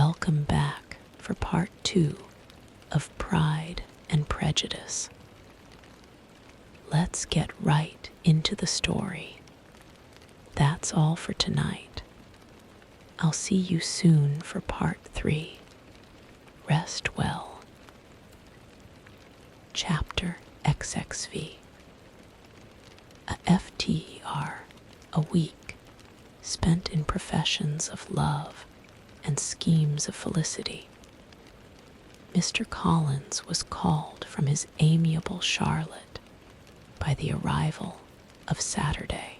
welcome back for part 2 of Pride and Prejudice. Let's get right into the story. That's all for tonight. I'll see you soon for part 3. Rest well. Chapter XXV. A FTER, a week, spent in professions of love and schemes of felicity. Mr. Collins was called from his amiable Charlotte by the arrival of Saturday.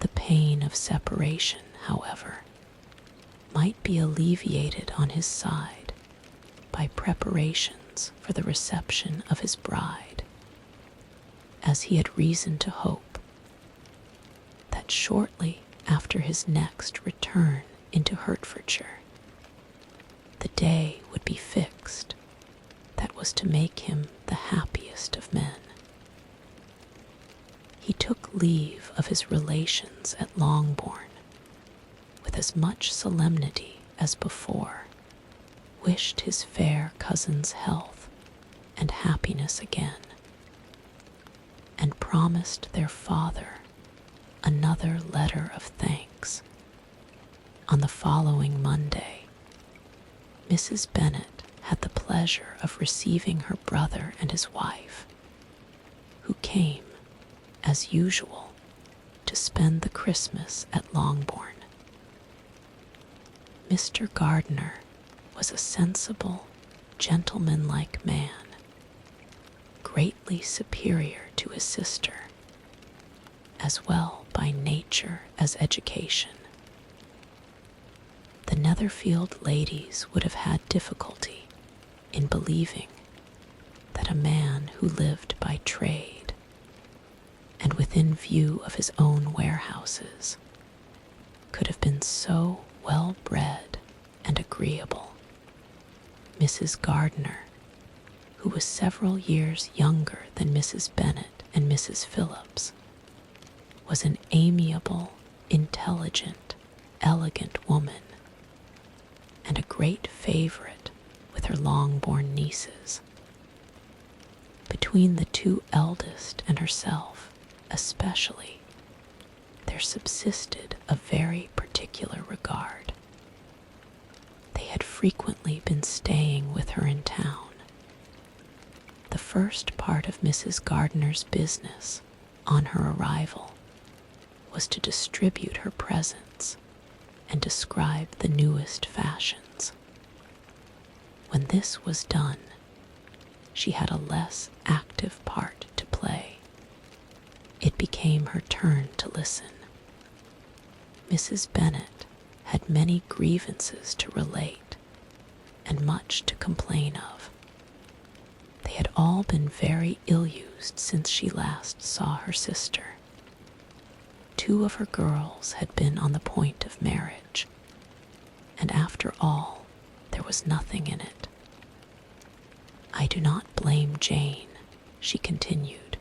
The pain of separation, however, might be alleviated on his side by preparations for the reception of his bride, as he had reason to hope that shortly after his next return into Hertfordshire, the day would be fixed that was to make him the happiest of men. He took leave of his relations at Longbourn with as much solemnity as before, wished his fair cousin's health and happiness again, and promised their father another letter of thanks. On the following Monday, Mrs. Bennet had the pleasure of receiving her brother and his wife, who came, as usual, to spend the Christmas at Longbourn. Mr. Gardiner was a sensible, gentlemanlike man, greatly superior to his sister, as well by nature as education. The Netherfield ladies would have had difficulty in believing that a man who lived by trade and within view of his own warehouses could have been so well bred and agreeable. Mrs. Gardiner, who was several years younger than Mrs. Bennet and Mrs. Phillips, was an amiable, intelligent, elegant woman, and a great favorite with her Longbourn nieces. Between the two eldest and herself, especially, there subsisted a very particular regard. They had frequently been staying with her in town. The first part of Mrs. Gardiner's business on her arrival was to distribute her presents and describe the newest fashions. When this was done, she had a less active part to play. It became her turn to listen. Mrs. Bennet had many grievances to relate and much to complain of. They had all been very ill-used since she last saw her sister. 2 of her girls had been on the point of marriage, and after all, there was nothing in it. I do not blame Jane, she continued,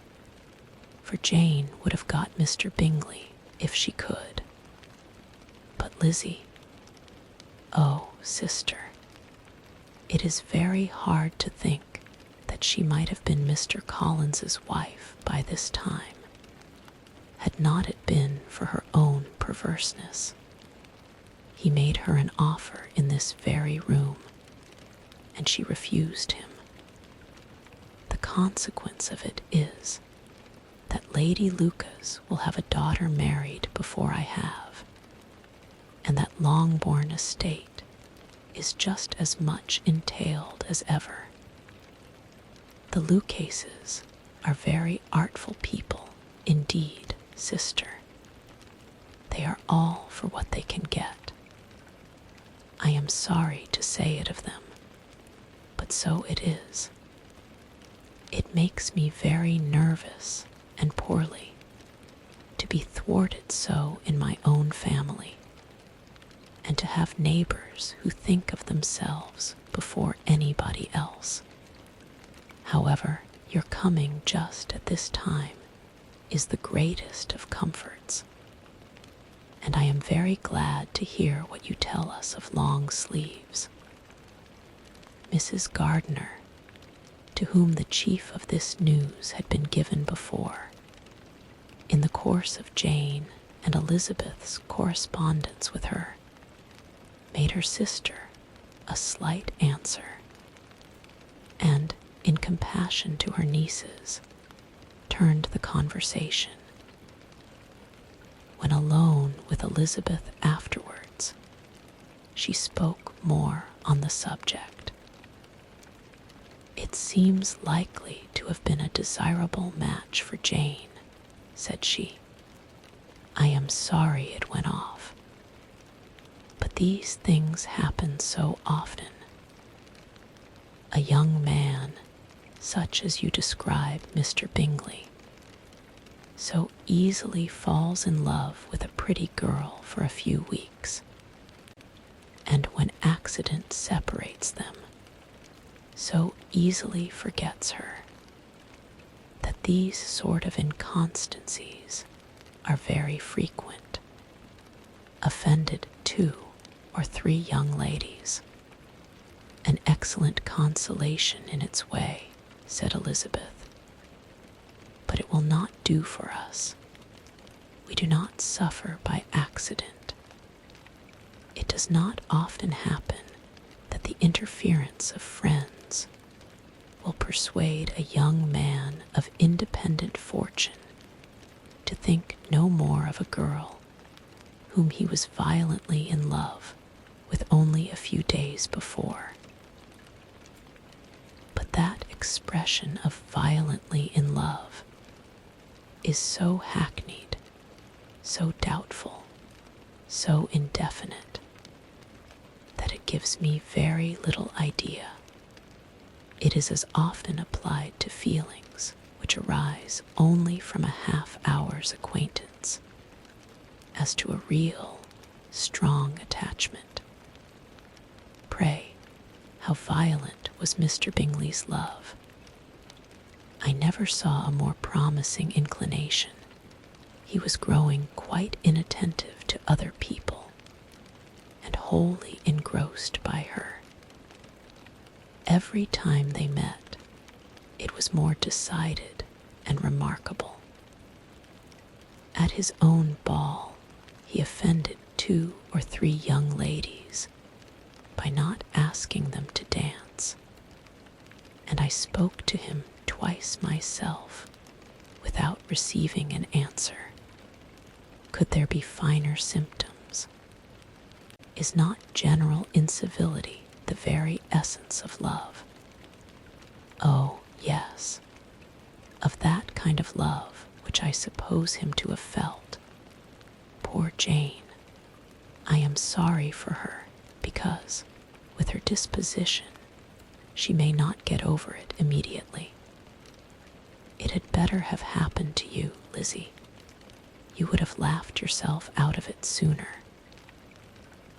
for Jane would have got Mr. Bingley if she could. But Lizzie, oh, sister, it is very hard to think that she might have been Mr. Collins's wife by this time, had not it been for her own perverseness. He made her an offer in this very room, and she refused him. The consequence of it is that Lady Lucas will have a daughter married before I have, and that Longbourn estate is just as much entailed as ever. The Lucases are very artful people indeed, sister. They are all for what they can get. I am sorry to say it of them, but so it is. It makes me very nervous and poorly to be thwarted so in my own family, and to have neighbors who think of themselves before anybody else. However, your coming just at this time is the greatest of comforts, and I am very glad to hear what you tell us of long sleeves. Mrs. Gardiner, to whom the chief of this news had been given before, in the course of Jane and Elizabeth's correspondence with her, made her sister a slight answer, and, in compassion to her nieces, turned the conversation. When alone with Elizabeth afterwards, she spoke more on the subject. "It seems likely to have been a desirable match for Jane," said she. "I am sorry it went off. But these things happen so often. A young man, such as you describe Mr. Bingley, so easily falls in love with a pretty girl for a few weeks, and when accident separates them, so easily forgets her, that these sort of inconstancies are very frequent, offended 2 or 3 young ladies. An excellent consolation in its way," said Elizabeth. "But it will not do for us. We do not suffer by accident. It does not often happen that the interference of friends will persuade a young man of independent fortune to think no more of a girl whom he was violently in love with only a few days before. But that expression of violently in love is so hackneyed, so doubtful, so indefinite, that it gives me very little idea. It is as often applied to feelings which arise only from a half-hour's acquaintance as to a real, strong attachment. Pray, how violent was Mr. Bingley's love? I never saw a more promising inclination. He was growing quite inattentive to other people, and wholly engrossed by her. Every time they met, it was more decided and remarkable. At his own ball, he offended 2 or 3 young ladies by not asking them to dance, and I spoke to him twice myself without receiving an answer. Could there be finer symptoms? Is not general incivility the very essence of love? Oh, yes, of that kind of love which I suppose him to have felt. Poor Jane, I am sorry for her, because, with her disposition, she may not get over it immediately. It had better have happened to you, Lizzie. You would have laughed yourself out of it sooner.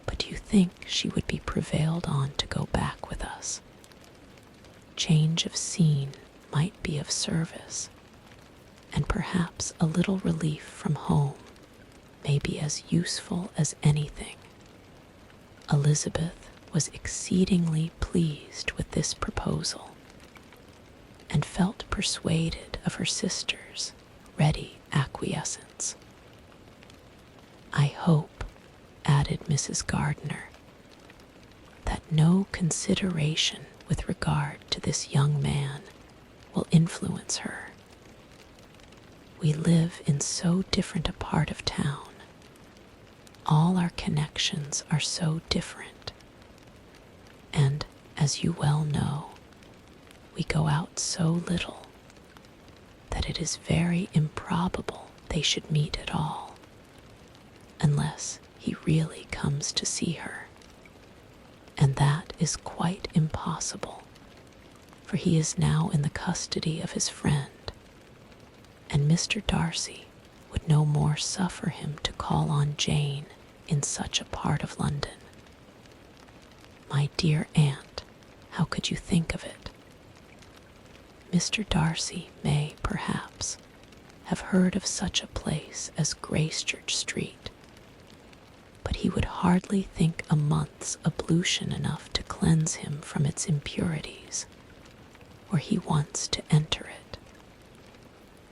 But do you think she would be prevailed on to go back with us? Change of scene might be of service, and perhaps a little relief from home may be as useful as anything. Elizabeth was exceedingly pleased with this proposal, and felt persuaded of her sister's ready acquiescence. I hope, added Mrs. Gardiner, that no consideration with regard to this young man will influence her. We live in so different a part of town. All our connections are so different. And, as you well know, we go out so little that it is very improbable they should meet at all, unless he really comes to see her. And that is quite impossible, for he is now in the custody of his friend, and Mr. Darcy would no more suffer him to call on Jane in such a part of London. My dear aunt, how could you think of it? Mr. Darcy may, perhaps, have heard of such a place as Gracechurch Street, he would hardly think a month's ablution enough to cleanse him from its impurities, were he once to enter it.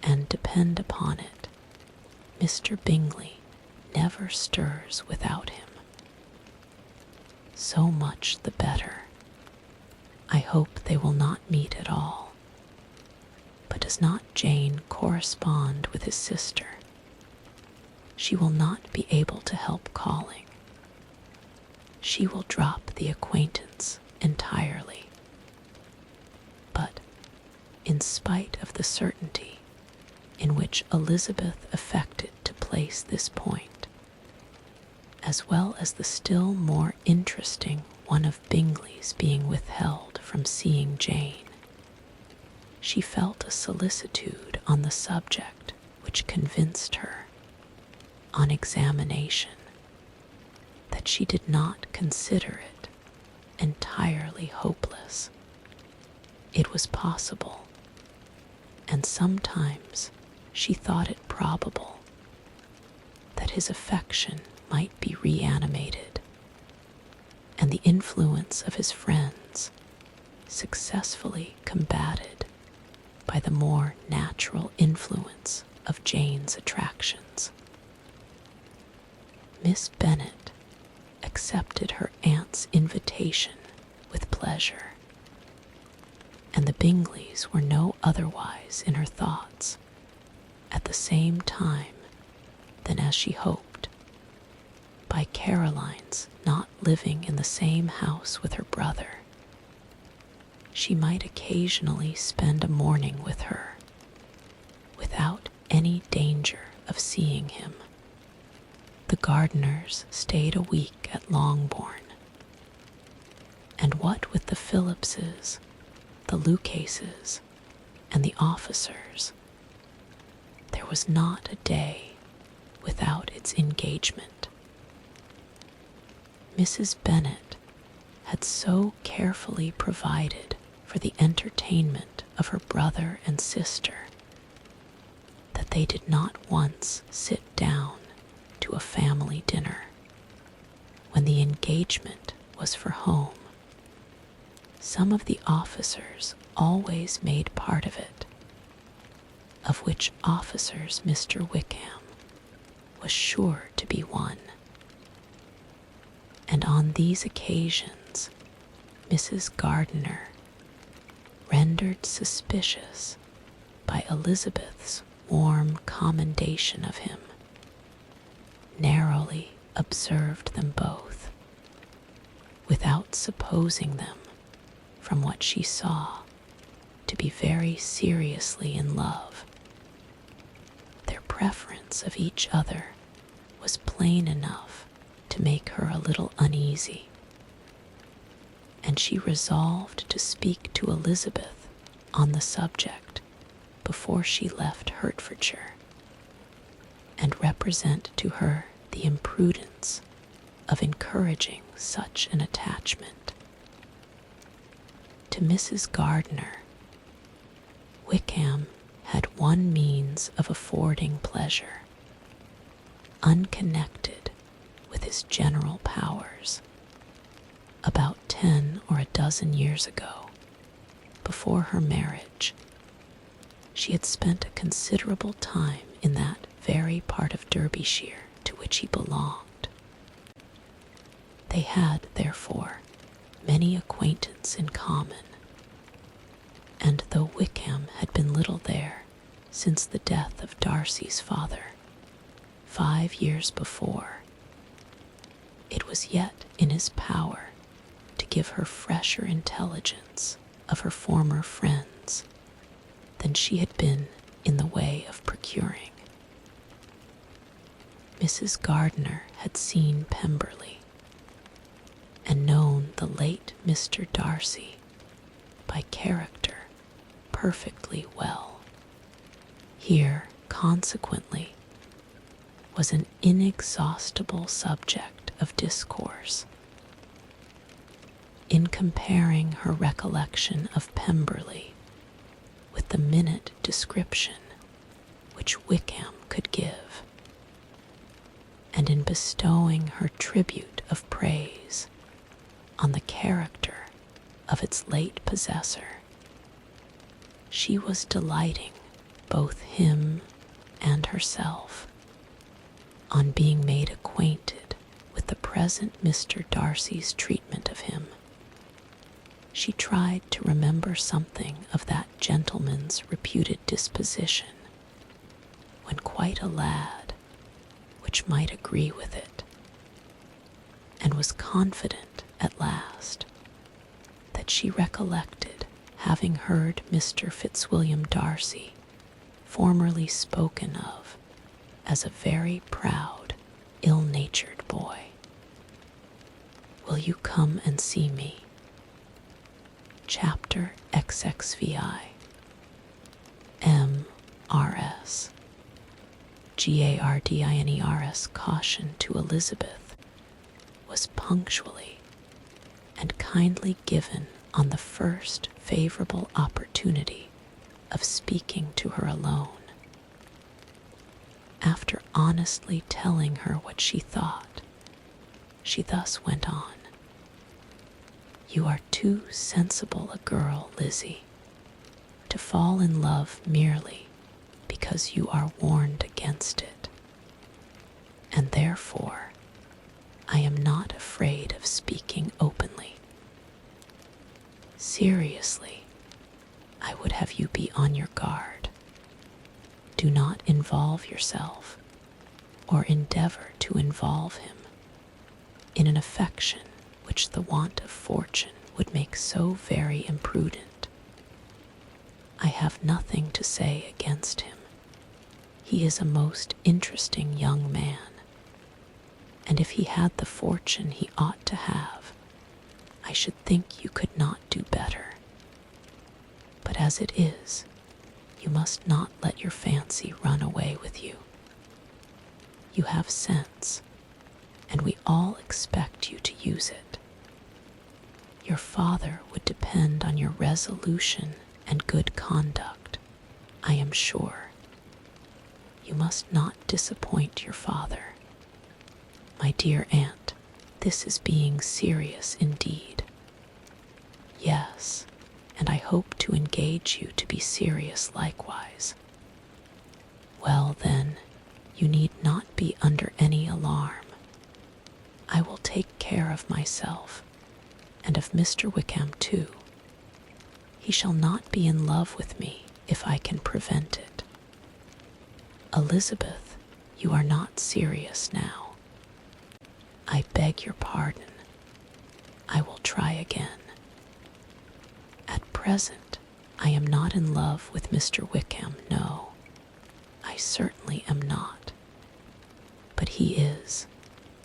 And depend upon it, Mr. Bingley never stirs without him. So much the better. I hope they will not meet at all. But does not Jane correspond with his sister? She will not be able to help calling. She will drop the acquaintance entirely. But, in spite of the certainty in which Elizabeth affected to place this point, as well as the still more interesting one of Bingley's being withheld from seeing Jane, she felt a solicitude on the subject which convinced her, on examination, that she did not consider it entirely hopeless. It was possible, and sometimes she thought it probable, that his affection might be reanimated, and the influence of his friends successfully combated by the more natural influence of Jane's attractions. Miss Bennet accepted her aunt's invitation with pleasure, and the Bingleys were no otherwise in her thoughts at the same time than as she hoped, by Caroline's not living in the same house with her brother, she might occasionally spend a morning with her, without any danger of seeing him. The Gardiners stayed a week at Longbourn, and what with the Phillipses, the Lucases, and the officers, there was not a day without its engagement. Mrs. Bennet had so carefully provided for the entertainment of her brother and sister that they did not once sit down to a family dinner when the engagement was for home. Some of the officers always made part of it, of which officers Mr. Wickham was sure to be one. And on these occasions Mrs. Gardiner, rendered suspicious by Elizabeth's warm commendation of him, narrowly observed them both, without supposing them, from what she saw, to be very seriously in love. Their preference of each other was plain enough to make her a little uneasy, and she resolved to speak to Elizabeth on the subject before she left Hertfordshire, and represent to her the imprudence of encouraging such an attachment. To Mrs. Gardiner, Wickham had one means of affording pleasure, unconnected with his general powers. About 10 or a dozen years ago, before her marriage, she had spent a considerable time in that very part of Derbyshire to which he belonged. They had, therefore, many acquaintance in common, and though Wickham had been little there since the death of Darcy's father, 5 years before, it was yet in his power to give her fresher intelligence of her former friends than she had been in the way of procuring. Mrs. Gardiner had seen Pemberley, and known the late Mr. Darcy by character perfectly well. Here, consequently, was an inexhaustible subject of discourse. In comparing her recollection of Pemberley with the minute description which Wickham could give, and in bestowing her tribute of praise on the character of its late possessor, she was delighting both him and herself on being made acquainted with the present Mr. Darcy's treatment of him. She tried to remember something of that gentleman's reputed disposition when quite a lad, which might agree with it, and was confident at last that she recollected having heard Mr. Fitzwilliam Darcy formerly spoken of as a very proud, ill-natured boy. Will you come and see me? Chapter XXVI. M.R.S. Gardiners caution to Elizabeth was punctually and kindly given on the first favorable opportunity of speaking to her alone. After honestly telling her what she thought, she thus went on. You are too sensible a girl, Lizzie, to fall in love merely because you are warned against it, and therefore I am not afraid of speaking openly. Seriously, I would have you be on your guard. Do not involve yourself, or endeavor to involve him, in an affection which the want of fortune would make so very imprudent. I have nothing to say against him. He is a most interesting young man, and if he had the fortune he ought to have, I should think you could not do better. But as it is, you must not let your fancy run away with you. You have sense, and we all expect you to use it. Your father would depend on your resolution and good conduct, I am sure. You must not disappoint your father. My dear aunt, this is being serious indeed. Yes, and I hope to engage you to be serious likewise. Well then, you need not be under any alarm. I will take care of myself, and of Mr. Wickham too. He shall not be in love with me if I can prevent it. Elizabeth, you are not serious now. I beg your pardon. I will try again. At present, I am not in love with Mr. Wickham, no. I certainly am not. But he is,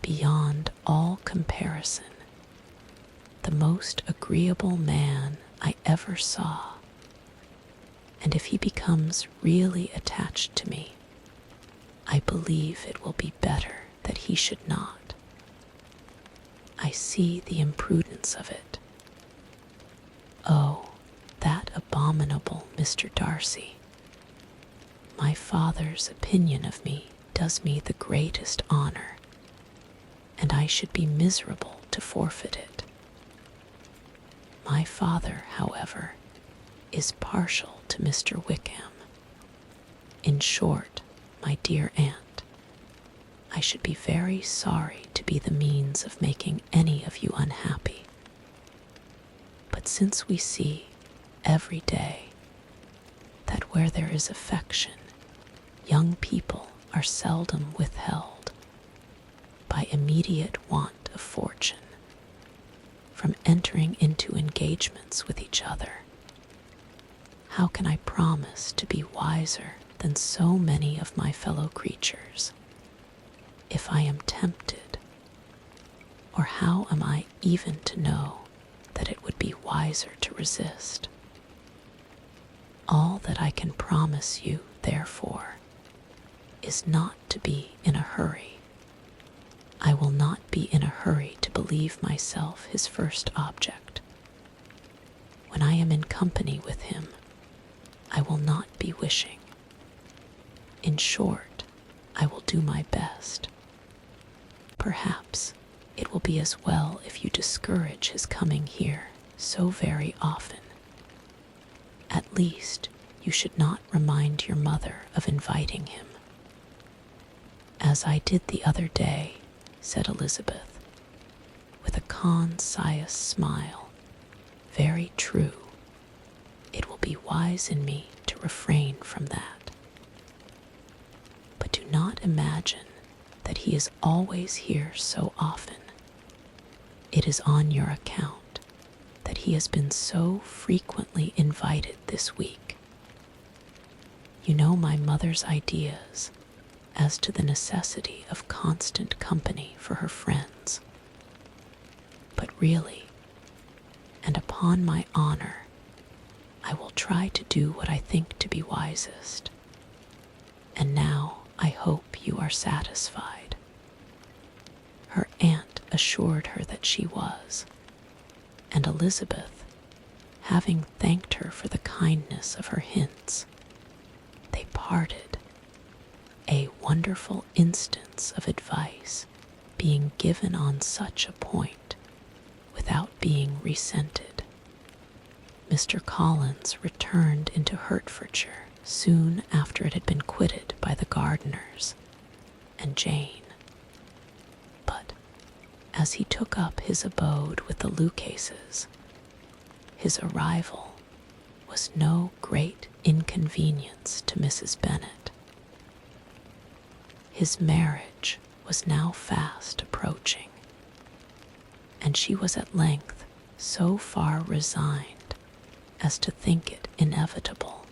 beyond all comparison, the most agreeable man I ever saw, and if he becomes really attached to me, I believe it will be better that he should not. I see the imprudence of it. Oh, that abominable Mr. Darcy. My father's opinion of me does me the greatest honor, and I should be miserable to forfeit it. My father, however, is partial to Mr. Wickham. In short, my dear aunt, I should be very sorry to be the means of making any of you unhappy. But since we see every day that where there is affection, young people are seldom withheld by immediate want of fortune from entering into engagements with each other, how can I promise to be wiser than so many of my fellow creatures if I am tempted? Or how am I even to know that it would be wiser to resist? All that I can promise you, therefore, is not to be in a hurry. I will not be in a hurry to believe myself his first object. When I am in company with him, I will not be wishing. In short, I will do my best. Perhaps it will be as well if you discourage his coming here so very often. At least you should not remind your mother of inviting him. As I did the other day, said Elizabeth, with a conscious smile. Very true. It will be wise in me to refrain from that. But do not imagine that he is always here so often. It is on your account that he has been so frequently invited this week. You know my mother's ideas as to the necessity of constant company for her friends. But really, and upon my honor, I will try to do what I think to be wisest. And now I hope you are satisfied. Her aunt assured her that she was, and Elizabeth, having thanked her for the kindness of her hints, they parted, a wonderful instance of advice being given on such a point without being resented. Mr. Collins returned into Hertfordshire soon after it had been quitted by the Gardiners and Jane. But as he took up his abode with the Lucases, his arrival was no great inconvenience to Mrs. Bennet. His marriage was now fast approaching, and she was at length so far resigned as to think it inevitable,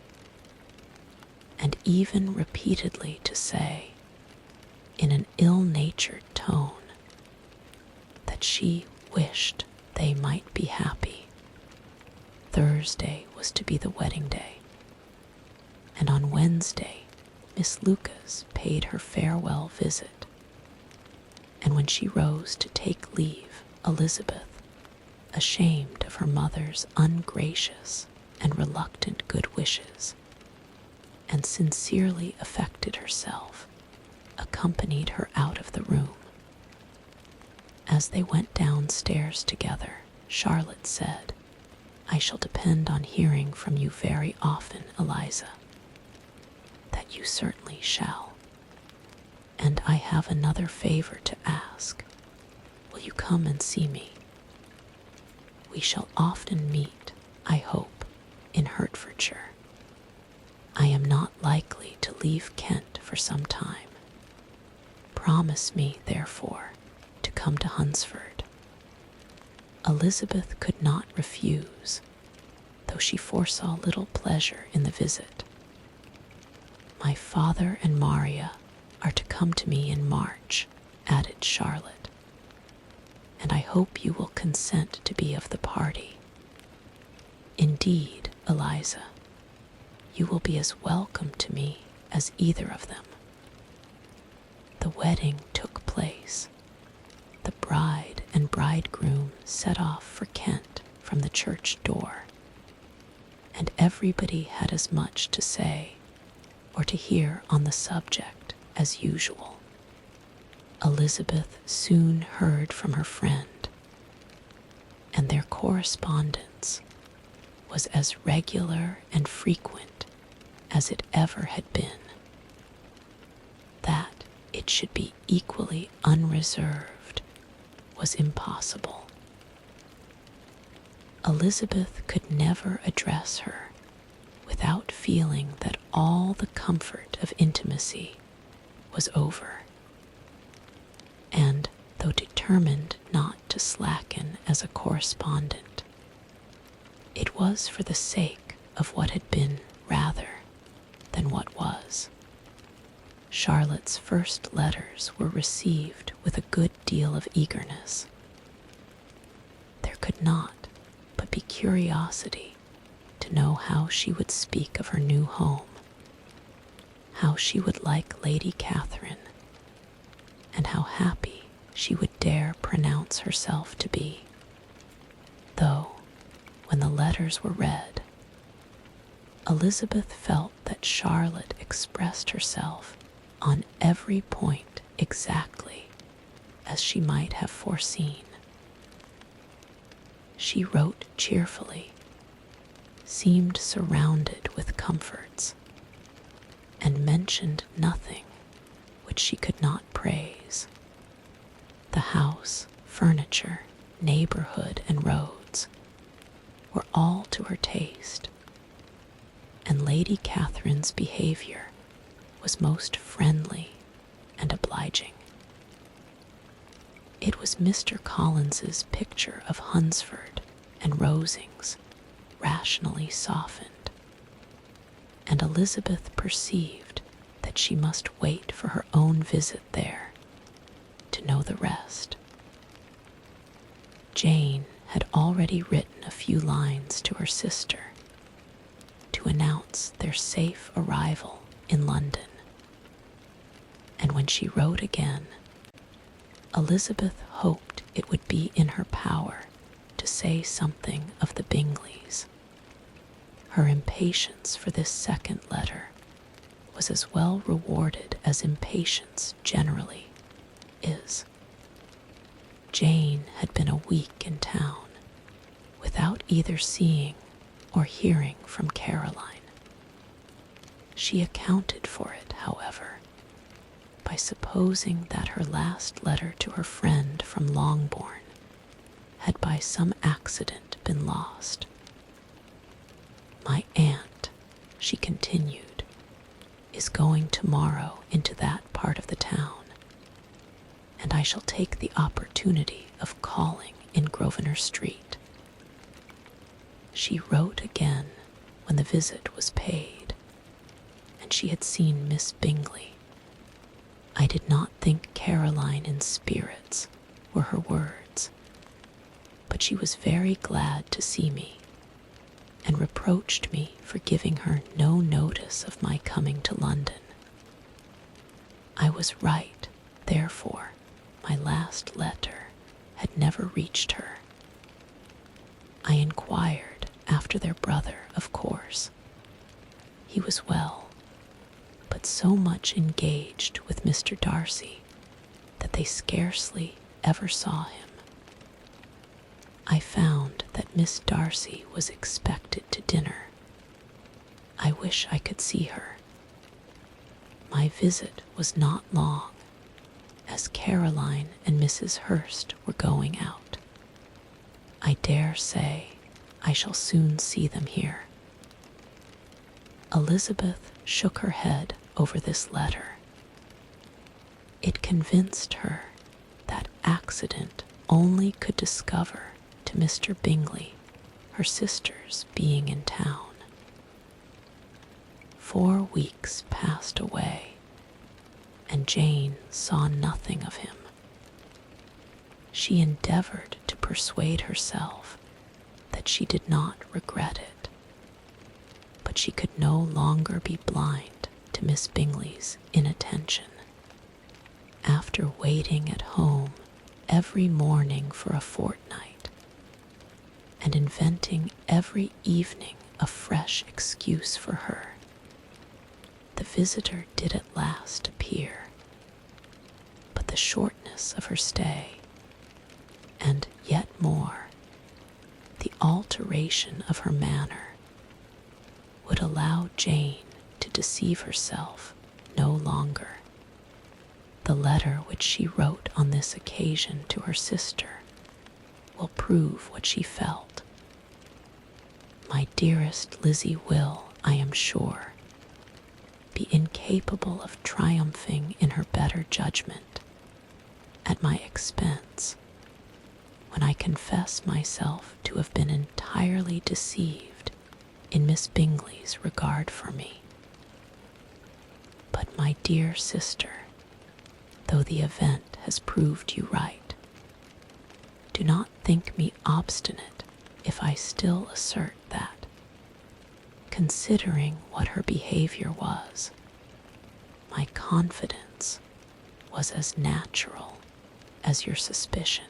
and even repeatedly to say, in an ill-natured tone, that she wished they might be happy. Thursday was to be the wedding day, and on Wednesday Miss Lucas paid her farewell visit, and when she rose to take leave, Elizabeth, ashamed of her mother's ungracious and reluctant good wishes, and sincerely affected herself, accompanied her out of the room. As they went downstairs together, Charlotte said, "I shall depend on hearing from you very often, Eliza." "That you certainly shall. And I have another favor to ask. Will you come and see me? We shall often meet, I hope, in Hertfordshire. I am not likely to leave Kent for some time. Promise me, therefore, to come to Hunsford." Elizabeth could not refuse, though she foresaw little pleasure in the visit. "My father and Maria are to come to me in March," added Charlotte, "and I hope you will consent to be of the party. Indeed, Eliza, you will be as welcome to me as either of them." The wedding took place. The bride and bridegroom set off for Kent from the church door, and everybody had as much to say or to hear on the subject as usual. Elizabeth soon heard from her friend, and their correspondence was as regular and frequent as it ever had been. That it should be equally unreserved was impossible. Elizabeth could never address her without feeling that all the comfort of intimacy was over, and though determined not to slacken as a correspondent, it was for the sake of what had been rather than what was. Charlotte's first letters were received with a good deal of eagerness. There could not but be curiosity to know how she would speak of her new home, how she would like Lady Catherine, and how happy she would dare pronounce herself to be. Though, when the letters were read, Elizabeth felt that Charlotte expressed herself on every point exactly as she might have foreseen. She wrote cheerfully, seemed surrounded with comforts, and mentioned nothing which she could not praise. The house, furniture, neighborhood, and roads were all to her taste, and Lady Catherine's behavior was most friendly and obliging. It was Mr. Collins's picture of Hunsford and Rosings rationally softened, and Elizabeth perceived that she must wait for her own visit there to know the rest. Jane had already written a few lines to her sister to announce their safe arrival in London, and when she wrote again, Elizabeth hoped it would be in her power to say something of the Bingleys. Her impatience for this second letter was as well rewarded as impatience generally is. Jane had been a week in town without either seeing or hearing from Caroline. She accounted for it, however, by supposing that her last letter to her friend from Longbourn had by some accident been lost. "My aunt," she continued, "is going tomorrow into that part of the town, and I shall take the opportunity of calling in Grosvenor Street." She wrote again when the visit was paid, and she had seen Miss Bingley. "I did not think Caroline in spirits," were her words, "but she was very glad to see me, and reproached me for giving her no notice of my coming to London. I was right, therefore my last letter had never reached her. I inquired after their brother, of course. He was well, but so much engaged with Mr. Darcy that they scarcely ever saw him. I found that Miss Darcy was expected to dinner. I wish I could see her. My visit was not long, as Caroline and Mrs. Hurst were going out. I dare say I shall soon see them here." Elizabeth shook her head over this letter. It convinced her that accident only could discover to Mr. Bingley her sister's being in town. 4 weeks passed away, and Jane saw nothing of him. She endeavored to persuade herself that she did not regret it, but she could no longer be blind to Miss Bingley's inattention. After waiting at home every morning for a fortnight, and inventing every evening a fresh excuse for her, the visitor did at last appear, but the shortness of her stay, and yet more, the alteration of her manner, would allow Jane to deceive herself no longer. The letter which she wrote on this occasion to her sister will prove what she felt. My dearest Lizzie will, I am sure, be incapable of triumphing in her better judgment at my expense, when I confess myself to have been entirely deceived in Miss Bingley's regard for me. But my dear sister, though the event has proved you right, do not think me obstinate if I still assert that, considering what her behavior was, my confidence was as natural as your suspicion.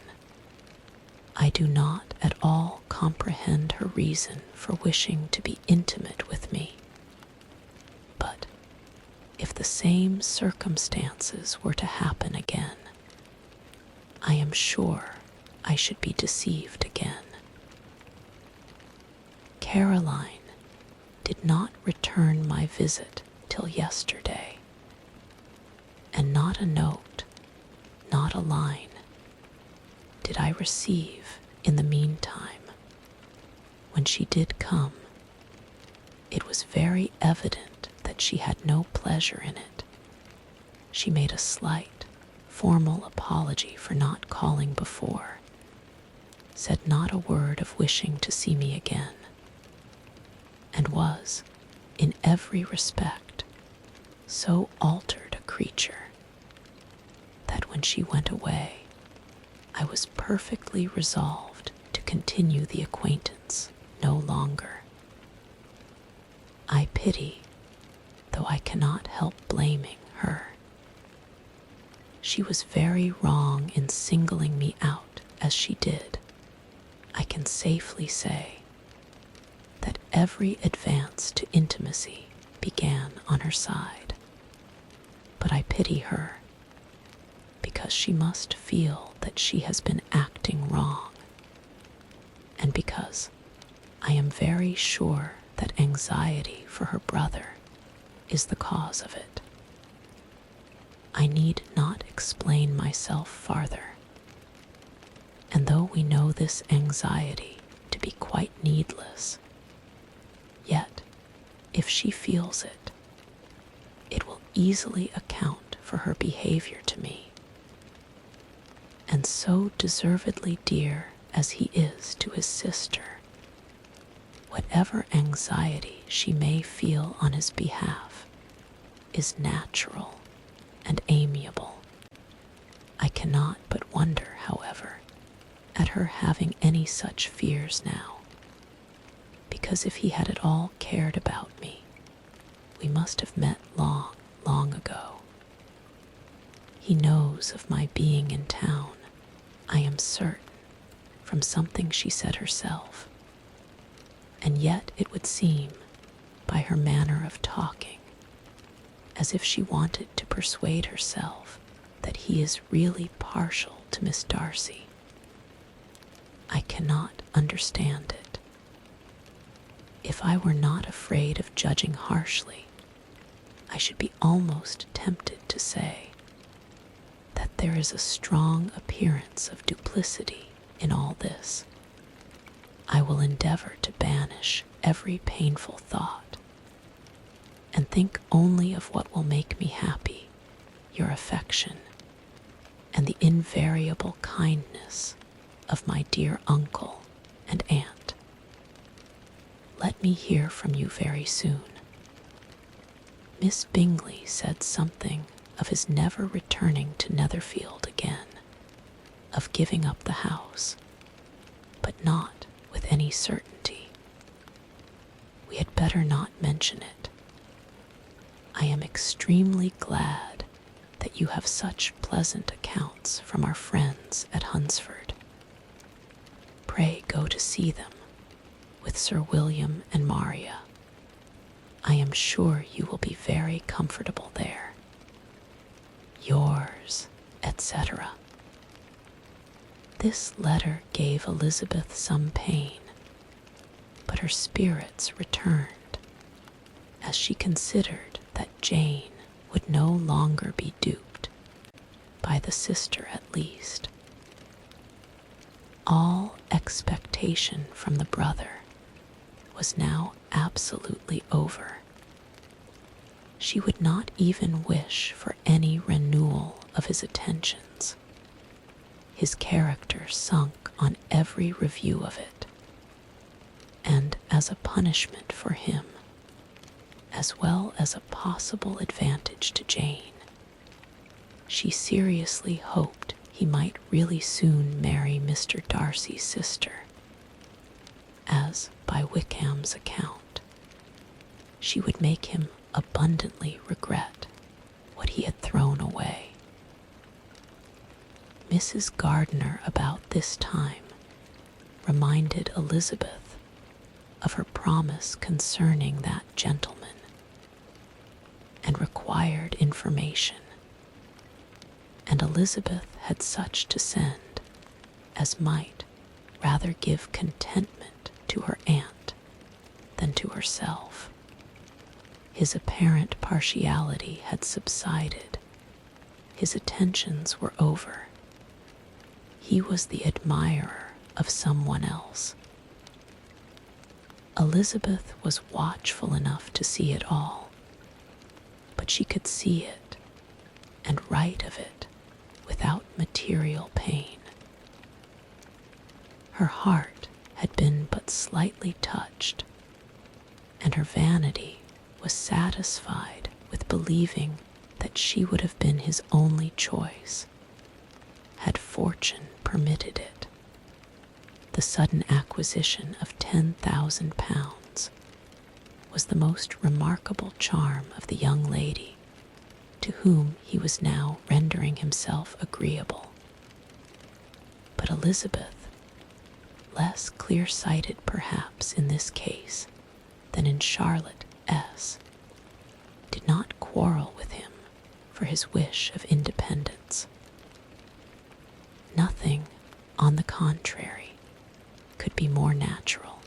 I do not at all comprehend her reason for wishing to be intimate with me, but if the same circumstances were to happen again, I am sure I should be deceived again. Caroline did not return my visit till yesterday, and not a note, not a line, did I receive in the meantime. When she did come, it was very evident that she had no pleasure in it. She made a slight, formal apology for not calling before, said not a word of wishing to see me again, and was, in every respect, so altered a creature that when she went away, I was perfectly resolved to continue the acquaintance no longer. I pity, though I cannot help blaming her. She was very wrong in singling me out as she did. I can safely say that every advance to intimacy began on her side. But I pity her, because she must feel that she has been acting wrong, and because I am very sure that anxiety for her brother is the cause of it. I need not explain myself farther, and though we know this anxiety to be quite needless, yet, if she feels it, it will easily account for her behavior to me. And so deservedly dear as he is to his sister, whatever anxiety she may feel on his behalf is natural and amiable. I cannot but wonder, however, at her having any such fears now, because if he had at all cared about me, we must have met long, long ago. He knows of my being in town, I am certain, from something she said herself, and yet it would seem, by her manner of talking, as if she wanted to persuade herself that he is really partial to Miss Darcy. I cannot understand it. If I were not afraid of judging harshly, I should be almost tempted to say that there is a strong appearance of duplicity in all this. I will endeavor to banish every painful thought, and think only of what will make me happy, your affection, and the invariable kindness of my dear uncle and aunt. Let me hear from you very soon. Miss Bingley said something of his never returning to Netherfield again, of giving up the house, but not with any certainty. We had better not mention it. I am extremely glad that you have such pleasant accounts from our friends at Hunsford. Pray go to see them, with Sir William and Maria. I am sure you will be very comfortable there. Yours, etc. This letter gave Elizabeth some pain, but her spirits returned, as she considered that Jane would no longer be duped, by the sister at least. All expectation from the brother was now absolutely over. She would not even wish for any renewal of his attentions. His character sunk on every review of it, and as a punishment for him, as well as a possible advantage to Jane, she seriously hoped he might really soon marry Mr. Darcy's sister, as, by Wickham's account, she would make him abundantly regret what he had thrown away. Mrs. Gardiner about this time reminded Elizabeth of her promise concerning that gentleman, and required information, and Elizabeth had such to send as might rather give contentment to her aunt than to herself. His apparent partiality had subsided. His attentions were over. He was the admirer of someone else. Elizabeth was watchful enough to see it all, but she could see it and write of it without material pain. Her heart had been but slightly touched, and her vanity was satisfied with believing that she would have been his only choice, had fortune permitted it. The sudden acquisition of £10,000 was the most remarkable charm of the young lady, to whom he was now rendering himself agreeable. But Elizabeth, less clear-sighted perhaps in this case than in Charlotte S., did not quarrel with him for his wish of independence. Nothing, on the contrary, could be more natural,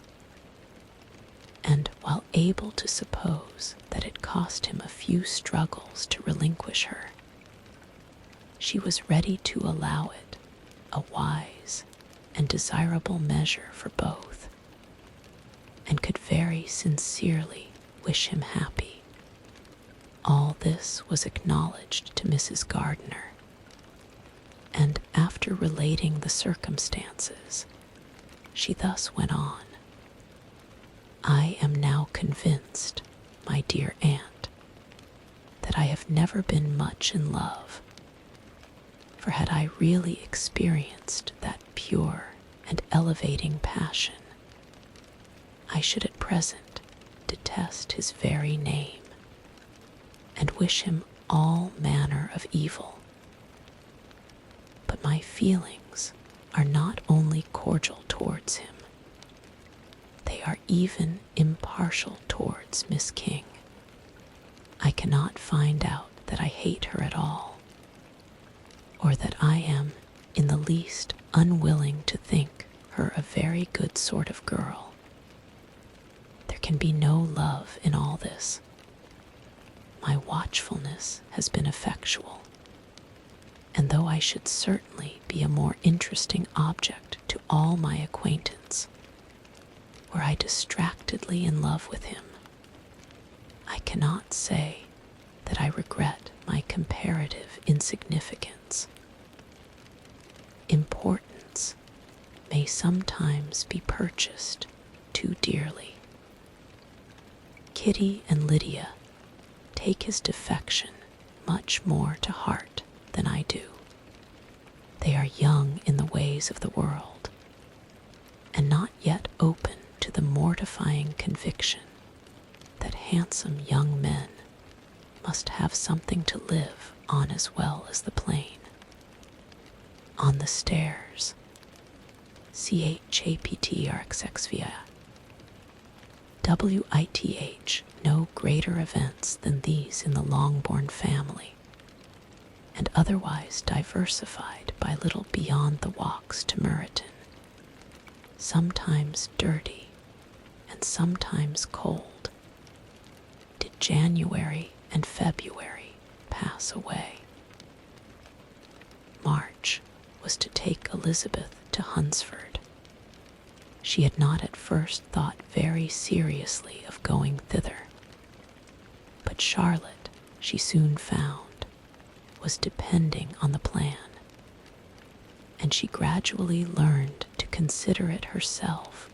and while able to suppose that it cost him a few struggles to relinquish her, she was ready to allow it a wise and desirable measure for both, and could very sincerely wish him happy. All this was acknowledged to Mrs. Gardiner, and after relating the circumstances, she thus went on. I am now convinced, my dear aunt, that I have never been much in love, for had I really experienced that pure and elevating passion, I should at present detest his very name, and wish him all manner of evil. But my feelings are not only cordial towards him, they are even impartial towards Miss King. I cannot find out that I hate her at all, or that I am in the least unwilling to think her a very good sort of girl. There can be no love in all this. My watchfulness has been effectual, and though I should certainly be a more interesting object to all my acquaintance were I distractedly in love with him, I cannot say that I regret my comparative insignificance. Importance may sometimes be purchased too dearly. Kitty and Lydia take his defection much more to heart than I do. They are young in the ways of the world, and not yet open to the mortifying conviction that handsome young men must have something to live on as well as the plain. On the stairs, CHAPT or XXVI, WITH, no greater events than these in the Longbourn family, and otherwise diversified by little beyond the walks to Meryton, sometimes dirty and sometimes cold, did January and February pass away. March was to take Elizabeth to Hunsford. She had not at first thought very seriously of going thither, but Charlotte, she soon found, was depending on the plan, and she gradually learned to consider it herself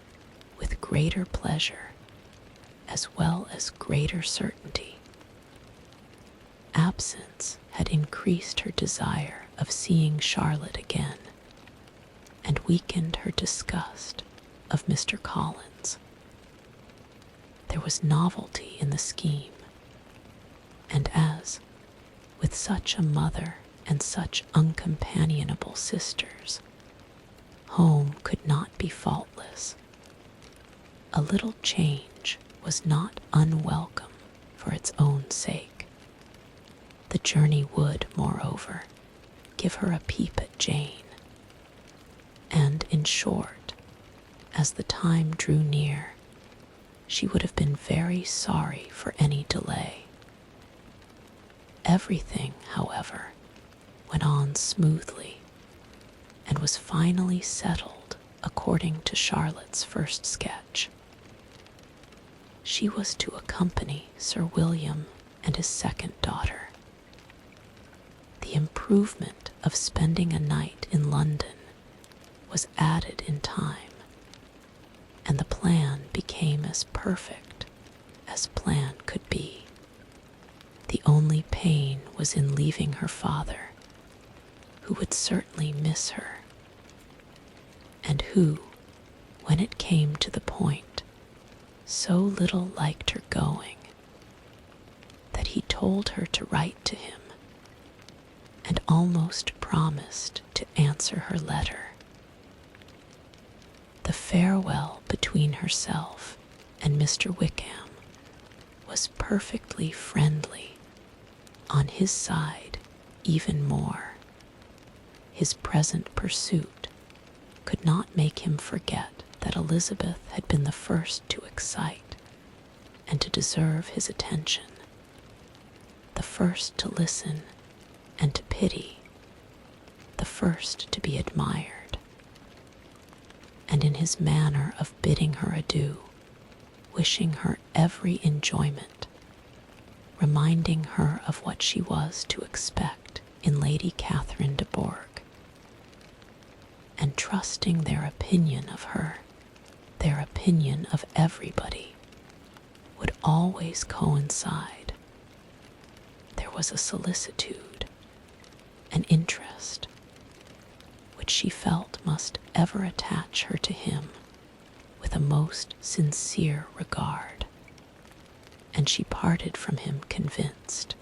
with greater pleasure as well as greater certainty. Absence had increased her desire of seeing Charlotte again, and weakened her disgust of Mr. Collins. There was novelty in the scheme, and as, with such a mother and such uncompanionable sisters, home could not be faultless, a little change was not unwelcome for its own sake. The journey would, moreover, give her a peep at Jane, and, in short, as the time drew near, she would have been very sorry for any delay. Everything, however, went on smoothly, and was finally settled according to Charlotte's first sketch. She was to accompany Sir William and his second daughter. The improvement of spending a night in London was added in time, and the plan became as perfect as plan could be. The only pain was in leaving her father, who would certainly miss her, and who, when it came to the point, so little liked her going that he told her to write to him and almost promised to answer her letter. The farewell between herself and Mr. Wickham was perfectly friendly, on his side even more. His present pursuit could not make him forget that Elizabeth had been the first to excite and to deserve his attention, the first to listen and to pity, the first to be admired. And in his manner of bidding her adieu, wishing her every enjoyment, reminding her of what she was to expect in Lady Catherine de Bourgh, and trusting their opinion of her, their opinion of everybody, would always coincide. There was a solicitude, an interest, which she felt must ever attach her to him with a most sincere regard, and she parted from him convinced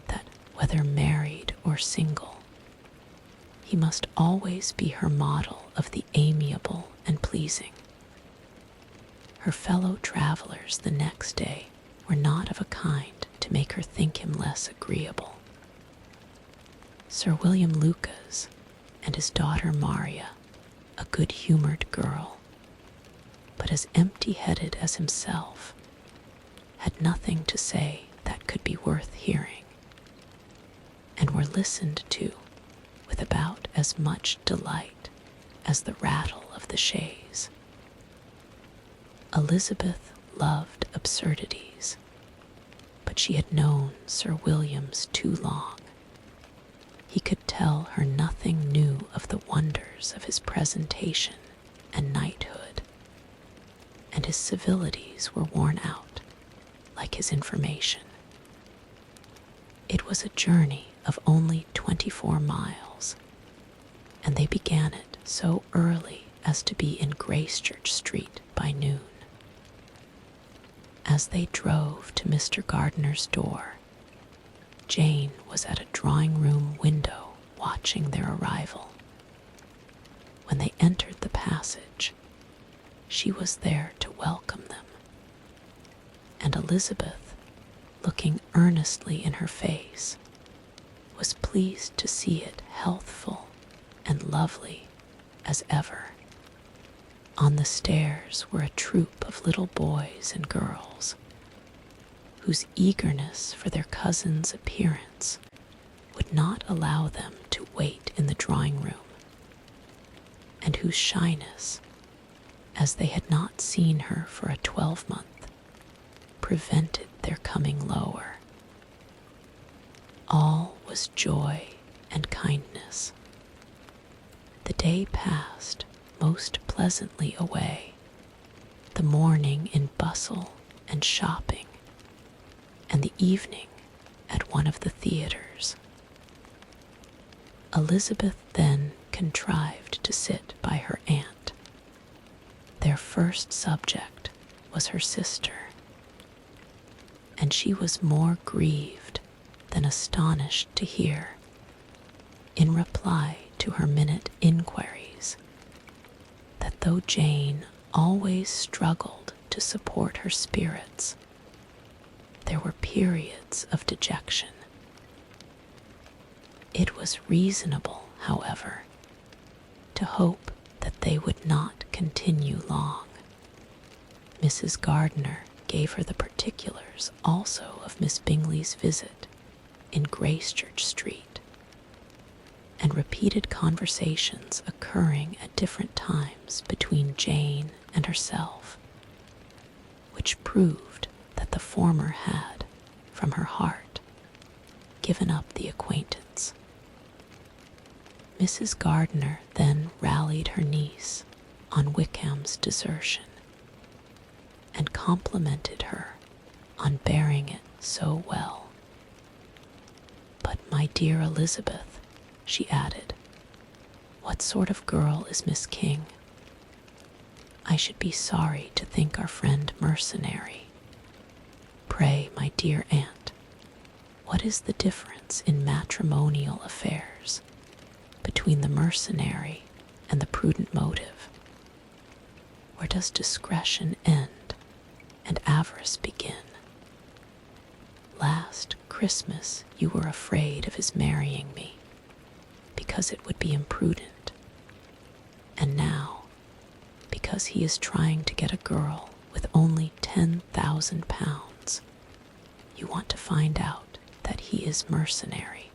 that, whether married or single, he must always be her model of the amiable and pleasing. Her fellow travelers the next day were not of a kind to make her think him less agreeable. Sir William Lucas and his daughter Maria, a good-humored girl, but as empty-headed as himself, had nothing to say that could be worth hearing, and were listened to with about as much delight as the rattle of the chaise. Elizabeth loved absurdities, but she had known Sir William's too long. He could tell her nothing new of the wonders of his presentation and knighthood, and his civilities were worn out, like his information. It was a journey of only 24 miles, and they began it so early as to be in Gracechurch Street by noon. As they drove to Mr. Gardiner's door, Jane was at a drawing-room window watching their arrival. When they entered the passage, she was there to welcome them, and Elizabeth, looking earnestly in her face, was pleased to see it healthful and lovely as ever. On the stairs were a troop of little boys and girls, whose eagerness for their cousin's appearance would not allow them to wait in the drawing-room, and whose shyness, as they had not seen her for a 12-month, prevented their coming lower. All was joy and kindness. The day passed most pleasantly away, the morning in bustle and shopping, and the evening at one of the theatres. Elizabeth then contrived to sit by her aunt. Their first subject was her sister, and she was more grieved than astonished to hear, in reply to her minute inquiries, that though Jane always struggled to support her spirits, there were periods of dejection. It was reasonable, however, to hope that they would not continue long. Mrs. Gardiner gave her the particulars also of Miss Bingley's visit in Gracechurch Street, and repeated conversations occurring at different times between Jane and herself, which proved that the former had, from her heart, given up the acquaintance. Mrs. Gardiner then rallied her niece on Wickham's desertion, and complimented her on bearing it so well. "But, my dear Elizabeth," she added, "what sort of girl is Miss King? I should be sorry to think our friend mercenary. Pray, my dear aunt, what is the difference in matrimonial affairs between the mercenary and the prudent motive? Where does discretion end and avarice begin? Last Christmas you were afraid of his marrying me, because it would be imprudent, and now, because he is trying to get a girl with only £10,000, you want to find out that he is mercenary.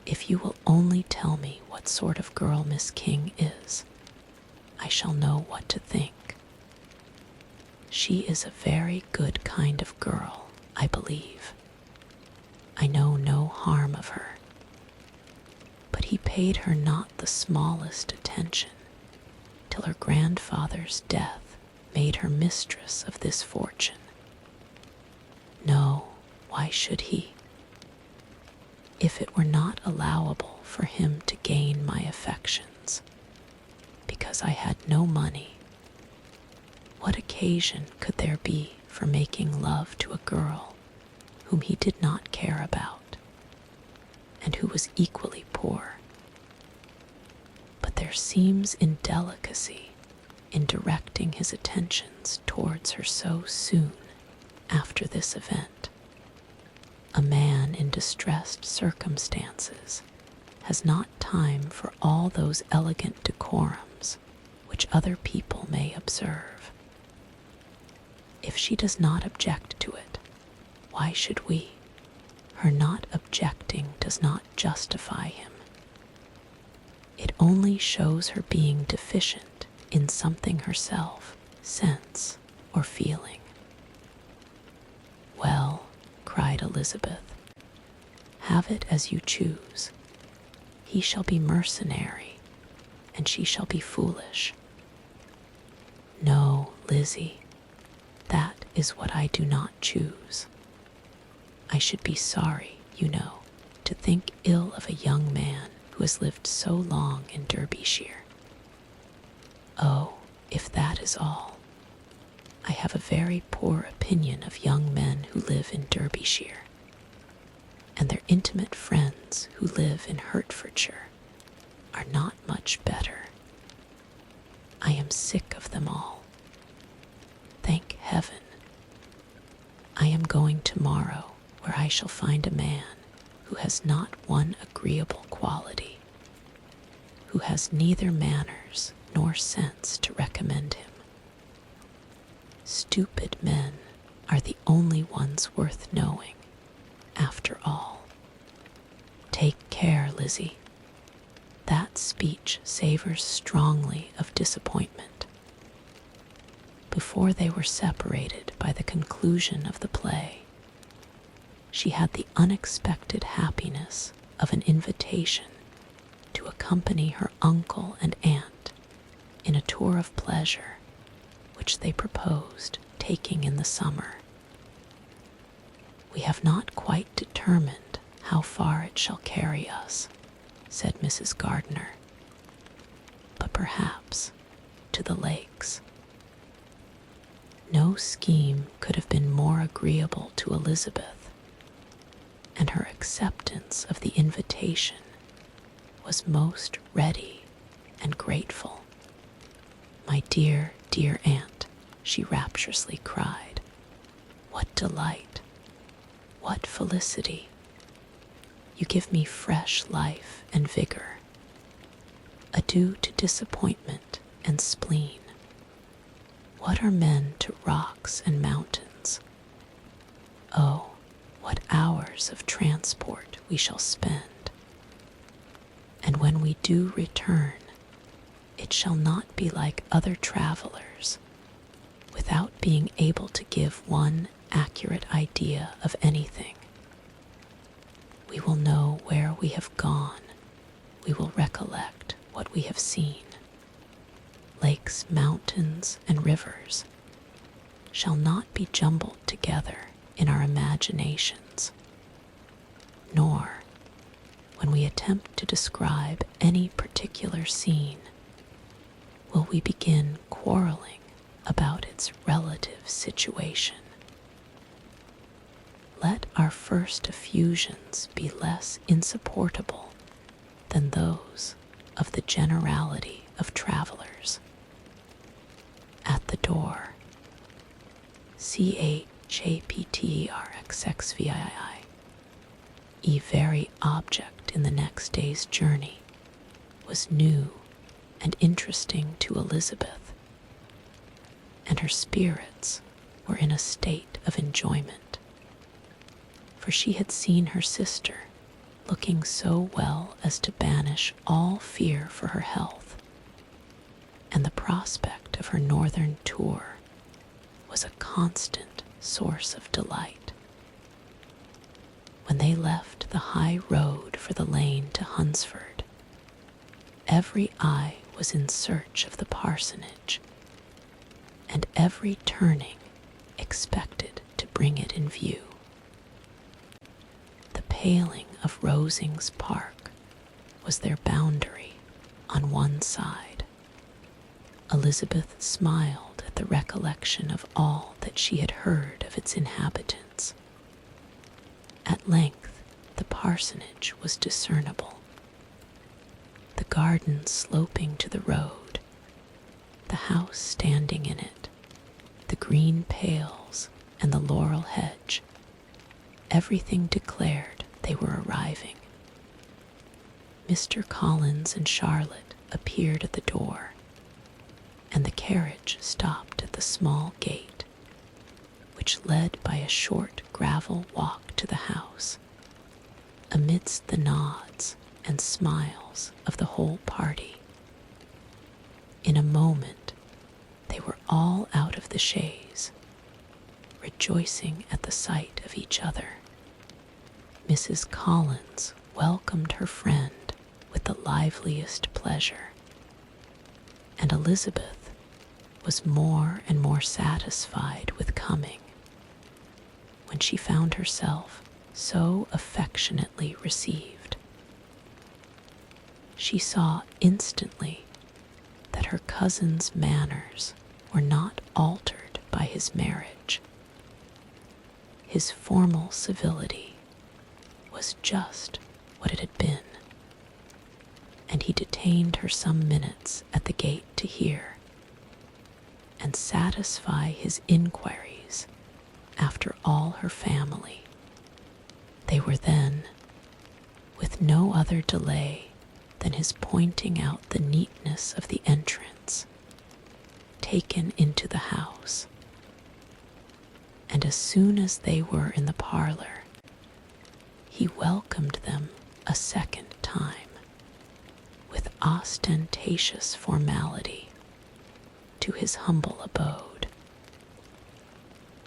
If you will only tell me what sort of girl Miss King is, I shall know what to think. She is a very good kind of girl, I believe. I know no harm of her. But he paid her not the smallest attention till her grandfather's death made her mistress of this fortune. No, why should he? If it were not allowable for him to gain my affections, because I had no money, what occasion could there be for making love to a girl whom he did not care about, and who was equally poor? But there seems indelicacy in directing his attentions towards her so soon after this event. A man in distressed circumstances has not time for all those elegant decorums which other people may observe. If she does not object to it, why should we? Her not objecting does not justify him. It only shows her being deficient in something herself, sense or feeling. Well, cried Elizabeth, have it as you choose. He shall be mercenary, and she shall be foolish. No, Lizzie, that is what I do not choose. I should be sorry, you know, to think ill of a young man who has lived so long in Derbyshire. Oh, if that is all, I have a very poor opinion of young men who live in Derbyshire, and their intimate friends who live in Hertfordshire are not much better. I am sick of them all. Thank heaven. I am going tomorrow where I shall find a man who has not one agreeable quality, who has neither manners nor sense to recommend him. Stupid men are the only ones worth knowing, after all. Take care, Lizzie. That speech savors strongly of disappointment. Before they were separated by the conclusion of the play, she had the unexpected happiness of an invitation to accompany her uncle and aunt in a tour of pleasure which they proposed taking in the summer. We have not quite determined how far it shall carry us, said Mrs. Gardiner, but perhaps to the lakes. No scheme could have been more agreeable to Elizabeth, and her acceptance of the invitation was most ready and grateful. My dear, dear aunt, she rapturously cried, what delight, what felicity! you give me fresh life and vigor. Adieu to disappointment and spleen. What are men to rocks and mountains? Oh, what hours of transport we shall spend. And when we do return, it shall not be like other travelers, without being able to give one accurate idea of anything. We will know where we have gone. We will recollect what we have seen. Lakes, mountains, and rivers shall not be jumbled together in our imaginations, nor, when we attempt to describe any particular scene, will we begin quarreling about its relative situation. Let our first effusions be less insupportable than those of the generality of travelers. At the door, CHAPTERXXVII, ye very object in the next day's journey, was new and interesting to Elizabeth, and her spirits were in a state of enjoyment, for she had seen her sister looking so well as to banish all fear for her health, and the prospect of her northern tour was a constant source of delight. When they left the high road for the lane to Hunsford, every eye was in search of the parsonage, and every turning expected to bring it in view. The paling of Rosings Park was their boundary on one side. Elizabeth smiled at the recollection of all that she had heard of its inhabitants. At length the parsonage was discernible, the garden sloping to the road, the house standing in it, the green pales and the laurel hedge. Everything declared they were arriving. Mr. Collins and Charlotte appeared at the door, and the carriage stopped at the small gate, which led by a short gravel walk to the house, amidst the nods and smiles of the whole party. In a moment they were all out of the chaise, rejoicing at the sight of each other. Mrs. Collins welcomed her friend with the liveliest pleasure, and Elizabeth was more and more satisfied with coming when she found herself so affectionately received. She saw instantly that her cousin's manners were not altered by his marriage. His formal civility was just what it had been, and he detained her some minutes at the gate to hear and satisfy his inquiries after all her family. They were then, with no other delay than his pointing out the neatness of the entrance, taken into the house, and as soon as they were in the parlor, he welcomed them a second time with ostentatious formality to his humble abode,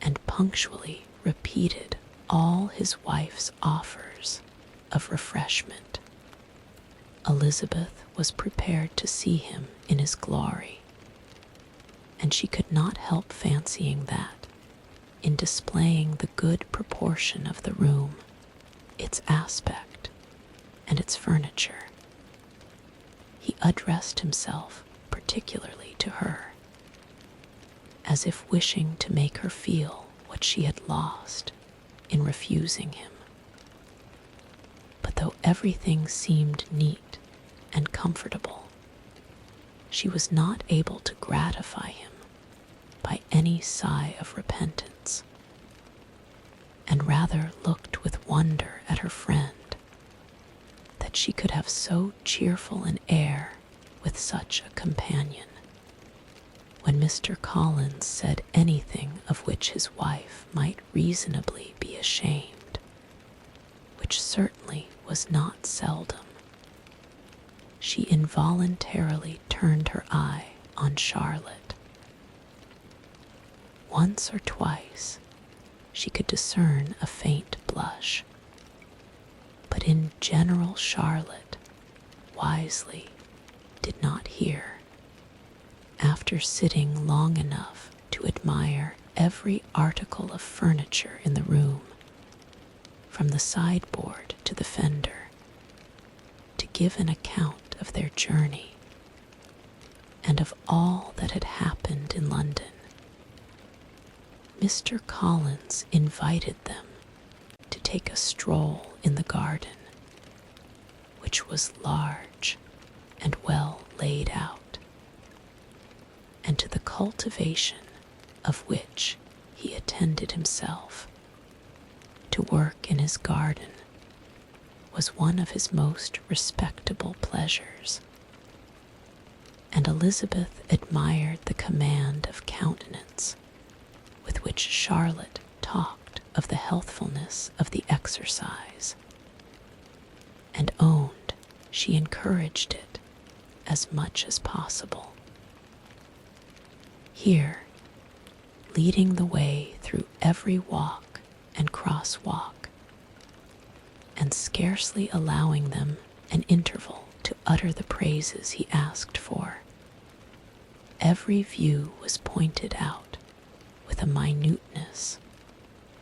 and punctually repeated all his wife's offers of refreshment. Elizabeth was prepared to see him in his glory, and she could not help fancying that, in displaying the good proportion of the room, its aspect, and its furniture, he addressed himself particularly to her, as if wishing to make her feel what she had lost in refusing him. But though everything seemed neat and comfortable, she was not able to gratify him by any sigh of repentance, and rather looked with wonder at her friend she could have so cheerful an air with such a companion. When Mr. Collins said anything of which his wife might reasonably be ashamed, which certainly was not seldom, she involuntarily turned her eye on Charlotte. Once or twice she could discern a faint blush, but in general Charlotte wisely did not hear. After sitting long enough to admire every article of furniture in the room, from the sideboard to the fender, to give an account of their journey and of all that had happened in London, Mr. Collins invited them to take a stroll in the garden, which was large and well laid out, and to the cultivation of which he attended himself. To work in his garden was one of his most respectable pleasures, and Elizabeth admired the command of countenance with which Charlotte talked of the healthfulness of the exercise, and owned she encouraged it as much as possible. Here, leading the way through every walk and cross-walk, and scarcely allowing them an interval to utter the praises he asked for, every view was pointed out with a minuteness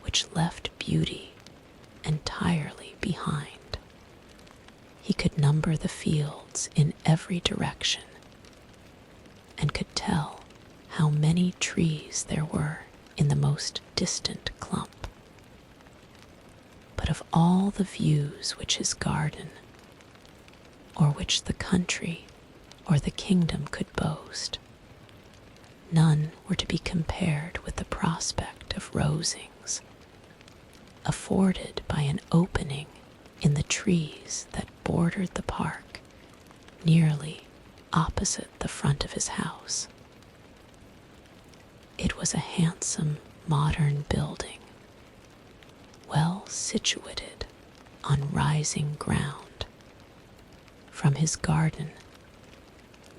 which left beauty entirely behind. He could number the fields in every direction, and could tell how many trees there were in the most distant clump. But of all the views which his garden, or which the country or the kingdom could boast, none were to be compared with the prospect of Rosings, afforded by an opening in the trees that bordered the park nearly opposite the front of his house. It was a handsome modern building, well situated on rising ground. From his garden,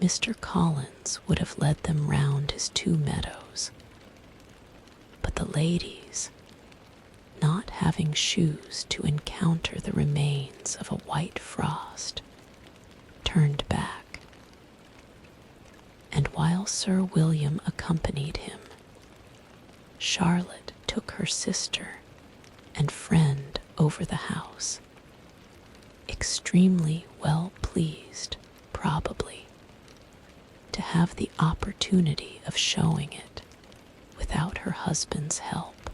Mr. Collins would have led them round his 2 meadows, but the ladies, not having shoes to encounter the remains of a white frost, turned back, and while Sir William accompanied him, Charlotte took her sister and friend over the house, extremely well pleased, probably, to have the opportunity of showing it without her husband's help.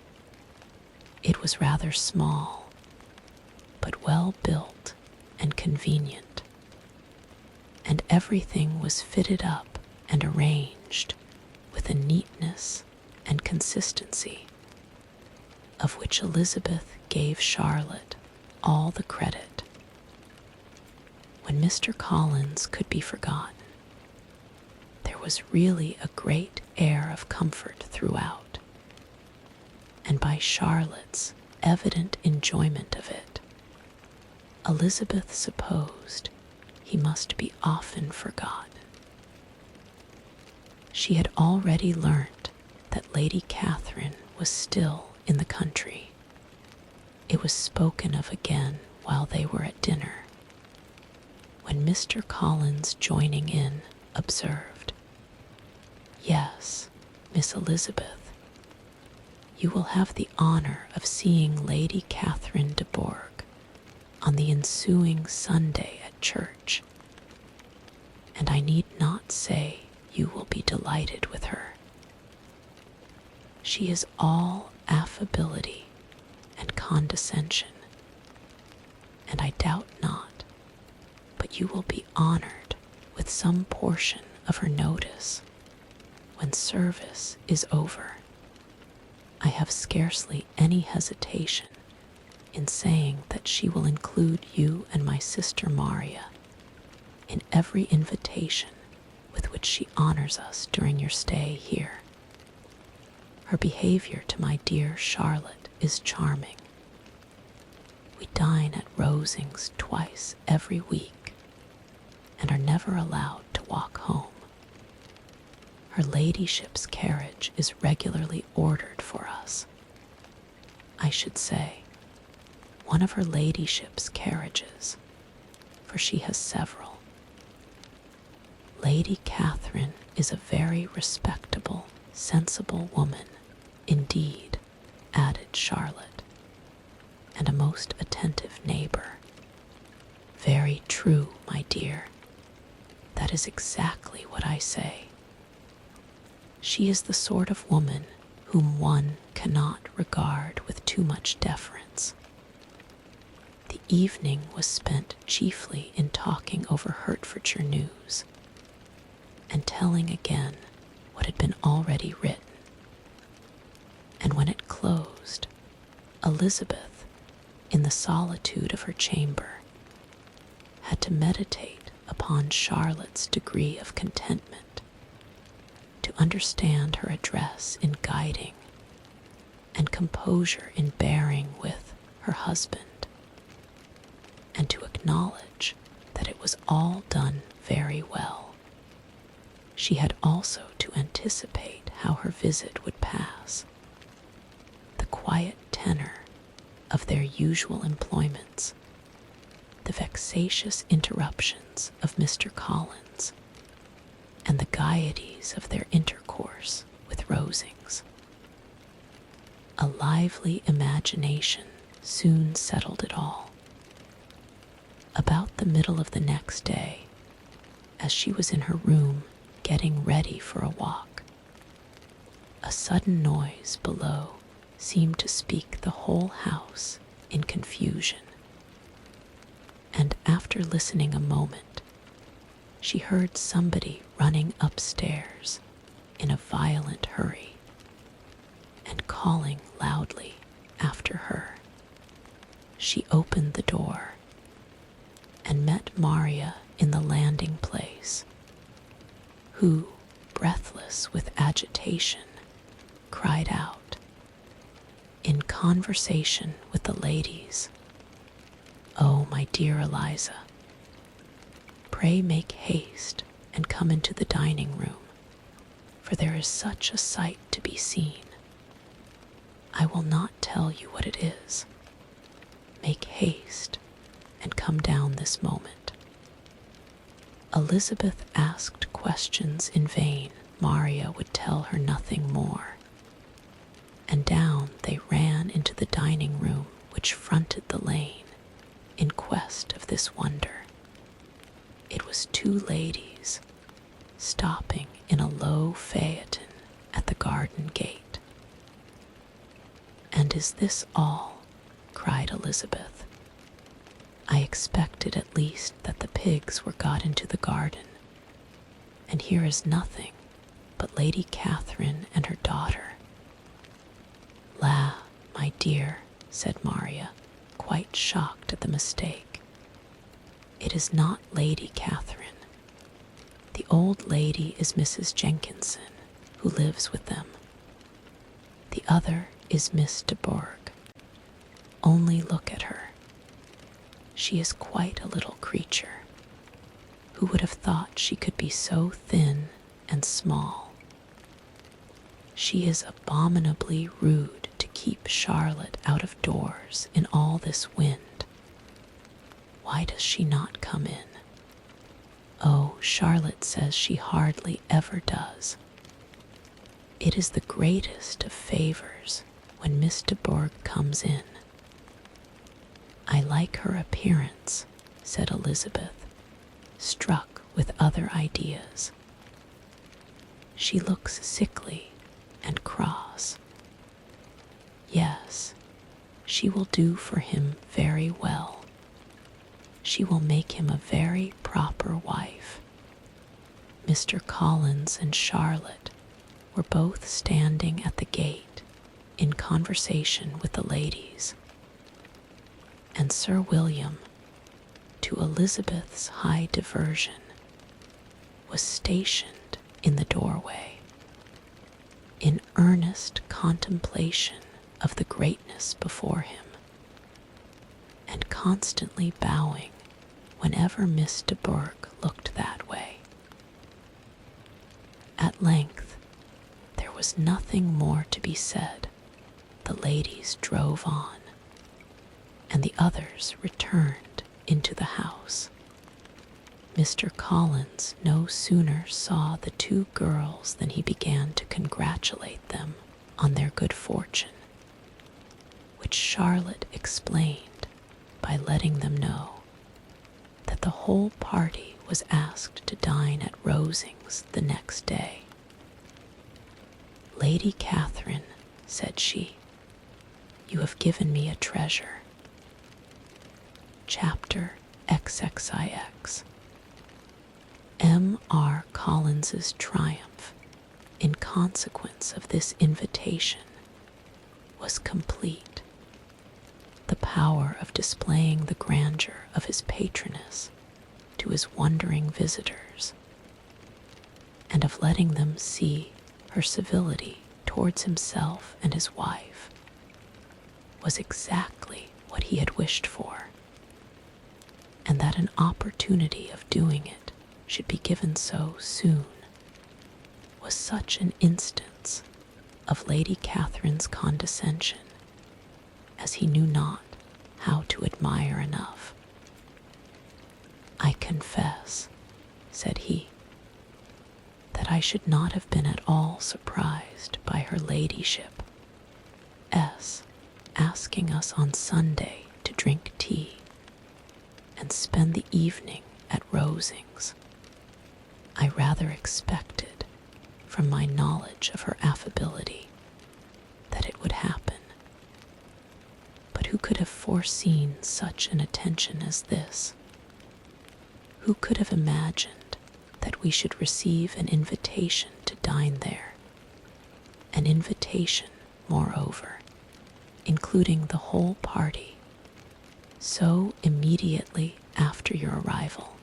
It was rather small, but well built and convenient, and everything was fitted up and arranged with a neatness and consistency of which Elizabeth gave Charlotte all the credit. When Mr. Collins could be forgotten, there was really a great air of comfort throughout, and by Charlotte's evident enjoyment of it, Elizabeth supposed he must be often forgotten. She had already learnt that Lady Catherine was still in the country. It was spoken of again while they were at dinner, when Mr. Collins, joining in, observed, "Yes, Miss Elizabeth, you will have the honor of seeing Lady Catherine de Bourgh on the ensuing Sunday at church, and I need not say you will be delighted with her. She is all affability and condescension, and I doubt not but you will be honored with some portion of her notice when service is over. I have scarcely any hesitation in saying that she will include you and my sister Maria in every invitation with which she honors us during your stay here. Her behavior to my dear Charlotte is charming. We dine at Rosings twice every week and are never allowed to walk home. Her ladyship's carriage is regularly ordered for us. I should say, one of her ladyship's carriages, for she has several. Lady Catherine is a very respectable, sensible woman, indeed, added Charlotte, and a most attentive neighbor. Very true, my dear. That is exactly what I say. She is the sort of woman whom one cannot regard with too much deference. The evening was spent chiefly in talking over Hertfordshire news, and telling again what had been already written. And when it closed, Elizabeth, in the solitude of her chamber, had to meditate upon Charlotte's degree of contentment, to understand her address in guiding, and composure in bearing with her husband, and to acknowledge that it was all done very well. She had also to anticipate how her visit would pass. The quiet tenor of their usual employments, the vexatious interruptions of Mr. Collins, and the gaieties of their intercourse with Rosings. A lively imagination soon settled it all. About the middle of the next day, as she was in her room getting ready for a walk, a sudden noise below seemed to speak the whole house in confusion, and after listening a moment, she heard somebody running upstairs in a violent hurry and calling loudly after her. She opened the door and met Maria in the landing place, who, breathless with agitation, cried out, in conversation with the ladies, "Oh, my dear Eliza, pray make haste and come into the dining room, for there is such a sight to be seen. I will not tell you what it is. Make haste and come down this moment." Elizabeth asked questions in vain. Maria would tell her nothing more, and down they ran into the dining room which fronted the lane in quest of this wonder. It was two ladies stopping in a low phaeton at the garden gate. "And is this all?" cried Elizabeth. "I expected at least that the pigs were got into the garden, and here is nothing but Lady Catherine and her daughter." "La, my dear," said Maria, quite shocked at the mistake. "It is not Lady Catherine. The old lady is Mrs. Jenkinson, who lives with them. The other is Miss de Bourgh. Only look at her. She is quite a little creature. Who would have thought she could be so thin and small? She is abominably rude to keep Charlotte out of doors in all this wind. Why does she not come in? Oh, Charlotte says she hardly ever does. It is the greatest of favors when Miss de Bourgh comes in." "I like her appearance," said Elizabeth, struck with other ideas. "She looks sickly and cross. Yes, she will do for him very well. She will make him a very proper wife." Mr. Collins and Charlotte were both standing at the gate in conversation with the ladies. and Sir William, to Elizabeth's high diversion, was stationed in the doorway, in earnest contemplation of the greatness before him, and constantly bowing whenever Miss de Bourgh looked that way. At length, there was nothing more to be said. The ladies drove on, and the others returned into the house. Mr. Collins no sooner saw the two girls than he began to congratulate them on their good fortune, which Charlotte explained by letting them know that the whole party was asked to dine at Rosings the next day. "Lady Catherine," said she, "you have given me a treasure." Chapter XXIX. M.R. Collins's triumph, in consequence of this invitation, was complete. The power of displaying the grandeur of his patroness to his wondering visitors, and of letting them see her civility towards himself and his wife, was exactly what he had wished for, and that an opportunity of doing it should be given so soon was such an instance of Lady Catherine's condescension as he knew not how to admire enough. "I confess," said he, "that I should not have been at all surprised by her ladyship's asking us on Sunday to drink tea and spend the evening at Rosings. I rather expected, from my knowledge of her affability, that it would happen. But who could have foreseen such an attention as this? Who could have imagined that we should receive an invitation to dine there? An invitation, moreover, including the whole party, so immediately after your arrival.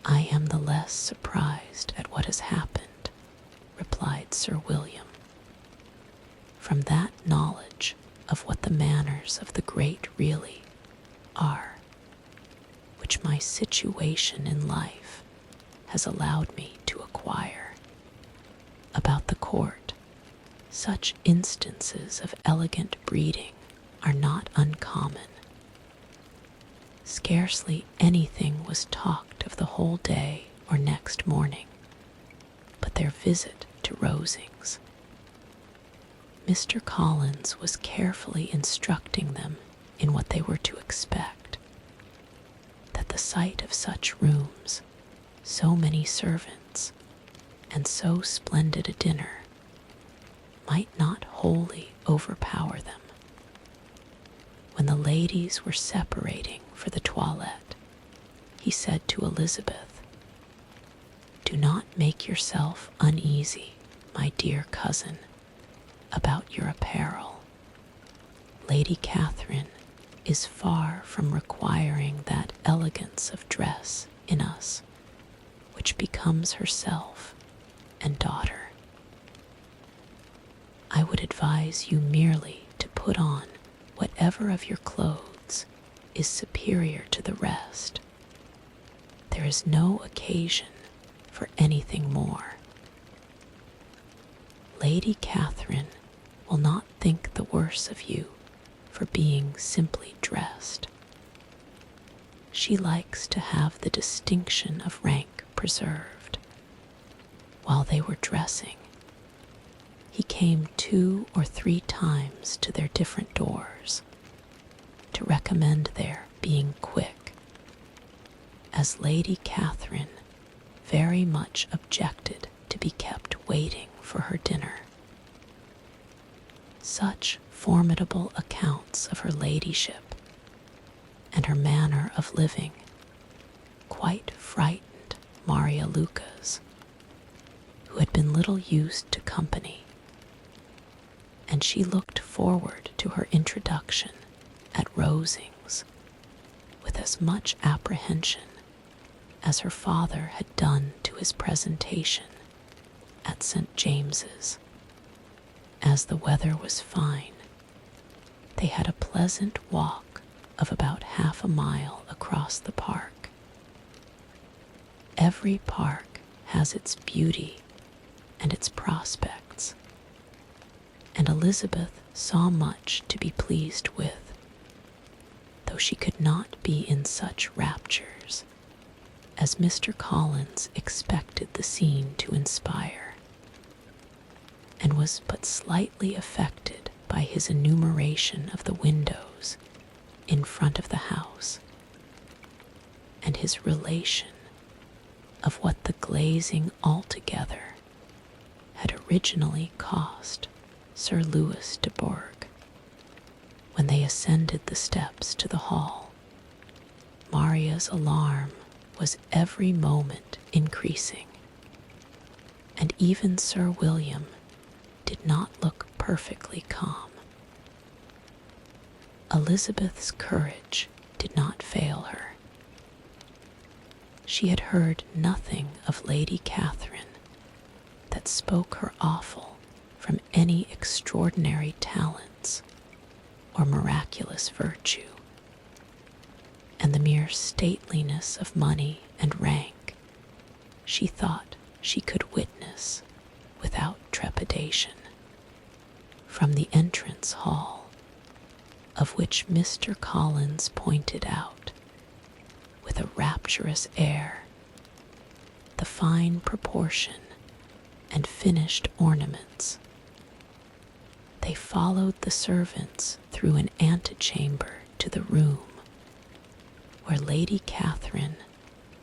I am the less surprised at what has happened," replied Sir William, "from that knowledge of what the manners of the great really are, which my situation in life has allowed me to acquire. About the court, such instances of elegant breeding are not uncommon. Scarcely anything was talked of the whole day or next morning but their visit to Rosings. Mr. Collins was carefully instructing them in what they were to expect, that the sight of such rooms, so many servants, and so splendid a dinner might not wholly overpower them. When the ladies were separating for the toilette, he said to Elizabeth, "Do not make yourself uneasy, my dear cousin, about your apparel. Lady Catherine is far from requiring that elegance of dress in us which becomes herself and daughter. I would advise you merely to put on whatever of your clothes is superior to the rest. There is no occasion for anything more. Lady Catherine will not think the worse of you for being simply dressed. She likes to have the distinction of rank preserved. While they were dressing, he came 2 or 3 times to their different doors to recommend their being quick, as Lady Catherine very much objected to be kept waiting for her dinner. Such formidable accounts of her ladyship and her manner of living quite frightened Maria Lucas, who had been little used to company, and she looked forward to her introduction at Rosings with as much apprehension as her father had done to his presentation at St. James's. As the weather was fine, they had a pleasant walk of about half a mile across the park. Every park has its beauty and its prospects, and Elizabeth saw much to be pleased with, though she could not be in such raptures as Mr. Collins expected the scene to inspire, and was but slightly affected by his enumeration of the windows in front of the house, and his relation of what the glazing altogether had originally cost Sir Louis de Bourgh. When they ascended the steps to the hall, Maria's alarm was every moment increasing, and even Sir William did not look perfectly calm. Elizabeth's courage did not fail her. She had heard nothing of Lady Catherine that spoke her awful from any extraordinary talents or miraculous virtue, and the mere stateliness of money and rank she thought she could witness without trepidation from the entrance hall, of which Mr. Collins pointed out, with a rapturous air, the fine proportion and finished ornaments. They followed the servants through an antechamber to the room where Lady Catherine,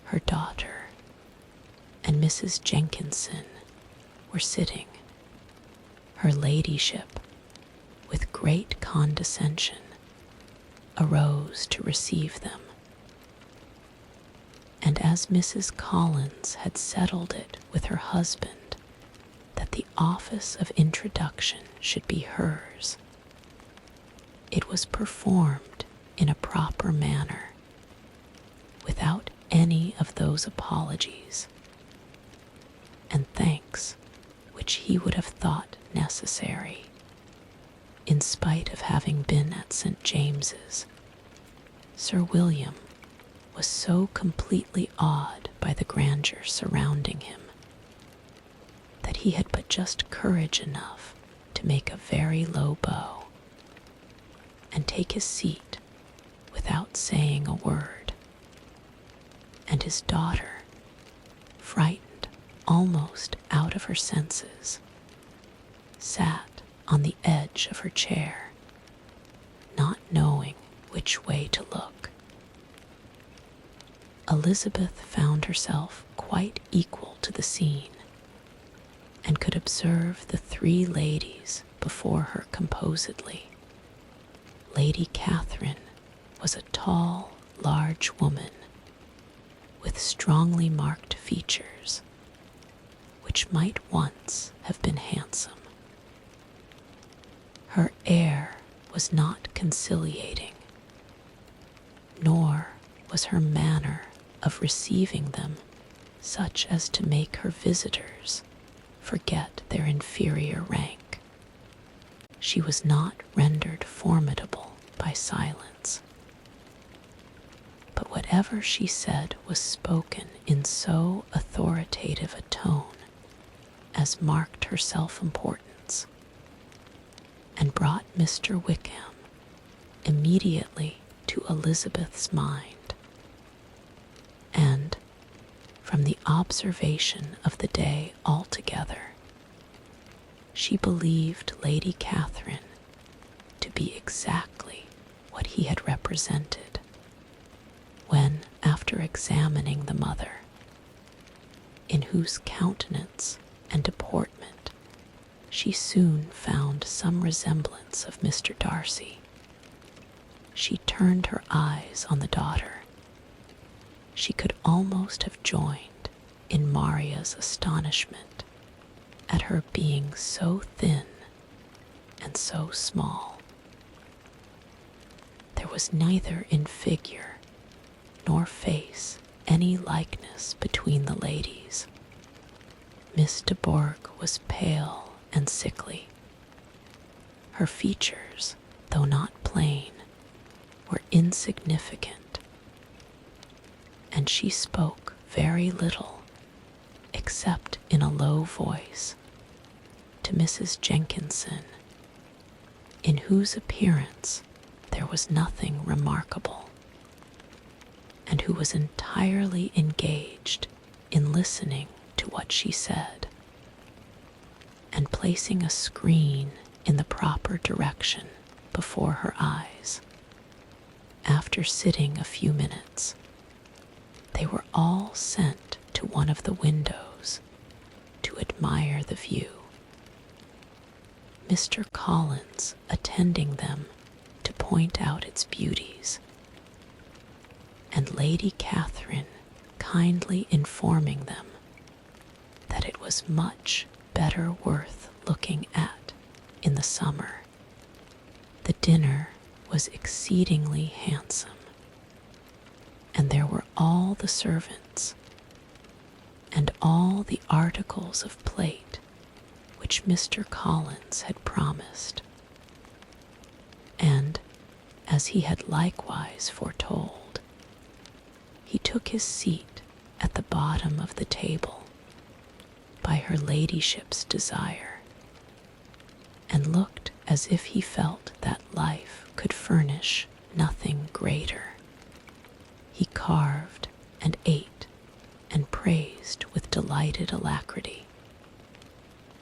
her daughter, and Mrs. Jenkinson were sitting. Her ladyship, with great condescension, arose to receive them, and as Mrs. Collins had settled it with her husband that the office of introduction should be hers, it was performed in a proper manner, without any of those apologies and thanks which he would have thought necessary, in spite of having been at St. James's. Sir William was so completely awed by the grandeur surrounding him that he had but just courage enough to make a very low bow and take his seat without saying a word, and his daughter, frightened almost out of her senses, sat on the edge of her chair, not knowing which way to look. Elizabeth found herself quite equal to the scene, and could observe the three ladies before her composedly. Lady Catherine was a tall, large woman with strongly marked features, which might once have been handsome. Her air was not conciliating, nor was her manner of receiving them such as to make her visitors forget their inferior rank. She was not rendered formidable by silence, but whatever she said was spoken in so authoritative a tone as marked her self-importance, and brought Mr. Wickham immediately to Elizabeth's mind, and, from the observation of the day altogether, she believed Lady Catherine to be exactly what he had represented, when, after examining the mother, in whose countenance and deportment she soon found some resemblance of Mr. Darcy, she turned her eyes on the daughter. She could almost have joined in Maria's astonishment at her being so thin and so small. There was neither in figure nor face any likeness between the ladies. Miss de Bourgh was pale and sickly. Her features, though not plain, were insignificant, and she spoke very little, except in a low voice, to Mrs. Jenkinson, in whose appearance there was nothing remarkable, and who was entirely engaged in listening to what she said, and placing a screen in the proper direction before her eyes. After sitting a few minutes, they were all sent to one of the windows to admire the view, Mr. Collins attending them to point out its beauties, and Lady Catherine kindly informing them that it was much better worth looking at in the summer. The dinner was exceedingly handsome, and there were all the servants and all the articles of plate which Mr. Collins had promised, and, as he had likewise foretold, he took his seat at the bottom of the table by her ladyship's desire, and looked as if he felt that life could furnish nothing greater. He carved and ate and praised with delighted alacrity,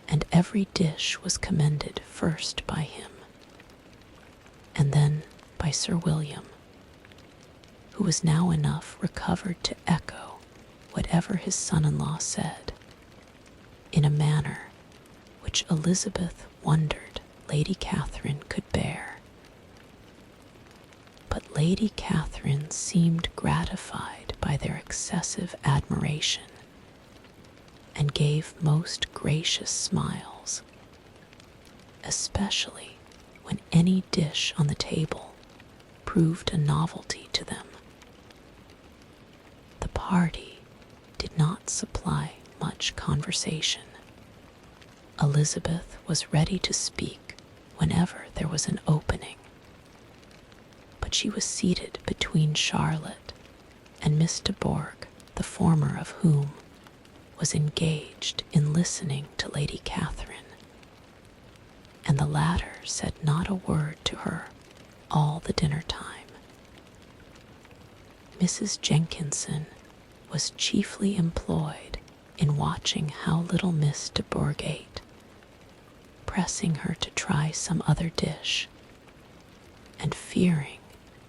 and every dish was commended first by him, and then by Sir William, who was now enough recovered to echo whatever his son-in-law said, in a manner which Elizabeth wondered Lady Catherine could bear. But Lady Catherine seemed gratified by their excessive admiration, and gave most gracious smiles, especially when any dish on the table proved a novelty to them. The party did not supply much conversation. Elizabeth was ready to speak whenever there was an opening, but she was seated between Charlotte and Miss de Bourgh, the former of whom was engaged in listening to Lady Catherine, and the latter said not a word to her all the dinner time. Mrs. Jenkinson was chiefly employed in watching how little Miss de Bourgh ate, pressing her to try some other dish, and fearing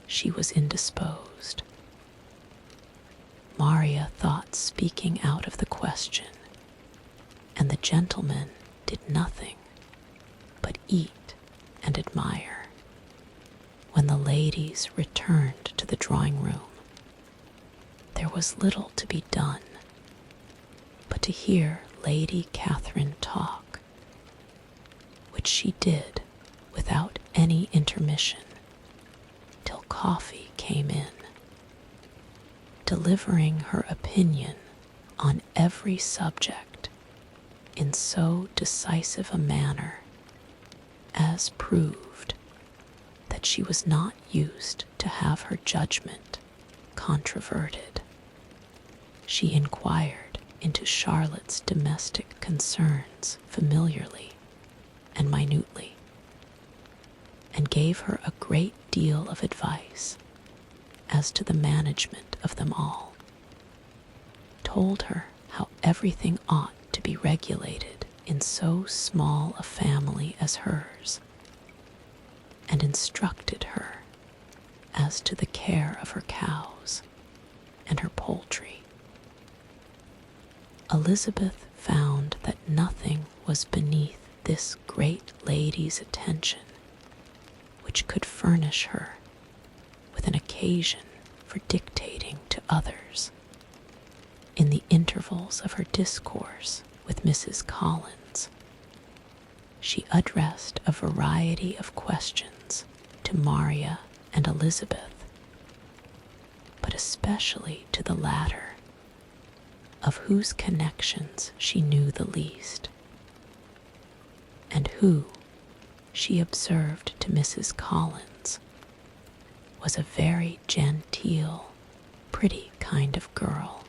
she was indisposed. Maria thought speaking out of the question, and the gentlemen did nothing but eat and admire. When the ladies returned to the drawing-room, there was little to be done but to hear Lady Catherine talk, which she did without any intermission till coffee came in, delivering her opinion on every subject in so decisive a manner as proved that she was not used to have her judgment controverted. She inquired into Charlotte's domestic concerns familiarly and minutely, and gave her a great deal of advice as to the management of them all, told her how everything ought to be regulated in so small a family as hers, and instructed her as to the care of her cows and her poultry. Elizabeth found that nothing was beneath this great lady's attention which could furnish her with an occasion for dictating to others. In the intervals of her discourse with Mrs. Collins, she addressed a variety of questions to Maria and Elizabeth, but especially to the latter, of whose connections she knew the least, and who, she observed to Mrs. Collins, was a very genteel, pretty kind of girl.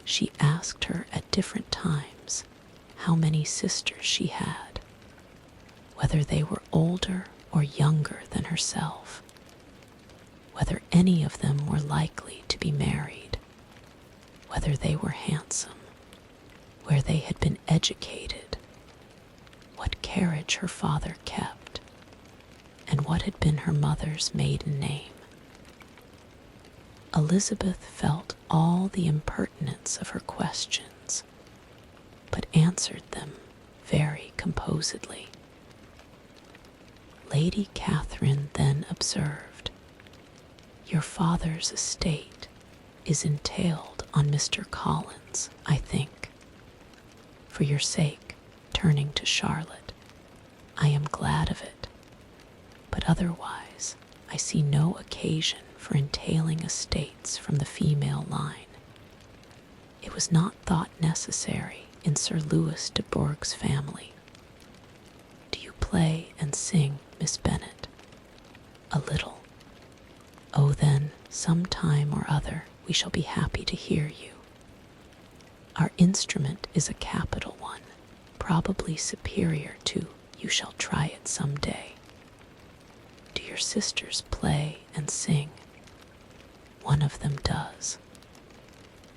She asked her at different times how many sisters she had, whether they were older or younger than herself, whether any of them were likely to be married, whether they were handsome, where they had been educated, what carriage her father kept, and what had been her mother's maiden name. Elizabeth felt all the impertinence of her questions, but answered them very composedly. Lady Catherine then observed, "Your father's estate is entailed on Mr. Collins, I think. For your sake," turning to Charlotte, "I am glad of it, but otherwise I see no occasion for entailing estates from the female line. It was not thought necessary in Sir Lewis de Bourgh's family. Do you play and sing, Miss Bennet?" "A little." "Oh, then, some time or other we shall be happy to hear you. Our instrument is a capital one, probably superior to You Shall Try It Some Day. Do your sisters play and sing?" "One of them does."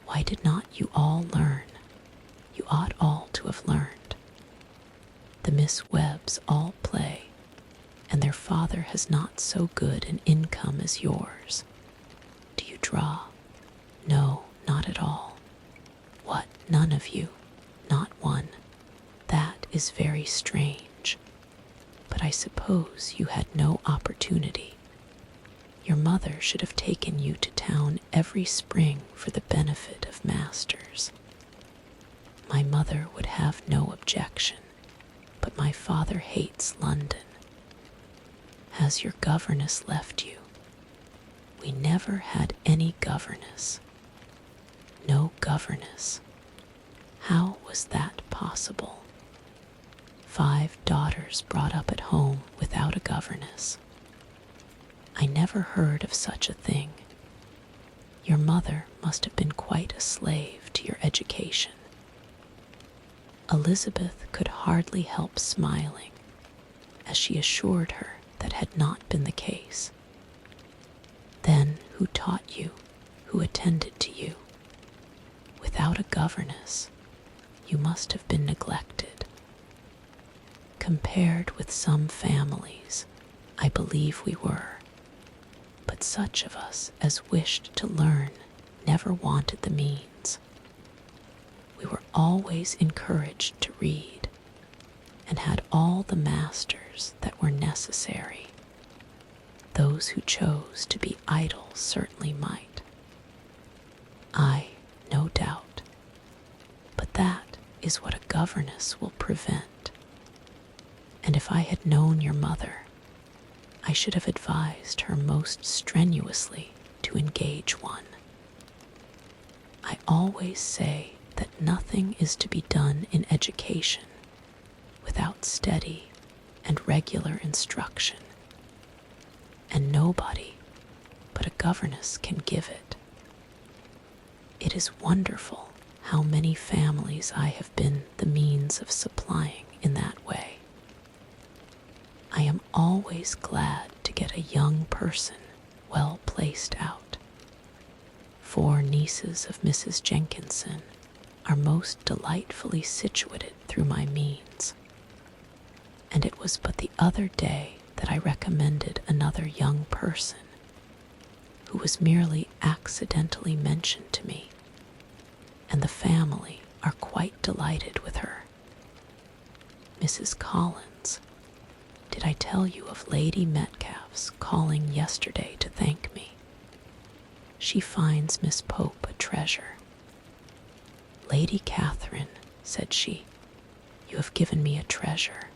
"Why did not you all learn? You ought all to have learned. The Miss Webbs all play, and their father has not so good an income as yours. Do you draw?" "No, not at all." "What, none of you? Not one? That is very strange. But I suppose you had no opportunity. Your mother should have taken you to town every spring for the benefit of masters." "My mother would have no objection, but my father hates London." "Has your governess left you?" "We never had any governess." "No governess? How was that possible? 5 daughters brought up at home without a governess. I never heard of such a thing. Your mother must have been quite a slave to your education." Elizabeth could hardly help smiling as she assured her that had not been the case. "Then who taught you, who attended to you? Without a governess, you must have been neglected." "Compared with some families, I believe we were, but such of us as wished to learn never wanted the means. We were always encouraged to read, and had all the masters that were necessary. Those who chose to be idle certainly might." "Aye, no doubt. But that is what a governess will prevent. And if I had known your mother, I should have advised her most strenuously to engage one. I always say that nothing is to be done in education without steady and regular instruction, and nobody but a governess can give it. It is wonderful how many families I have been the means of supplying in that way. I am always glad to get a young person well placed out. 4 nieces of Mrs. Jenkinson are most delightfully situated through my means, and it was but the other day that I recommended another young person who was merely accidentally mentioned to me, and the family are quite delighted with her. Mrs. Collins, did I tell you of Lady Metcalfe's calling yesterday to thank me? She finds Miss Pope a treasure. "Lady Catherine," said she, "you have given me a treasure."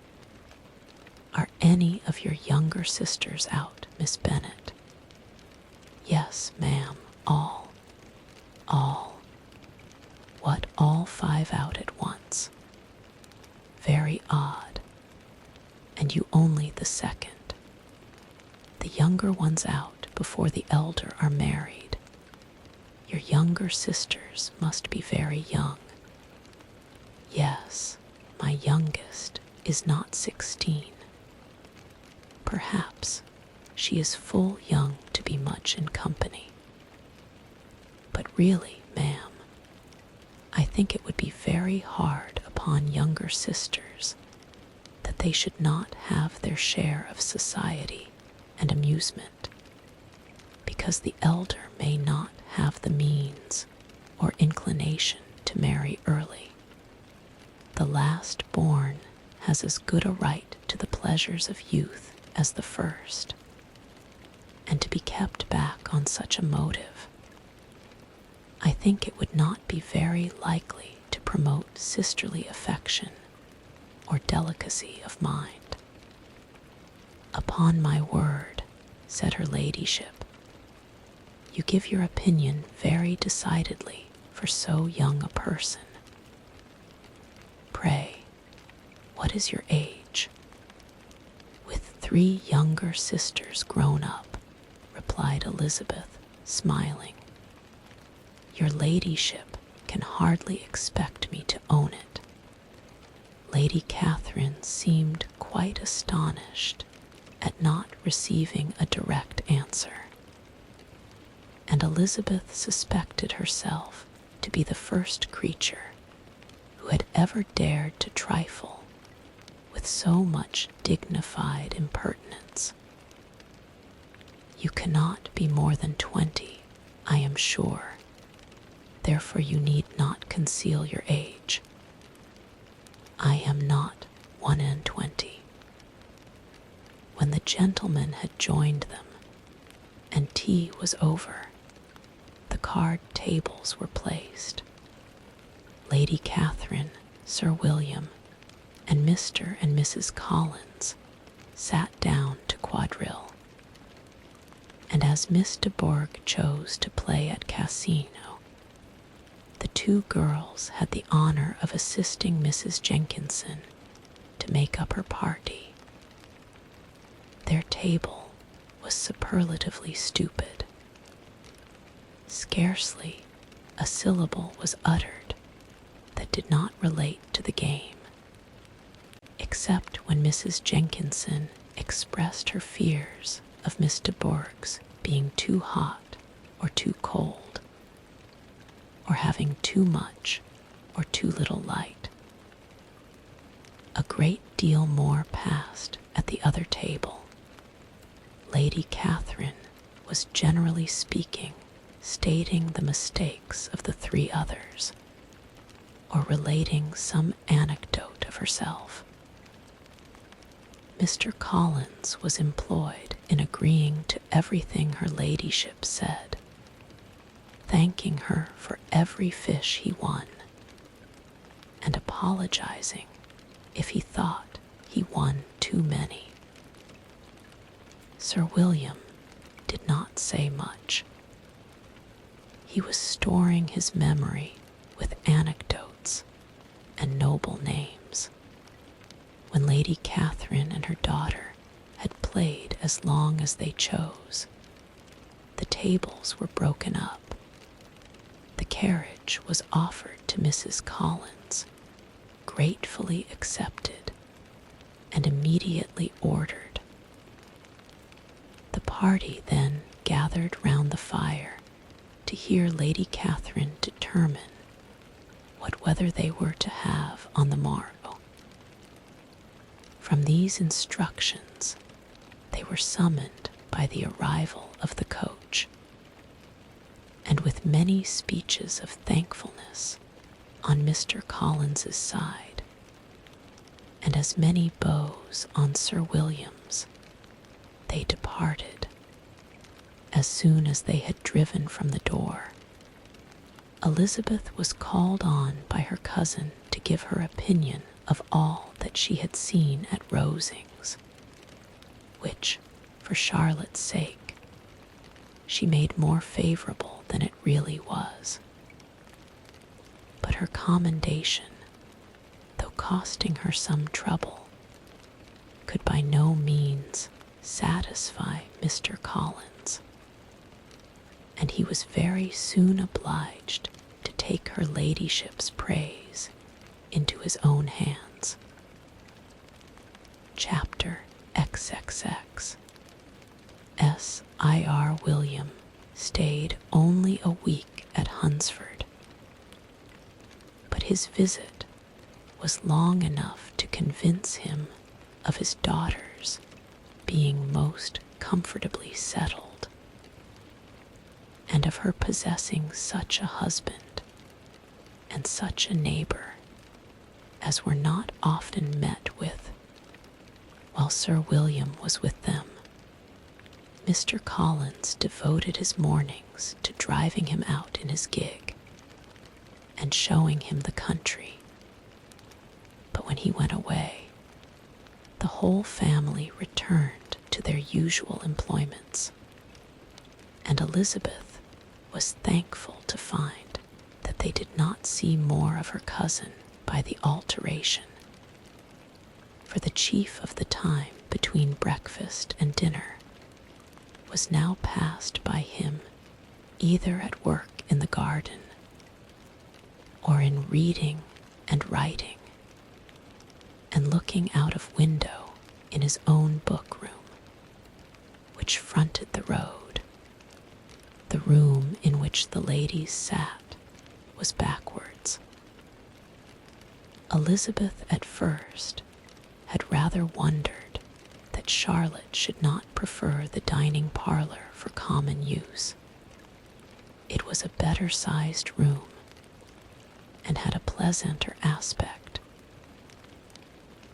Are any of your younger sisters out, Miss Bennet? Yes, ma'am, all. All. What, all 5 out at once? Very odd. And you only the second. The younger ones out before the elder are married. Your younger sisters must be very young. Yes, my youngest is not 16. Perhaps she is full young to be much in company. But really, ma'am, I think it would be very hard upon younger sisters that they should not have their share of society and amusement, because the elder may not have the means or inclination to marry early. The last born has as good a right to the pleasures of youth as the first, and to be kept back on such a motive, I think it would not be very likely to promote sisterly affection or delicacy of mind. Upon my word, said her ladyship, you give your opinion very decidedly for so young a person. Pray, what is your age? With 3 younger sisters grown up, replied Elizabeth, smiling. Your ladyship can hardly expect me to own it. Lady Catherine seemed quite astonished at not receiving a direct answer, and Elizabeth suspected herself to be the first creature who had ever dared to trifle with so much dignified impertinence. You cannot be more than 20, I am sure, therefore you need not conceal your age. I am not 21. When the gentlemen had joined them, and tea was over, the card tables were placed. Lady Catherine, Sir William, and Mr. and Mrs. Collins sat down to quadrille, and as Miss de Bourgh chose to play at Casino, the 2 girls had the honor of assisting Mrs. Jenkinson to make up her party. Their table was superlatively stupid. Scarcely a syllable was uttered that did not relate to the game, except when Mrs. Jenkinson expressed her fears of Miss de Bourgh's being too hot or too cold, or having too much or too little light. A great deal more passed at the other table. Lady Catherine was generally speaking, stating the mistakes of the 3 others, or relating some anecdote of herself. Mr. Collins was employed in agreeing to everything her ladyship said, thanking her for every fish he won, and apologizing if he thought he won too many. Sir William did not say much. He was storing his memory with anecdotes and noble names. When Lady Catherine and her daughter had played as long as they chose, the tables were broken up. The carriage was offered to Mrs. Collins, gratefully accepted, and immediately ordered. The party then gathered round the fire to hear Lady Catherine determine what weather they were to have on the morrow. From these instructions, they were summoned by the arrival of the coach, and with many speeches of thankfulness on Mr. Collins's side, and as many bows on Sir William's, they departed. As soon as they had driven from the door, Elizabeth was called on by her cousin to give her opinion of all that she had seen at Rosings. which, for Charlotte's sake, she made more favorable than it really was. But her commendation, though costing her some trouble, could by no means satisfy Mr. Collins, and he was very soon obliged to take her ladyship's praise into his own hands. Chapter XXX. Sir William stayed only a week at Hunsford, but his visit was long enough to convince him of his daughter's being most comfortably settled, and of her possessing such a husband and such a neighbor as were not often met with while Sir William was with them. Mr. Collins devoted his mornings to driving him out in his gig and showing him the country, but when he went away, the whole family returned to their usual employments, and Elizabeth was thankful to find that they did not see more of her cousin by the alteration, for the chief of the time between breakfast and dinner was now passed by him either at work in the garden or in reading and writing and looking out of window in his own book room, which fronted the road. The room in which the ladies sat was backwards. Elizabeth at first had rather wondered that Charlotte should not prefer the dining parlor for common use. It was a better-sized room and had a pleasanter aspect,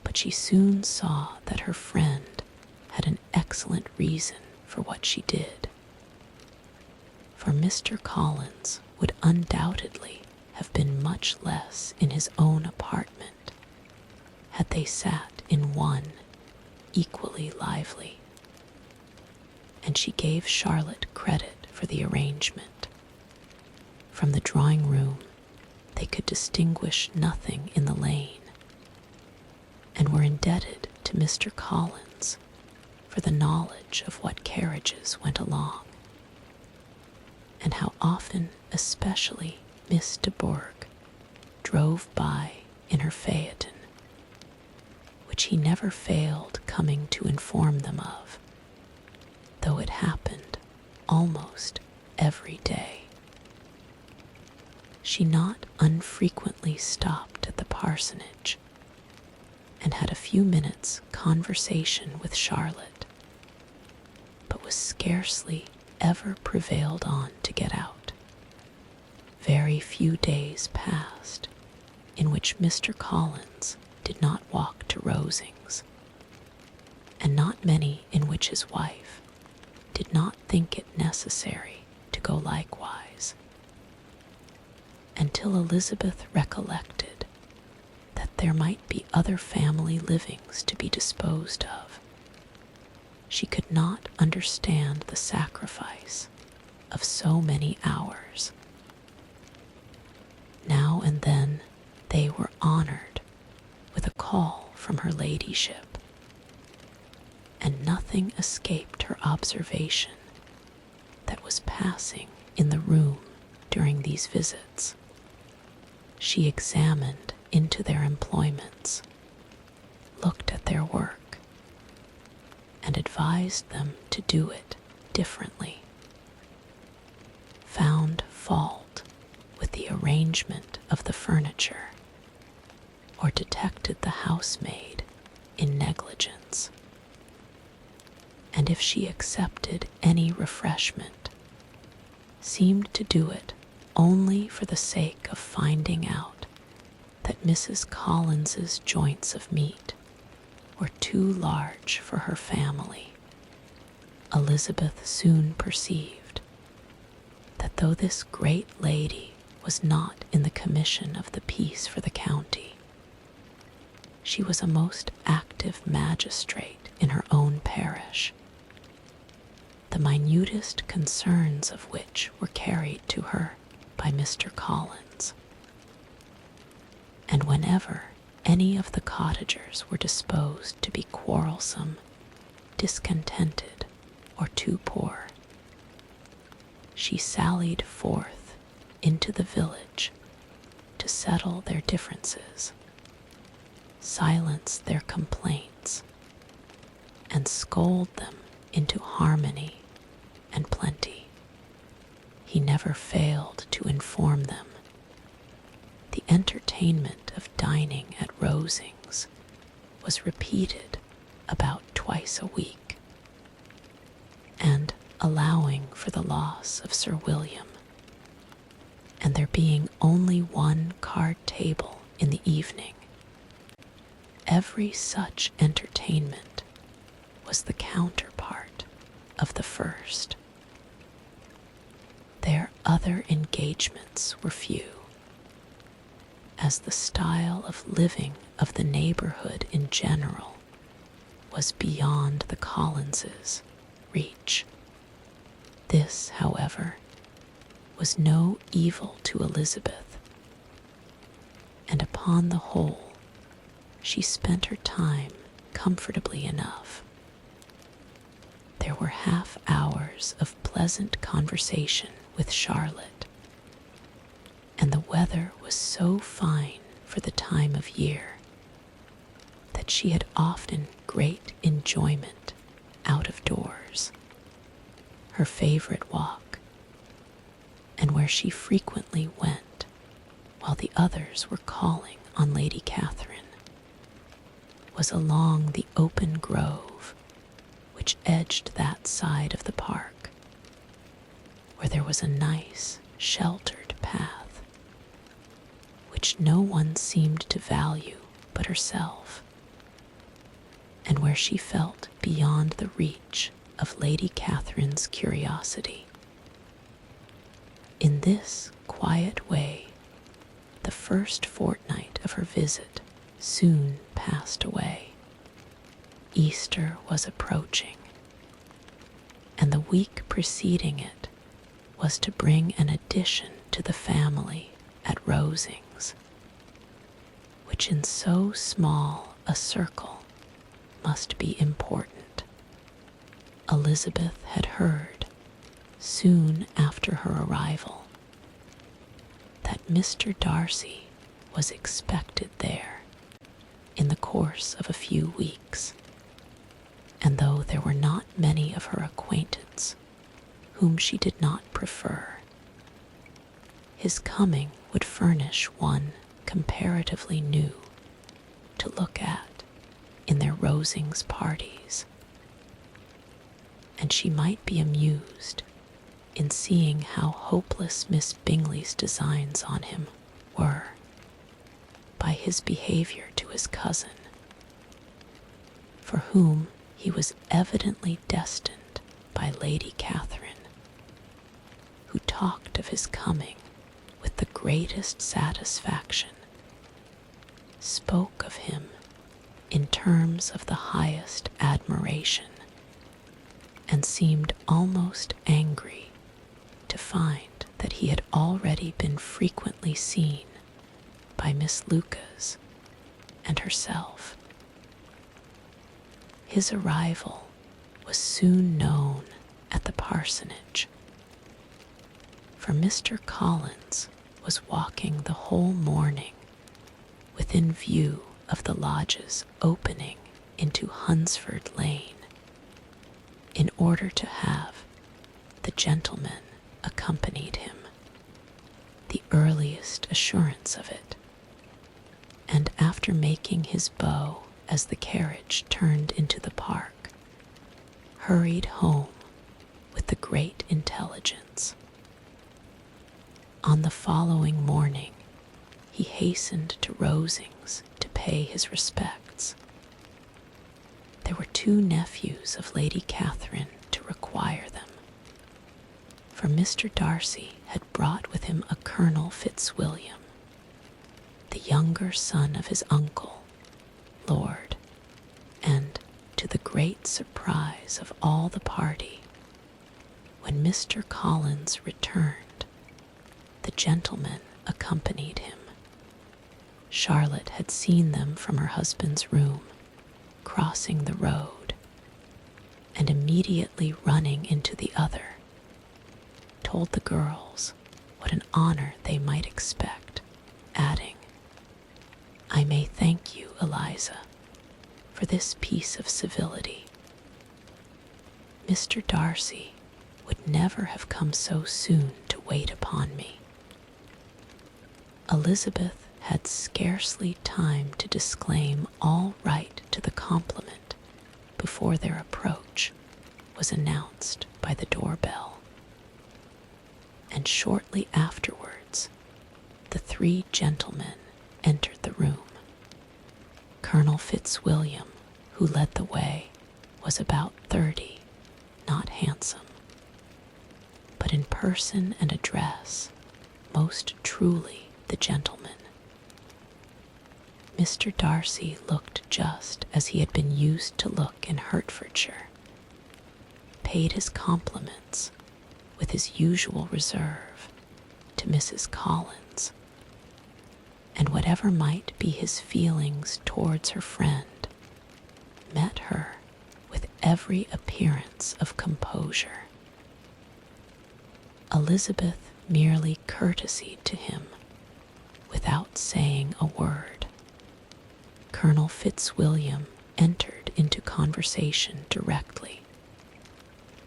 but she soon saw that her friend had an excellent reason for what she did, for Mr. Collins would undoubtedly have been much less in his own apartment had they sat in one equally lively, and she gave Charlotte credit for the arrangement. From the drawing room they could distinguish nothing in the lane, and were indebted to Mr. Collins for the knowledge of what carriages went along, and how often especially Miss de Bourgh drove by in her phaeton, which he never failed coming to inform them of, though it happened almost every day. She not unfrequently stopped at the parsonage and had a few minutes' conversation with Charlotte, but was scarcely ever prevailed on to get out. Very few days passed in which Mr. Collins did not walk to Rosings, and not many in which his wife did not think it necessary to go likewise, until Elizabeth recollected that there might be other family livings to be disposed of. She could not understand the sacrifice of so many hours. Now and then they were honored with a call from her ladyship, and nothing escaped her observation that was passing in the room during these visits. She examined into their employments, looked at their work, and advised them to do it differently, found fault with the arrangement of the furniture, or detected the housemaid in negligence, and if she accepted any refreshment, seemed to do it only for the sake of finding out that Mrs. Collins's joints of meat were too large for her family. Elizabeth soon perceived that though this great lady was not in the commission of the peace for the county, she was a most active magistrate in her own parish, parish, the minutest concerns of which were carried to her by Mr. Collins. And whenever any of the cottagers were disposed to be quarrelsome, discontented, or too poor, she sallied forth into the village to settle their differences, silence their complaints, and scold them into harmony and plenty. He never failed to inform them the entertainment of dining at Rosings was repeated about twice a week, and allowing for the loss of Sir William, and there being only one card table in the evening, every such entertainment was the counterpart of the first. Their other engagements were few, as the style of living of the neighborhood in general was beyond the Collinses' reach. This, however, was no evil to Elizabeth, and upon the whole she spent her time comfortably enough. There were half hours of pleasant conversation with Charlotte, and the weather was so fine for the time of year that she had often great enjoyment out of doors, her favorite walk, and where she frequently went while the others were calling on Lady Catherine, was along the open grove which edged that side of the park, where there was a nice, sheltered path, which no one seemed to value but herself, and where she felt beyond the reach of Lady Catherine's curiosity. In this quiet way, the first fortnight of her visit soon passed away. Easter was approaching, and the week preceding it was to bring an addition to the family at Rosings, which in so small a circle must be important. Elizabeth had heard, soon after her arrival, that Mr. Darcy was expected there in the course of a few weeks, and though there were not many of her acquaintance whom she did not prefer, his coming would furnish one comparatively new to look at in their Rosings parties, and she might be amused in seeing how hopeless Miss Bingley's designs on him were by his behavior to his cousin, for whom he was evidently destined by Lady Catherine, who talked of his coming with the greatest satisfaction, spoke of him in terms of the highest admiration, and seemed almost angry to find that he had already been frequently seen by Miss Lucas and herself. His arrival was soon known at the parsonage, for Mr. Collins was walking the whole morning within view of the lodges opening into Hunsford Lane, in order to have the gentleman accompanied him, the earliest assurance of it, and after making his bow as the carriage turned into the park, hurried home with the great intelligence. On the following morning, he hastened to Rosings to pay his respects. There were 2 nephews of Lady Catherine to require them, for Mr. Darcy had brought with him a Colonel Fitzwilliam, the younger son of his uncle, Lord, and, to to the great surprise of all the party, when Mr. Collins returned, the gentleman accompanied him. Charlotte had seen them from her husband's room, crossing the road, and immediately running into the other, told the girls what an honor they might expect, adding, "I may thank you, Eliza, for this piece of civility. Mr. Darcy would never have come so soon to wait upon me." Elizabeth had scarcely time to disclaim all right to the compliment before their approach was announced by the doorbell. And shortly afterwards, the three gentlemen entered the room. Colonel Fitzwilliam, who led the way, was about 30, not handsome, but in person and address most truly the gentleman. Mr. Darcy looked just as he had been used to look in Hertfordshire, paid his compliments with his usual reserve to Mrs. Collins, and whatever might be his feelings towards her friend, met her with every appearance of composure. Elizabeth merely courtesied to him without saying a word. Colonel Fitzwilliam entered into conversation directly,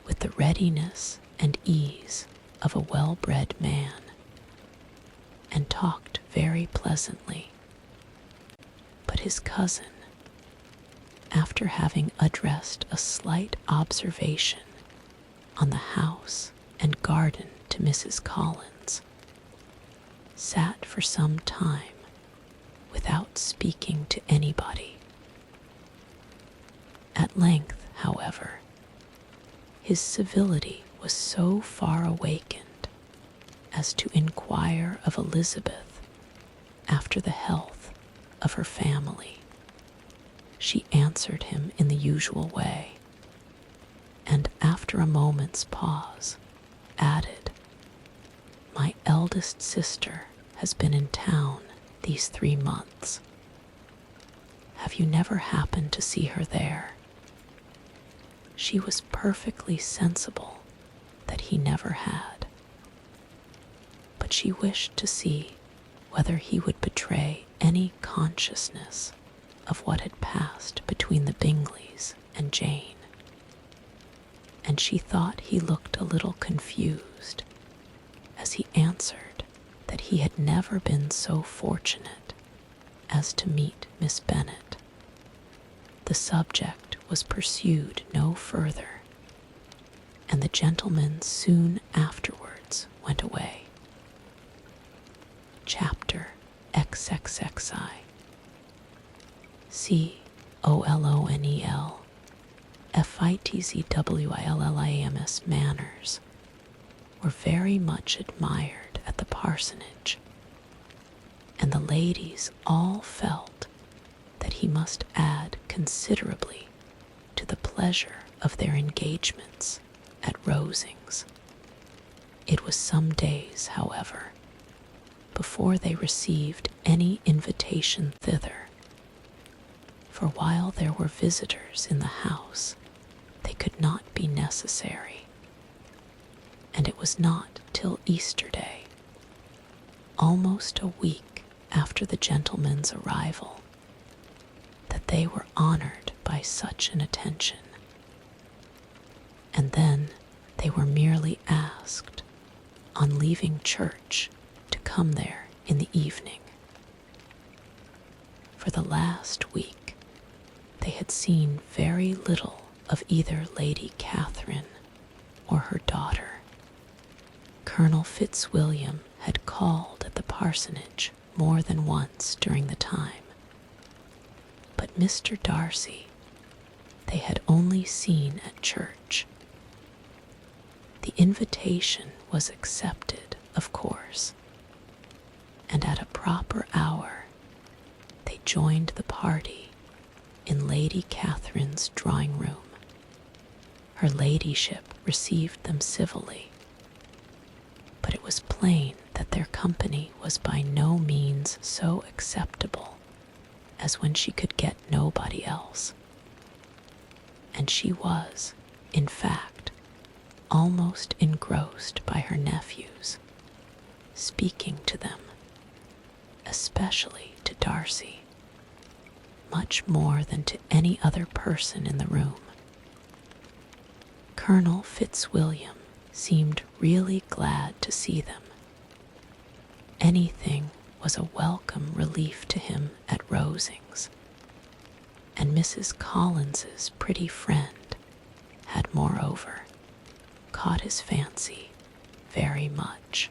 with the readiness and ease of a well-bred man, and talked very pleasantly. But his cousin, after having addressed a slight observation on the house and garden to Mrs. Collins, sat for some time without speaking to anybody. At length, however, his civility was so far awakened as to inquire of Elizabeth after the health of her family. She answered him in the usual way, and after a moment's pause, added, "My eldest sister has been in town these 3 months. Have you never happened to see her there?" She was perfectly sensible that he never had, but she wished to see whether he would betray any consciousness of what had passed between the Bingleys and Jane, and she thought he looked a little confused as he answered that he had never been so fortunate as to meet Miss Bennet. The subject was pursued no further, and the gentlemen soon afterwards went away. Chapter XXXI. COLONEL FITZWILLIAMS manners were very much admired at the parsonage, and the ladies all felt that he must add considerably to the pleasure of their engagements at Rosings. It was some days, however, before they received any invitation thither, for while there were visitors in the house, they could not be necessary, and it was not till Easter Day, almost a week after the gentleman's arrival, that they were honored by such an attention, and then they were merely asked, on leaving church, to come there in the evening. For the last week, they had seen very little of either Lady Catherine or her daughter. Colonel Fitzwilliam had called at the parsonage more than once during the time, but Mr. Darcy they had only seen at church. The invitation was accepted, of course, and at a proper hour they joined the party in Lady Catherine's drawing room. Her ladyship received them civilly, but it was plain that their company was by no means so acceptable as when she could get nobody else. And she was, in fact, almost engrossed by her nephews, speaking to them, especially to Darcy, much more than to any other person in the room. Colonel Fitzwilliam seemed really glad to see them. Anything was a welcome relief to him at Rosings, and Mrs. Collins's pretty friend had, moreover, caught his fancy very much.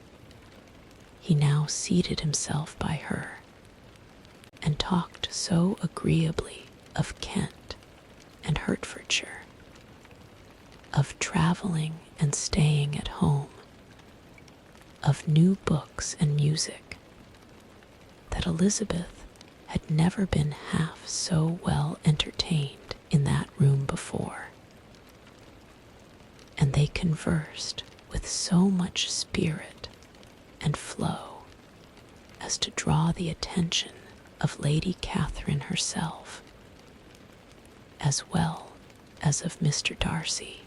He now seated himself by her and talked so agreeably of Kent and Hertfordshire, of travelling and staying at home, of new books and music, that Elizabeth had never been half so well entertained in that room before. And they conversed with so much spirit and flow as to draw the attention of Lady Catherine herself, as well as of Mr. Darcy.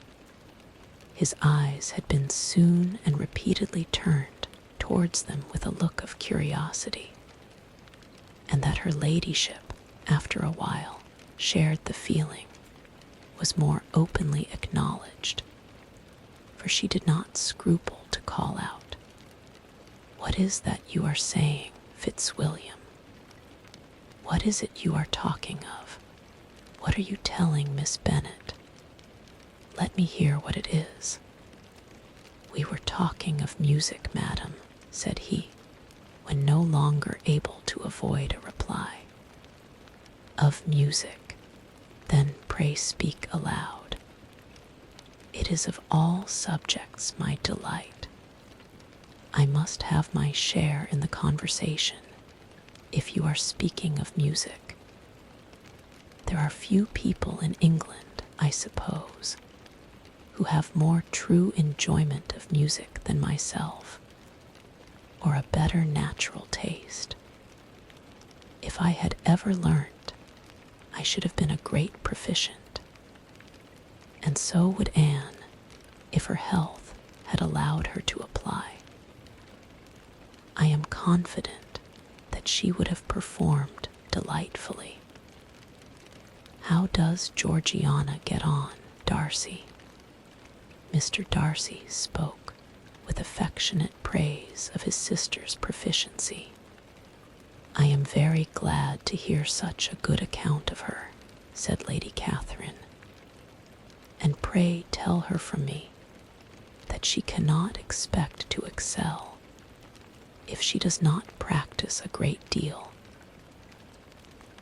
His eyes had been soon and repeatedly turned towards them with a look of curiosity, and that her ladyship, after a while, shared the feeling, was more openly acknowledged, for she did not scruple to call out, "What is that you are saying, Fitzwilliam? What is it you are talking of? What are you telling Miss Bennet? Let me hear what it is." "We were talking of music, madam," said he, when no longer able to avoid a reply. "Of music? Then pray speak aloud. It is of all subjects my delight. I must have my share in the conversation, if you are speaking of music. There are few people in England, I suppose, who have more true enjoyment of music than myself, or a better natural taste. If I had ever learnt, I should have been a great proficient, and so would Anne, if her health had allowed her to apply. I am confident that she would have performed delightfully. How does Georgiana get on, Darcy?" Mr. Darcy spoke with affectionate praise of his sister's proficiency. "I am very glad to hear such a good account of her," said Lady Catherine, "and pray tell her from me that she cannot expect to excel if she does not practice a great deal."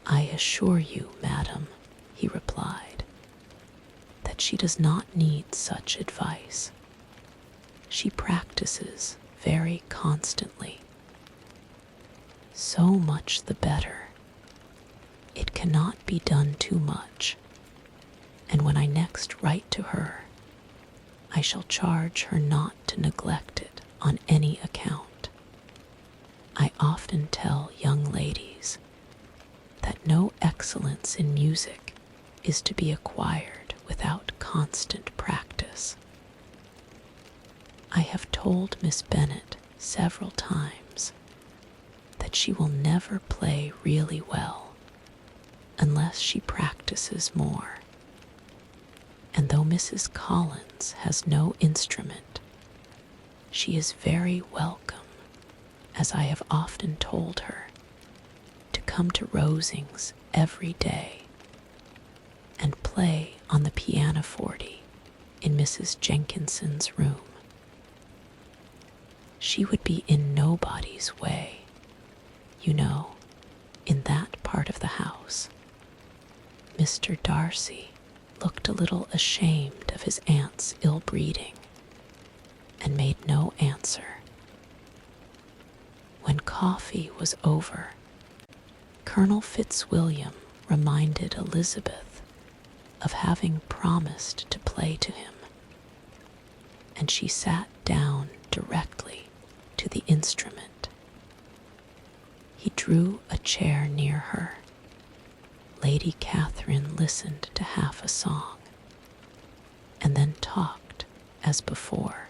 "I assure you, madam," he replied, "that she does not need such advice. She practices very constantly. So much the better. It cannot be done too much, and when I next write to her, I shall charge her not to neglect it on any account. I often tell young ladies that no excellence in music is to be acquired without constant practice. I have told Miss Bennet several times that she will never play really well unless she practices more, and though Mrs. Collins has no instrument, she is very welcome, as I have often told her, to come to Rosings every day and play on the pianoforte in Mrs. Jenkinson's room. She would be in nobody's way, you know, in that part of the house." Mr. Darcy looked a little ashamed of his aunt's ill-breeding and made no answer. When coffee was over, Colonel Fitzwilliam reminded Elizabeth of having promised to play to him, and she sat down directly to the instrument. He drew a chair near her. Lady Catherine listened to half a song, and then talked, as before,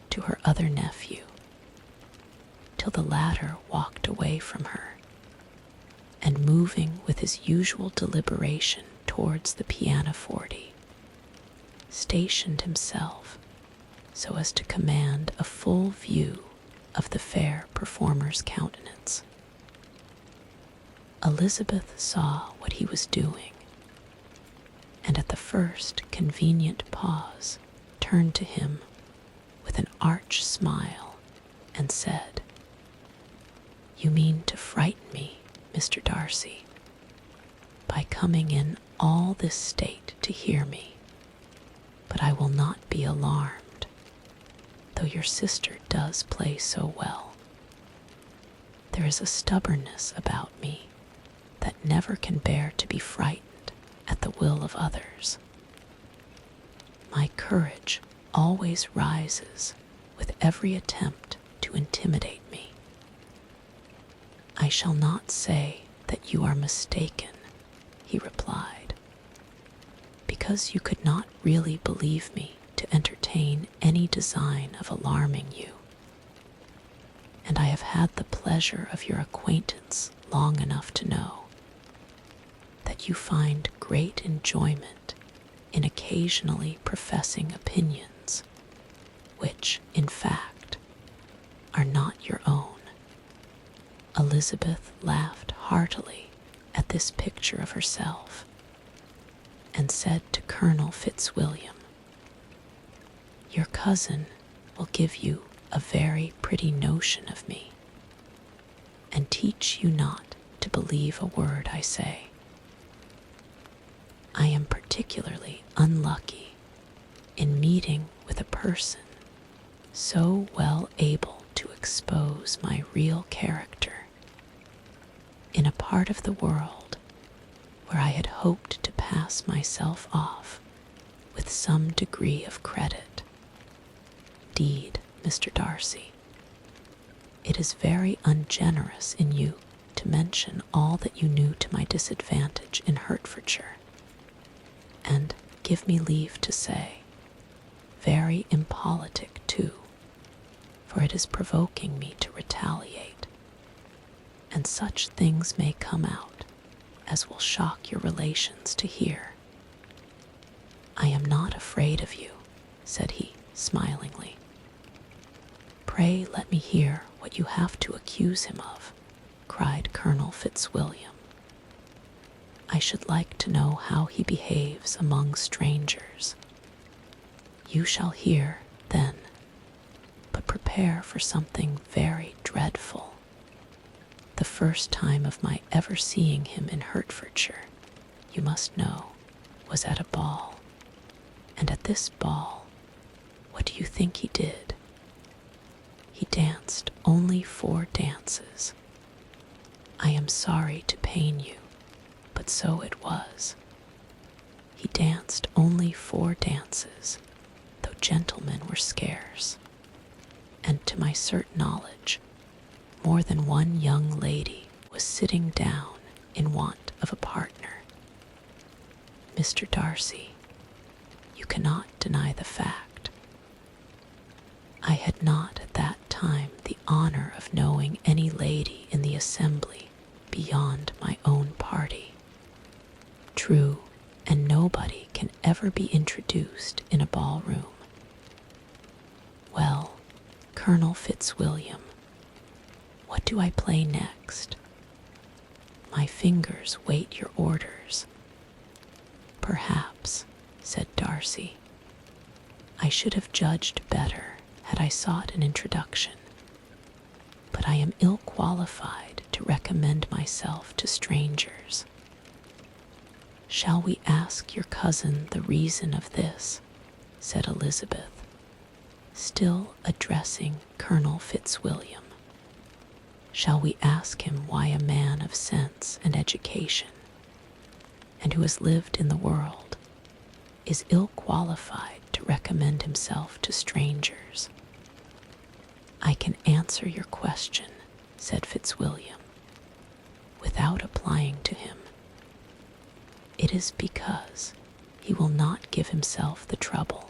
to her other nephew, till the latter walked away from her, and moving with his usual deliberation towards the pianoforte, stationed himself so as to command a full view of the fair performer's countenance. Elizabeth saw what he was doing, and at the first convenient pause turned to him with an arch smile and said, "You mean to frighten me, Mr. Darcy, by coming in all this state to hear me, but I will not be alarmed, though your sister does play so well. There is a stubbornness about me that never can bear to be frightened at the will of others. My courage always rises with every attempt to intimidate me. I shall not say that you are mistaken," he replied, "because you could not really believe me to entertain any design of alarming you, and I have had the pleasure of your acquaintance long enough to know that you find great enjoyment in occasionally professing opinions which, in fact, are not your own." Elizabeth laughed heartily at this picture of herself, and said to Colonel Fitzwilliam, "Your cousin will give you a very pretty notion of me, and teach you not to believe a word I say. I am particularly unlucky in meeting with a person so well able to expose my real character in a part of the world where I had hoped to pass myself off with some degree of credit. Indeed, Mr. Darcy, it is very ungenerous in you to mention all that you knew to my disadvantage in Hertfordshire, and, give me leave to say, very impolitic too, for it is provoking me to retaliate, and such things may come out as will shock your relations to hear. I am not afraid of you," said he smilingly. "Pray let me hear what you have to accuse him of," cried Colonel Fitzwilliam. "I should like to know how he behaves among strangers." "You shall hear, then, but prepare for something very dreadful. The first time of my ever seeing him in Hertfordshire, you must know, was at a ball, and at this ball, what do you think he did? He danced only 4 dances. I am sorry to pain you, but so it was. He danced only 4 dances, though gentlemen were scarce, and to my certain knowledge, more than one young lady was sitting down in want of a partner. Mr. Darcy, you cannot deny the fact. I had not at that time the honor of knowing any lady in the assembly beyond my own party. True, and nobody can ever be introduced in a ballroom. Well, Colonel Fitzwilliam, what do I play next? My fingers wait your orders." "Perhaps," said Darcy, "I should have judged better had I sought an introduction, but I am ill qualified to recommend myself to strangers. Shall we ask your cousin the reason of this?" said Elizabeth, still addressing Colonel Fitzwilliam. "Shall we ask him why a man of sense and education and who has lived in the world, is ill qualified to recommend himself to strangers. I can answer your question, said Fitzwilliam, without applying to him. It is because he will not give himself the trouble.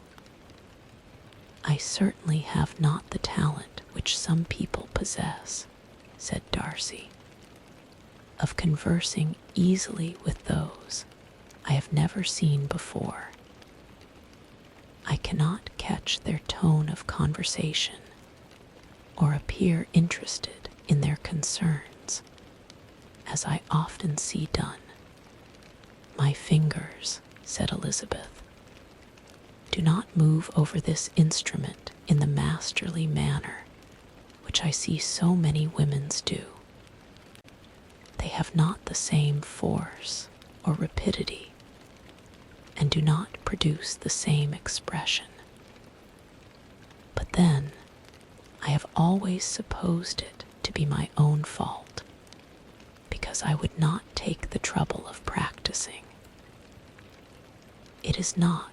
I certainly have not the talent which some people possess, said Darcy, of conversing easily with those I have never seen before. I cannot catch their tone of conversation or appear interested in their concerns, as I often see done. My fingers, said Elizabeth, do not move over this instrument in the masterly manner which I see so many women's do. They have not the same force or rapidity, and do not produce the same expression. But then, I have always supposed it to be my own fault, because I would not take the trouble of practicing. It is not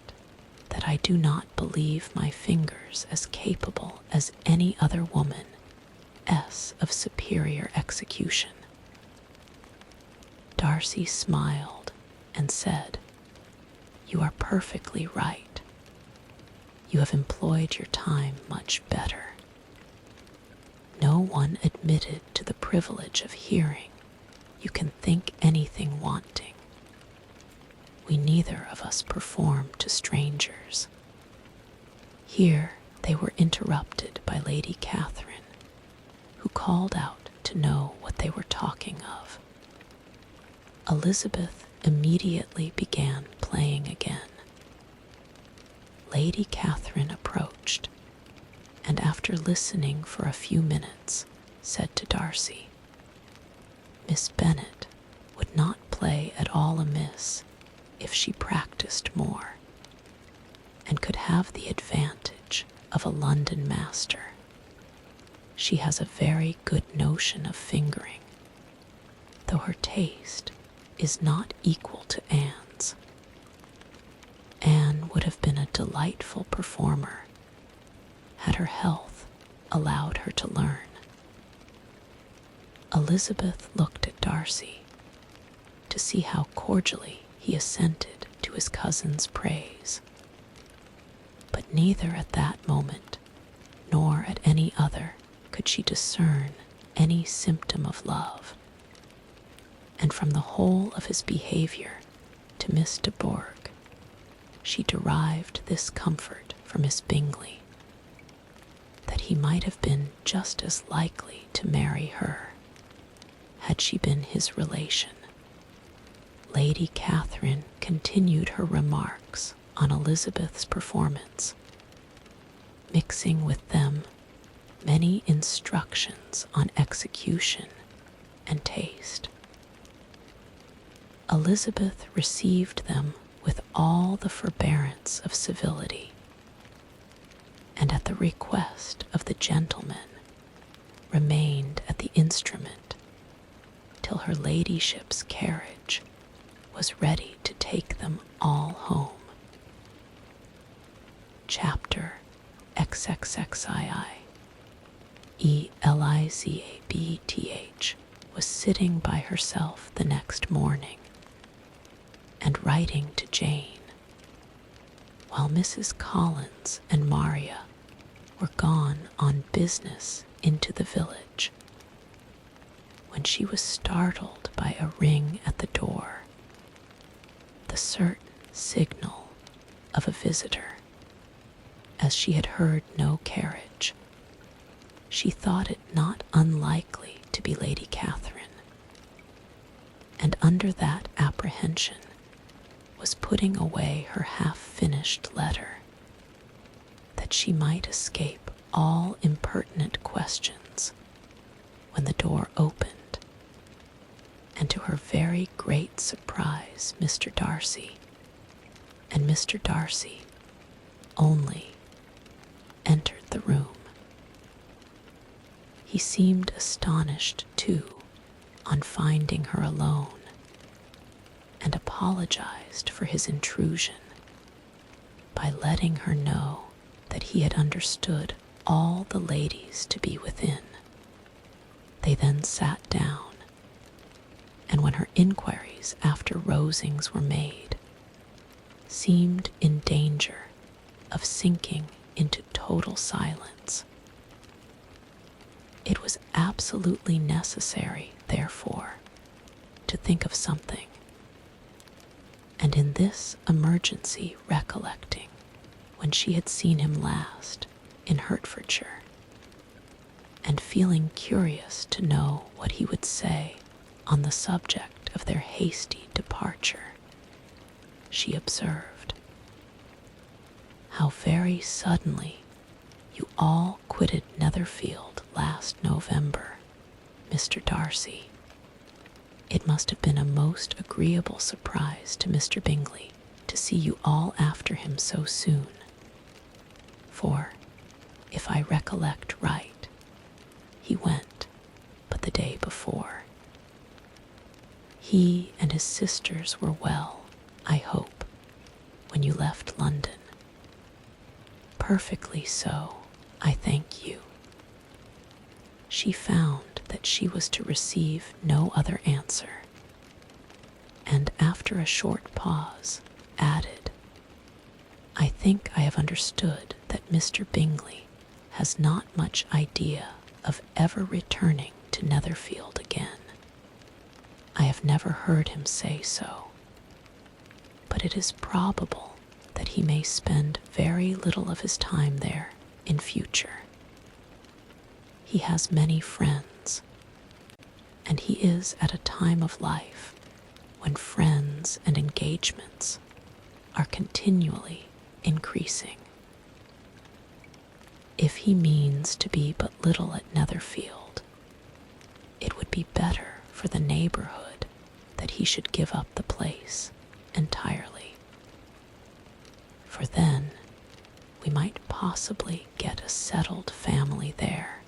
that I do not believe my fingers as capable as any other woman of superior execution. Darcy smiled and said, You are perfectly right. You have employed your time much better. No one admitted to the privilege of hearing you can think anything wanting. We neither of us perform to strangers. Here they were interrupted by Lady Catherine, who called out to know what they were talking of. Elizabeth immediately began playing again. Lady Catherine approached, and after listening for a few minutes, said to Darcy, Miss Bennet would not play at all amiss if she practiced more, and could have the advantage of a London master. She has a very good notion of fingering, though her taste is not equal to Anne's. Anne would have been a delightful performer had her health allowed her to learn. Elizabeth looked at Darcy to see how cordially he assented to his cousin's praise. But neither at that moment, nor at any other, could she discern any symptom of love. And from the whole of his behavior to Miss de Bourgh, she derived this comfort from Miss Bingley, that he might have been just as likely to marry her had she been his relation. Lady Catherine continued her remarks on Elizabeth's performance, mixing with them many instructions on execution and taste. Elizabeth received them with all the forbearance of civility, and at the request of the gentleman remained at the instrument till her ladyship's carriage was ready to take them all home. Chapter XXXII. Elizabeth was sitting by herself the next morning and writing to Jane, while Mrs. Collins and Maria were gone on business into the village, when she was startled by a ring at the door, the certain signal of a visitor. As she had heard no carriage, she thought it not unlikely to be Lady Catherine, and under that apprehension was putting away her half-finished letter, that she might escape all impertinent questions, when the door opened, and to her very great surprise Mr. Darcy, and Mr. Darcy only, entered the room. He seemed astonished, too, on finding her alone, and upon apologized for his intrusion by letting her know that he had understood all the ladies to be within. They then sat down, and when her inquiries after Rosings were made, seemed in danger of sinking into total silence. It was absolutely necessary, therefore, to think of something, and in this emergency recollecting when she had seen him last in Hertfordshire, and feeling curious to know what he would say on the subject of their hasty departure, she observed, "How very suddenly you all quitted Netherfield last November, Mr. Darcy. It must have been a most agreeable surprise to Mr. Bingley to see you all after him so soon, for, if I recollect right, he went but the day before. He and his sisters were well, I hope, when you left London." "Perfectly so, I thank you." She found that she was to receive no other answer, and after a short pause added, "I think I have understood that Mr. Bingley has not much idea of ever returning to Netherfield again. I have never heard him say so, but it is probable that he may spend very little of his time there in future. He has many friends, and he is at a time of life when friends and engagements are continually increasing. If he means to be but little at Netherfield, it would be better for the neighborhood that he should give up the place entirely, for then we might possibly get a settled family there.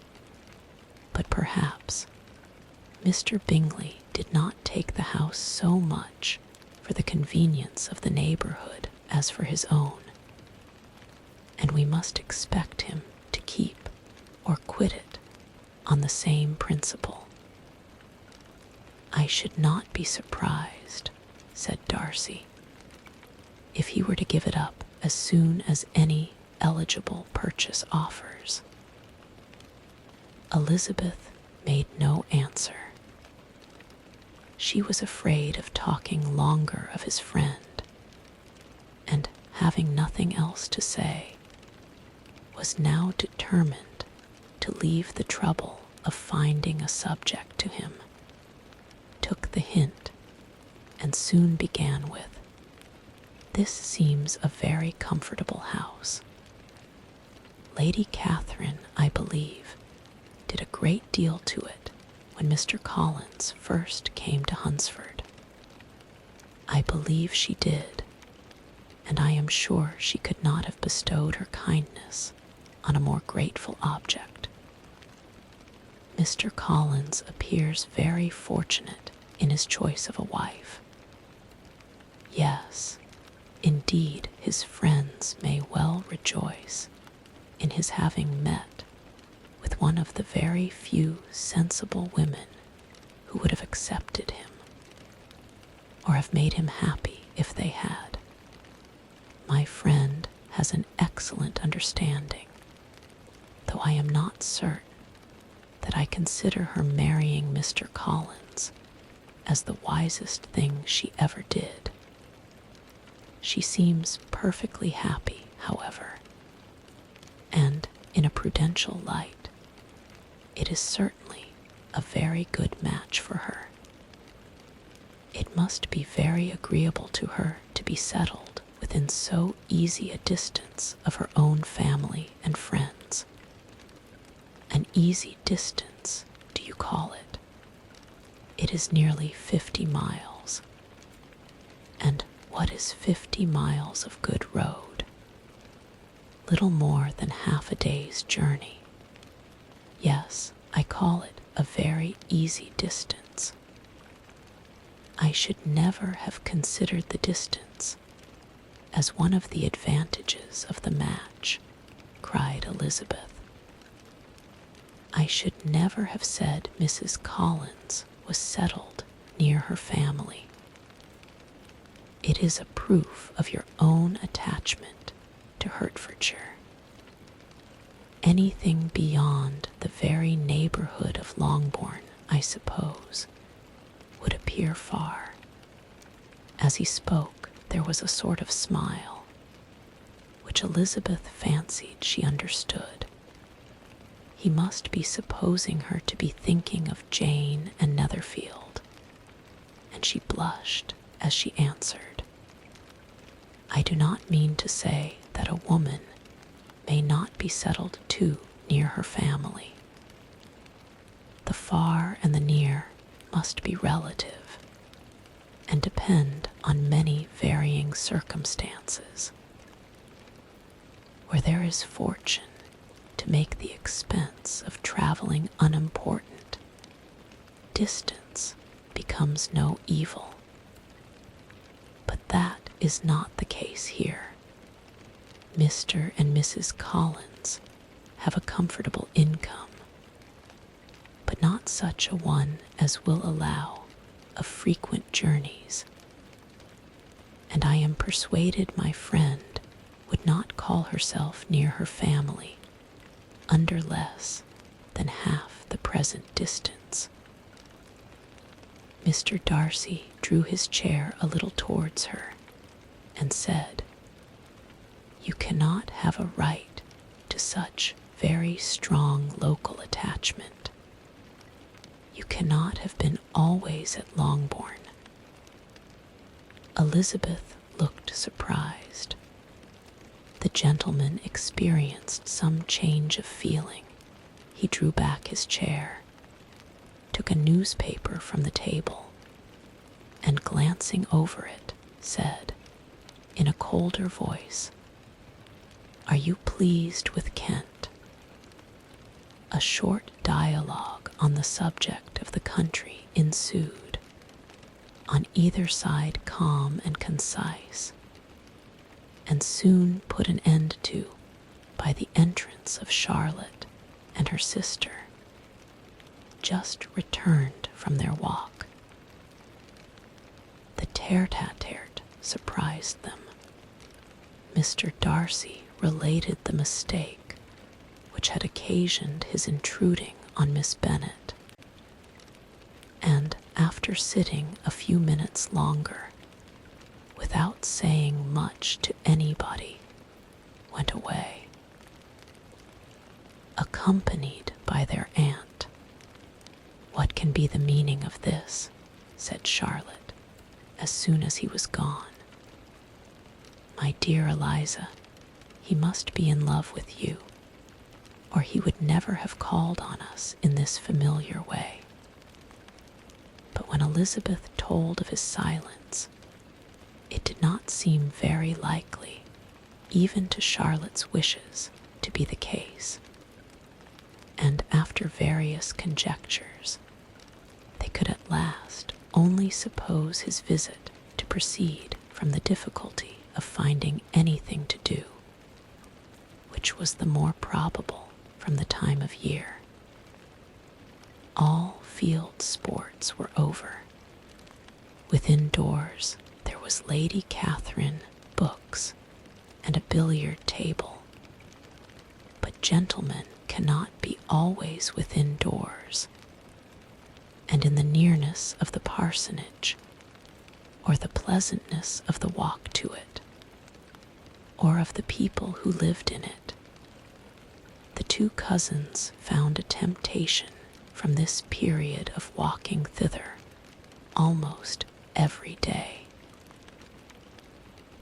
But perhaps Mr. Bingley did not take the house so much for the convenience of the neighborhood as for his own, and we must expect him to keep or quit it on the same principle." "I should not be surprised," said Darcy, "if he were to give it up as soon as any eligible purchase offers." Elizabeth made no answer. She was afraid of talking longer of his friend, and having nothing else to say, was now determined to leave the trouble of finding a subject to him, took the hint, and soon began with, "This seems a very comfortable house. Lady Catherine, I believe, did a great deal to it when Mr. Collins first came to Hunsford. I believe she did, and I am sure she could not have bestowed her kindness on a more grateful object. Mr. Collins appears very fortunate in his choice of a wife. Yes, indeed, his friends may well rejoice in his having met with one of the very few sensible women who would have accepted him, or have made him happy if they had. My friend has an excellent understanding, though I am not certain that I consider her marrying Mr. Collins as the wisest thing she ever did. She seems perfectly happy, however, and in a prudential light, it is certainly a very good match for her. It must be very agreeable to her to be settled within so easy a distance of her own family and friends. An easy distance, do you call it? It is nearly 50 miles. And what is 50 miles of good road? Little more than half a day's journey. Yes, I call it a very easy distance. I should never have considered the distance as one of the advantages of the match, cried Elizabeth. I should never have said Mrs. Collins was settled near her family. It is a proof of your own attachment to Hertfordshire. Anything beyond the very neighborhood of Longbourn, I suppose, would appear far. As he spoke, there was a sort of smile, which Elizabeth fancied she understood. He must be supposing her to be thinking of Jane and Netherfield, and she blushed as she answered, I do not mean to say that a woman may not be settled too near her family. The far and the near must be relative and depend on many varying circumstances. Where there is fortune to make the expense of traveling unimportant, distance becomes no evil. But that is not the case here. Mr. and Mrs. Collins have a comfortable income, but not such a one as will allow of frequent journeys, and I am persuaded my friend would not call herself near her family under less than half the present distance. Mr. Darcy drew his chair a little towards her and said, You cannot have a right to such very strong local attachment. You cannot have been always at Longbourn. Elizabeth looked surprised. The gentleman experienced some change of feeling. He drew back his chair, took a newspaper from the table, and glancing over it, said, in a colder voice, Are you pleased with Kent? A short dialogue on the subject of the country ensued, on either side calm and concise, and soon put an end to by the entrance of Charlotte and her sister, just returned from their walk. The tete-a-tete surprised them. Mr. Darcy related the mistake which had occasioned his intruding on Miss Bennet, and after sitting a few minutes longer, without saying much to anybody, went away, accompanied by their aunt. What can be the meaning of this? Said Charlotte, as soon as he was gone. My dear Eliza, he must be in love with you, or he would never have called on us in this familiar way. But when Elizabeth told of his silence, it did not seem very likely, even to Charlotte's wishes, to be the case, and after various conjectures, they could at last only suppose his visit to proceed from the difficulty of finding anything to do, which was the more probable from the time of year. All field sports were over. Within doors there was Lady Catherine, books, and a billiard table. But gentlemen cannot be always within doors, and in the nearness of the parsonage, or the pleasantness of the walk to it, or of the people who lived in it. The two cousins found a temptation from this period of walking thither almost every day.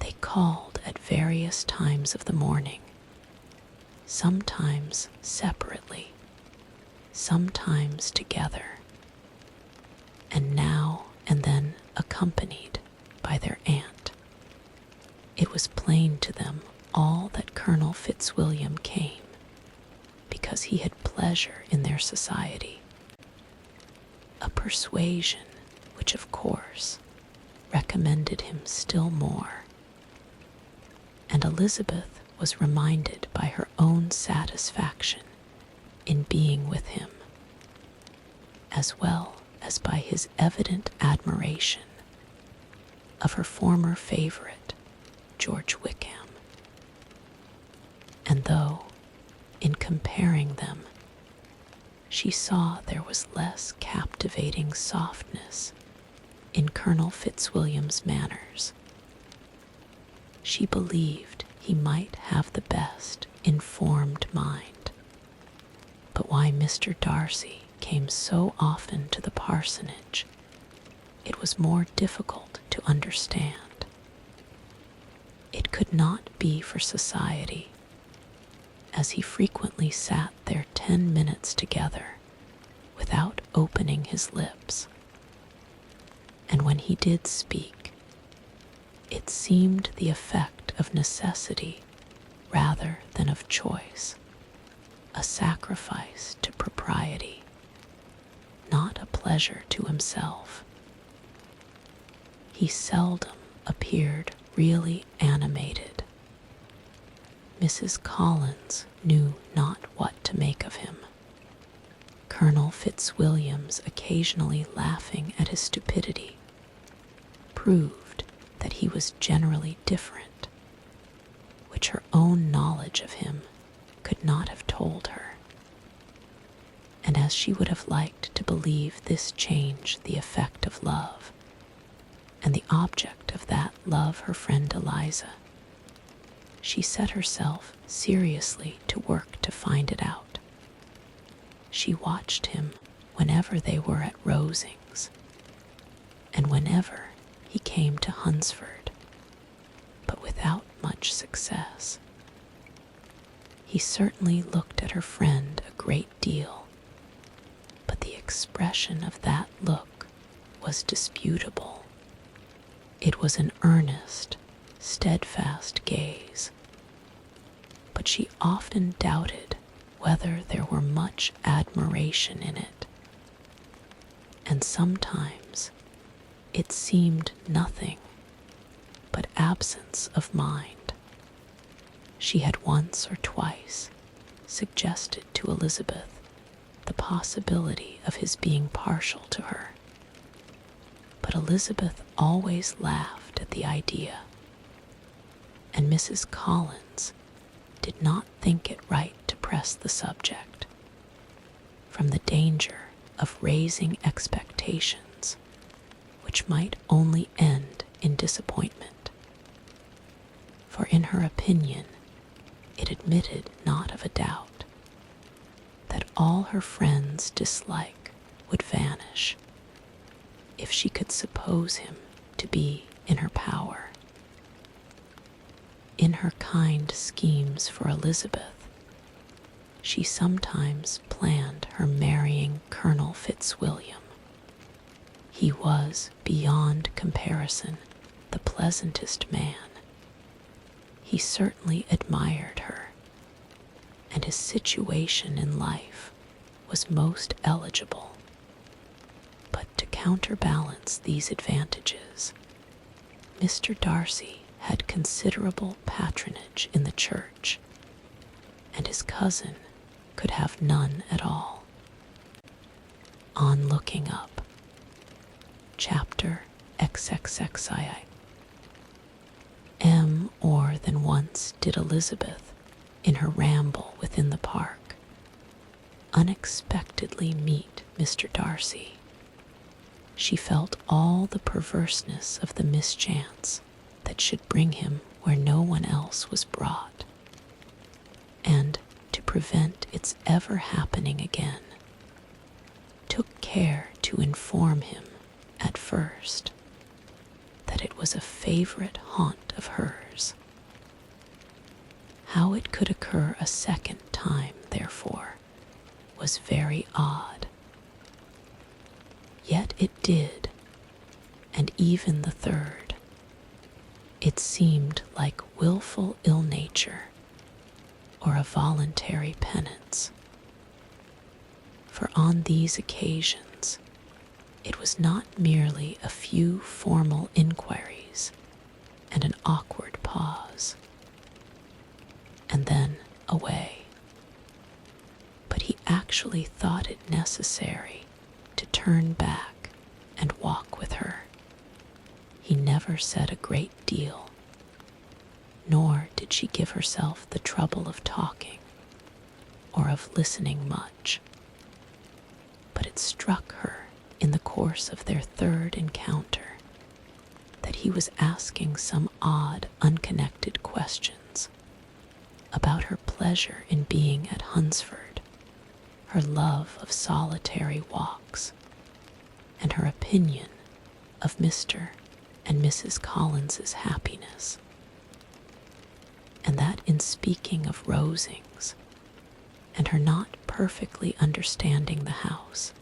They called at various times of the morning, sometimes separately, sometimes together, and now and then accompanied by their aunt. It was plain to them all that Colonel Fitzwilliam came because he had pleasure in their society, a persuasion which of course recommended him still more, and Elizabeth was reminded by her own satisfaction in being with him, as well as by his evident admiration of her former favorite, George Wickham. And though, in comparing them, she saw there was less captivating softness in Colonel Fitzwilliam's manners, she believed he might have the best informed mind. But why Mr. Darcy came so often to the parsonage, it was more difficult to understand. It could not be for society, as he frequently sat there 10 minutes together without opening his lips. And when he did speak, it seemed the effect of necessity rather than of choice, a sacrifice to propriety, not a pleasure to himself. He seldom appeared really animated. Mrs. Collins knew not what to make of him. Colonel Fitzwilliam's occasionally laughing at his stupidity proved that he was generally different, which her own knowledge of him could not have told her. And as she would have liked to believe this change the effect of love, and the object of that love her friend Eliza, she set herself seriously to work to find it out. She watched him whenever they were at Rosings, and whenever he came to Hunsford, but without much success. He certainly looked at her friend a great deal, but the expression of that look was disputable. It was an earnest, steadfast gaze, but she often doubted whether there were much admiration in it, and sometimes it seemed nothing but absence of mind. She had once or twice suggested to Elizabeth the possibility of his being partial to her, but Elizabeth always laughed at the idea, and Mrs. Collins did not think it right to press the subject, from the danger of raising expectations which might only end in disappointment. For in her opinion, it admitted not of a doubt that all her friend's dislike would vanish if she could suppose him to be in her power. In her kind schemes for Elizabeth, she sometimes planned her marrying Colonel Fitzwilliam. He was, beyond comparison, the pleasantest man. He certainly admired her, and his situation in life was most eligible. But to counterbalance these advantages, Mr. Darcy had considerable patronage in the church, and his cousin could have none at all. On looking up. Chapter XXXII. More than once did Elizabeth, in her ramble within the park, unexpectedly meet Mr. Darcy. She felt all the perverseness of the mischance that should bring him where no one else was brought, and, to prevent its ever happening again, took care to inform him at first that it was a favorite haunt of hers. How it could occur a second time, therefore, was very odd. Yet it did, and even the third. It seemed like willful ill-nature, or a voluntary penance. For on these occasions, It was not merely a few formal inquiries and an awkward pause, and then away. But he actually thought it necessary to turn back and walk with her. He never said a great deal, nor did she give herself the trouble of talking or of listening much. But it struck her in the course of their third encounter that he was asking some odd, unconnected questions about her pleasure in being at Hunsford, her love of solitary walks, and her opinion of Mr. and Mrs. Collins's happiness, and that in speaking of Rosings, and her not perfectly understanding the house,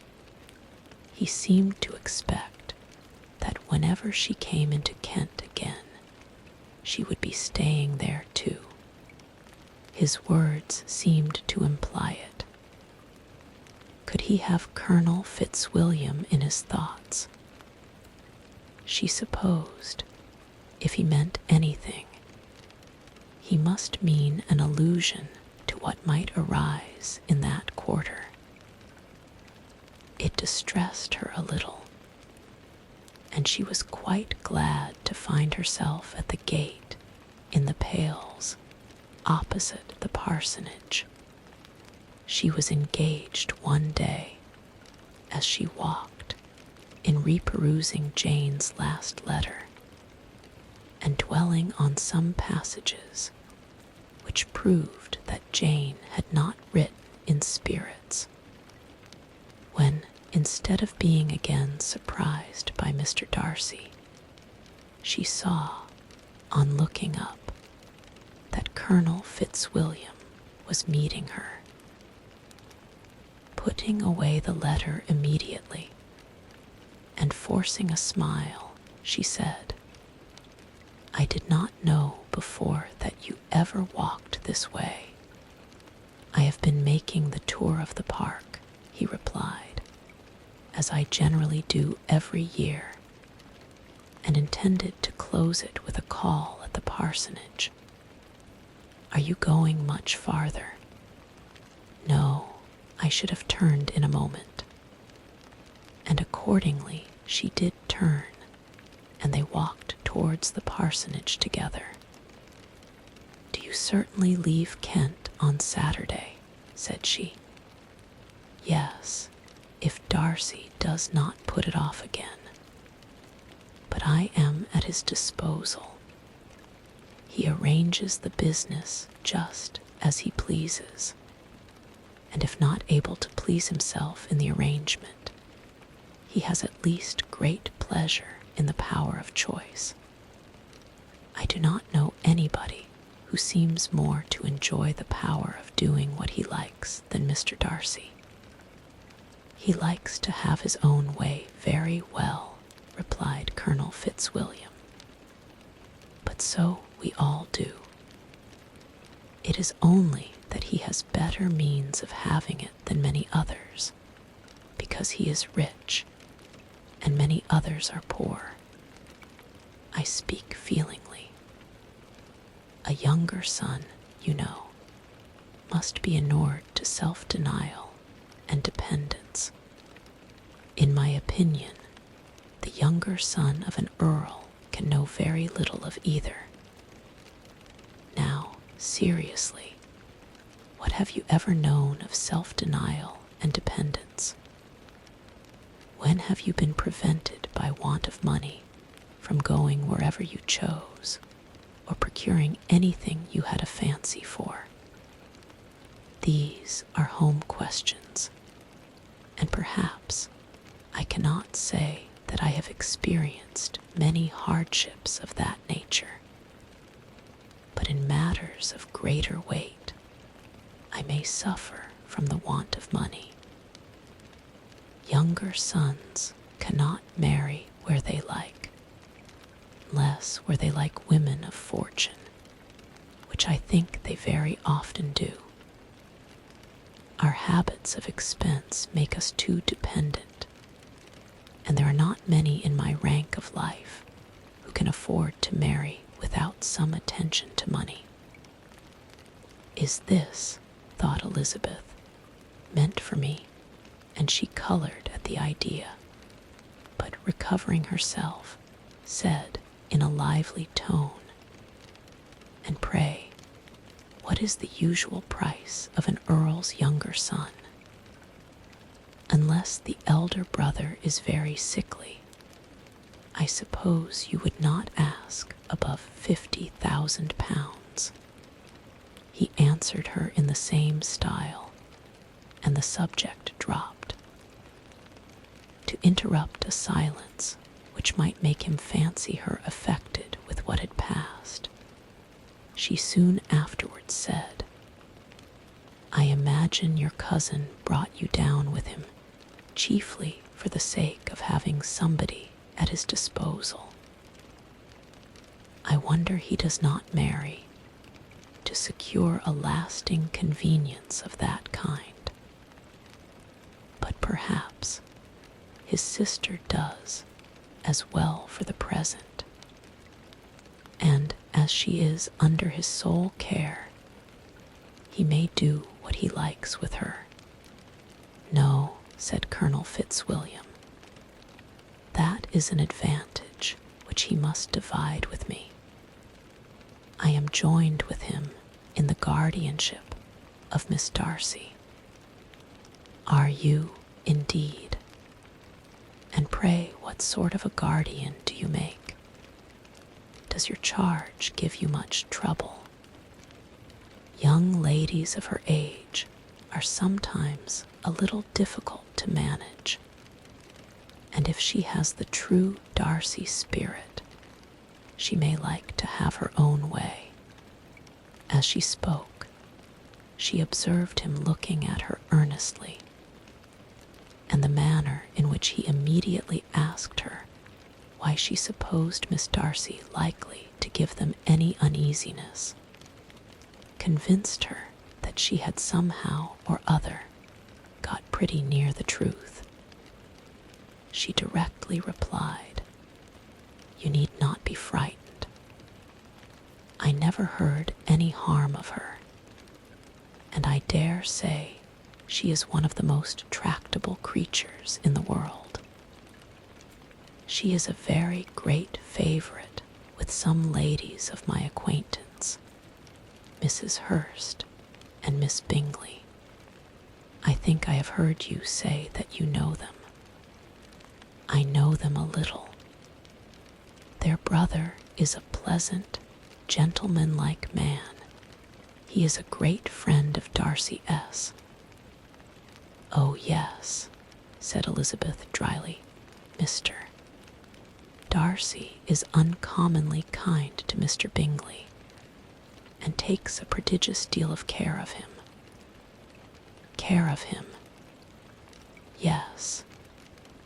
he seemed to expect that whenever she came into Kent again, she would be staying there too. His words seemed to imply it. Could he have Colonel Fitzwilliam in his thoughts? She supposed, if he meant anything, he must mean an allusion to what might arise in that quarter. It distressed her a little, and she was quite glad to find herself at the gate in the Pales, opposite the parsonage. She was engaged one day, as she walked, in reperusing Jane's last letter, and dwelling on some passages which proved that Jane had not written in spirits, when, instead of being again surprised by Mr. Darcy, she saw, on looking up, that Colonel Fitzwilliam was meeting her. Putting away the letter immediately, and forcing a smile, she said, "I did not know before that you ever walked this way." "I have been making the tour of the park," he replied, "as I generally do every year, and intended to close it with a call at the parsonage. Are you going much farther?" "No, I should have turned in a moment." And accordingly she did turn, and they walked towards the parsonage together. "Do you certainly leave Kent on Saturday?" said she. "Yes, if Darcy does not put it off again. But I am at his disposal. He arranges the business just as he pleases, and if not able to please himself in the arrangement, he has at least great pleasure in the power of choice. I do not know anybody who seems more to enjoy the power of doing what he likes than Mr. Darcy." "He likes to have his own way very well," replied Colonel Fitzwilliam. "But so we all do. It is only that he has better means of having it than many others, because he is rich, and many others are poor. I speak feelingly. A younger son, you know, must be inured to self-denial and dependence. In my opinion, the younger son of an earl can know very little of either. Now, seriously, what have you ever known of self-denial and dependence? When have you been prevented by want of money from going wherever you chose, or procuring anything you had a fancy for? These are home questions, and perhaps I cannot say that I have experienced many hardships of that nature, but in matters of greater weight, I may suffer from the want of money. Younger sons cannot marry where they like, unless where they like women of fortune, which I think they very often do. Our habits of expense make us too dependent, and there are not many in my rank of life who can afford to marry without some attention to money. Is this, thought Elizabeth, meant for me? And she colored at the idea, but recovering herself, said in a lively tone, "And pray, what is the usual price of an earl's younger son? Unless the elder brother is very sickly, I suppose you would not ask above 50,000 pounds. He answered her in the same style, and the subject dropped. To interrupt a silence which might make him fancy her affected with what had passed, she soon afterwards said, "I imagine your cousin brought you down with him chiefly for the sake of having somebody at his disposal. I wonder he does not marry to secure a lasting convenience of that kind. But perhaps his sister does as well for the present, and as she is under his sole care, he may do what he likes with her." "No," said Colonel Fitzwilliam, "that is an advantage which he must divide with me. I am joined with him in the guardianship of Miss Darcy." "Are you, indeed? And pray what sort of a guardian do you make? Does your charge give you much trouble? Young ladies of her age are sometimes a little difficult to manage, and if she has the true Darcy spirit, she may like to have her own way." As she spoke, she observed him looking at her earnestly, and the manner in which he immediately asked her why she supposed Miss Darcy likely to give them any uneasiness convinced her that she had somehow or other got pretty near the truth. She directly replied, "You need not be frightened. I never heard any harm of her, and I dare say she is one of the most tractable creatures in the world. She is a very great favorite with some ladies of my acquaintance, Mrs. Hurst and Miss Bingley. I think I have heard you say that you know them. I know them a little. Their brother is a pleasant, gentlemanlike man. He is a great friend of Darcy S." "Oh, yes," said Elizabeth dryly, "Mr. Darcy is uncommonly kind to Mr. Bingley, and takes a prodigious deal of care of him." "Care of him? Yes,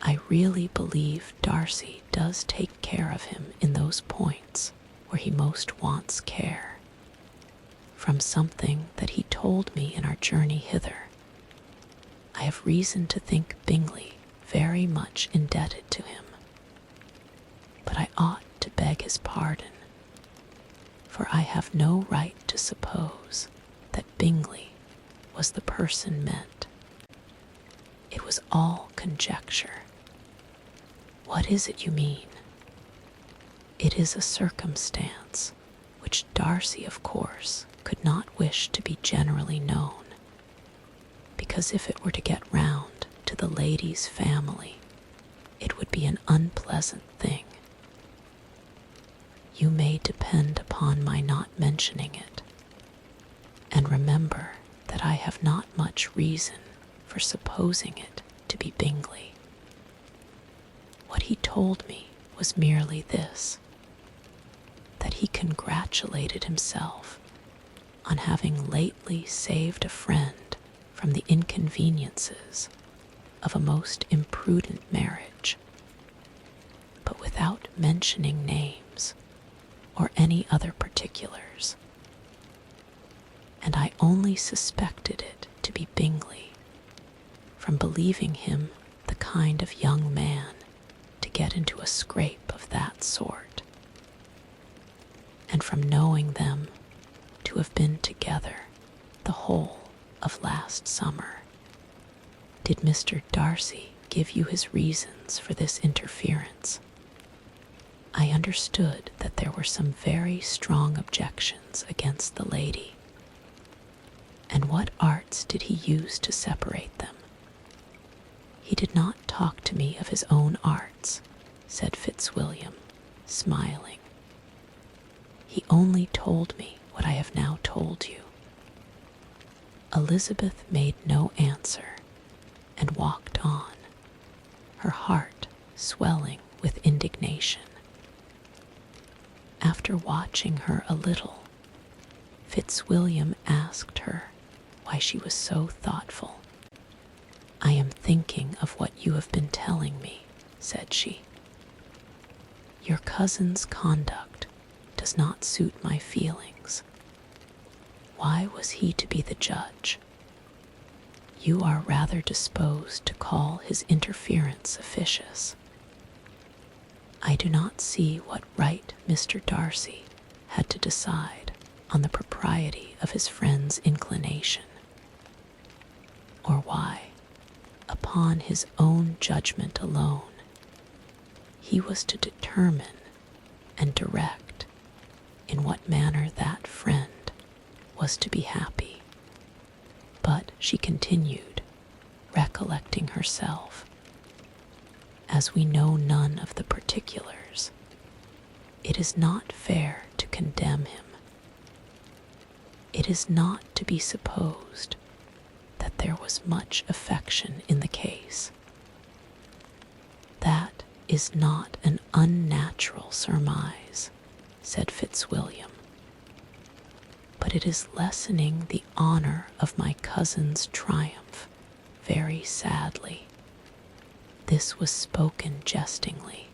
I really believe Darcy does take care of him in those points where he most wants care. From something that he told me in our journey hither, I have reason to think Bingley very much indebted to him. But I ought to beg his pardon, for I have no right to suppose that Bingley was the person meant. It was all conjecture." "What is it you mean?" "It is a circumstance which Darcy, of course, could not wish to be generally known, because if it were to get round to the lady's family, it would be an unpleasant thing. You may depend upon my not mentioning it, and remember that I have not much reason for supposing it to be Bingley. What he told me was merely this, that he congratulated himself on having lately saved a friend from the inconveniences of a most imprudent marriage, but without mentioning names or any other particulars. And I only suspected it to be Bingley from believing him the kind of young man get into a scrape of that sort. And from knowing them to have been together the whole of last summer, did Mr. Darcy give you his reasons for this interference? I understood that there were some very strong objections against the lady. And what arts did he use to separate them? He did not talk to me of his own arts, said Fitzwilliam, smiling. He only told me what I have now told you. Elizabeth made no answer and walked on, her heart swelling with indignation. After watching her a little, Fitzwilliam asked her why she was so thoughtful. I am thinking of what you have been telling me, said she. Your cousin's conduct does not suit my feelings. Why was he to be the judge? You are rather disposed to call his interference officious. I do not see what right Mr. Darcy had to decide on the propriety of his friend's inclination, or why, upon his own judgment alone, he was to determine and direct in what manner that friend was to be happy. But she continued, recollecting herself, as we know none of the particulars, it is not fair to condemn him. It is not to be supposed that there was much affection in the case. That is not an unnatural surmise, said Fitzwilliam, but it is lessening the honor of my cousin's triumph very sadly. This was spoken jestingly,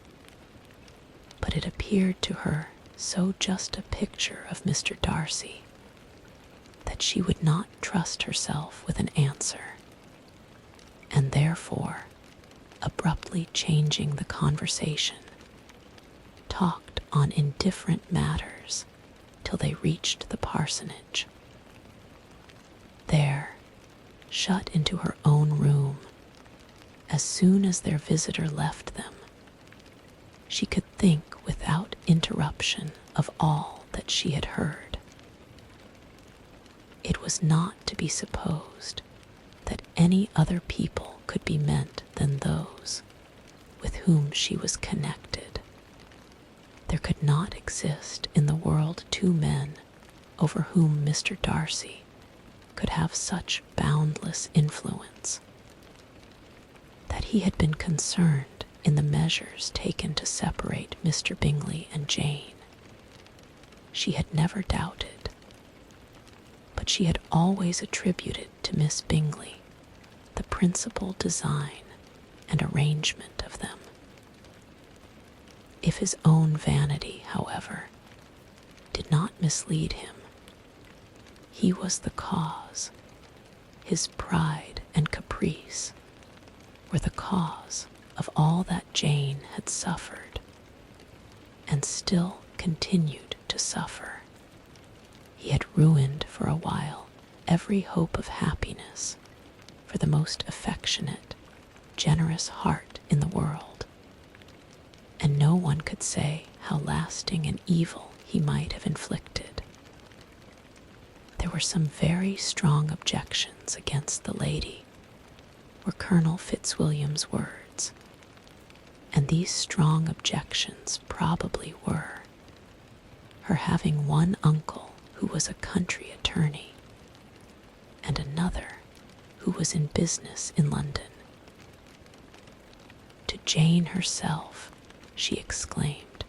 but it appeared to her so just a picture of Mr. Darcy that she would not trust herself with an answer, and therefore, abruptly changing the conversation, talked on indifferent matters till they reached the parsonage. There, shut into her own room, as soon as their visitor left them, she could think without interruption of all that she had heard. It was not to be supposed that any other people could be meant than those with whom she was connected. There could not exist in the world two men over whom Mr. Darcy could have such boundless influence. That he had been concerned in the measures taken to separate Mr. Bingley and Jane, she had never doubted, but she had always attributed to Miss Bingley the principal design and arrangement of them. If his own vanity, however, did not mislead him, he was the cause. His pride and caprice were the cause of all that Jane had suffered, and still continued to suffer. He had ruined for a while every hope of happiness for the most affectionate, generous heart in the world, and no one could say how lasting an evil he might have inflicted. There were some very strong objections against the lady, were Colonel Fitzwilliam's words, and these strong objections probably were her having one uncle who was a country attorney, and another who was in business in London. To Jane herself, she exclaimed,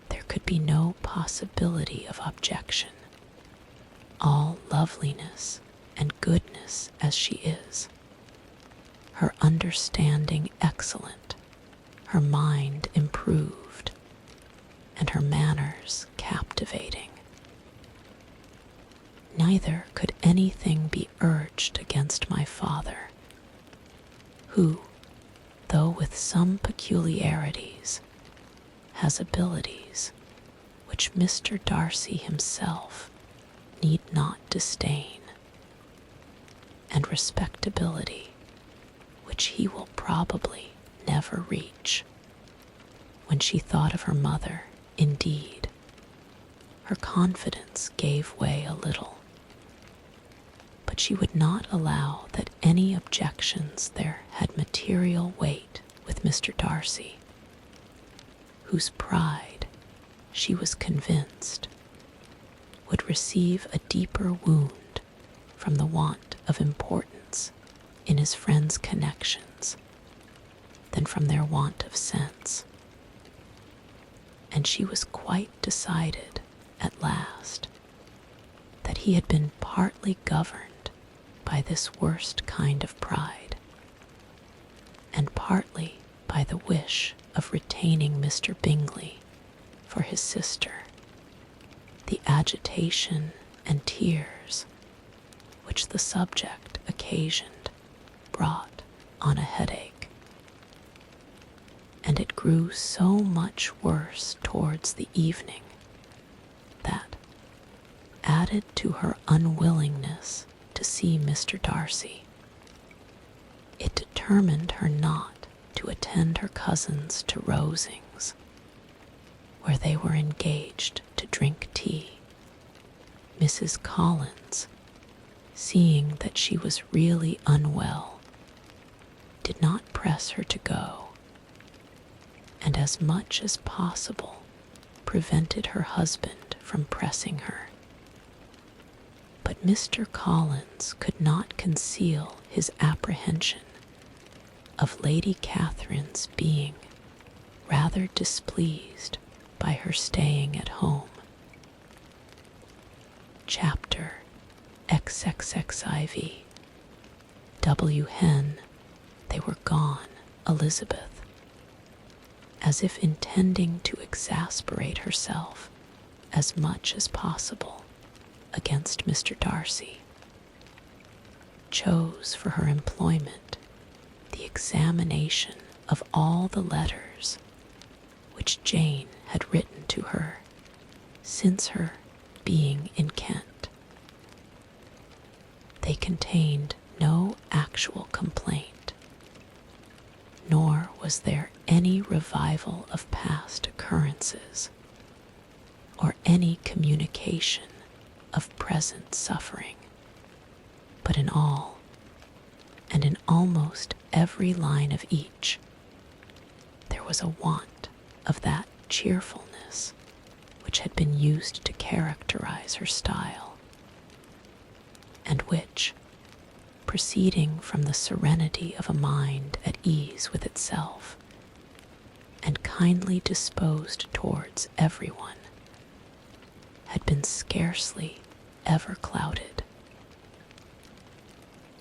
there could be no possibility of objection. All loveliness and goodness as she is, her understanding excellent, her mind improved, and her manners captivating. Neither could anything be urged against my father, who, though with some peculiarities, has abilities which Mr. Darcy himself need not disdain, and respectability which he will probably never reach. When she thought of her mother, indeed, her confidence gave way a little, but she would not allow that any objections there had material weight with Mr. Darcy, whose pride, she was convinced, would receive a deeper wound from the want of importance in his friends' connections than from their want of sense. And she was quite decided at last that he had been partly governed by this worst kind of pride, and partly by the wish of retaining Mr. Bingley for his sister. The agitation and tears which the subject occasioned brought on a headache, and it grew so much worse towards the evening that, added to her unwillingness to see Mr. Darcy, it determined her not to attend her cousins to Rosings, where they were engaged to drink tea. Mrs. Collins, seeing that she was really unwell, did not press her to go, and as much as possible prevented her husband from pressing her. But Mr. Collins could not conceal his apprehension of Lady Catherine's being rather displeased by her staying at home. Chapter XXXIV. W. Hen, they were gone, Elizabeth, as if intending to exasperate herself as much as possible against Mr. Darcy, chose for her employment the examination of all the letters which Jane had written to her since her being in Kent. They contained no actual complaint, nor was there any revival of past occurrences, or any communication of present suffering, but in all, and in almost every line of each, there was a want of that cheerfulness which had been used to characterize her style, and which, proceeding from the serenity of a mind at ease with itself, and kindly disposed towards everyone, had been scarcely ever clouded.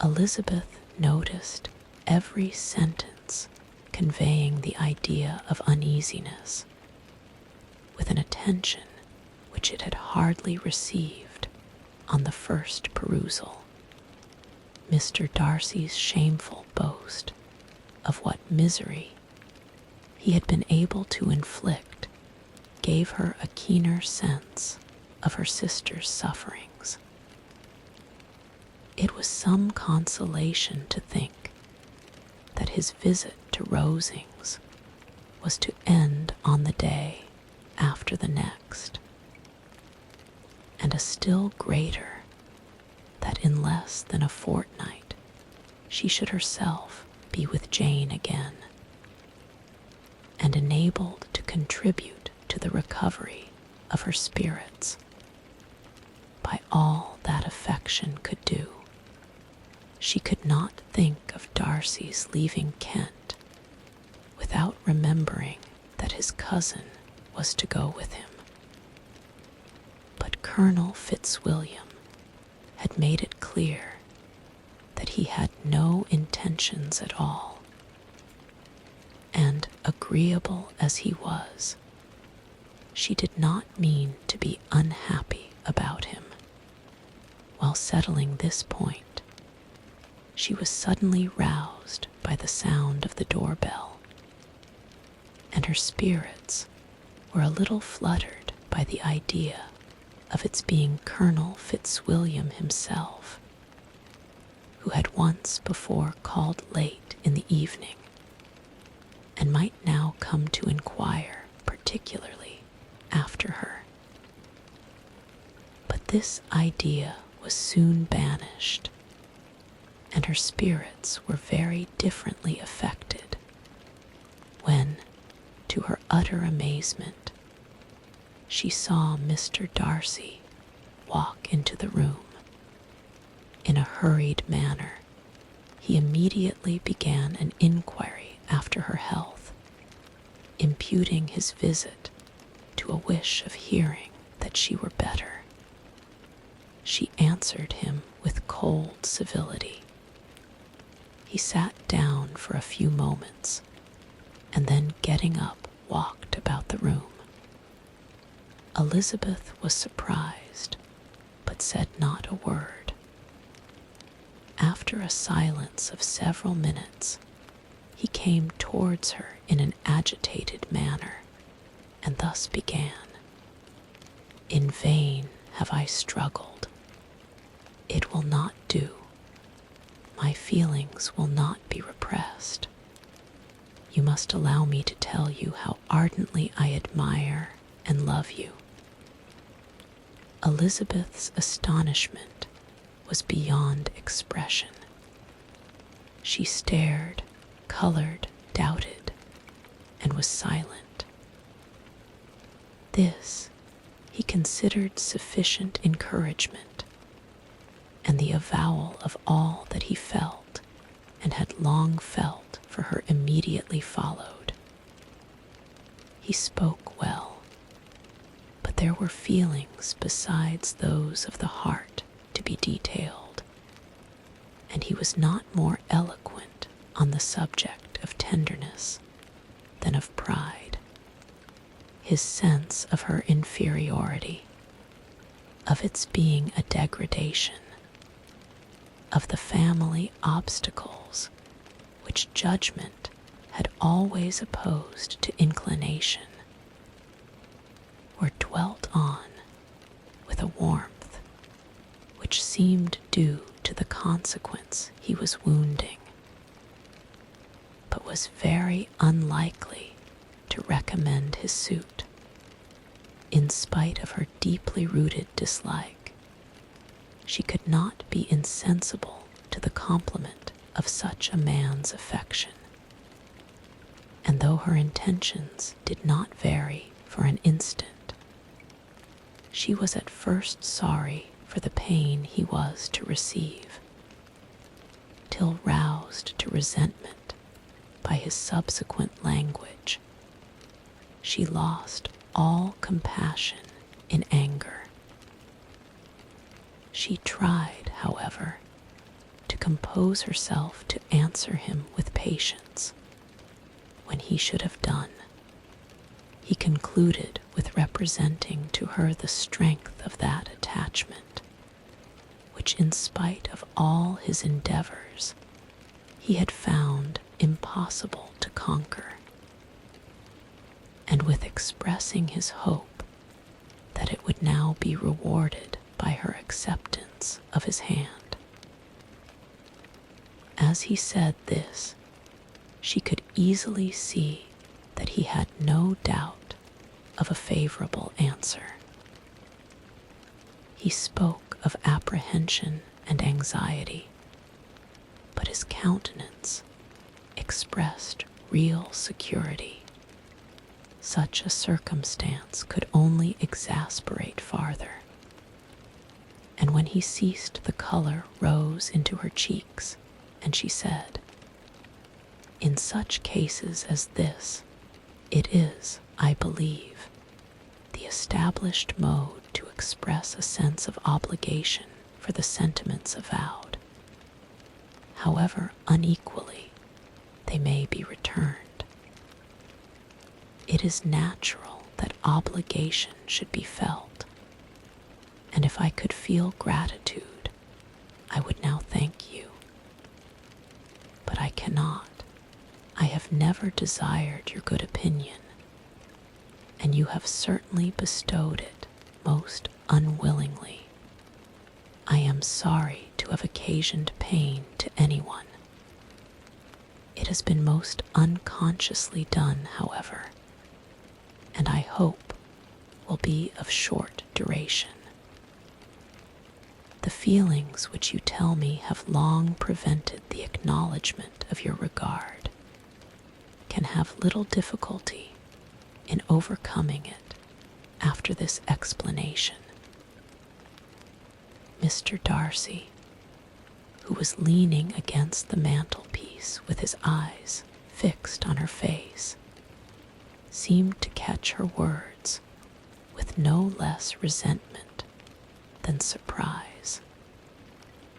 Elizabeth noticed every sentence conveying the idea of uneasiness, with an attention which it had hardly received on the first perusal. Mr. Darcy's shameful boast of what misery he had been able to inflict gave her a keener sense of her sister's sufferings. It was some consolation to think that his visit to Rosings was to end on the day after the next, and a still greater that in less than a fortnight she should herself be with Jane again, and enabled to contribute to the recovery of her spirits by all that affection could do. She could not think of Darcy's leaving Kent without remembering that his cousin was to go with him. But Colonel Fitzwilliam had made it clear that he had no intentions at all, and agreeable as he was, she did not mean to be unhappy about him. While settling this point, she was suddenly roused by the sound of the doorbell, and her spirits were a little fluttered by the idea of its being Colonel Fitzwilliam himself, who had once before called late in the evening, and might now come to inquire particularly after her. But this idea was soon banished, and her spirits were very differently affected when, to her utter amazement, she saw Mr. Darcy walk into the room. In a hurried manner, he immediately began an inquiry after her health, imputing his visit to a wish of hearing that she were better. She answered him with cold civility. He sat down for a few moments, and then getting up, walked about the room. Elizabeth was surprised, but said not a word. After a silence of several minutes, he came towards her in an agitated manner, and thus began. "In vain have I struggled. It will not do. My feelings will not be repressed. You must allow me to tell you how ardently I admire and love you." Elizabeth's astonishment was beyond expression. She stared, colored, doubted, and was silent. This he considered sufficient encouragement, and the avowal of all that he felt and had long felt for her immediately followed. He spoke well, but there were feelings besides those of the heart to be detailed, and he was not more eloquent on the subject of tenderness than of pride. His sense of her inferiority, of its being a degradation, of the family obstacles which judgment had always opposed to inclination, were dwelt on with a warmth which seemed due to the consequence he was wounding, but was very unlikely to recommend his suit. In spite of her deeply rooted dislike, she could not be insensible to the compliment of such a man's affection, and though her intentions did not vary for an instant, she was at first sorry for the pain he was to receive, till roused to resentment by his subsequent language, she lost all compassion in anger. She tried, however, to compose herself to answer him with patience. When he should have done, he concluded with representing to her the strength of that attachment, which in spite of all his endeavors, he had found impossible to conquer, and with expressing his hope that it would now be rewarded by her acceptance of his hand. As he said this, she could easily see that he had no doubt of a favorable answer. He spoke of apprehension and anxiety, but his countenance expressed real security. Such a circumstance could only exasperate farther, and when he ceased, the color rose into her cheeks, and she said, "In such cases as this, it is, I believe, the established mode to express a sense of obligation for the sentiments avowed, however unequally they may be returned. It is natural that obligation should be felt, and if I could feel gratitude, I would now thank you. never desired your good opinion, and you have certainly bestowed it most unwillingly. I am sorry to have occasioned pain to anyone. It has been most unconsciously done, however, and I hope will be of short duration. The feelings which you tell me have long prevented the acknowledgment of your regard can have little difficulty in overcoming it after this explanation. Mr. Darcy, who was leaning against the mantelpiece with his eyes fixed on her face, seemed to catch her words with no less resentment than surprise.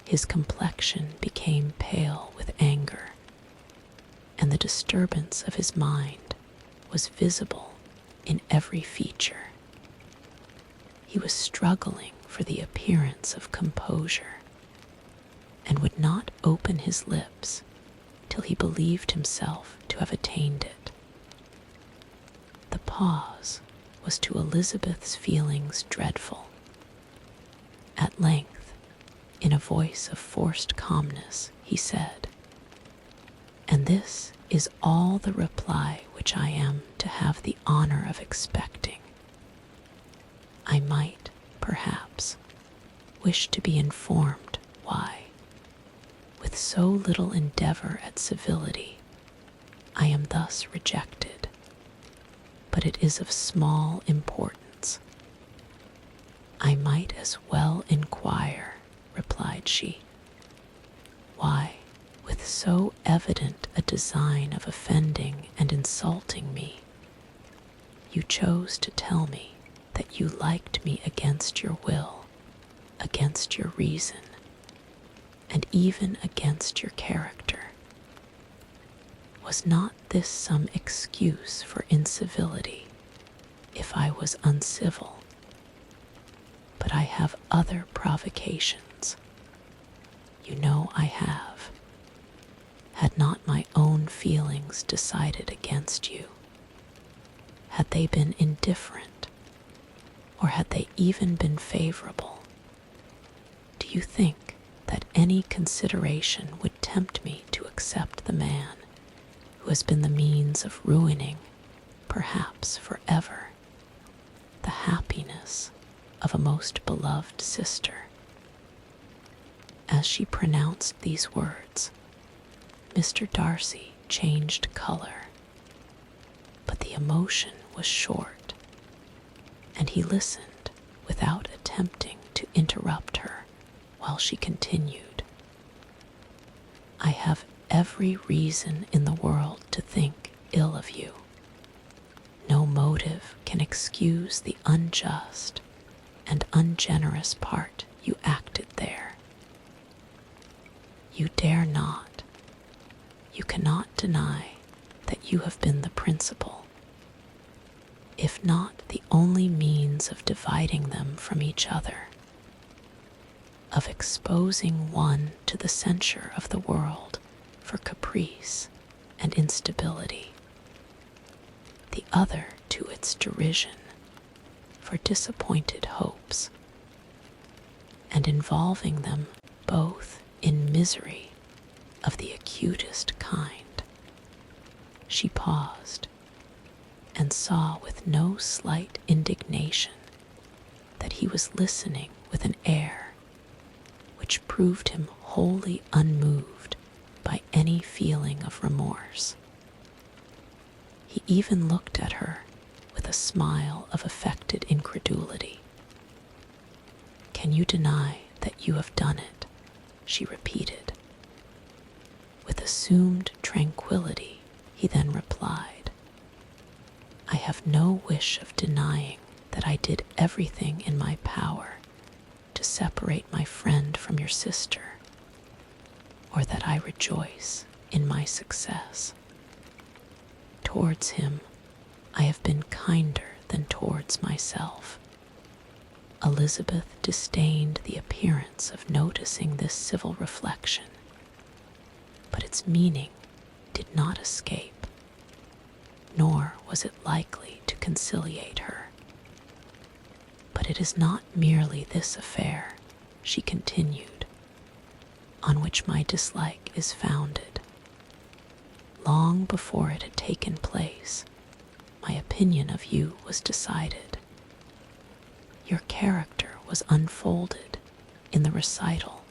His complexion became pale with anger, and the disturbance of his mind was visible in every feature. He was struggling for the appearance of composure, and would not open his lips till he believed himself to have attained it. The pause was to Elizabeth's feelings dreadful. At length, in a voice of forced calmness, he said, "And this is all the reply which I am to have the honor of expecting. I might, perhaps, wish to be informed why, with so little endeavor at civility, I am thus rejected, but it is of small importance." "I might as well inquire," replied she, "why, with so evident a design of offending and insulting me, you chose to tell me that you liked me against your will, against your reason, and even against your character. Was not this some excuse for incivility, if I was uncivil? But I have other provocations. You know I have. Had not my own feelings decided against you? Had they been indifferent, or had they even been favorable? Do you think that any consideration would tempt me to accept the man who has been the means of ruining, perhaps forever, the happiness of a most beloved sister?" As she pronounced these words, Mr. Darcy changed color, but the emotion was short, and he listened without attempting to interrupt her while she continued, "I have every reason in the world to think ill of you. No motive can excuse the unjust and ungenerous part you acted there. You dare not, you cannot deny that you have been the principal, if not the only means of dividing them from each other, of exposing one to the censure of the world for caprice and instability, the other to its derision for disappointed hopes, and involving them both in misery of the acutest kind." She paused, and saw with no slight indignation that he was listening with an air which proved him wholly unmoved by any feeling of remorse. He even looked at her with a smile of affected incredulity. "Can you deny that you have done it?" she repeated. With assumed tranquillity, he then replied, "I have no wish of denying that I did everything in my power to separate my friend from your sister, or that I rejoice in my success. Towards him, I have been kinder than towards myself." Elizabeth disdained the appearance of noticing this civil reflection, but its meaning did not escape nor was it likely to conciliate her. But it is not merely this affair, she continued, on which my dislike is founded. Long before it had taken place, my opinion of you was decided. Your character was unfolded in the recital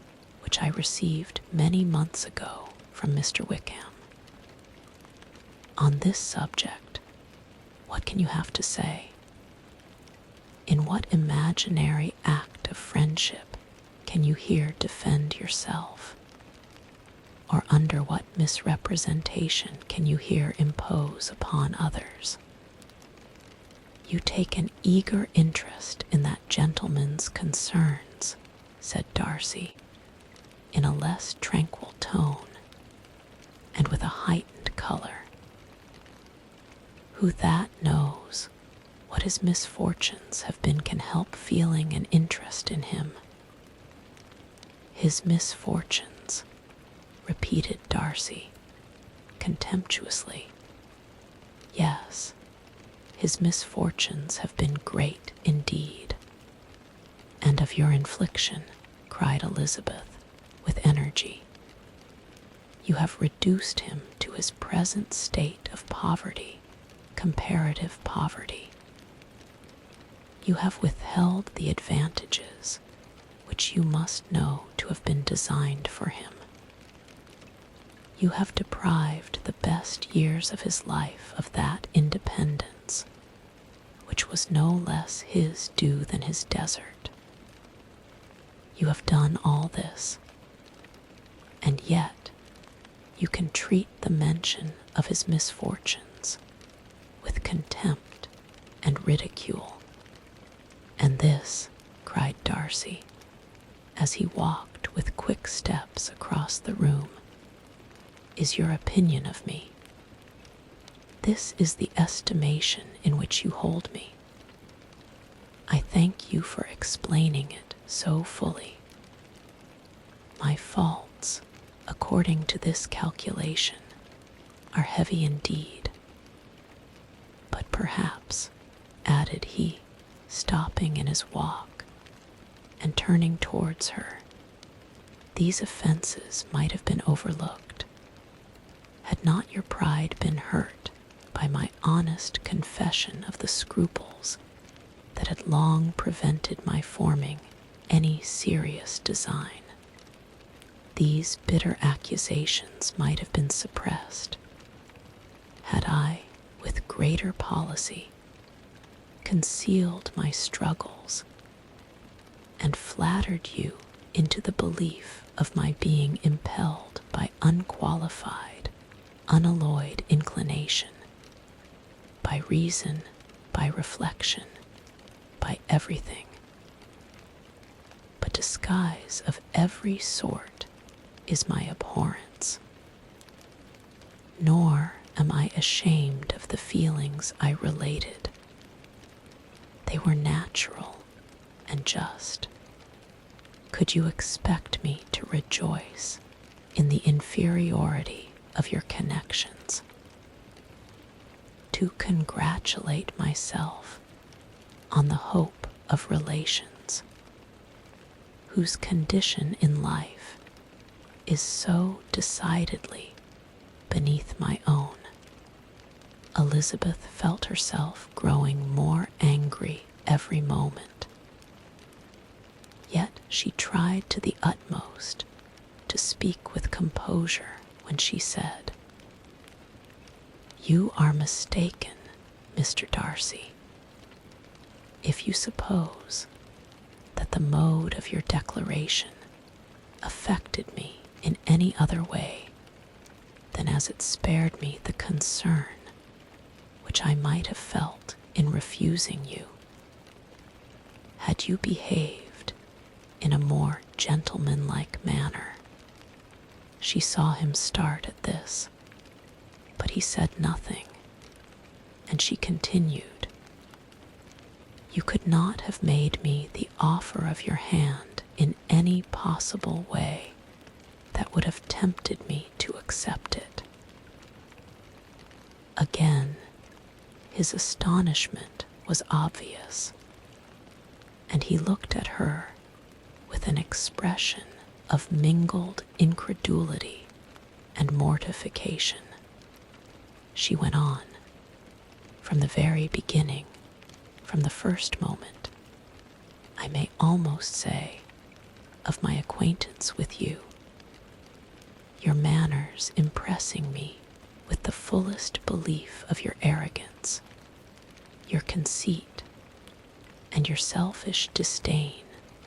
which I received many months ago from Mr. Wickham. On this subject, what can you have to say? In what imaginary act of friendship can you here defend yourself? Or under what misrepresentation can you here impose upon others? You take an eager interest in that gentleman's concerns, said Darcy, in a less tranquil tone, and with a heightened color. Who that knows what his misfortunes have been can help feeling an interest in him. His misfortunes, repeated Darcy, contemptuously. Yes, his misfortunes have been great indeed. And of your infliction, cried Elizabeth, with energy. You have reduced him to his present state of poverty, comparative poverty. You have withheld the advantages which you must know to have been designed for him. You have deprived the best years of his life of that independence, which was no less his due than his desert. You have done all this, and yet you can treat the mention of his misfortunes with contempt and ridicule. And this, cried Darcy, as he walked with quick steps across the room, is your opinion of me. This is the estimation in which you hold me. I thank you for explaining it so fully. My faults, according to this calculation, are heavy indeed. But perhaps, added he, stopping in his walk and turning towards her, these offenses might have been overlooked, had not your pride been hurt by my honest confession of the scruples that had long prevented my forming any serious design. These bitter accusations might have been suppressed, had I, with greater policy, concealed my struggles and flattered you into the belief of my being impelled by unqualified, unalloyed inclination, by reason, by reflection, by everything. But disguise of every sort is my abhorrence. Nor am I ashamed of the feelings I related. They were natural and just. Could you expect me to rejoice in the inferiority of your connections? To congratulate myself on the hope of relations whose condition in life is so decidedly beneath my own. Elizabeth felt herself growing more angry every moment. Yet she tried to the utmost to speak with composure when she said, "You are mistaken, Mr. Darcy, if you suppose that the mode of your declaration affected me in any other way than as it spared me the concern which I might have felt in refusing you. Had you behaved in a more gentlemanlike manner." She saw him start at this, but he said nothing, and she continued, "You could not have made me the offer of your hand in any possible way that would have tempted me to accept it. Again, His astonishment was obvious, and he looked at her with an expression of mingled incredulity and mortification. She went on. From the very beginning, from the first moment, I may almost say, of my acquaintance with you, your manners impressing me with the fullest belief of your arrogance, your conceit, and your selfish disdain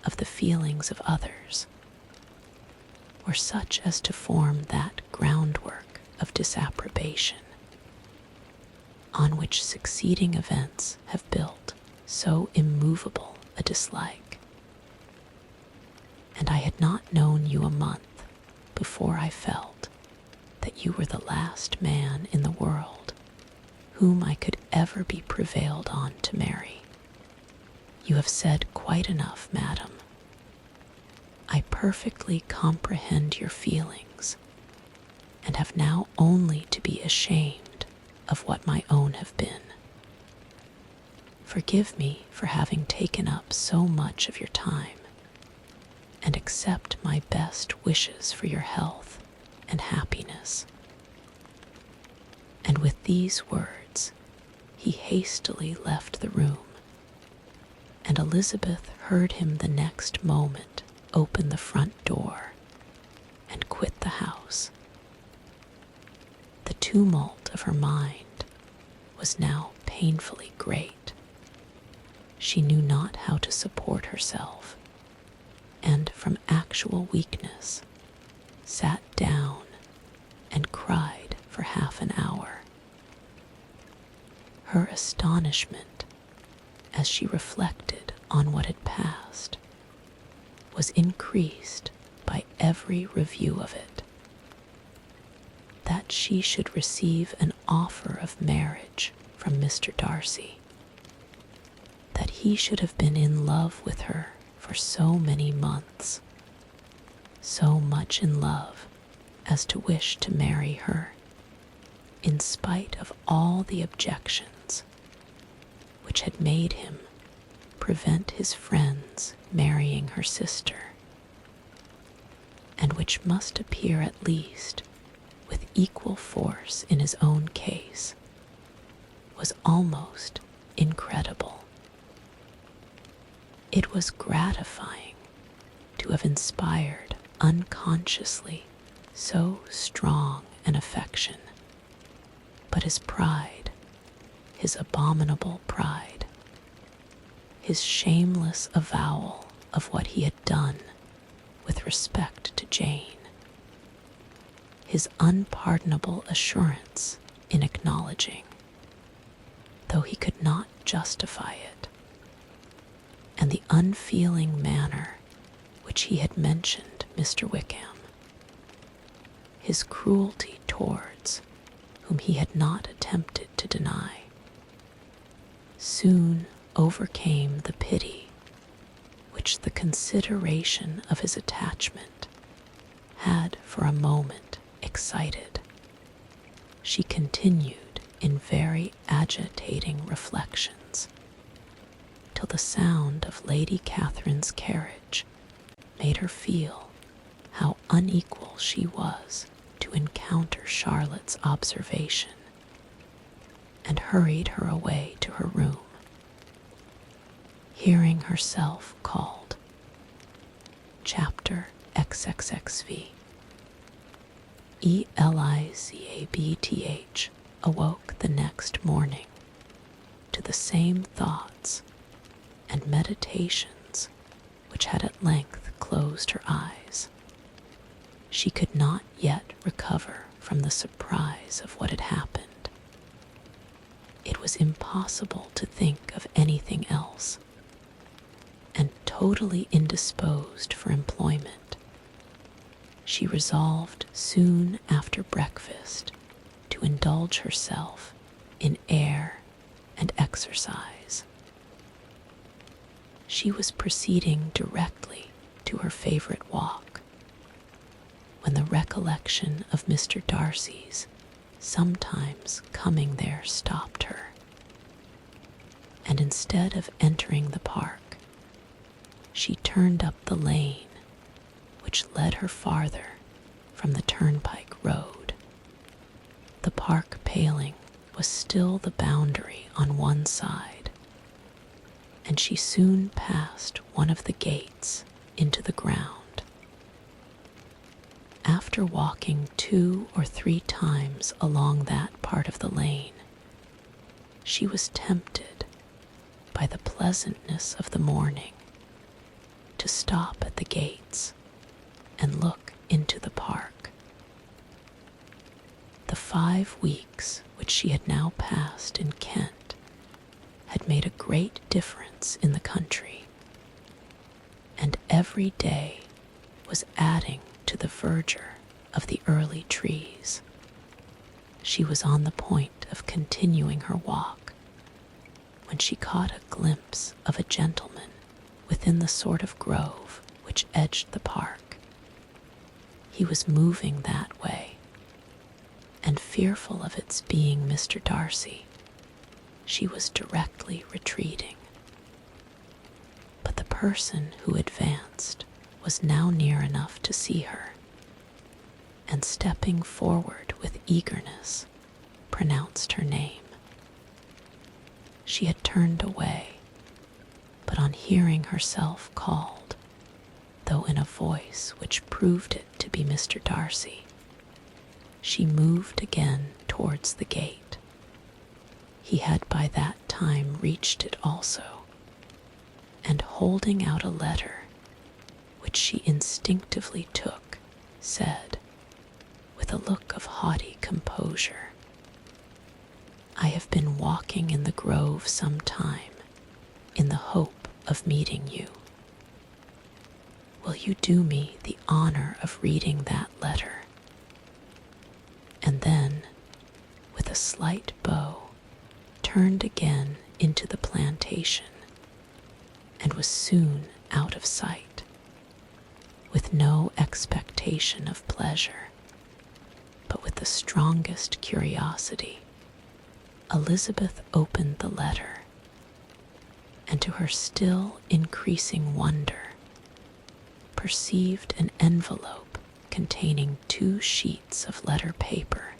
of the feelings of others, were such as to form that groundwork of disapprobation on which succeeding events have built so immovable a dislike. And I had not known you a month before I felt that you were the last man in the world whom I could ever be prevailed on to marry. You have said quite enough, madam. I perfectly comprehend your feelings, and have now only to be ashamed of what my own have been. Forgive me for having taken up so much of your time, and accept my best wishes for your health and happiness. And with these words, he hastily left the room, and Elizabeth heard him the next moment open the front door and quit the house. The tumult of her mind was now painfully great. She knew not how to support herself, and from actual weakness sat down and cried for half an hour. Her astonishment, as she reflected on what had passed, was increased by every review of it. That she should receive an offer of marriage from Mr. Darcy, that he should have been in love with her for so many months, so much in love as to wish to marry her, in spite of all the objections which had made him prevent his friends marrying her sister, and which must appear at least with equal force in his own case, was almost incredible. It was gratifying to have inspired unconsciously so strong an affection, but his pride, his abominable pride, his shameless avowal of what he had done with respect to Jane, his unpardonable assurance in acknowledging, though he could not justify it, and the unfeeling manner which he had mentioned Mr. Wickham, his cruelty towards whom he had not attempted to deny, soon overcame the pity which the consideration of his attachment had for a moment excited. She continued in very agitating reflections till the sound of Lady Catherine's carriage made her feel how unequal she was to encounter Charlotte's observation, and hurried her away to her room. Hearing herself called. Chapter XXXV. Elizabeth awoke the next morning to the same thoughts and meditations which had at length closed her eyes. She could not yet recover from the surprise of what had happened. It was impossible to think of anything else, and totally indisposed for employment, she resolved soon after breakfast to indulge herself in air and exercise. She was proceeding directly to her favorite walk, when the recollection of Mr. Darcy's sometimes coming there stopped her. and instead of entering the park, she turned up the lane which led her farther from the turnpike road. The park paling was still the boundary on one side, and she soon passed one of the gates into the ground. After walking 2 or 3 times along that part of the lane, she was tempted by the pleasantness of the morning to stop at the gates and look into the park. The 5 weeks which she had now passed in Kent had made a great difference in the country, and every day was adding to the verdure of the early trees. She was on the point of continuing her walk when she caught a glimpse of a gentleman within the sort of grove which edged the park. He was moving that way, and fearful of its being Mr. Darcy, she was directly retreating. But the person who advanced was now near enough to see her, and stepping forward with eagerness, pronounced her name. She had turned away, but on hearing herself called, though in a voice which proved it to be Mr. Darcy, she moved again towards the gate. He had by that time reached it also, and holding out a letter, which she instinctively took, said, with a look of haughty composure, "I have been walking in the grove some time, in the hope of meeting you. Will you do me the honor of reading that letter?" And then, with a slight bow, turned again into the plantation, and was soon out of sight. With no expectation of pleasure, but with the strongest curiosity, Elizabeth opened the letter, and to her still increasing wonder, perceived an envelope containing 2 sheets of letter paper,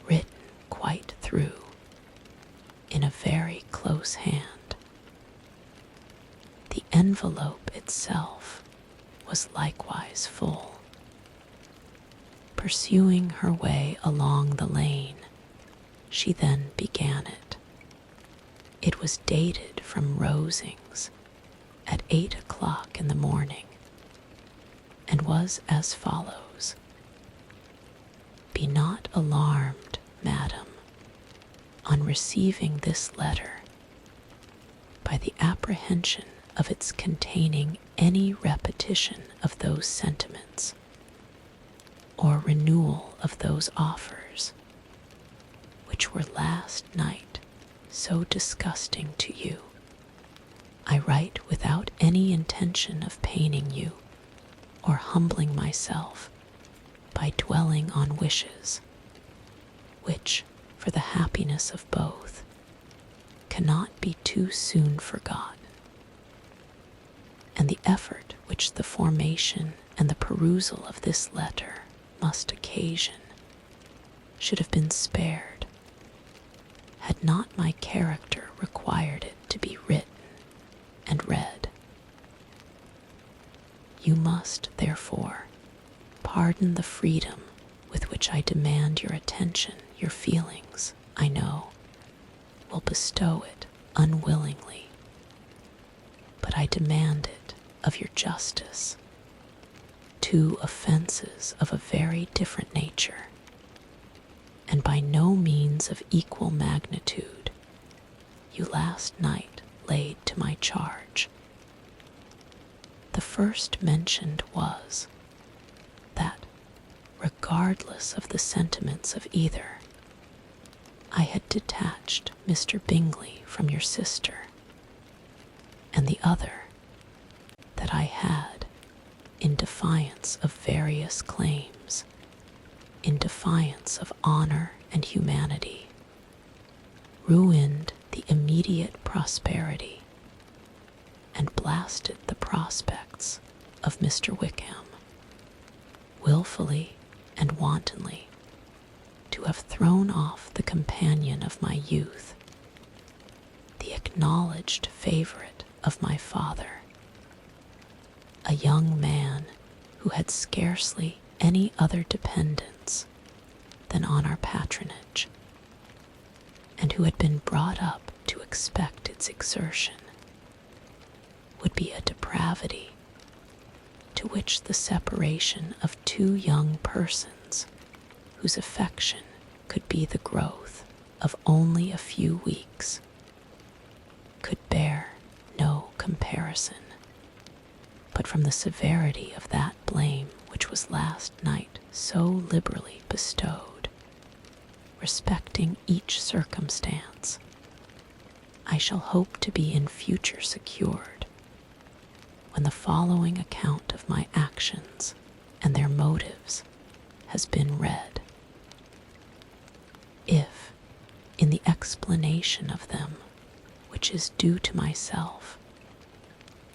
written quite through, in a very close hand. The envelope itself was likewise full. Pursuing her way along the lane, she then began it. It was dated from Rosings at 8 o'clock in the morning, and was as follows: "Be not alarmed, madam, on receiving this letter, by the apprehension of its containing any repetition of those sentiments, or renewal of those offers, which were last night so disgusting to you. I write without any intention of paining you, or humbling myself by dwelling on wishes, which, for the happiness of both, cannot be too soon forgotten. And the effort which the formation and the perusal of this letter must occasion should have been spared, had not my character required it to be written and read. You must, therefore, pardon the freedom with which I demand your attention. Your feelings, I know, will bestow it unwillingly, but I demand it of your justice. 2 offenses of a very different nature, and by no means of equal magnitude, you last night laid to my charge. The first mentioned was, that, regardless of the sentiments of either, I had detached Mr. Bingley from your sister, and the other, that I had, in defiance of various claims, in defiance of honor and humanity, ruined the immediate prosperity and blasted the prospects of Mr. Wickham, willfully and wantonly to have thrown off the companion of my youth, the acknowledged favorite of my father, a young man who had scarcely any other dependence than on our patronage, and who had been brought up to expect its exertion, would be a depravity to which the separation of two young persons whose affection could be the growth of only a few weeks could bear no comparison. But from the severity of that blame which was last night so liberally bestowed, respecting each circumstance, I shall hope to be in future secured, when the following account of my actions and their motives has been read. If, in the explanation of them, which is due to myself,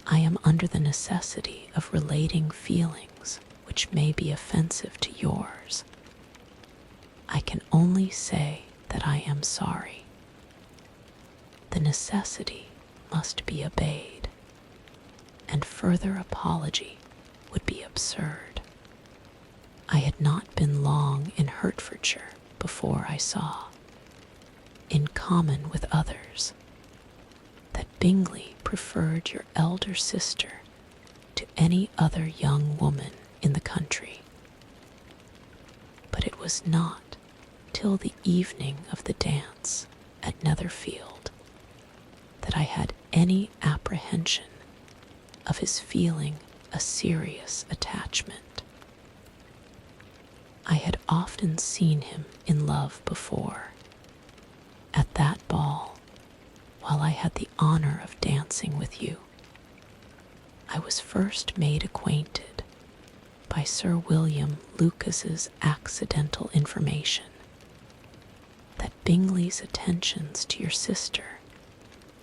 I am under the necessity of relating feelings which may be offensive to yours, I can only say that I am sorry. The necessity must be obeyed, and further apology would be absurd. I had not been long in Hertfordshire before I saw, in common with others, that Bingley preferred your elder sister to any other young woman in the country. But it was not till the evening of the dance at Netherfield that I had any apprehension of his feeling a serious attachment. I had often seen him in love before. At that ball, while I had the honor of dancing with you, I was first made acquainted by Sir William Lucas's accidental information that Bingley's attentions to your sister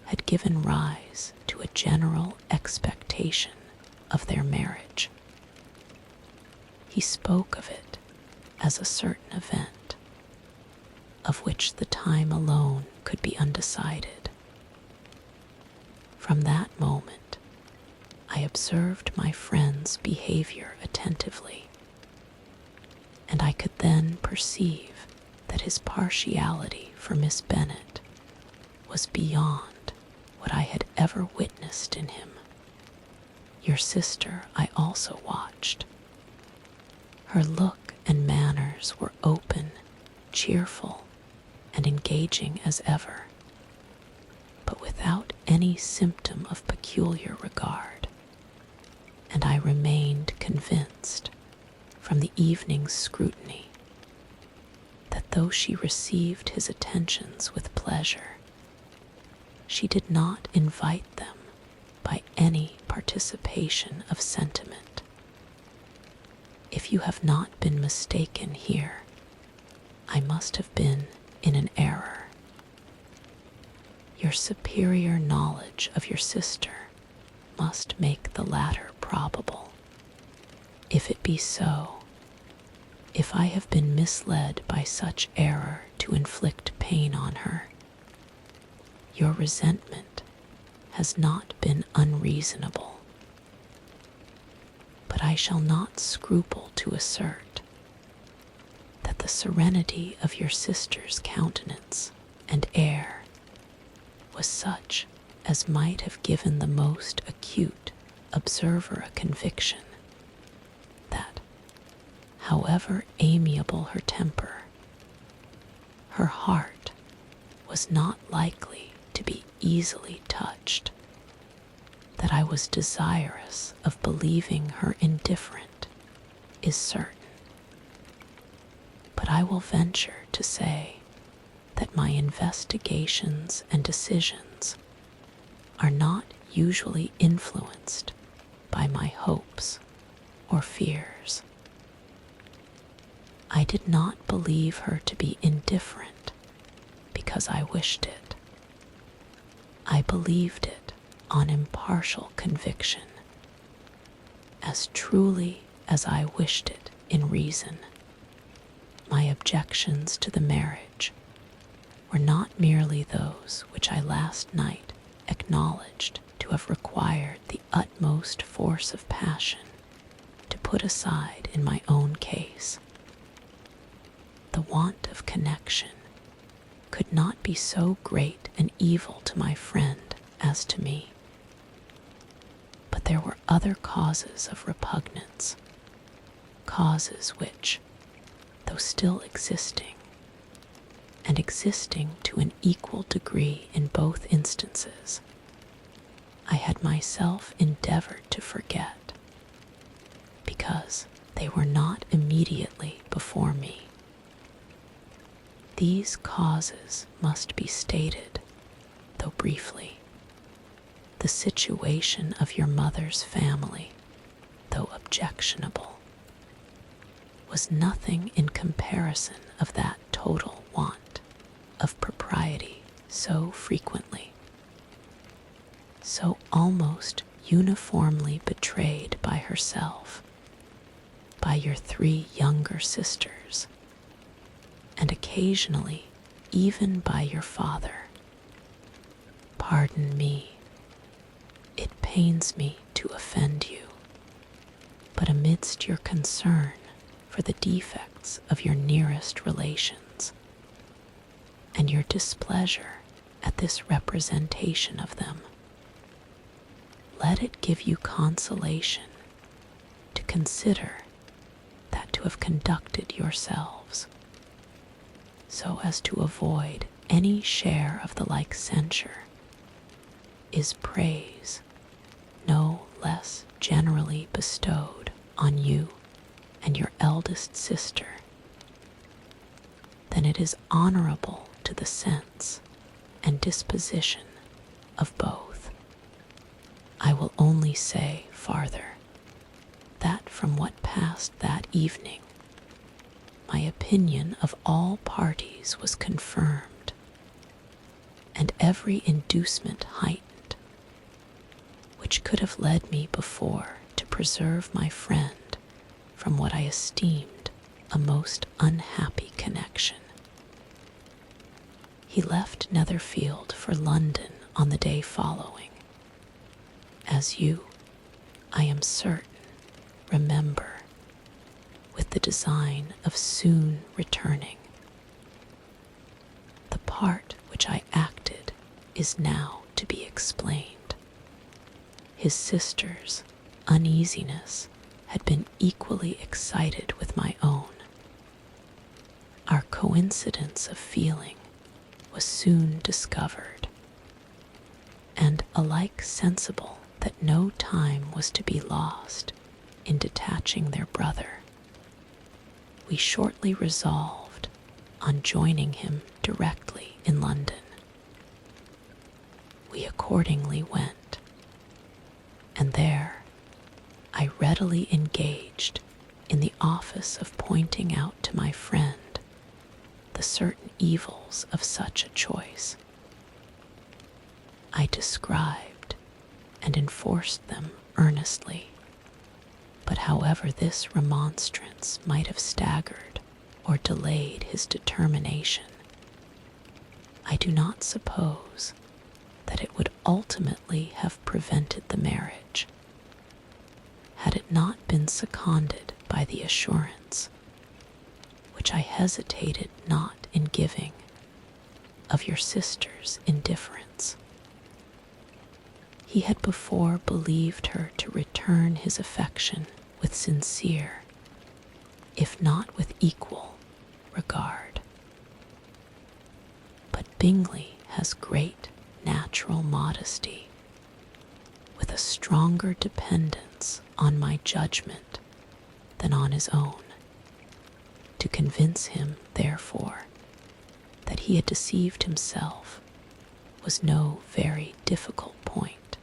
had given rise to a general expectation of their marriage. He spoke of it as a certain event, of which the time alone could be undecided. From that moment, I observed my friend's behavior attentively, and I could then perceive that his partiality for Miss Bennet was beyond what I had ever witnessed in him. Your sister I also watched. Her look and manners were open, cheerful, and engaging as ever, but without any symptom of peculiar regard, and I remained convinced, from the evening's scrutiny, that though she received his attentions with pleasure, she did not invite them by any participation of sentiment. If you have not been mistaken here, I must have been in an error. Your superior knowledge of your sister must make the latter probable. If it be so, if I have been misled by such error to inflict pain on her, your resentment has not been unreasonable. But I shall not scruple to assert that the serenity of your sister's countenance and air was such as might have given the most acute observer a conviction that, however amiable her temper, her heart was not likely to be easily touched, that I was desirous of believing her indifferent is certain. But I will venture to say that my investigations and decisions are not usually influenced by my hopes or fears. I did not believe her to be indifferent because I wished it, I believed it on impartial conviction, as truly as I wished it in reason. My objections to the marriage were not merely those which I last night acknowledged to have required the utmost force of passion to put aside in my own case. The want of connection could not be so great an evil to my friend as to me. But there were other causes of repugnance, causes which, though still existing, and existing to an equal degree in both instances, I had myself endeavored to forget, because they were not immediately before me. These causes must be stated, though briefly. The situation of your mother's family, though objectionable, was nothing in comparison of that total want of propriety so frequently, so almost uniformly betrayed by herself, by your 3 younger sisters, and occasionally even by your father. Pardon me, it pains me to offend you, but amidst your concern for the defects of your nearest relations, and your displeasure at this representation of them, let it give you consolation to consider that to have conducted yourselves so as to avoid any share of the like censure is praise no less generally bestowed on you and your eldest sister than it is honorable to the sense and disposition of both. I will only say farther that from what passed that evening, my opinion of all parties was confirmed, and every inducement heightened, which could have led me before to preserve my friend from what I esteemed a most unhappy connection. He left Netherfield for London on the day following, as you, I am certain, remember, with the design of soon returning. The part which I acted is now to be explained. His sister's uneasiness had been equally excited with my own. Our coincidence of feeling was soon discovered, and alike sensible that no time was to be lost in detaching their brother, we shortly resolved on joining him directly in London. We accordingly went, and there I readily engaged in the office of pointing out to my friend the certain evils of such a choice. I described and enforced them earnestly, but however this remonstrance might have staggered or delayed his determination, I do not suppose that it would ultimately have prevented the marriage, had it not been seconded by the assurance, which I hesitated not in giving, of your sister's indifference. He had before believed her to return his affection with sincere, if not with equal, regard. But Bingley has great natural modesty, with a stronger dependence on my judgment than on his own. To convince him, therefore, that he had deceived himself was no very difficult point.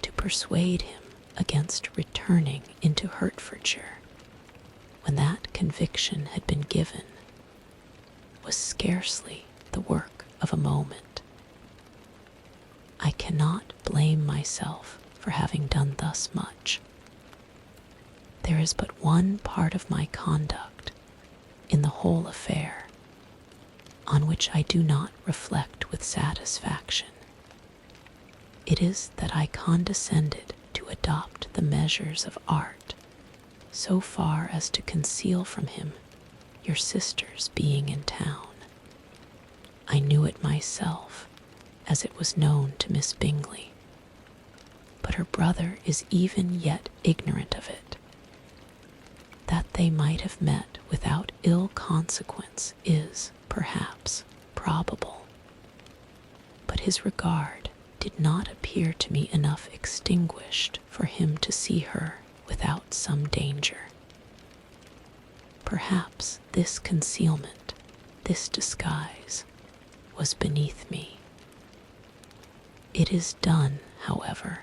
To persuade him against returning into Hertfordshire, when that conviction had been given, was scarcely the work of a moment. I cannot blame myself for having done thus much. There is but one part of my conduct in the whole affair on which I do not reflect with satisfaction. It is that I condescended to adopt the measures of art so far as to conceal from him your sister's being in town. I knew it myself, as it was known to Miss Bingley, but her brother is even yet ignorant of it. That they might have met without ill consequence is, perhaps, probable, but his regard did not appear to me enough extinguished for him to see her without some danger. Perhaps this concealment, this disguise, was beneath me. It is done, however,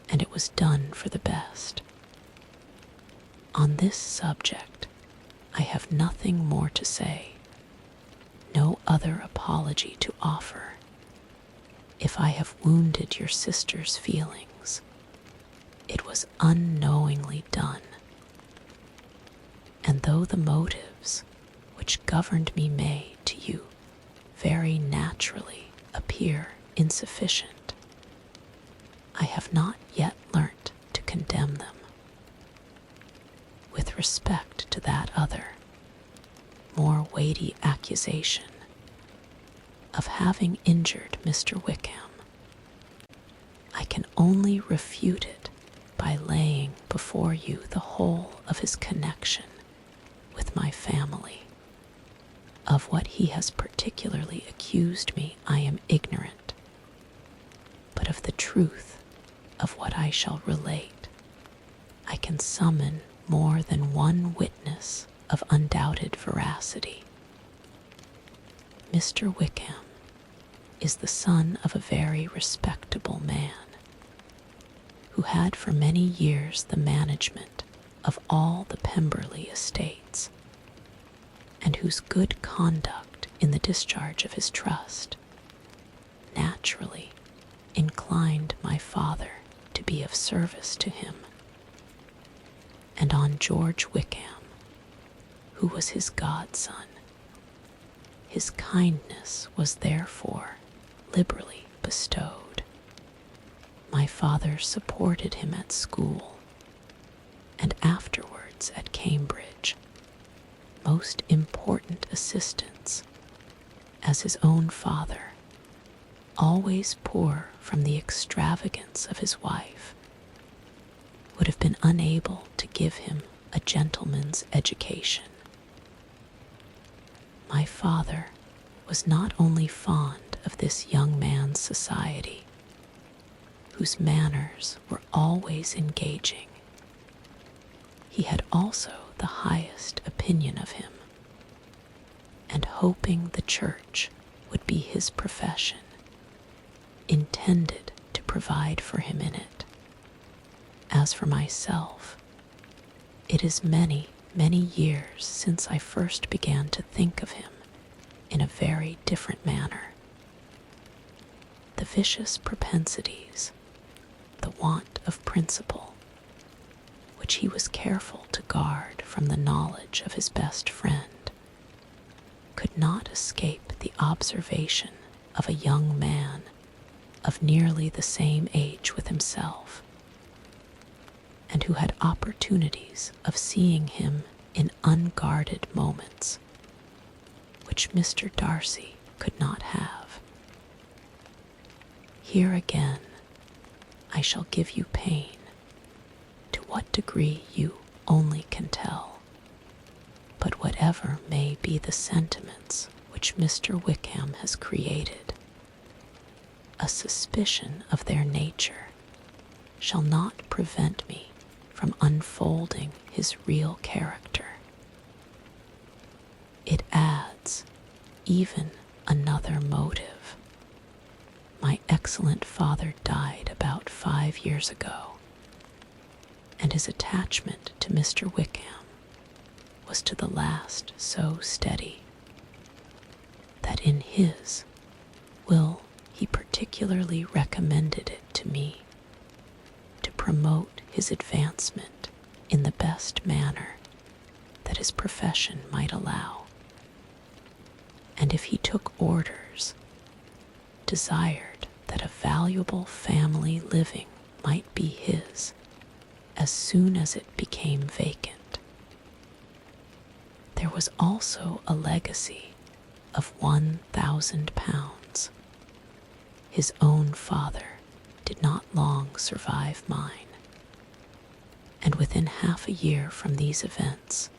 and it was done for the best. On this subject, I have nothing more to say, no other apology to offer. If I have wounded your sister's feelings, it was unknowingly done. And though the motives which governed me may, to you, very naturally appear insufficient, I have not yet learnt to condemn them. With respect to that other, more weighty accusation of having injured Mr. Wickham, I can only refute it by laying before you the whole of his connection with my family. Of what he has particularly accused me I am ignorant, but of the truth of what I shall relate, I can summon more than one witness of undoubted veracity. Mr. Wickham is the son of a very respectable man, who had for many years the management of all the Pemberley estates, and whose good conduct in the discharge of his trust naturally inclined my father to be of service to him. And on George Wickham, who was his godson, his kindness was therefore liberally bestowed. My father supported him at school, and afterwards at Cambridge, most important assistance, as his own father, always poor from the extravagance of his wife, would have been unable to give him a gentleman's education. My father was not only fond of this young man's society, whose manners were always engaging, he had also the highest opinion of him, and hoping the church would be his profession, intended to provide for him in it. As for myself, it is many, many years since I first began to think of him in a very different manner. The vicious propensities, the want of principle, which he was careful to guard from the knowledge of his best friend, could not escape the observation of a young man of nearly the same age with himself, and who had opportunities of seeing him in unguarded moments, which Mr. Darcy could not have. Here again I shall give you pain, to what degree you only can tell, but whatever may be the sentiments which Mr. Wickham has created, a suspicion of their nature shall not prevent me from unfolding his real character. It adds even another motive. My excellent father died about 5 years ago, and his attachment to Mr. Wickham was to the last so steady that in his will he particularly recommended it to me to promote his advancement in the best manner that his profession might allow, and if he took orders, desired that a valuable family living might be his as soon as it became vacant. There was also a legacy of £1,000. His own father did not long survive mine, and within half a year from these events,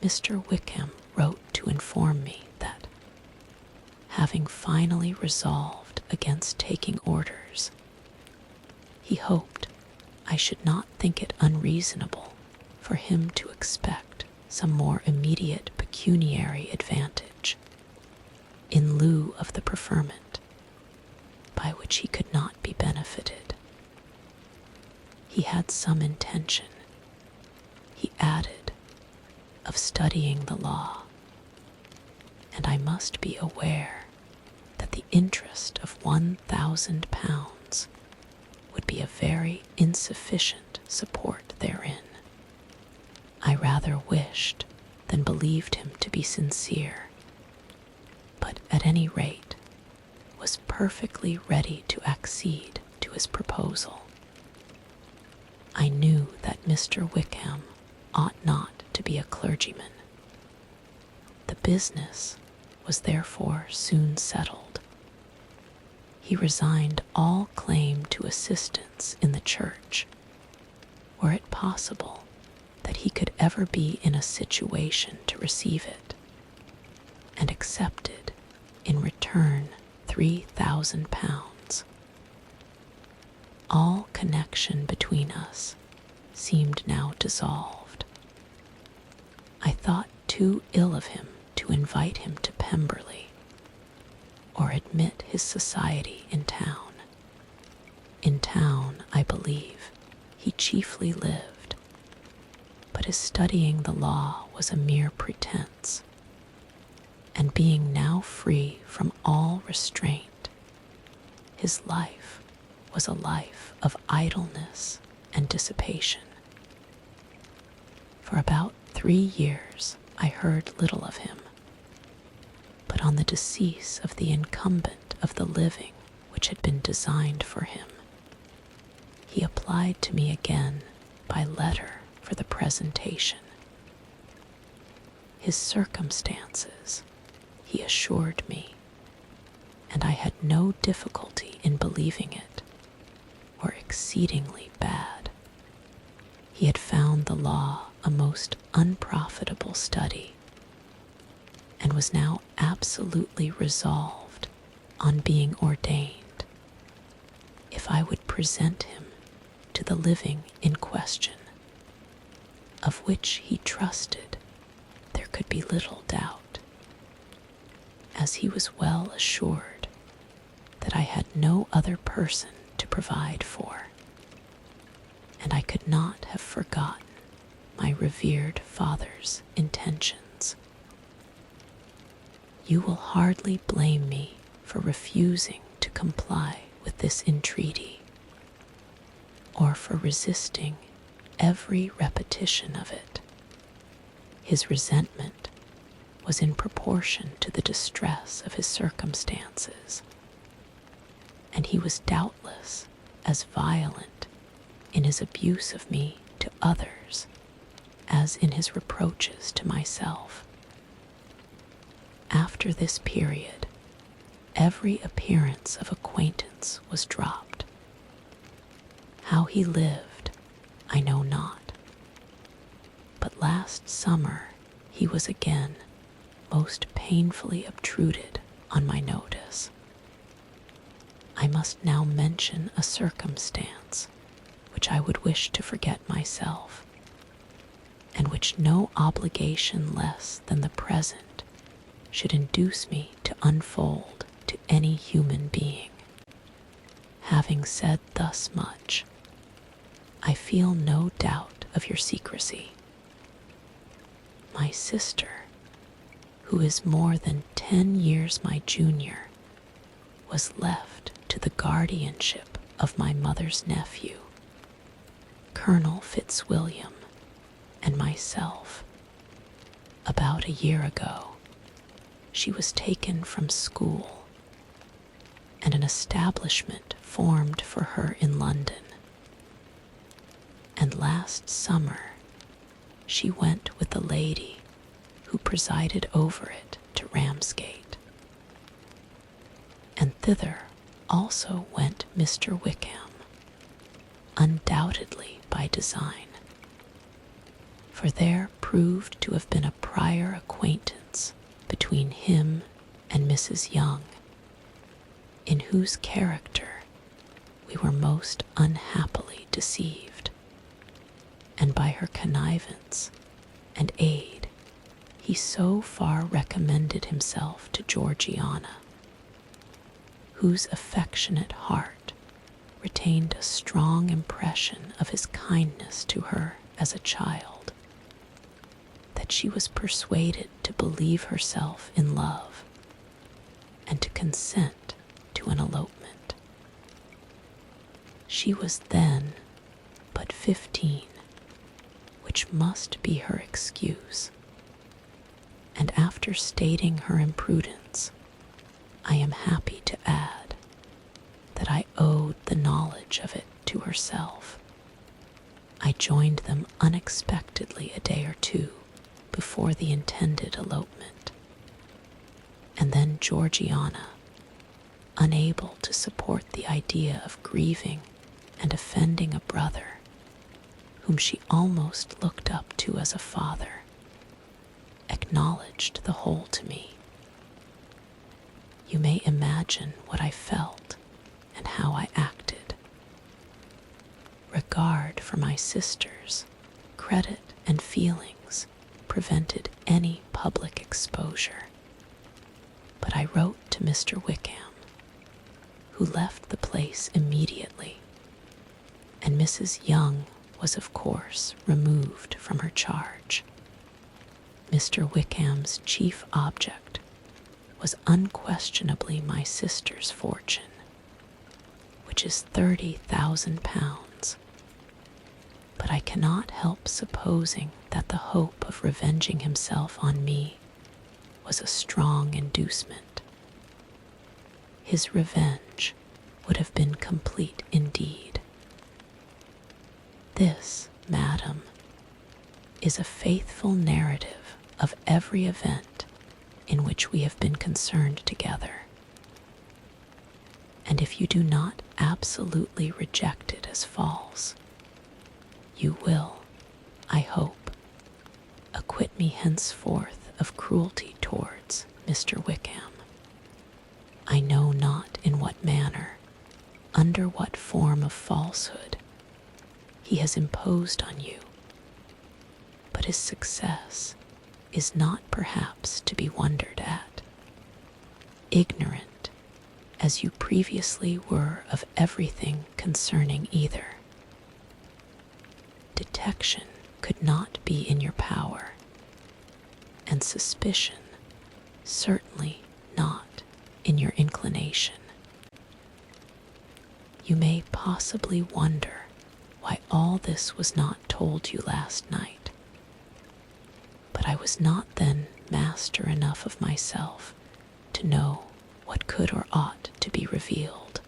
Mr. Wickham wrote to inform me that, having finally resolved against taking orders, he hoped I should not think it unreasonable for him to expect some more immediate pecuniary advantage in lieu of the preferment, by which he could not be benefited. He had some intention, he added, of studying the law, and I must be aware that the interest of £1,000 would be a very insufficient support therein. I rather wished than believed him to be sincere, but at any rate was perfectly ready to accede to his proposal. I knew that Mr. Wickham ought not to be a clergyman. The business was therefore soon settled. He resigned all claim to assistance in the church, were it possible that he could ever be in a situation to receive it, and accepted in return £3,000. All connection between us seemed now dissolved. I thought too ill of him to invite him to Pemberley, or admit his society in town. In town, I believe, he chiefly lived, but his studying the law was a mere pretense, and being now free from all restraint, his life was a life of idleness and dissipation. For about 3 years I heard little of him, but on the decease of the incumbent of the living which had been designed for him, he applied to me again by letter for the presentation. His circumstances, he assured me, and I had no difficulty in believing it, were exceedingly bad. He had found the law a most unprofitable study, and was now absolutely resolved on being ordained, if I would present him to the living in question, of which he trusted there could be little doubt, as he was well assured that I had no other person to provide for, and I could not have forgotten my revered father's intentions. You will hardly blame me for refusing to comply with this entreaty, or for resisting every repetition of it. His resentment was in proportion to the distress of his circumstances, and he was doubtless as violent in his abuse of me to others as in his reproaches to myself. After this period, every appearance of acquaintance was dropped. How he lived, I know not, but last summer he was again most painfully obtruded on my notice. I must now mention a circumstance which I would wish to forget myself, and which no obligation less than the present should induce me to unfold to any human being. Having said thus much, I feel no doubt of your secrecy. My sister, who is more than 10 years my junior, was left to the guardianship of my mother's nephew, Colonel Fitzwilliam, and myself. About a year ago, she was taken from school, and an establishment formed for her in London. And last summer, she went with the lady who presided over it to Ramsgate. And thither also went Mr. Wickham, undoubtedly by design, for there proved to have been a prior acquaintance between him and Mrs. Young, in whose character we were most unhappily deceived, and by her connivance and aid he so far recommended himself to Georgiana, whose affectionate heart retained a strong impression of his kindness to her as a child, that she was persuaded to believe herself in love and to consent to an elopement. She was then but 15, which must be her excuse, and after stating her imprudence, I am happy to add that I owed the knowledge of it to herself. I joined them unexpectedly a day or two before the intended elopement, and then Georgiana, unable to support the idea of grieving and offending a brother whom she almost looked up to as a father, acknowledged the whole to me. You may imagine what I felt and how I acted. Regard for my sisters, credit, and feelings prevented any public exposure, but I wrote to Mr. Wickham, who left the place immediately, and Mrs. Young was of course removed from her charge. Mr. Wickham's chief object was unquestionably my sister's fortune, which is £30,000, but I cannot help supposing that the hope of revenging himself on me was a strong inducement. His revenge would have been complete indeed. This, madam, is a faithful narrative of every event in which we have been concerned together, and if you do not absolutely reject it as false, you will, I hope, acquit me henceforth of cruelty towards Mr. Wickham. I know not in what manner, under what form of falsehood, he has imposed on you, but his success is not perhaps to be wondered at. Ignorant as you previously were of everything concerning either, detection could not be in your power, and suspicion certainly not in your inclination. You may possibly wonder why all this was not told you last night, but I was not then master enough of myself to know what could or ought to be revealed.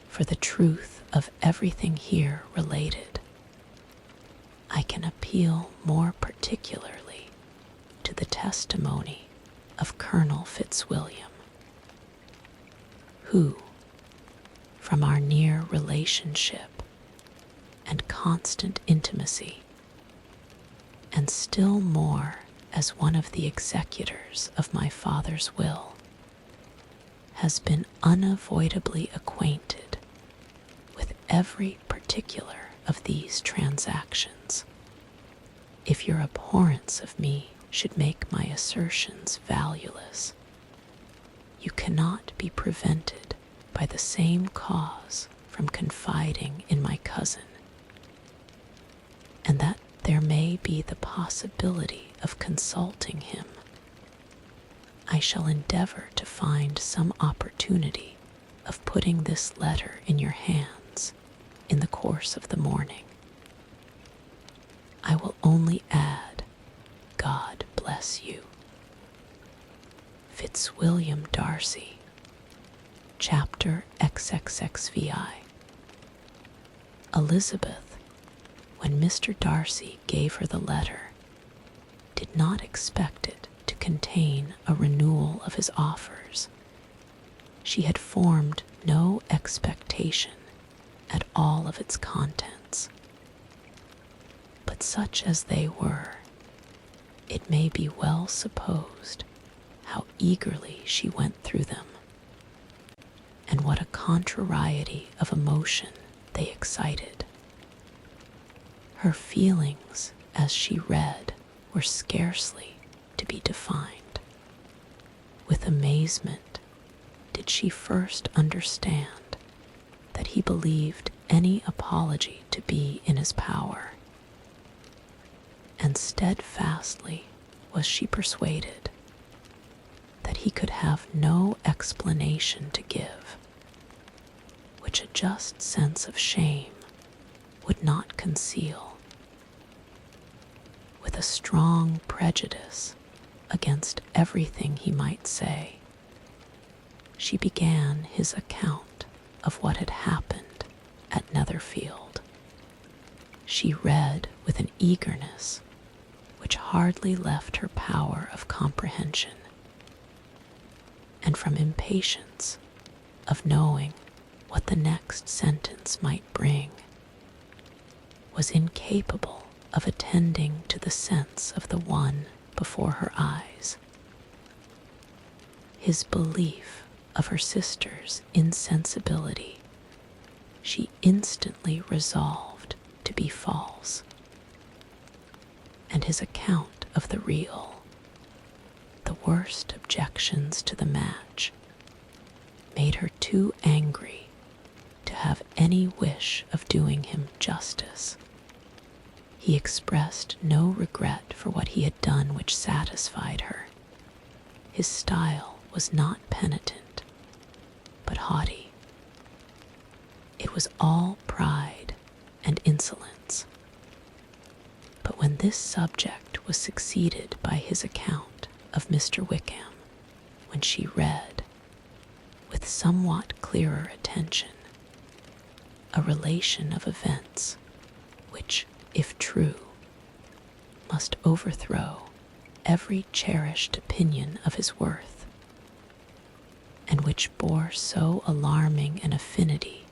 For the truth of everything here related, I can appeal more particularly to the testimony of Colonel Fitzwilliam, who, from our near relationship and constant intimacy, and still more as one of the executors of my father's will, has been unavoidably acquainted with every particular of these transactions. If your abhorrence of me should make my assertions valueless, you cannot be prevented by the same cause from confiding in my cousin, and that there may be the possibility of consulting him. I shall endeavor to find some opportunity of putting this letter in your hands in the course of the morning. I will only add, God bless you. Fitzwilliam Darcy, Chapter XXXVI. Elizabeth, when Mr. Darcy gave her the letter, did not expect it to contain a renewal of his offers. She had formed no expectation at all of its contents. But such as they were, it may be well supposed how eagerly she went through them, and what a contrariety of emotion they excited. Her feelings as she read were scarcely to be defined. With amazement did she first understand that he believed any apology to be in his power, and steadfastly was she persuaded that he could have no explanation to give, which a just sense of shame would not conceal. With a strong prejudice against everything he might say, she began his account of what had happened at Netherfield. She read with an eagerness which hardly left her power of comprehension, and from impatience of knowing what the next sentence might bring, was incapable of attending to the sense of the one before her eyes. His belief of her sister's insensibility she instantly resolved to be false, and his account of the real, the worst objections to the match, made her too angry to have any wish of doing him justice. He expressed no regret for what he had done which satisfied her. His style was not penitent, but haughty. It was all pride and insolence. But when this subject was succeeded by his account of Mr. Wickham, when she read, with somewhat clearer attention, a relation of events which, if true, must overthrow every cherished opinion of his worth, and which bore so alarming an affinity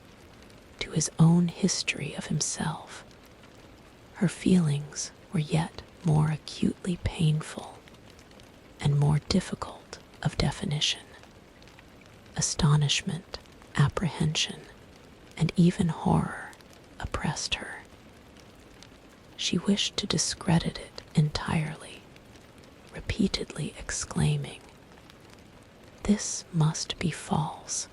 to his own history of himself, her feelings were yet more acutely painful and more difficult of definition. Astonishment, apprehension, and even horror oppressed her. She wished to discredit it entirely, repeatedly exclaiming, "This must be false.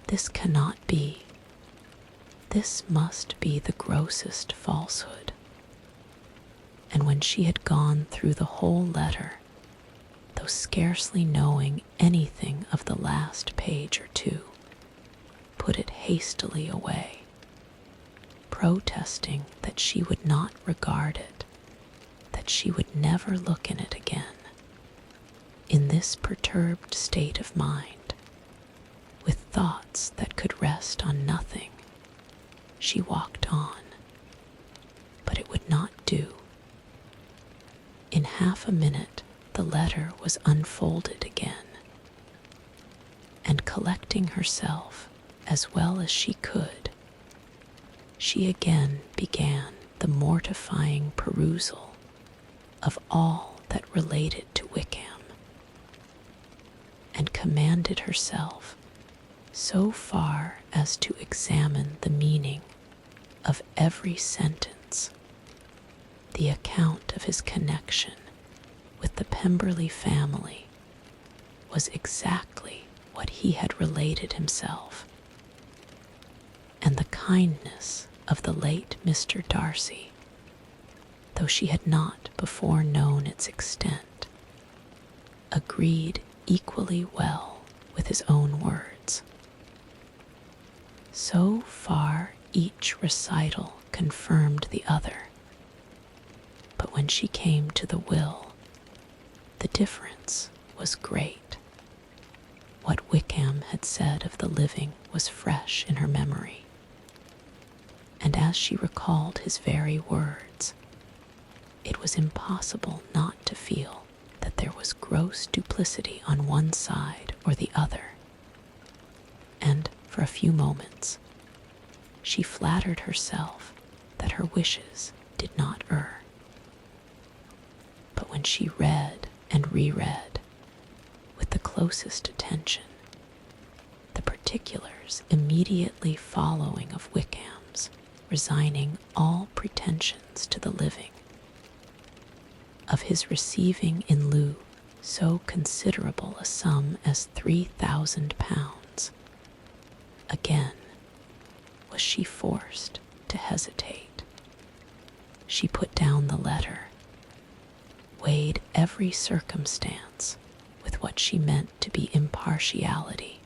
This cannot be. This must be the grossest falsehood." And when she had gone through the whole letter, though scarcely knowing anything of the last page or two, put it hastily away, protesting that she would not regard it, that she would never look in it again. In this perturbed state of mind, with thoughts that could rest on nothing, she walked on, but it would not do. In half a minute the letter was unfolded again, and collecting herself as well as she could, she again began the mortifying perusal of all that related to Wickham, and commanded herself so far as to examine the meaning of every sentence. The account of his connection with the Pemberley family was exactly what he had related himself, and the kindness of the late Mr. Darcy, though she had not before known its extent, agreed equally well with his own words. So far each recital confirmed the other, but when she came to the will, the difference was great. What Wickham had said of the living was fresh in her memory, and as she recalled his very words, it was impossible not to feel that there was gross duplicity on one side or the other, and for a few moments she flattered herself that her wishes did not err. But when she read and reread with the closest attention the particulars immediately following of Wickham's resigning all pretensions to the living, of his receiving in lieu so considerable a sum as £3,000, again was she forced to hesitate. She put down the letter, weighed every circumstance with what she meant to be impartiality,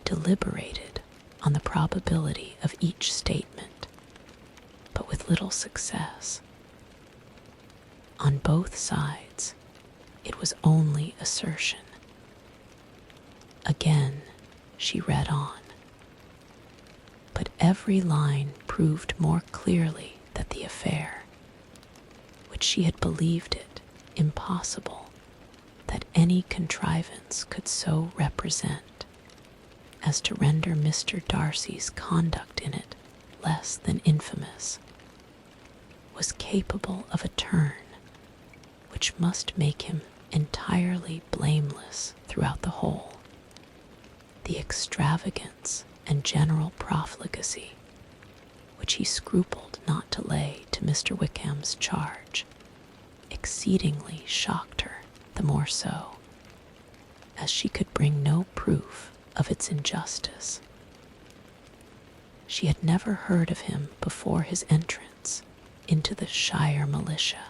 deliberated on the probability of each statement, but with little success. On both sides, it was only assertion. Again, she read on, but every line proved more clearly that the affair, which she had believed it impossible that any contrivance could so represent as to render Mr. Darcy's conduct in it less than infamous, was capable of a turn which must make him entirely blameless throughout the whole. The extravagance and general profligacy which he scrupled not to lay to Mr. Wickham's charge exceedingly shocked her, the more so as she could bring no proof of its injustice. She had never heard of him before his entrance into the shire militia,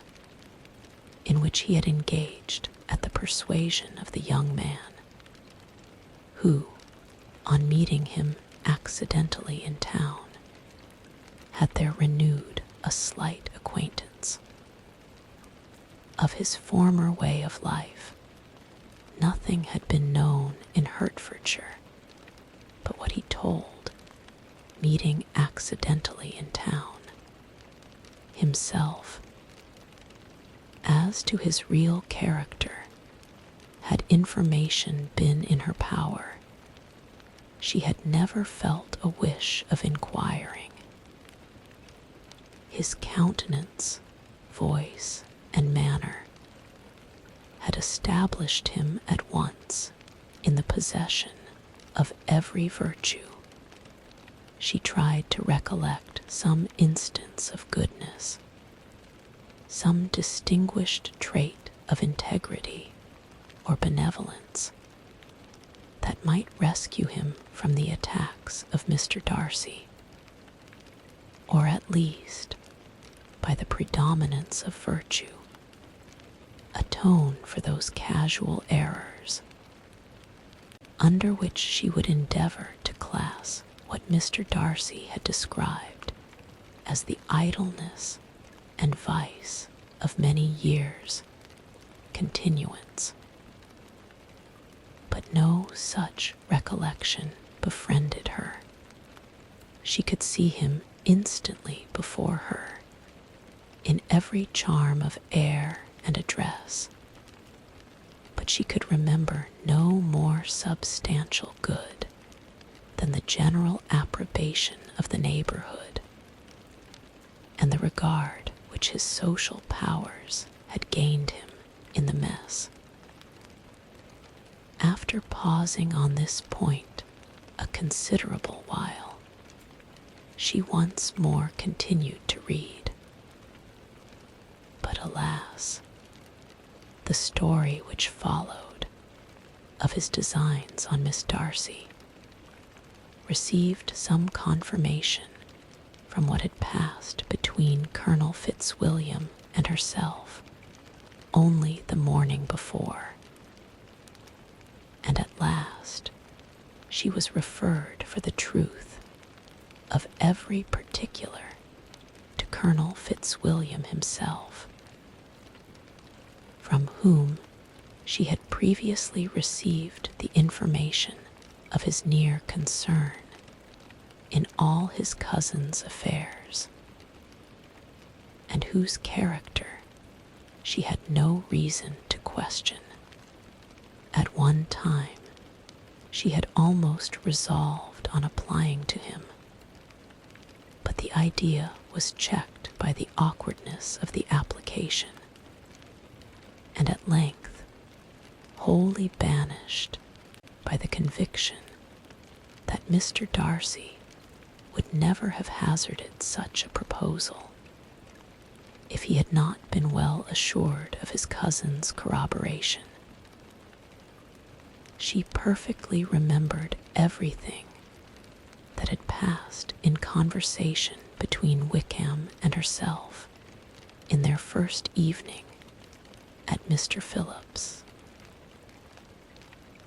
in which he had engaged at the persuasion of the young man, who, on meeting him accidentally in town, had there renewed a slight acquaintance. Of his former way of life, nothing had been known in Hertfordshire but what he told, meeting accidentally in town, himself. As to his real character, had information been in her power, she had never felt a wish of inquiring. His countenance, voice, and manner had established him at once in the possession of every virtue. She tried to recollect some instance of goodness, some distinguished trait of integrity or benevolence that might rescue him from the attacks of Mr. Darcy, or at least, by the predominance of virtue, atone for those casual errors under which she would endeavor to class what Mr. Darcy had described as the idleness and vice of many years' continuance. But no such recollection befriended her. She could see him instantly before her, in every charm of air and address, but she could remember no more substantial good than the general approbation of the neighborhood, and the regard which his social powers had gained him in the mess. After pausing on this point a considerable while, she once more continued to read. But alas, the story which followed of his designs on Miss Darcy received some confirmation from what had passed between Colonel Fitzwilliam and herself only the morning before, and at last she was referred for the truth of every particular to Colonel Fitzwilliam himself, from whom she had previously received the information of his near concern in all his cousin's affairs, and whose character she had no reason to question. At one time, she had almost resolved on applying to him, but the idea was checked by the awkwardness of the application, and at length wholly banished by the conviction that Mr. Darcy would never have hazarded such a proposal if he had not been well assured of his cousin's corroboration. She perfectly remembered everything that had passed in conversation between Wickham and herself in their first evening at Mr. Phillip's.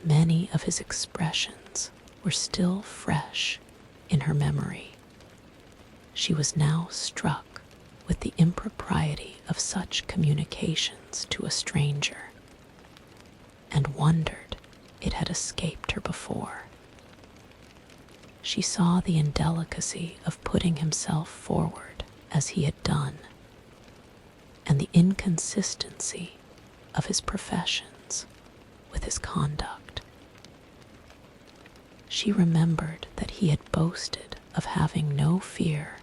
Many of his expressions were still fresh in her memory. She was now struck with the impropriety of such communications to a stranger, and wondered it had escaped her before. She saw the indelicacy of putting himself forward as he had done, and the inconsistency of his professions with his conduct. She remembered that he had boasted of having no fear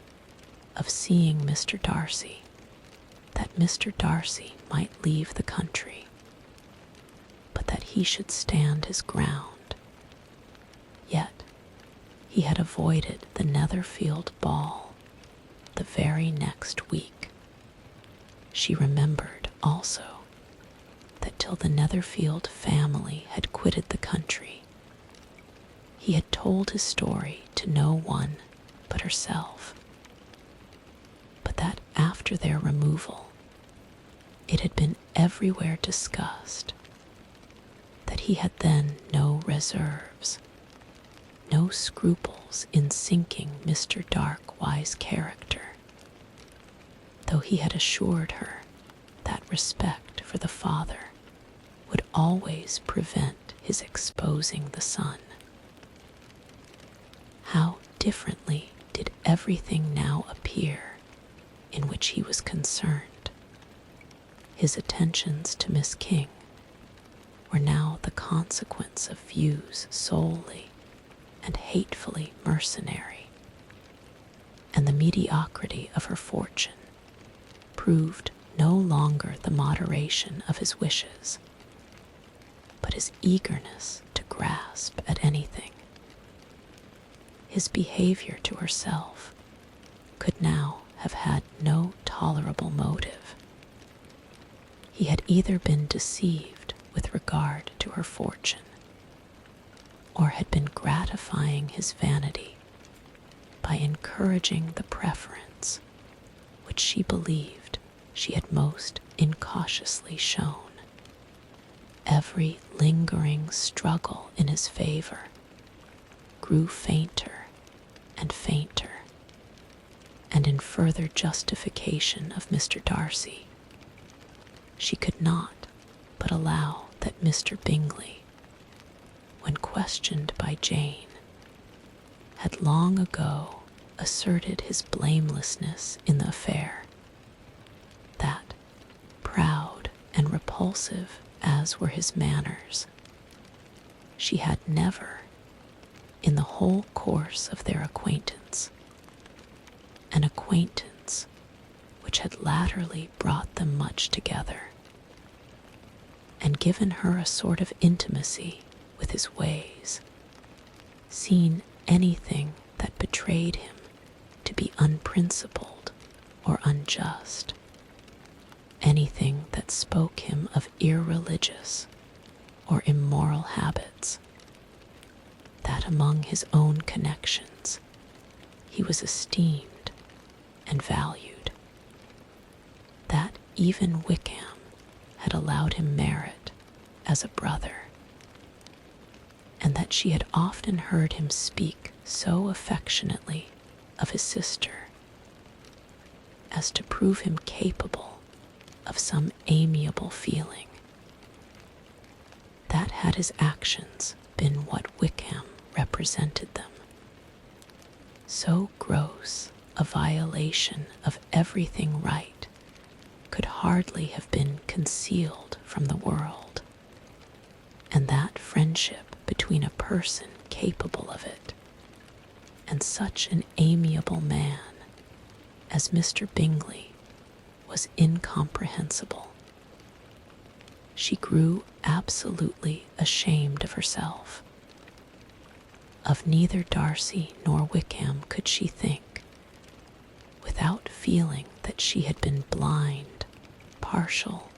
of seeing Mr. Darcy, that Mr. Darcy might leave the country, but that he should stand his ground. Yet he had avoided the Netherfield ball the very next week. She remembered also that till the Netherfield family had quitted the country, he had told his story to no one but herself, but that after their removal it had been everywhere discussed, that he had then no reserves, no scruples in sinking Mr. Darkwise's character, though he had assured her that respect for the father would always prevent his exposing the son. How differently did everything now appear in which he was concerned. His attentions to Miss King were now the consequence of views solely and hatefully mercenary, and the mediocrity of her fortune proved no longer the moderation of his wishes, but his eagerness to grasp at anything. His behavior to herself could now have had no tolerable motive. He had either been deceived with regard to her fortune, or had been gratifying his vanity by encouraging the preference which she believed she had most incautiously shown. Every lingering struggle in his favor grew fainter and fainter, and in further justification of Mr. Darcy, she could not but allow that Mr. Bingley, when questioned by Jane, had long ago asserted his blamelessness in the affair, that, proud and repulsive as were his manners, she had never, in the whole course of their acquaintance, an acquaintance which had latterly brought them much together, and given her a sort of intimacy with his ways, seen anything that betrayed him to be unprincipled or unjust, anything that spoke him of irreligious or immoral habits, that among his own connections he was esteemed and valued, that even Wickham had allowed him merit as a brother, and that she had often heard him speak so affectionately of his sister as to prove him capable of some amiable feeling, that had his actions been what Wickham represented them, so gross a violation of everything right could hardly have been concealed from the world, and that friendship between a person capable of it and such an amiable man as Mr. Bingley was incomprehensible. She grew absolutely ashamed of herself. Of neither Darcy nor Wickham could she think, without feeling that she had been blind, partial,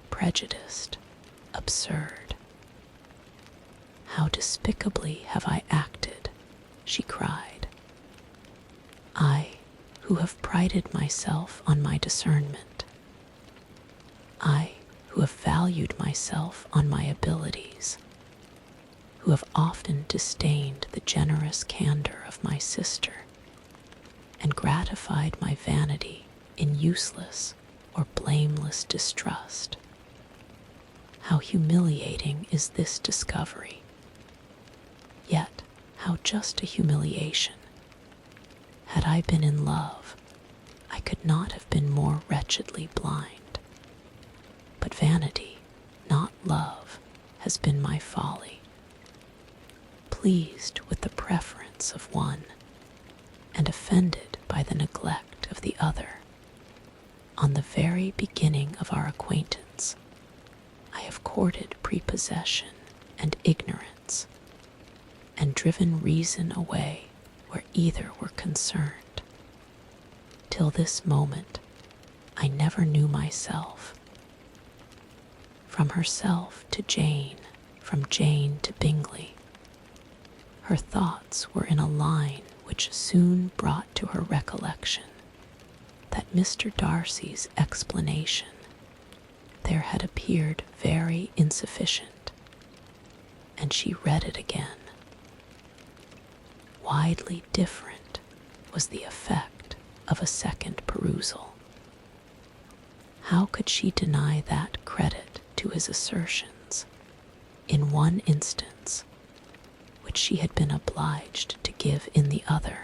prejudiced, absurd. "How despicably have I acted," she cried. "I, who have prided myself on my discernment. I, who have valued myself on my abilities, who have often disdained the generous candor of my sister, and gratified my vanity in useless or blameless distrust. How humiliating is this discovery! Yet how just a humiliation! Had I been in love, I could not have been more wretchedly blind. But vanity, not love, has been my folly. Pleased with the preference of one, and offended by the neglect of the other, on the very beginning of our acquaintance, I have courted prepossession and ignorance, and driven reason away where either were concerned. Till this moment, I never knew myself. From herself to Jane, from Jane to Bingley, her thoughts were in a line which soon brought to her recollection that Mr. Darcy's explanation there had appeared very insufficient, and she read it again. Widely different was the effect of a second perusal. How could she deny that credit to his assertions, in one instance, which she had been obliged to give in the other?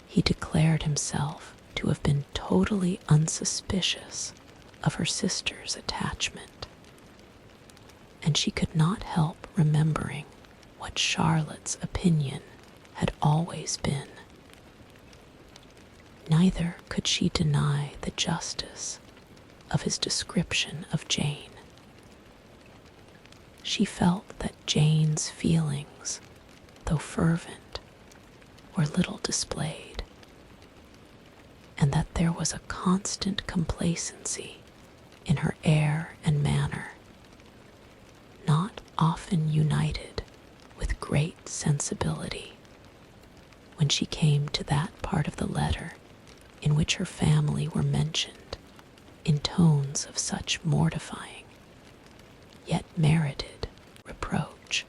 He declared himself to have been totally unsuspicious of her sister's attachment, and she could not help remembering what Charlotte's opinion had always been. Neither could she deny the justice of his description of Jane. She felt that Jane's feelings, though fervent, were little displayed, and that there was a constant complacency in her air and manner, not often united with great sensibility. When she came to that part of the letter in which her family were mentioned in tones of such mortifying, yet merited, reproach,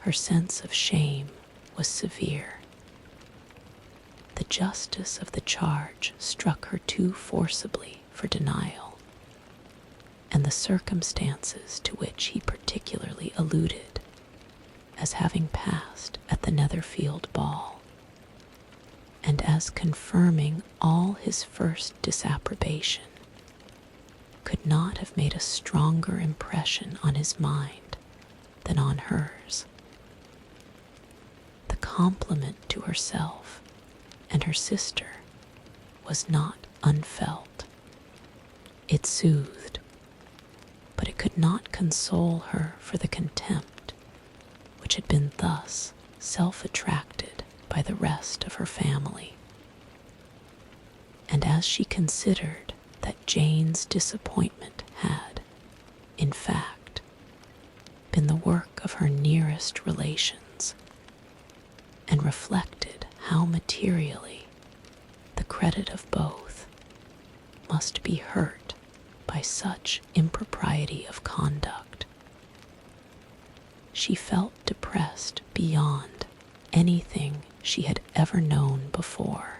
her sense of shame was severe. The justice of the charge struck her too forcibly for denial, and the circumstances to which he particularly alluded, as having passed at the Netherfield ball, and as confirming all his first disapprobation, could not have made a stronger impression on his mind than on hers. The compliment to herself and her sister was not unfelt. It soothed, but it could not console her for the contempt which had been thus self-attracted by the rest of her family. And as she considered that Jane's disappointment had, in fact, been the work of her nearest relations, and reflected how materially the credit of both must be hurt by such impropriety of conduct, she felt depressed beyond anything she had ever known before.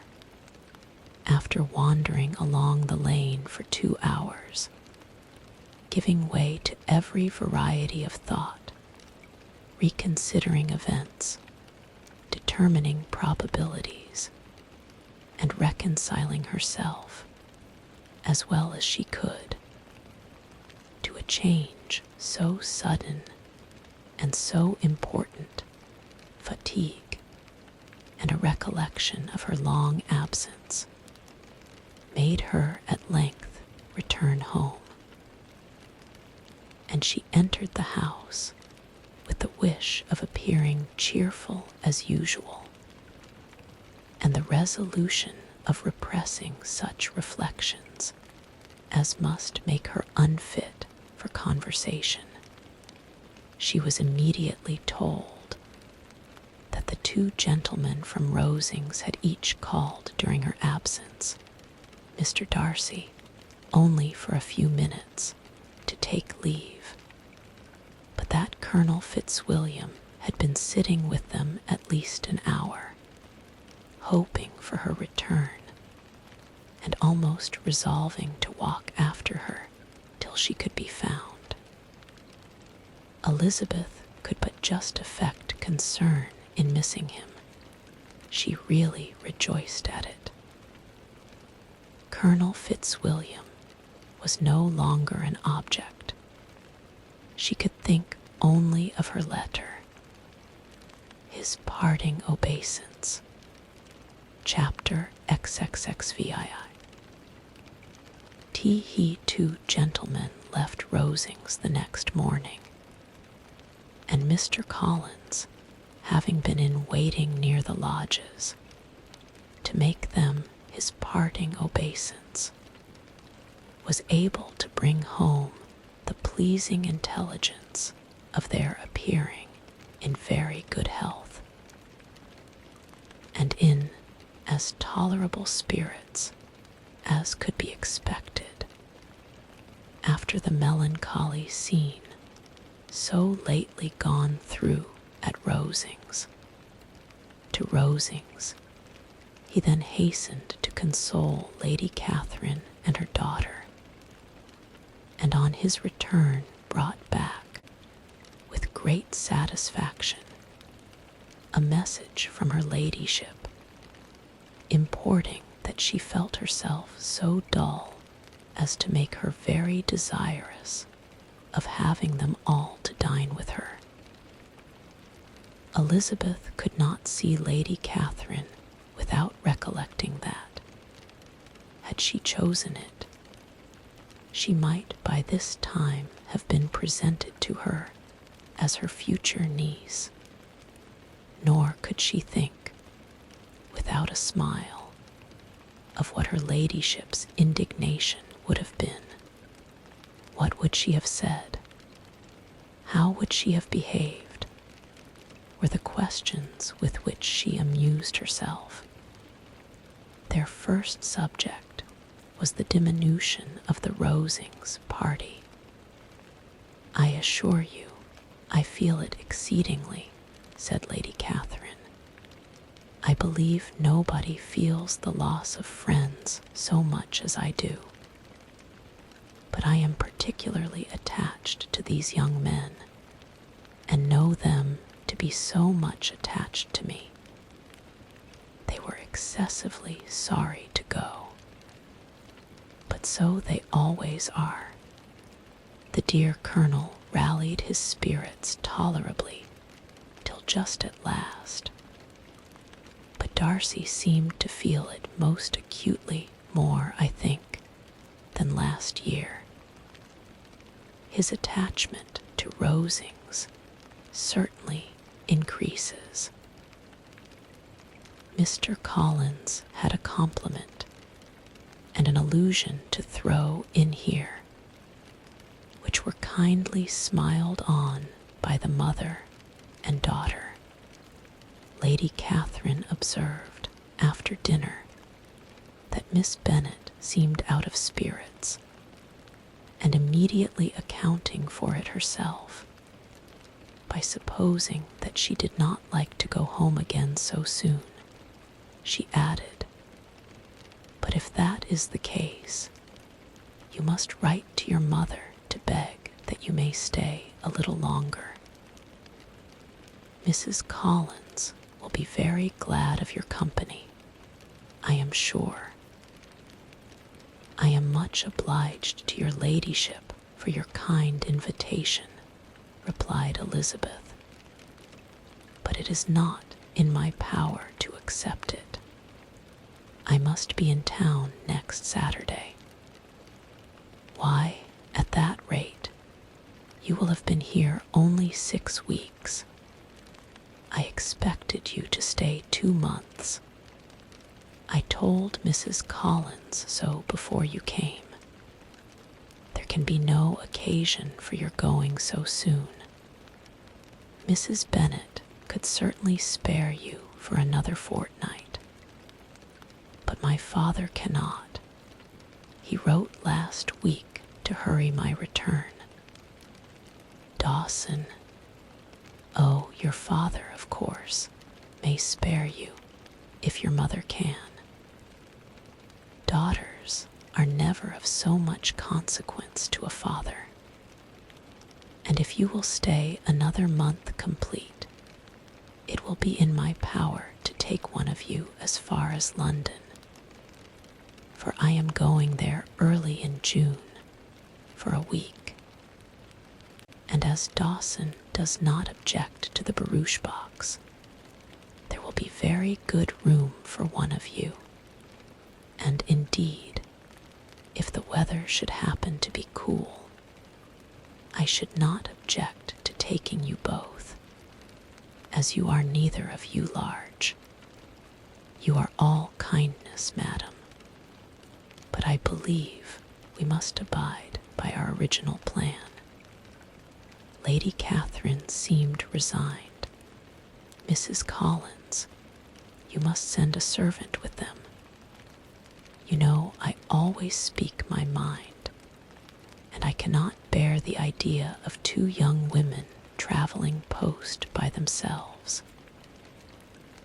After wandering along the lane for 2 hours, giving way to every variety of thought, reconsidering events, determining probabilities, and reconciling herself, as well as she could, to a change so sudden and so important, fatigue, and a recollection of her long absence, made her at length return home. And she entered the house with the wish of appearing cheerful as usual, and the resolution of repressing such reflections as must make her unfit for conversation. She was immediately told that the 2 gentlemen from Rosings had each called during her absence, Mr. Darcy only for a few minutes, to take leave, but that Colonel Fitzwilliam had been sitting with them at least an hour, hoping for her return, and almost resolving to walk after her till she could be found. Elizabeth could but just affect concern in missing him. She really rejoiced at it. Colonel Fitzwilliam was no longer an object. She could think only of her letter, his parting obeisance, chapter XXXVI. He 2 gentlemen left Rosings the next morning, and Mr. Collins, having been in waiting near the lodges, to make them his parting obeisance, was able to bring home the pleasing intelligence of their appearing in very good health, and in as tolerable spirits as could be expected after the melancholy scene so lately gone through at Rosings. To Rosings he then hastened to console Lady Catherine and her daughter, and on his return brought back, with great satisfaction, a message from her ladyship, importing that she felt herself so dull as to make her very desirous of having them all to dine with her. Elizabeth could not see Lady Catherine without recollecting that, had she chosen it, she might by this time have been presented to her as her future niece, nor could she think, without a smile, of what her ladyship's indignation would have been. What would she have said? How would she have behaved? Were the questions with which she amused herself. Their first subject was the diminution of the Rosings party. "I assure you, I feel it exceedingly," said Lady Catherine. "I believe nobody feels the loss of friends so much as I do. But I am particularly attached to these young men, and know them to be so much attached to me. They were excessively sorry to go, but so they always are. The dear Colonel rallied his spirits tolerably till just at last, but Darcy seemed to feel it most acutely more, I think, than last year. His attachment to Rosings certainly increases." Mr. Collins had a compliment and an allusion to throw in here, which were kindly smiled on by the mother and daughter. Lady Catherine observed, after dinner, that Miss Bennet seemed out of spirits, and immediately accounting for it herself, by by supposing that she did not like to go home again so soon, she added, "But if that is the case, you must write to your mother to beg that you may stay a little longer. Mrs. Collins will be very glad of your company, I am sure." "I am much obliged to your ladyship for your kind invitation," replied Elizabeth, "but it is not in my power to accept it. I must be in town next Saturday." "Why, at that rate, you will have been here only 6 weeks. I expected you to stay 2 months. I told Mrs. Collins so before you came. There can be no occasion for your going so soon. Mrs. Bennet could certainly spare you for another fortnight, but my father cannot. He wrote last week to hurry my return. Dawson, oh, your father, of course, may spare you if your mother can. Daughters are never of so much consequence to a father. And if you will stay another month complete, it will be in my power to take one of you as far as London, for I am going there early in June for a week. And as Dawson does not object to the barouche box, there will be very good room for one of you. And indeed, if the weather should happen to be cool, I should not object to taking you both, as you are neither of you large. You are all kindness, madam, but I believe we must abide by our original plan." Lady Catherine seemed resigned. "Mrs. Collins, you must send a servant with them. You know I always speak my mind, and I cannot bear the idea of 2 young women traveling post by themselves.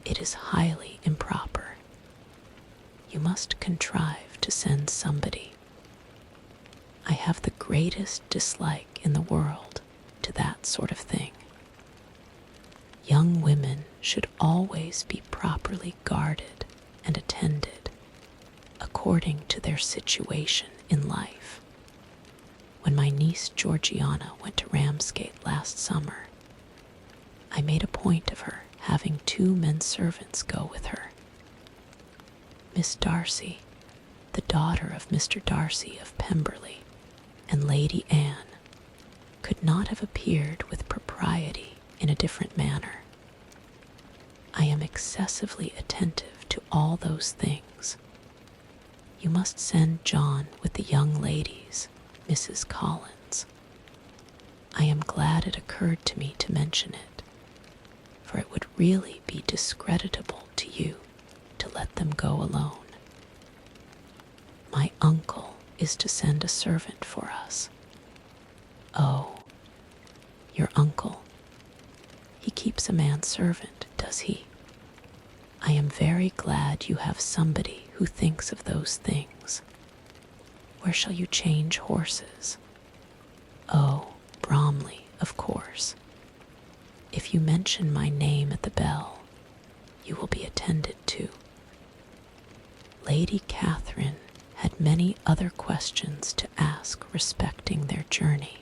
It is highly improper. You must contrive to send somebody. I have the greatest dislike in the world to that sort of thing. Young women should always be properly guarded and attended according to their situation in life. When my niece Georgiana went to Ramsgate last summer, I made a point of her having 2 men servants go with her. Miss Darcy, the daughter of Mr. Darcy of Pemberley, and Lady Anne, could not have appeared with propriety in a different manner. I am excessively attentive to all those things. You must send John with the young ladies, Mrs. Collins. I am glad it occurred to me to mention it, for it would really be discreditable to you to let them go alone. My uncle is to send a servant for us." "Oh, your uncle. He keeps a manservant, does he? I am very glad you have somebody who thinks of those things. Where shall you change horses?" "Oh, Bromley, of course. If you mention my name at the bell, you will be attended to." Lady Catherine had many other questions to ask respecting their journey,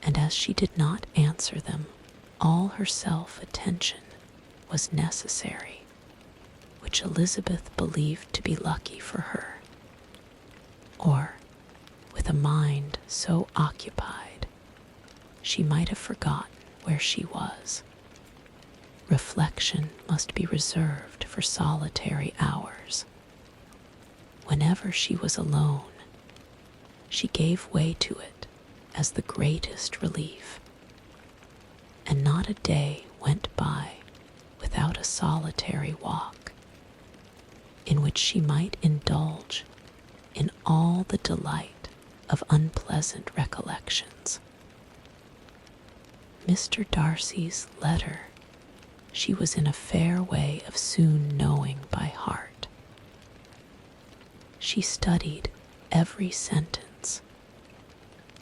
and as she did not answer them, all her self-attention was necessary, which Elizabeth believed to be lucky for her. Or, with a mind so occupied, she might have forgotten where she was. Reflection must be reserved for solitary hours. Whenever she was alone, she gave way to it as the greatest relief, and not a day went by without a solitary walk, in which she might indulge in all the delight of unpleasant recollections. Mr. Darcy's letter she was in a fair way of soon knowing by heart. She studied every sentence,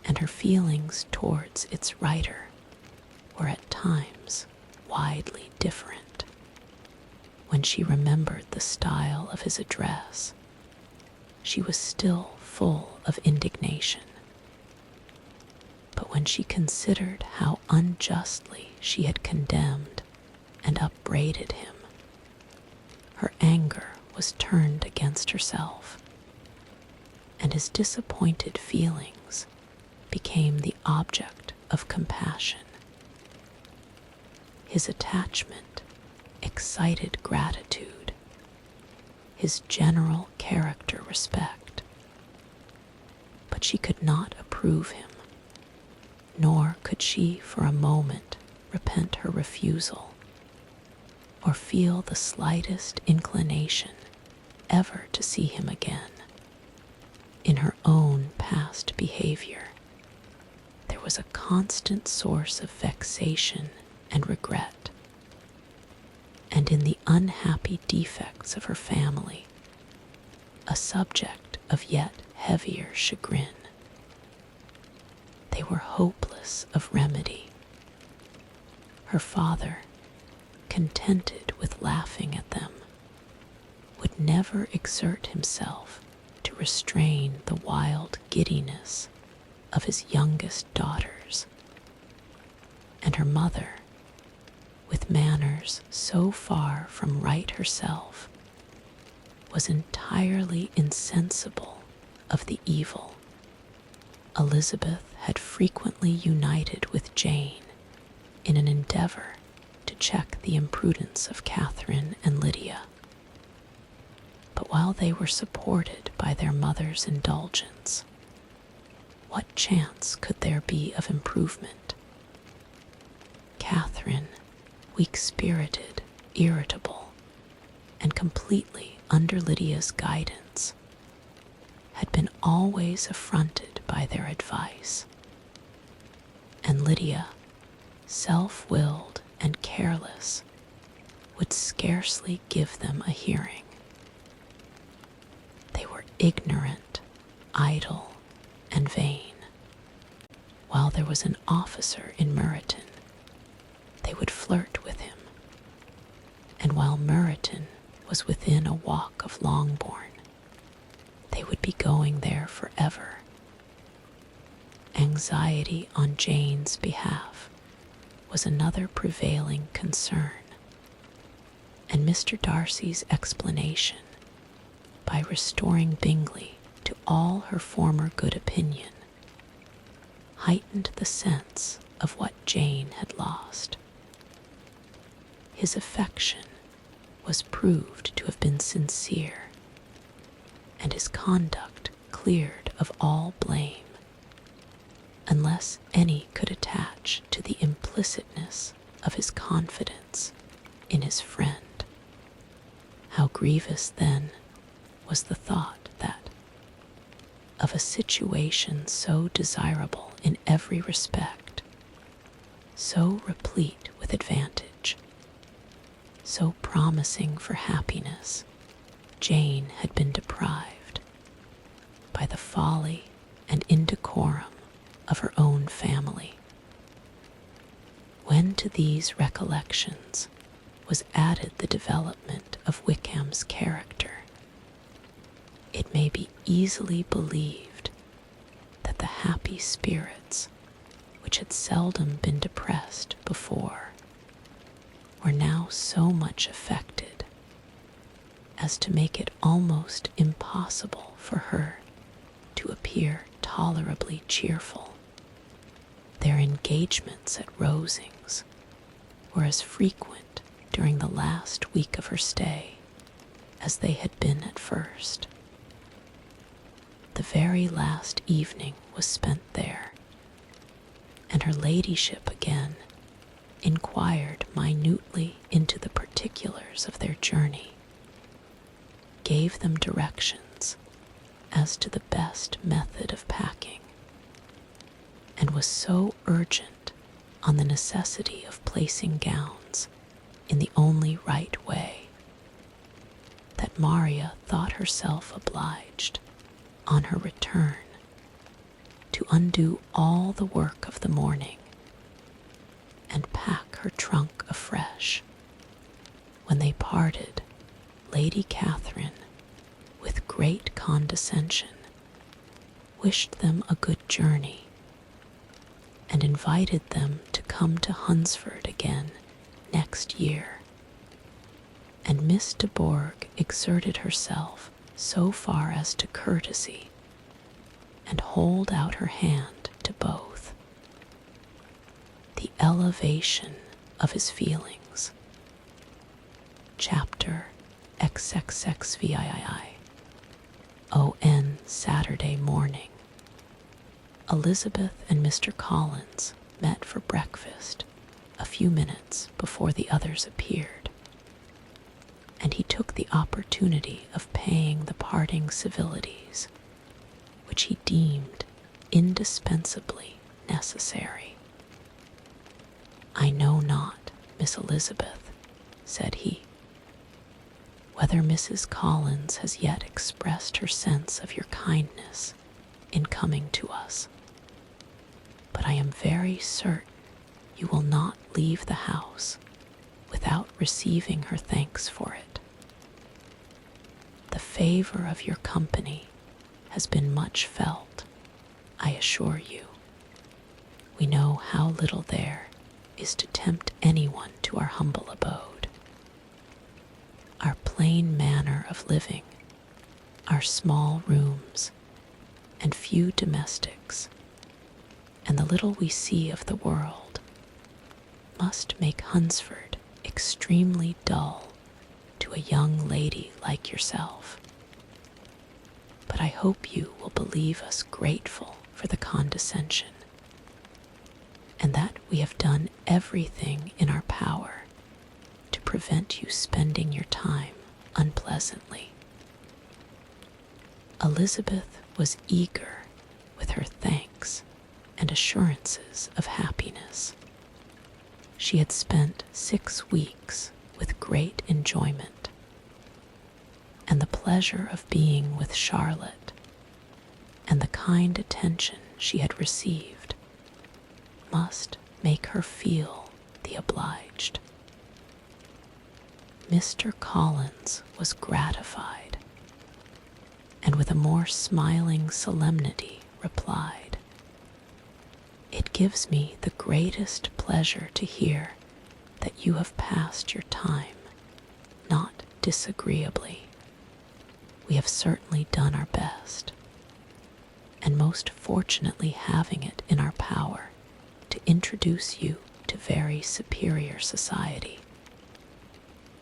and her feelings towards its writer were at times widely different. When she remembered the style of his address, she was still full of indignation. But when she considered how unjustly she had condemned and upbraided him, her anger was turned against herself, and his disappointed feelings became the object of compassion. His attachment excited gratitude, his general character respect, but she could not approve him, nor could she for a moment repent her refusal, or feel the slightest inclination ever to see him again. In her own past behavior, there was a constant source of vexation and regret, and in the unhappy defects of her family, a subject of yet heavier chagrin. They were hopeless of remedy. Her father, contented with laughing at them, would never exert himself to restrain the wild giddiness of his youngest daughters, and her mother, with manners so far from right herself, was entirely insensible of the evil. Elizabeth had frequently united with Jane in an endeavor to check the imprudence of Catherine and Lydia. But while they were supported by their mother's indulgence, what chance could there be of improvement? Catherine, weak-spirited, irritable, and completely under Lydia's guidance, had been always affronted by their advice, and Lydia, self-willed and careless, would scarcely give them a hearing. They were ignorant, idle, and vain. While there was an officer in Meryton, they would flirt with him, and while Meryton was within a walk of Longbourn, they would be going there forever. Anxiety on Jane's behalf was another prevailing concern, and Mr. Darcy's explanation, by restoring Bingley to all her former good opinion, heightened the sense of what Jane had lost. His affection was proved to have been sincere, and his conduct cleared of all blame, unless any could attach to the implicitness of his confidence in his friend. How grievous, then, was the thought that, of a situation so desirable in every respect, so replete with advantage, so promising for happiness, Jane had been deprived by the folly and indecorum of her own family. When to these recollections was added the development of Wickham's character, it may be easily believed that the happy spirits, which had seldom been depressed before, were now so much affected as to make it almost impossible for her to appear tolerably cheerful. Their engagements at Rosings were as frequent during the last week of her stay as they had been at first. The very last evening was spent there, and her ladyship again inquired minutely into the particulars of their journey, gave them directions as to the best method of packing, and was so urgent on the necessity of placing gowns in the only right way, that Maria thought herself obliged, on her return, to undo all the work of the morning and pack her trunk afresh. When they parted, Lady Catherine, with great condescension, wished them a good journey and invited them to come to Hunsford again next year. And Miss de Bourgh exerted herself so far as to courtesy and hold out her hand to both. The elevation of his feelings. Chapter XXXVII. O.N. Saturday morning. Elizabeth and Mr. Collins met for breakfast a few minutes before the others appeared, and he took the opportunity of paying the parting civilities, which he deemed indispensably necessary. "I know not, Miss Elizabeth," said he, "whether Mrs. Collins has yet expressed her sense of your kindness in coming to us, but I am very certain you will not leave the house without receiving her thanks for it. The favor of your company has been much felt, I assure you. We know how little there is to tempt anyone to our humble abode. Our plain manner of living, our small rooms, and few domestics, and the little we see of the world, must make Hunsford extremely dull to a young lady like yourself. But I hope you will believe us grateful for the condescension, and that we have done everything in our power to prevent you spending your time unpleasantly." Elizabeth was eager with her thanks and assurances of happiness. She had spent 6 weeks with great enjoyment, and the pleasure of being with Charlotte and the kind attention she had received must make her feel the obliged. Mr. Collins was gratified, and with a more smiling solemnity replied, "It gives me the greatest pleasure to hear that you have passed your time not disagreeably. We have certainly done our best, and most fortunately having it in our power to introduce you to very superior society,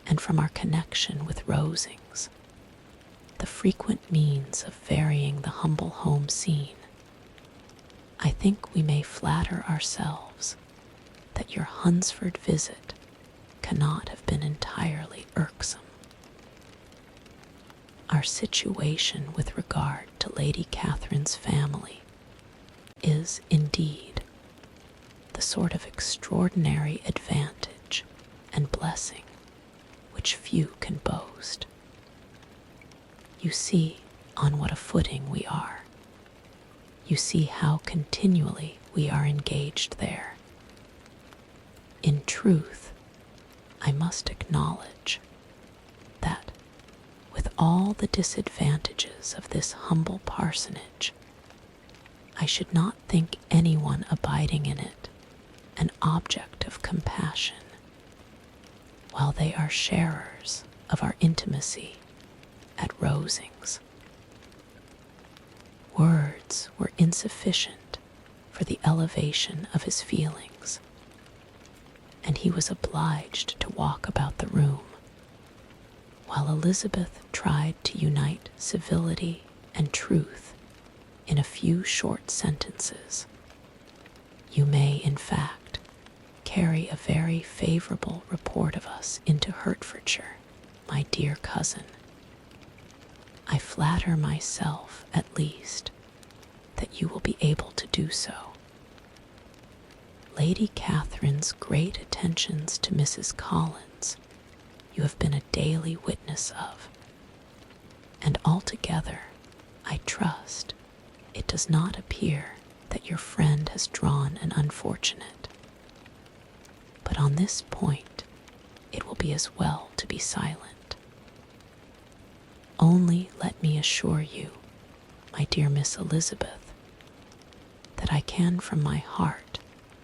and from our connection with Rosings, the frequent means of varying the humble home scene, I think we may flatter ourselves that your Hunsford visit cannot have been entirely irksome. Our situation with regard to Lady Catherine's family is, indeed, the sort of extraordinary advantage and blessing which few can boast. You see on what a footing we are. You see how continually we are engaged there. In truth, I must acknowledge that, with all the disadvantages of this humble parsonage, I should not think anyone abiding in it an object of compassion, while they are sharers of our intimacy at Rosings. Words were insufficient for the elevation of his feelings, and he was obliged to walk about the room, while Elizabeth tried to unite civility and truth in a few short sentences. You may, in fact, carry a very favorable report of us into Hertfordshire, my dear cousin. I flatter myself, at least, that you will be able to do so. Lady Catherine's great attentions to Mrs. Collins you have been a daily witness of, and altogether, I trust, it does not appear that your friend has drawn an unfortunate. But on this point, it will be as well to be silent. Only let me assure you, my dear Miss Elizabeth, that I can from my heart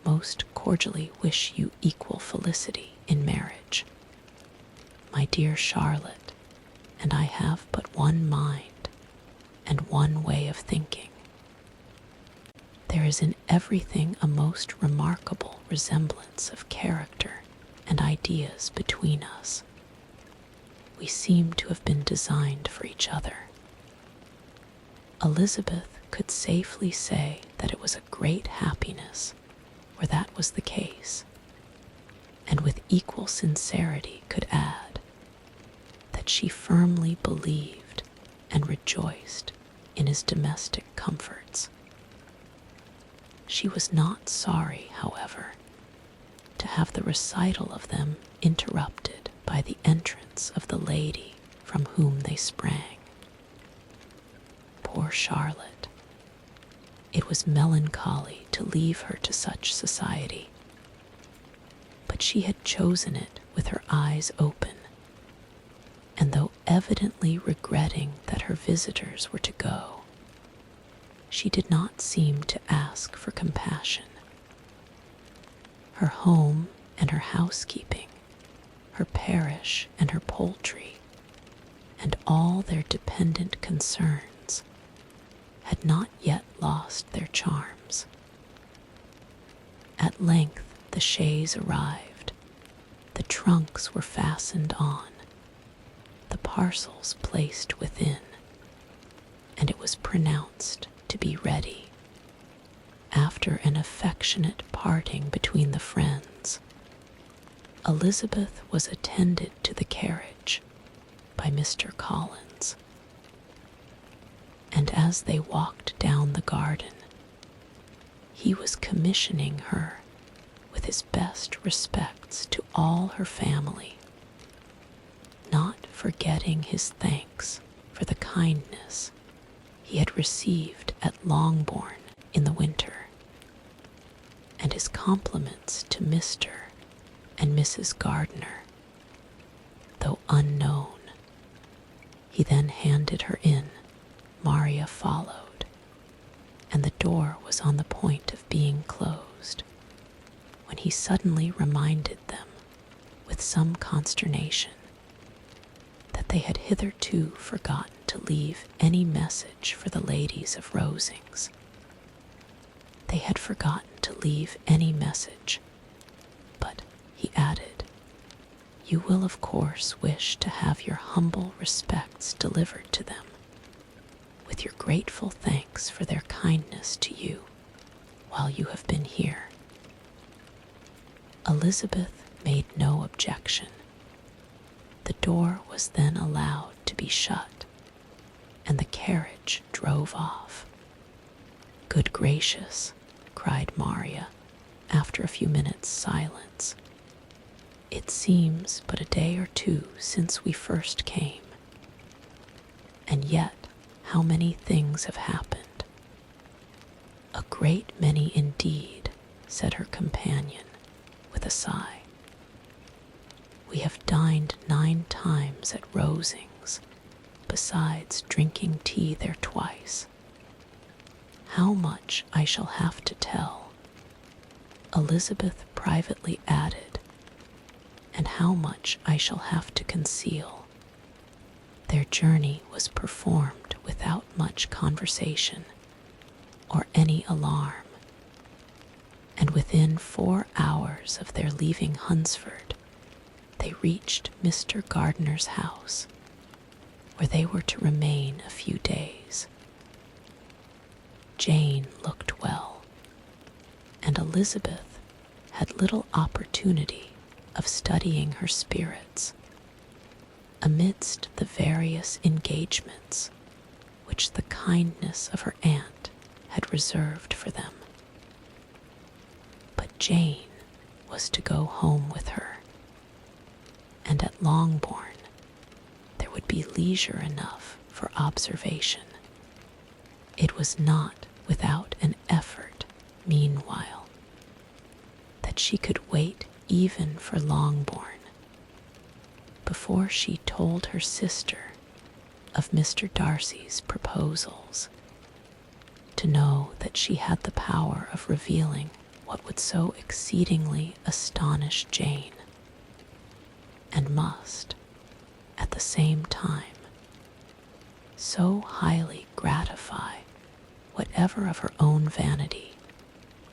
most cordially wish you equal felicity in marriage. My dear Charlotte, and I have but one mind and one way of thinking. There is in everything a most remarkable resemblance of character and ideas between us. We seem to have been designed for each other. Elizabeth could safely say that it was a great happiness where that was the case, and with equal sincerity could add that she firmly believed and rejoiced in his domestic comforts. She was not sorry, however, to have the recital of them interrupted by the entrance of the lady from whom they sprang. Poor Charlotte! It was melancholy to leave her to such society, but she had chosen it with her eyes open, and though evidently regretting that her visitors were to go, she did not seem to ask for compassion. Her home and her housekeeping, her parish and her poultry, and all their dependent concerns had not yet lost their charms. At length the chaise arrived, the trunks were fastened on, the parcels placed within, and it was pronounced to be ready. After an affectionate parting between the friends, Elizabeth was attended to the carriage by Mr. Collins, and as they walked down the garden, he was commissioning her with his best respects to all her family, not forgetting his thanks for the kindness he had received at Longbourn in the winter, and his compliments to Mr. and Mrs. Gardiner, though unknown. He then handed her in. Maria followed, and the door was on the point of being closed, when he suddenly reminded them, with some consternation, that they had hitherto forgotten to leave any message for the ladies of Rosings. They had forgotten to leave any message, but, he added, you will of course wish to have your humble respects delivered to them, with your grateful thanks for their kindness to you while you have been here. Elizabeth made no objection. The door was then allowed to be shut, and the carriage drove off. Good gracious, cried Maria, after a few minutes' silence. It seems but a day or two since we first came, and yet how many things have happened. A great many indeed, said her companion, with a sigh. We have dined 9 times at Rosings, besides drinking tea there twice. How much I shall have to tell, Elizabeth privately added, and how much I shall have to conceal. Their journey was performed without much conversation or any alarm, and within 4 hours of their leaving Hunsford, they reached Mr. Gardiner's house, where they were to remain a few days. Jane looked well, and Elizabeth had little opportunity of studying her spirits amidst the various engagements which the kindness of her aunt had reserved for them. But Jane was to go home with her, and at Longbourn there would be leisure enough for observation. It was not without an effort, meanwhile, that she could wait even for Longbourn before she told her sister of Mr. Darcy's proposals, to know that she had the power of revealing what would so exceedingly astonish Jane, and must, at the same time, so highly gratify whatever of her own vanity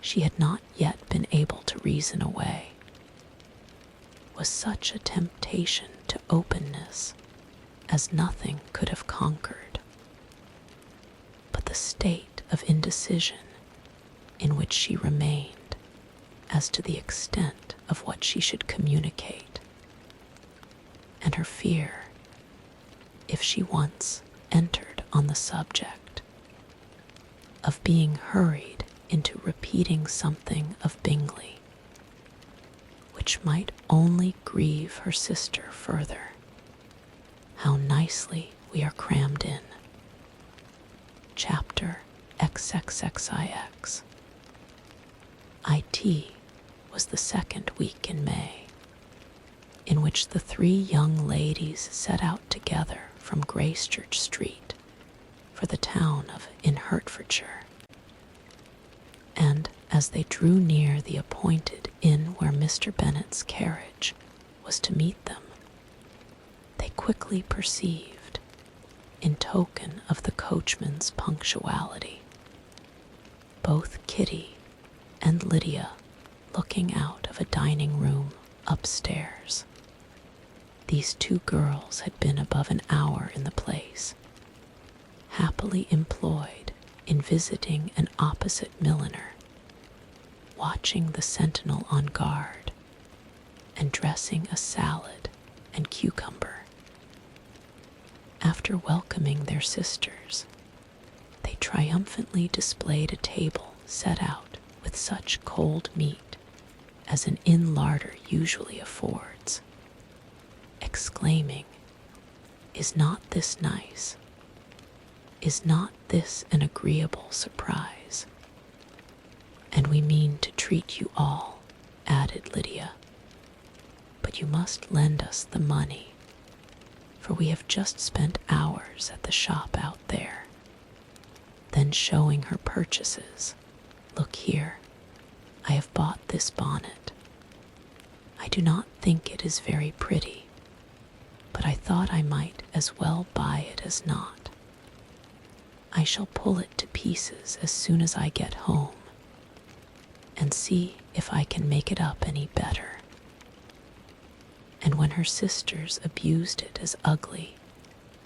she had not yet been able to reason away, was such a temptation to openness as nothing could have conquered. But the state of indecision in which she remained as to the extent of what she should communicate, and her fear, if she once entered on the subject, of being hurried into repeating something of Bingley, which might only grieve her sister further. How nicely we are crammed in. Chapter XXXIX. IT was the second week in May, in which the three young ladies set out together from Gracechurch Street for the town of in Hertfordshire. And as they drew near the appointed inn where Mr. Bennet's carriage was to meet them, they quickly perceived, in token of the coachman's punctuality, both Kitty and Lydia looking out of a dining room upstairs. These two girls had been above an hour in the place, happily employed in visiting an opposite milliner, watching the sentinel on guard, and dressing a salad and cucumber. After welcoming their sisters, they triumphantly displayed a table set out with such cold meat as an inn larder usually affords, exclaiming, "Is not this nice? Is not this an agreeable surprise? And we mean to treat you all," added Lydia, "but you must lend us the money, for we have just spent hours at the shop out there." Then showing her purchases, "Look here, I have bought this bonnet. I do not think it is very pretty, but I thought I might as well buy it as not. I shall pull it to pieces as soon as I get home, and see if I can make it up any better." And when her sisters abused it as ugly,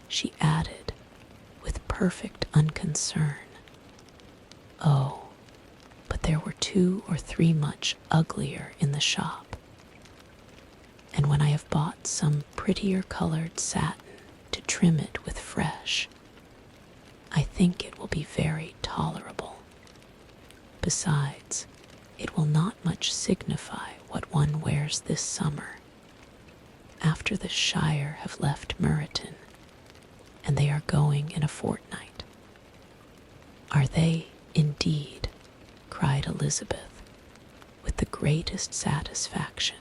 she added, with perfect unconcern, "Oh, but there were 2 or 3 much uglier in the shop, and when I have bought some prettier colored satin to trim it with fresh, I think it will be very tolerable. Besides, it will not much signify what one wears this summer, after the Shire have left Meryton, and they are going in a fortnight." "Are they, indeed?" cried Elizabeth, with the greatest satisfaction.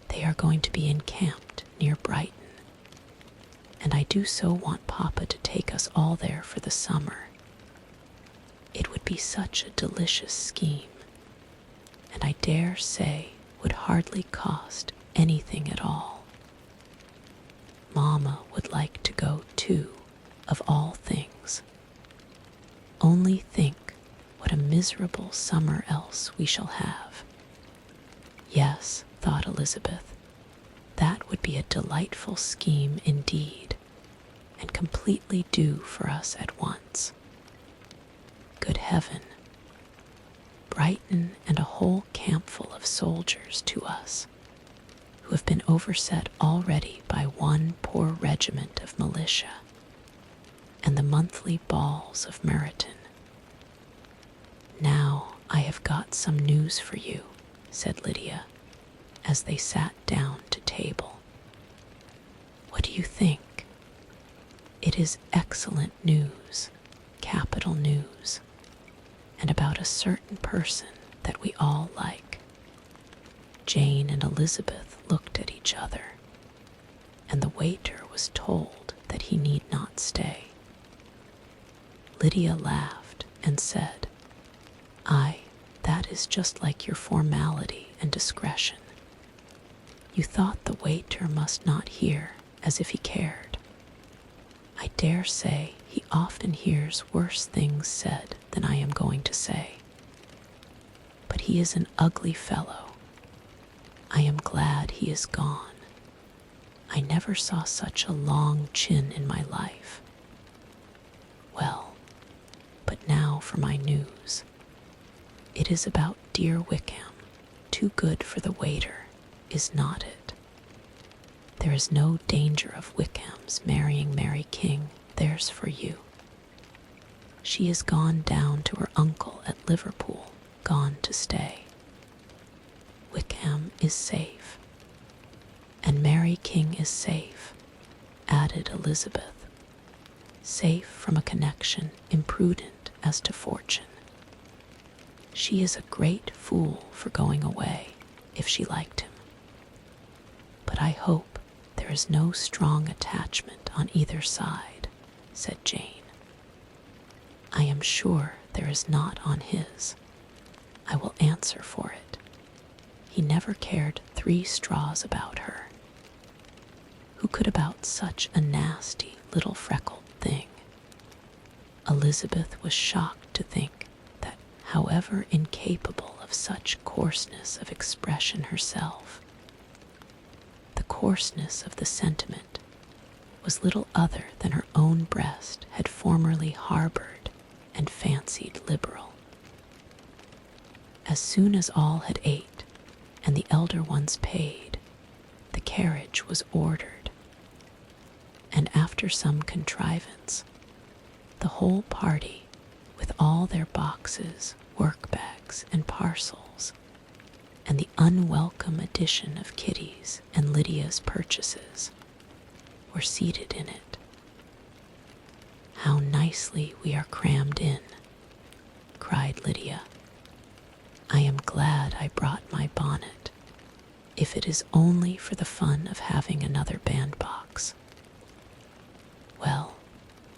"They are going to be encamped near Brighton, and I do so want Papa to take us all there for the summer. It would be such a delicious scheme, and I dare say would hardly cost anything at all. Mamma would like to go too, of all things. Only think what a miserable summer else we shall have." "Yes," thought Elizabeth, "that would be a delightful scheme indeed, and completely due for us at once. Good heaven, Brighton and a whole campful of soldiers to us, who have been overset already by one poor regiment of militia, and the monthly balls of Meryton. Now "I have got some news for you," said Lydia, as they sat down to table. "What do you think?" "It is excellent news, capital news, and about a certain person that we all like." Jane and Elizabeth looked at each other, and the waiter was told that he need not stay. Lydia laughed and said, "Aye, that is just like your formality and discretion. You thought the waiter must not hear, as if he cared. I dare say he often hears worse things said than I am going to say. But he is an ugly fellow. I am glad he is gone. I never saw such a long chin in my life. Well, but now for my news. It is about dear Wickham, too good for the waiter, is not it? There is no danger of Wickham's marrying Mary King, there's for you. She is gone down to her uncle at Liverpool, gone to stay. Wickham is safe. And Mary King is safe, added Elizabeth, safe from a connection imprudent as to fortune. She is a great fool for going away, if she liked him. But I hope there is no strong attachment on either side, said Jane. I am sure there is not on his. I will answer for it. He never cared 3 straws about her. Who could about such a nasty little freckled thing? Elizabeth was shocked to think that, however incapable of such coarseness of expression herself, the coarseness of the sentiment was little other than her own breast had formerly harbored and fancied liberal. As soon as all had ate and the elder ones paid, the carriage was ordered, and after some contrivance, the whole party, with all their boxes, work-bags, and parcels, and the unwelcome addition of Kitty's and Lydia's purchases, were seated in it. How nicely we are crammed in, cried Lydia. I am glad I brought my bonnet, if it is only for the fun of having another bandbox. Well,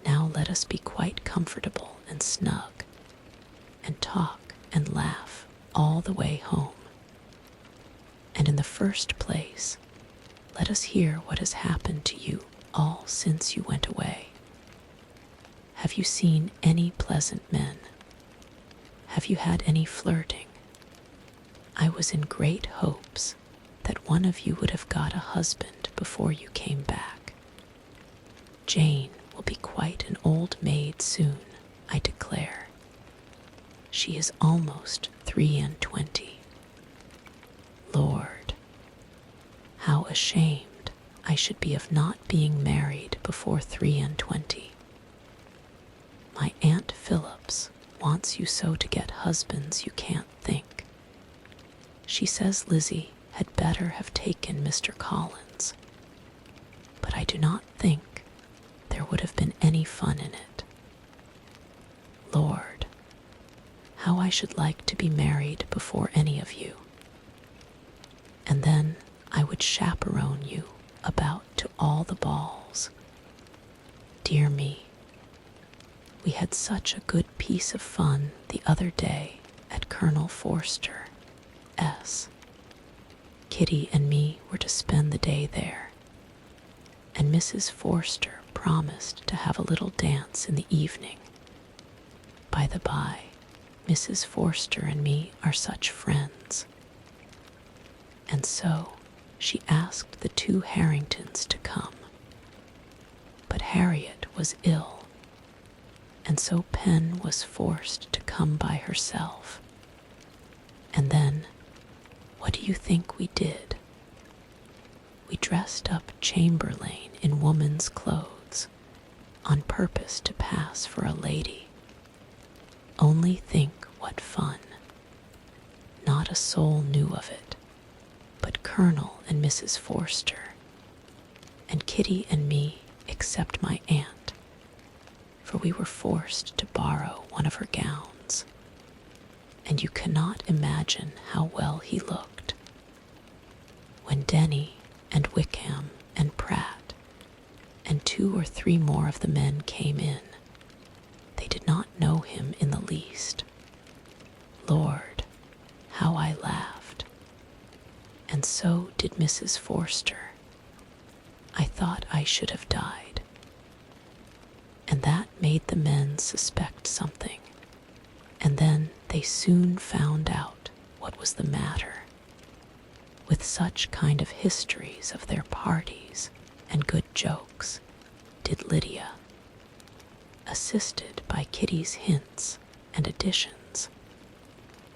now let us be quite comfortable and snug, and talk and laugh all the way home. And in the first place, let us hear what has happened to you all since you went away. Have you seen any pleasant men? Have you had any flirting? I was in great hopes that one of you would have got a husband before you came back. Jane will be quite an old maid soon, I declare. She is almost 23. Lord, how ashamed I should be of not being married before 23. My Aunt Phillips wants you so to get husbands you can't think. She says Lizzie had better have taken Mr. Collins, but I do not think there would have been any fun in it. Lord, how I should like to be married before any of you. And then I would chaperone you about to all the balls. Dear me, we had such a good piece of fun the other day at Colonel Forster, S. Kitty and me were to spend the day there, and Mrs. Forster promised to have a little dance in the evening. By the by, Mrs. Forster and me are such friends. And so she asked the 2 Harringtons to come. But Harriet was ill, and so Pen was forced to come by herself. And then, what do you think we did? We dressed up Chamberlain in woman's clothes, on purpose to pass for a lady. Only think what fun. not a soul knew of it but Colonel and Mrs. Forster, and Kitty and me except my aunt, for we were forced to borrow one of her gowns, and you cannot imagine how well he looked. When Denny and Wickham and Pratt and 2 or 3 more of the men came in, they did not know him in the least. Lord, how I laughed. And so did Mrs. Forster. I thought I should have died. And that made the men suspect something, and then they soon found out what was the matter. With such kind of histories of their parties and good jokes did Lydia, assisted by Kitty's hints and additions,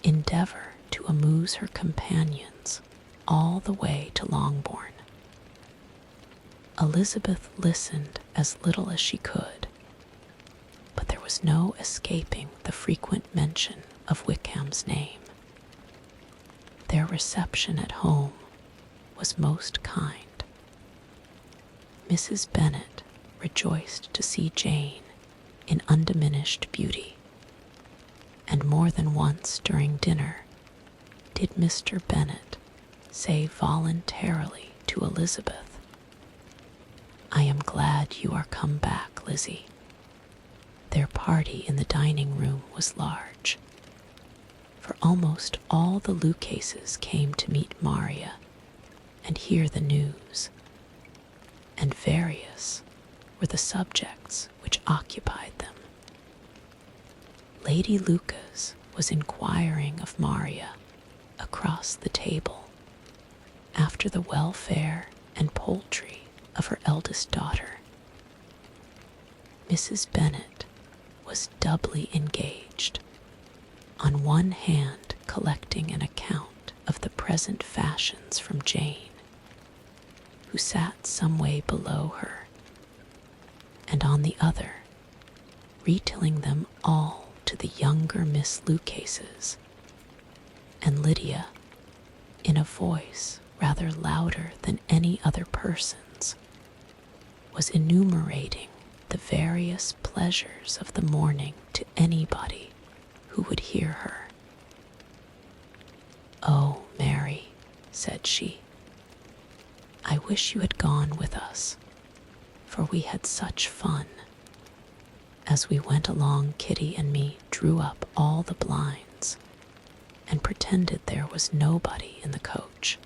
endeavor to amuse her companions all the way to Longbourn. Elizabeth listened as little as she could, but there was no escaping the frequent mention of Wickham's name. Their reception at home was most kind. Mrs. Bennet rejoiced to see Jane in undiminished beauty, and more than once during dinner did Mr. Bennet say voluntarily to Elizabeth, "I am glad you are come back, Lizzie." Their party in the dining room was large, for almost all the Lucases came to meet Maria and hear the news, and various were the subjects which occupied them. Lady Lucas was inquiring of Maria across the table after the welfare and poultry of her eldest daughter. Mrs. Bennet was doubly engaged, on one hand collecting an account of the present fashions from Jane, who sat some way below her, and on the other retelling them all to the younger Miss Lucases, and Lydia, in a voice rather louder than any other person's, was enumerating the various pleasures of the morning to anybody who would hear her. "Oh, Mary," said she, "I wish you had gone with us, for we had such fun. As we went along, Kitty and me drew up all the blinds and pretended there was nobody in the coach,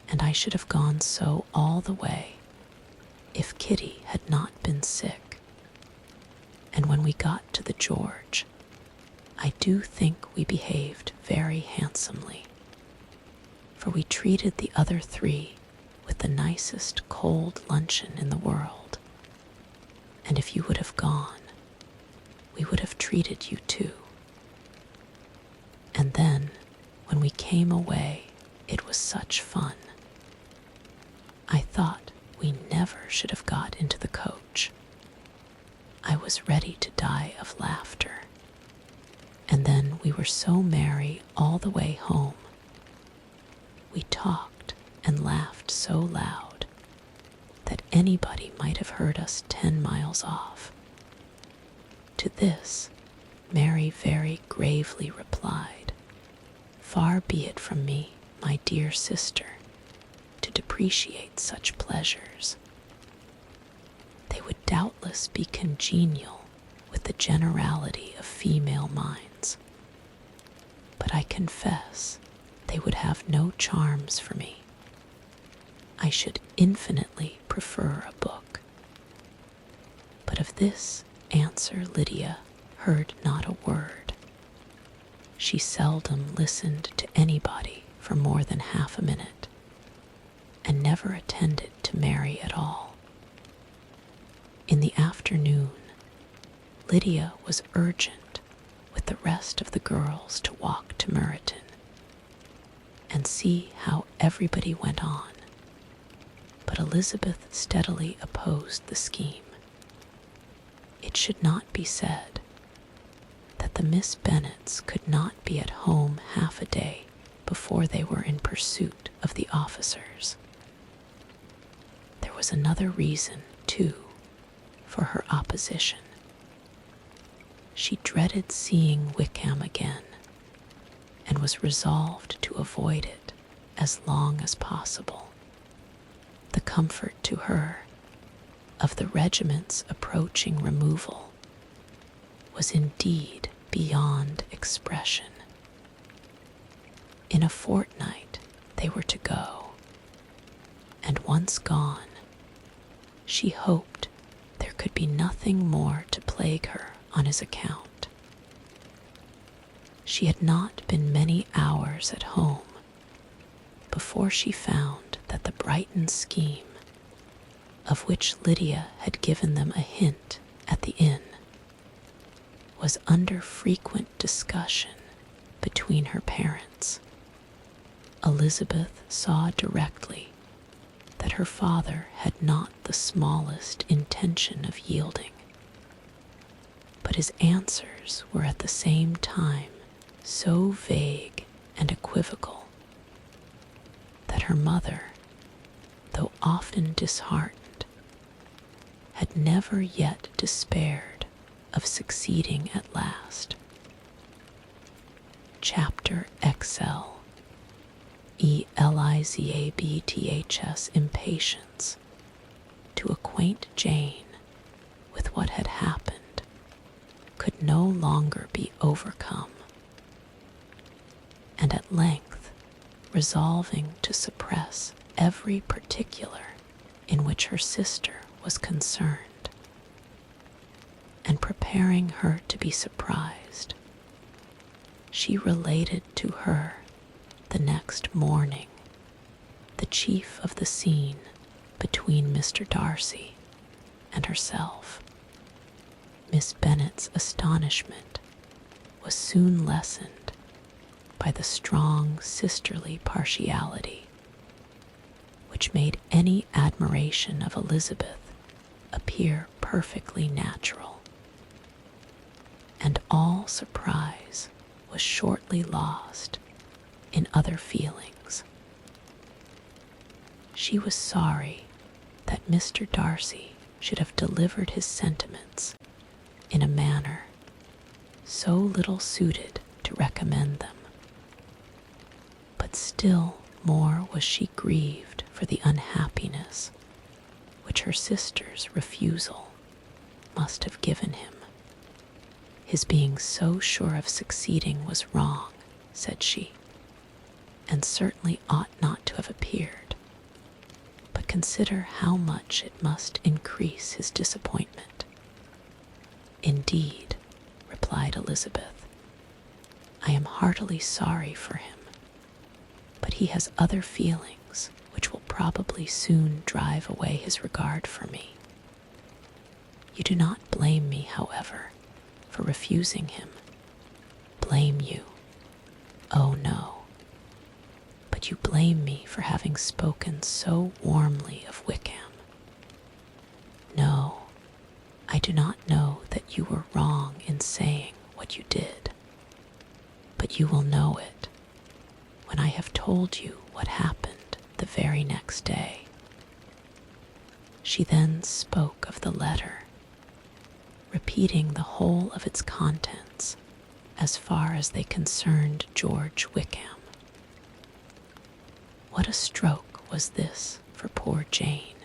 and I should have gone so all the way if Kitty had not been sick. And when we got to the George, I do think we behaved very handsomely, for we treated the other 3 with the nicest cold luncheon in the world, and if you would have gone, we would have treated you too. And then, when we came away, it was such fun. I thought we never should have got into the coach. I was ready to die of laughter. And then we were so merry all the way home. We talked and laughed so loud that anybody might have heard us 10 miles off. To this, Mary very gravely replied, "Far be it from me, my dear sister, to depreciate such pleasures. They would doubtless be congenial with the generality of female minds, but I confess they would have no charms for me. I should infinitely prefer a book." But of this answer Lydia heard not a word. She seldom listened to anybody for more than half a minute, and never attended to Mary at all. In the afternoon, Lydia was urgent with the rest of the girls to walk to Meryton and see how everybody went on, but Elizabeth steadily opposed the scheme. It should not be said that that the Miss Bennets could not be at home half a day before they were in pursuit of the officers. There was another reason, too, for her opposition. She dreaded seeing Wickham again, and was resolved to avoid it as long as possible. The comfort to her of the regiment's approaching removal was indeed beyond expression. In a fortnight they were to go, and once gone, she hoped there could be nothing more to plague her on his account. She had not been many hours at home before she found that the Brighton scheme, of which Lydia had given them a hint at the inn, was under frequent discussion between her parents. Elizabeth saw directly that her father had not the smallest intention of yielding, but his answers were at the same time so vague and equivocal that her mother, though often disheartened, had never yet despaired of succeeding at last. Chapter XL Elizabeth's impatience to acquaint Jane with what had happened could no longer be overcome, and at length, resolving to suppress every particular in which her sister was concerned, and preparing her to be surprised, she related to her the next morning the chief of the scene between Mr. Darcy and herself. Miss Bennet's astonishment was soon lessened by the strong sisterly partiality which made any admiration of Elizabeth appear perfectly natural, and all surprise was shortly lost in other feelings. She was sorry that Mr. Darcy should have delivered his sentiments in a manner so little suited to recommend them, but still more was she grieved for the unhappiness which her sister's refusal must have given him. His being so sure of succeeding was wrong, said she, and certainly ought not to have appeared. But consider how much it must increase his disappointment. Indeed, replied Elizabeth, I am heartily sorry for him, but he has other feelings which will probably soon drive away his regard for me. You do not blame me, however, for refusing him. Blame you? Oh, no. But you blame me for having spoken so warmly of Wickham. No, I do not know that you were wrong in saying what you did, but you will know it when I have told you what happened the very next day. She then spoke of the letter, repeating the whole of its contents as far as they concerned George Wickham. What a stroke was this for poor Jane,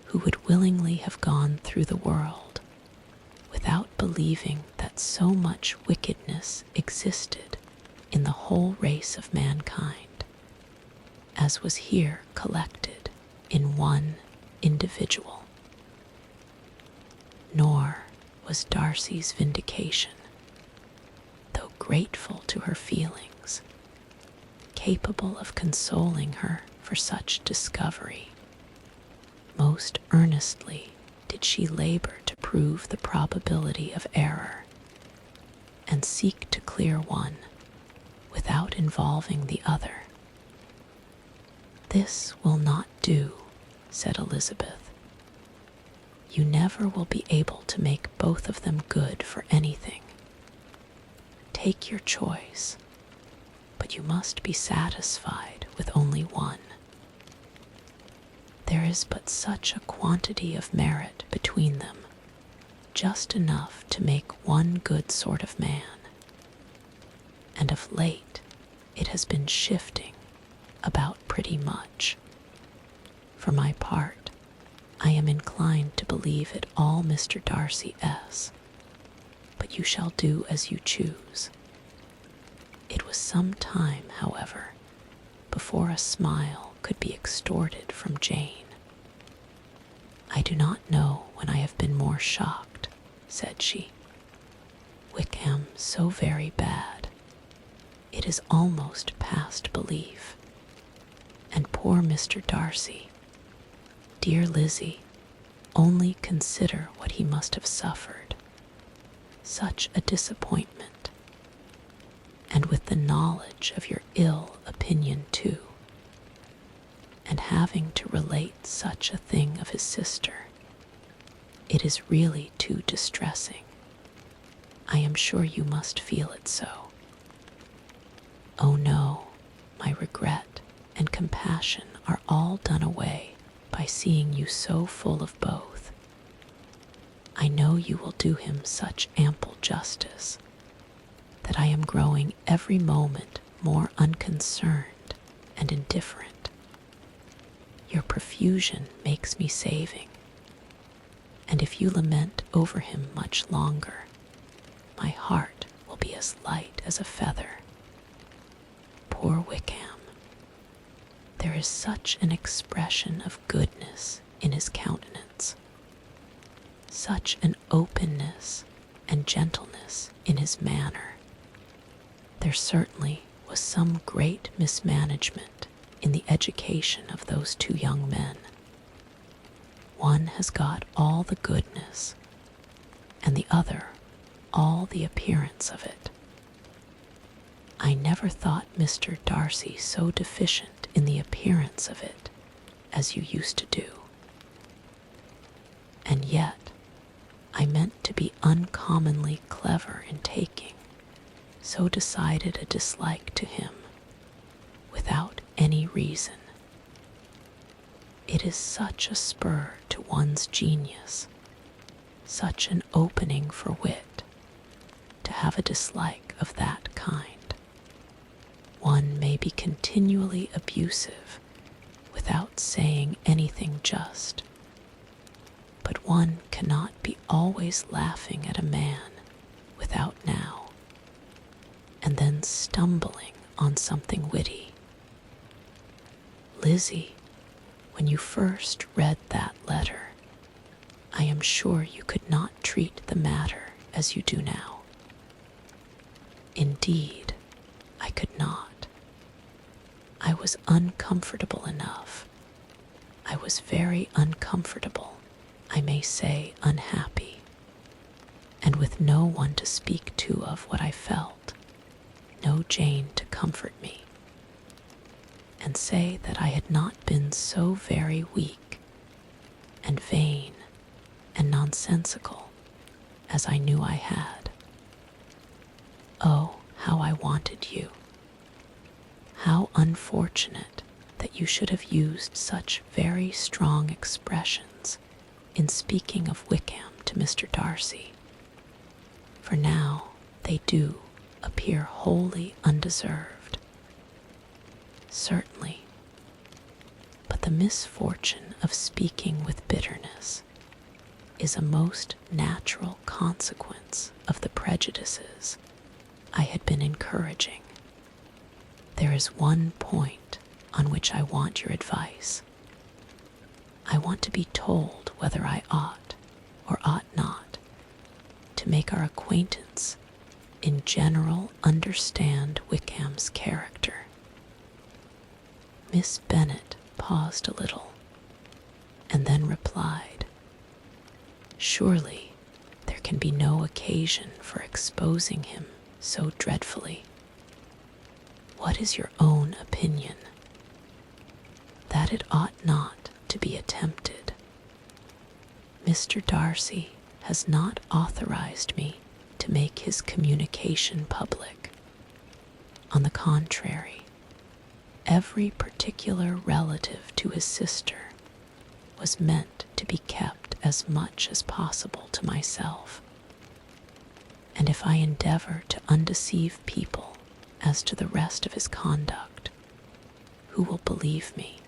who would willingly have gone through the world without believing that so much wickedness existed in the whole race of mankind, as was here collected in one individual. Nor was Darcy's vindication, though grateful to her feelings, capable of consoling her for such discovery. Most earnestly did she labor to prove the probability of error, and seek to clear one without involving the other. This will not do, said Elizabeth. You never will be able to make both of them good for anything. Take your choice, but you must be satisfied with only one. There is but such a quantity of merit between them, just enough to make one good sort of man. And of late it has been shifting about pretty much. For my part, I am inclined to believe it all Mr. Darcy S., but you shall do as you choose. It was some time, however, before a smile could be extorted from Jane. I do not know when I have been more shocked, said she. Wickham so very bad. It is almost past belief. And poor Mr. Darcy. Dear Lizzie, only consider what he must have suffered. Such a disappointment. And with the knowledge of your ill opinion too. And having to relate such a thing of his sister. It is really too distressing. I am sure you must feel it so. Oh no, my regret and compassion are all done away by seeing you so full of both. I know you will do him such ample justice that I am growing every moment more unconcerned and indifferent. Your profusion makes me saving, and if you lament over him much longer, my heart will be as light as a feather. Poor Wickham. There is such an expression of goodness in his countenance, such an openness and gentleness in his manner. There certainly was some great mismanagement in the education of those two young men. One has got all the goodness, and the other all the appearance of it. I never thought Mr. Darcy so deficient in the appearance of it as you used to do. And yet I meant to be uncommonly clever in taking so decided a dislike to him without any reason. It is such a spur to one's genius, such an opening for wit, to have a dislike of that kind. One may be continually abusive without saying anything just, but one cannot be always laughing at a man without now, and then stumbling on something witty. Lizzie, when you first read that letter, I am sure you could not treat the matter as you do now. Indeed, I could not. I was uncomfortable enough. I was very uncomfortable, I may say unhappy, and with no one to speak to of what I felt, no Jane to comfort me, and say that I had not been so very weak and vain and nonsensical as I knew I had. Oh, how I wanted you. How unfortunate that you should have used such very strong expressions in speaking of Wickham to Mr. Darcy, for now they do appear wholly undeserved. Certainly, but the misfortune of speaking with bitterness is a most natural consequence of the prejudices I had been encouraging. There is one point on which I want your advice. I want to be told whether I ought or ought not to make our acquaintance in general understand Wickham's character. Miss Bennet paused a little, and then replied, Surely there can be no occasion for exposing him so dreadfully. What is your own opinion? That it ought not to be attempted. Mr. Darcy has not authorized me to make his communication public. On the contrary, every particular relative to his sister was meant to be kept as much as possible to myself. And if I endeavor to undeceive people as to the rest of his conduct, who will believe me?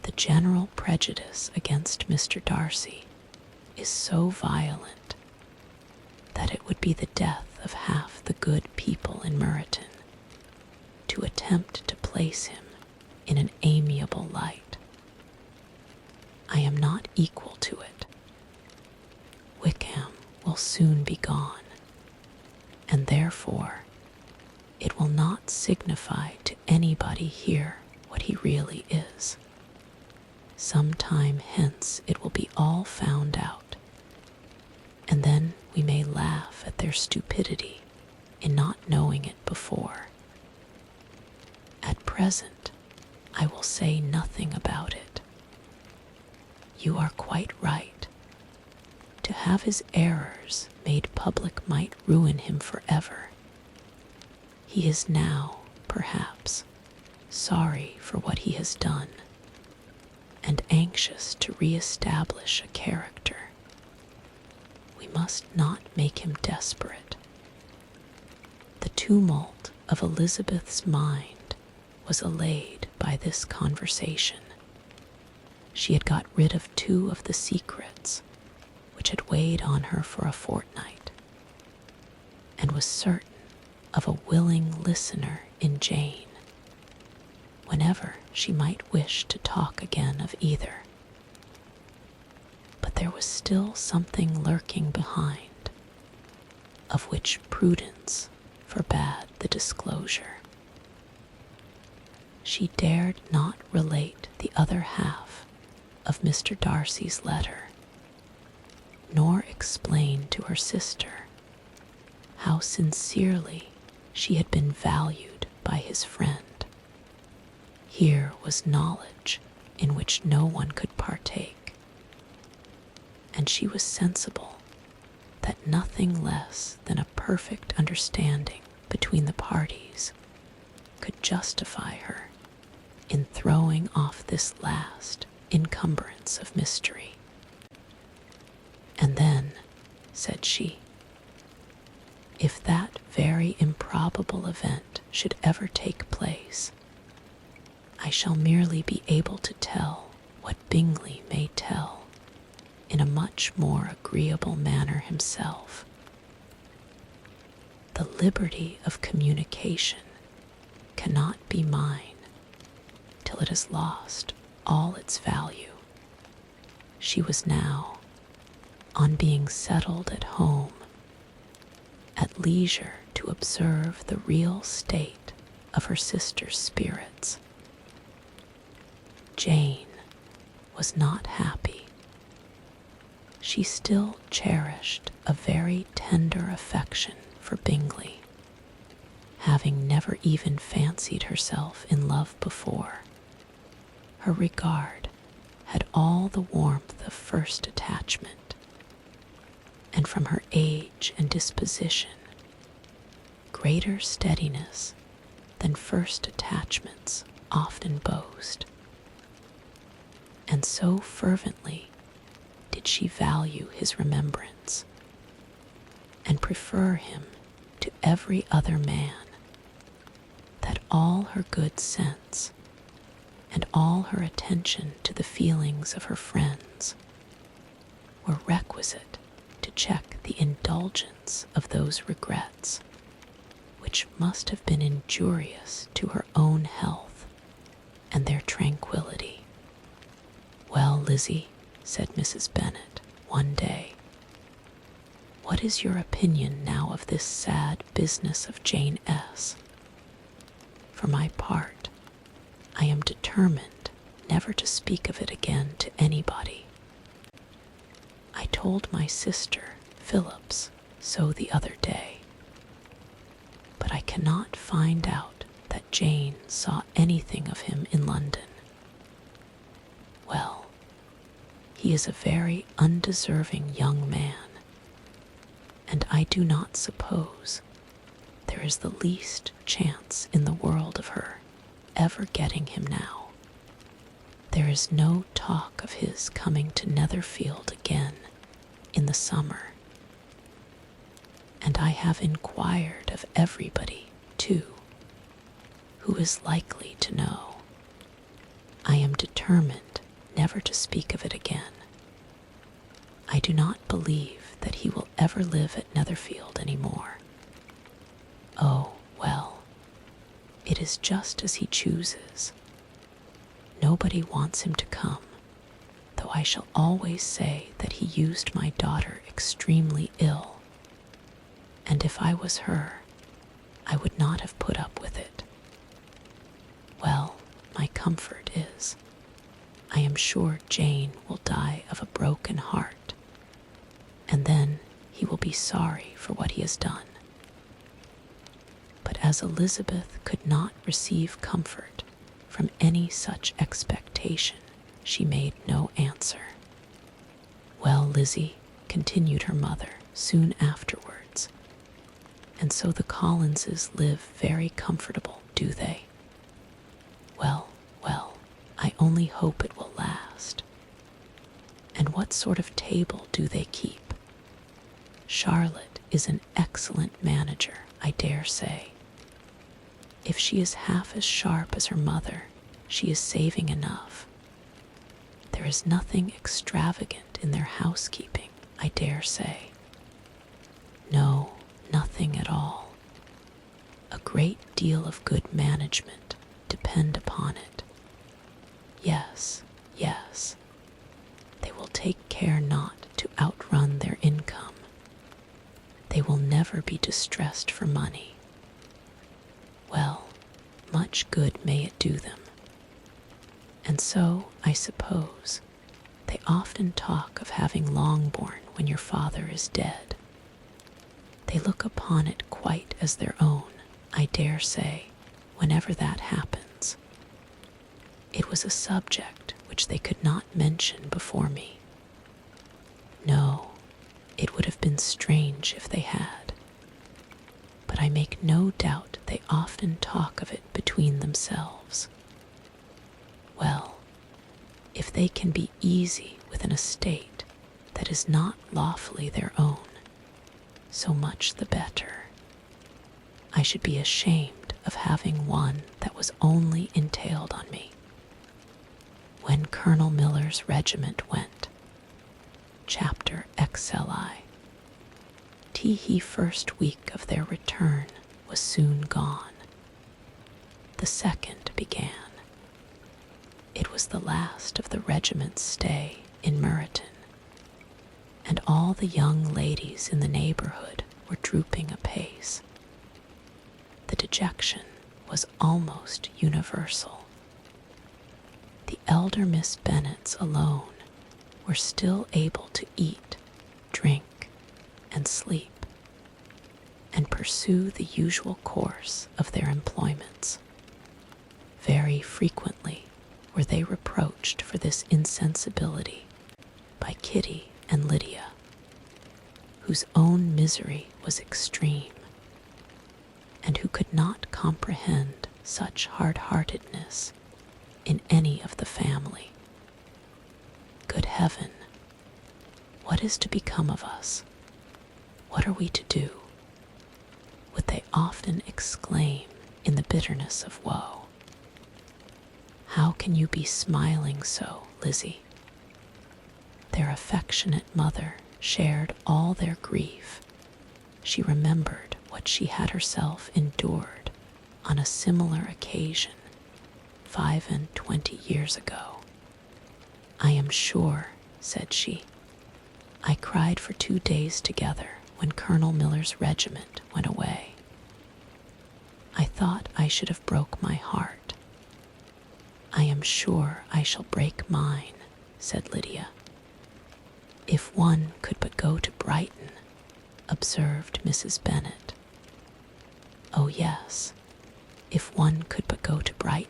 The general prejudice against Mr. Darcy is so violent that it would be the death of half the good people in Meryton to attempt to place him in an amiable light. I am not equal to it. Wickham will soon be gone, and therefore it will not signify to anybody here what he really is. Some time hence it will be all found out, and then we may laugh at their stupidity in not knowing it before. At present, I will say nothing about it. You are quite right. To have his errors made public might ruin him forever. He is now, perhaps, sorry for what he has done, and anxious to re-establish a character. We must not make him desperate. The tumult of Elizabeth's mind was allayed by this conversation. She had got rid of 2 of the secrets which had weighed on her for a fortnight, and was certain of a willing listener in Jane, whenever she might wish to talk again of either. But there was still something lurking behind, of which prudence forbade the disclosure. She dared not relate the other half of Mr. Darcy's letter, nor explain to her sister how sincerely she had been valued by his friend. Here was knowledge in which no one could partake, and she was sensible that nothing less than a perfect understanding between the parties could justify her in throwing off this last encumbrance of mystery. And then, said she, if that very improbable event should ever take place, I shall merely be able to tell what Bingley may tell in a much more agreeable manner himself. The liberty of communication cannot be mine till it has lost all its value. She was now, on being settled at home, at leisure to observe the real state of her sister's spirits. Jane was not happy. She still cherished a very tender affection for Bingley, having never even fancied herself in love before. Her regard had all the warmth of first attachment, and from her age and disposition, greater steadiness than first attachments often boast. And so fervently did she value his remembrance, and prefer him to every other man, that all her good sense, and all her attention to the feelings of her friends, were requisite to check the indulgence of those regrets which must have been injurious to her own health and their tranquillity. Well, Lizzie, said Mrs. Bennet one day, what is your opinion now of this sad business of Jane S.? For my part, I am determined never to speak of it again to anybody. I told my sister, Phillips, so the other day, but I cannot find out that Jane saw anything of him in London. Well, he is a very undeserving young man, and I do not suppose there there is the least chance in the world of her ever getting him now. There is no talk of his coming to Netherfield again in the summer. And I have inquired of everybody, too, who is likely to know. I am determined never to speak of it again. I do not believe that he will ever live at Netherfield any more. Oh, well, it is just as he chooses. Nobody wants him to come, though I shall always say that he used my daughter extremely ill, and if I was her, I would not have put up with it. Well, my comfort is, I am sure Jane will die of a broken heart, and then he will be sorry for what he has done. But as Elizabeth could not receive comfort from any such expectation, she made no answer. Well, Lizzie, continued her mother soon afterwards, and so the Collinses live very comfortable, do they? Well, well, I only hope it will last. And what sort of table do they keep? Charlotte is an excellent manager, I dare say. If she is half as sharp as her mother, she is saving enough. There is nothing extravagant in their housekeeping, I dare say. No, nothing at all. A great deal of good management, depend upon it. Yes, yes. They will take care not to outrun their income. They will never be distressed for money. Well, much good may it do them. And so, I suppose, they often talk of having Longbourn when your father is dead. They look upon it quite as their own, I dare say, whenever that happens. It was a subject which they could not mention before me. No, it would have been strange if they had. But I make no doubt they often talk of it between themselves. Well, if they can be easy with an estate that is not lawfully their own, so much the better. I should be ashamed of having one that was only entailed on me. When Colonel Miller's regiment went, chapter XXXII, he first week of their return was soon gone. The second began. It was the last of the regiment's stay in Meryton, and all the young ladies in the neighborhood were drooping apace. The dejection was almost universal. The elder Miss Bennets alone were still able to eat, drink, and sleep, and pursue the usual course of their employments. Very frequently were they reproached for this insensibility by Kitty and Lydia, whose own misery was extreme, and who could not comprehend such hard-heartedness in any of the family. Good heaven, what is to become of us? What are we to do? Would they often exclaim in the bitterness of woe. How can you be smiling so, Lizzie? Their affectionate mother shared all their grief. She remembered what she had herself endured on a similar occasion 25 years ago. I am sure, said she, I cried for 2 days together when Colonel Miller's regiment went away. I thought I should have broke my heart. I am sure I shall break mine, said Lydia. If one could but go to Brighton, observed Mrs. Bennet. Oh yes, if one could but go to Brighton.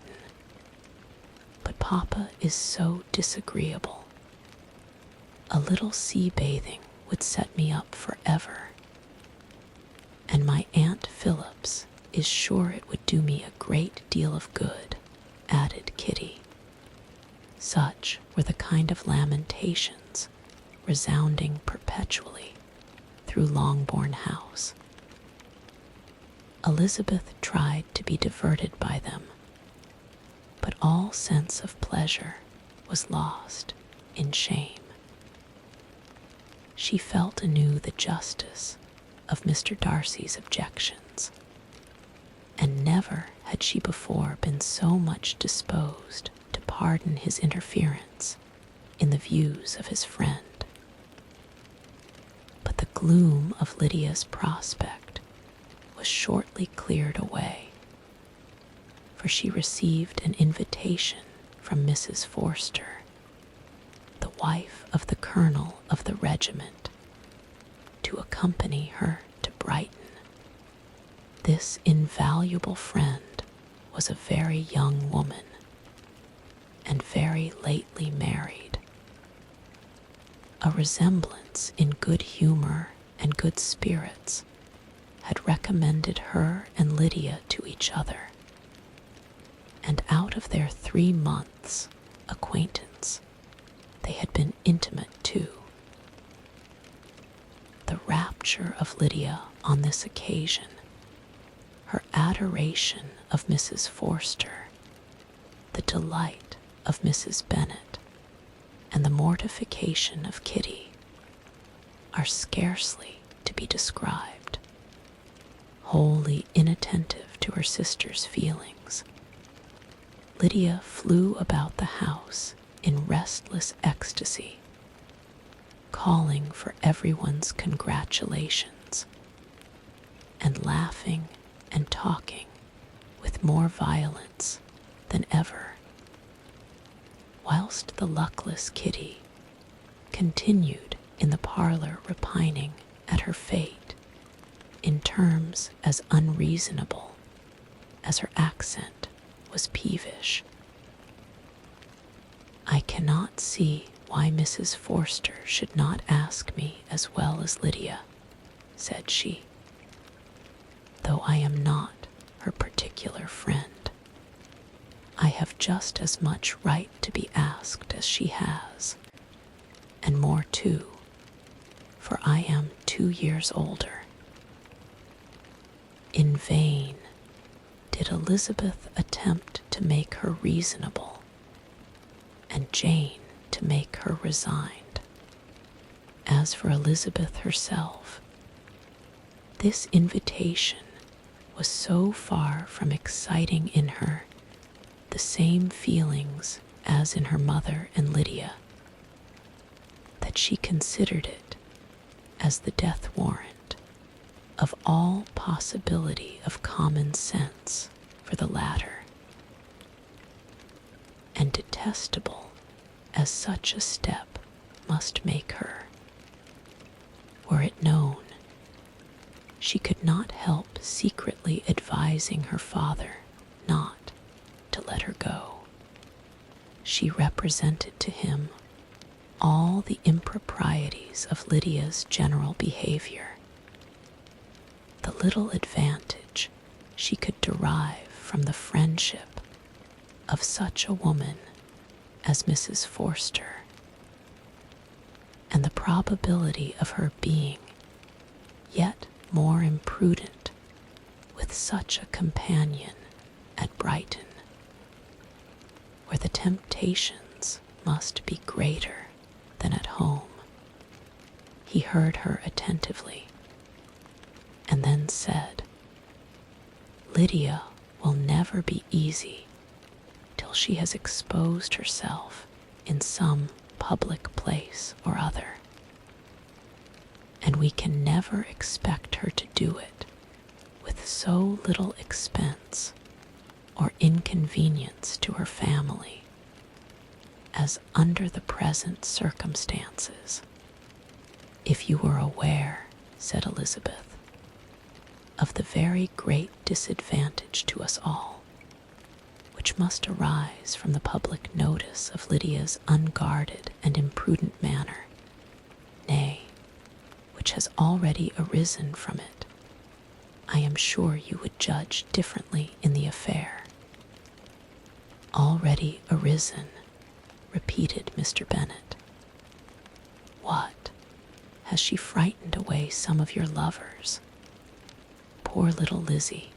But Papa is so disagreeable. A little sea bathing would set me up forever. And my Aunt Phillips is sure it would do me a great deal of good," added Kitty. Such were the kind of lamentations resounding perpetually through Longbourn House. Elizabeth tried to be diverted by them, but all sense of pleasure was lost in shame. She felt anew the justice of Mr. Darcy's objections, and never had she before been so much disposed to pardon his interference in the views of his friend. But the gloom of Lydia's prospect was shortly cleared away, for she received an invitation from Mrs. Forster, the wife of the colonel of the regiment, to accompany her to Brighton. This invaluable friend was a very young woman, and very lately married. A resemblance in good humor and good spirits had recommended her and Lydia to each other, and out of their 3 months' acquaintance they had been intimate too. The rapture of Lydia on this occasion, her adoration of Mrs. Forster, the delight of Mrs. Bennet, and the mortification of Kitty are scarcely to be described. Wholly inattentive to her sister's feelings, Lydia flew about the house in restless ecstasy, calling for everyone's congratulations, and laughing and talking with more violence than ever, whilst the luckless Kitty continued in the parlor repining at her fate in terms as unreasonable as her accent was peevish. "I cannot see why Mrs. Forster should not ask me as well as Lydia," said she, "though I am not her particular friend. I have just as much right to be asked as she has, and more too, for I am 2 years older." In vain did Elizabeth attempt to make her reasonable, and Jane to make her resigned. As for Elizabeth herself, this invitation was so far from exciting in her the same feelings as in her mother and Lydia, that she considered it as the death warrant of all possibility of common sense for the latter, and detestable as such a step must make her. Were it known, she could not help secretly advising her father not to let her go. She represented to him all the improprieties of Lydia's general behavior, the little advantage she could derive from the friendship of such a woman as Mrs. Forster, and the probability of her being yet more imprudent with such a companion at Brighton, where the temptations must be greater than at home. He heard her attentively, and then said, "Lydia will never be easy till she has exposed herself in some public place or other, and we can never expect her to do it with so little expense or inconvenience to her family as under the present circumstances. If you were aware," said Elizabeth, "of the very great disadvantage to us all, which must arise from the public notice of Lydia's unguarded and imprudent manner, nay, which has already arisen from it, I am sure you would judge differently in the affair. Already arisen, repeated Mr. Bennet. What? Has she frightened away some of your lovers? Poor little Lizzie.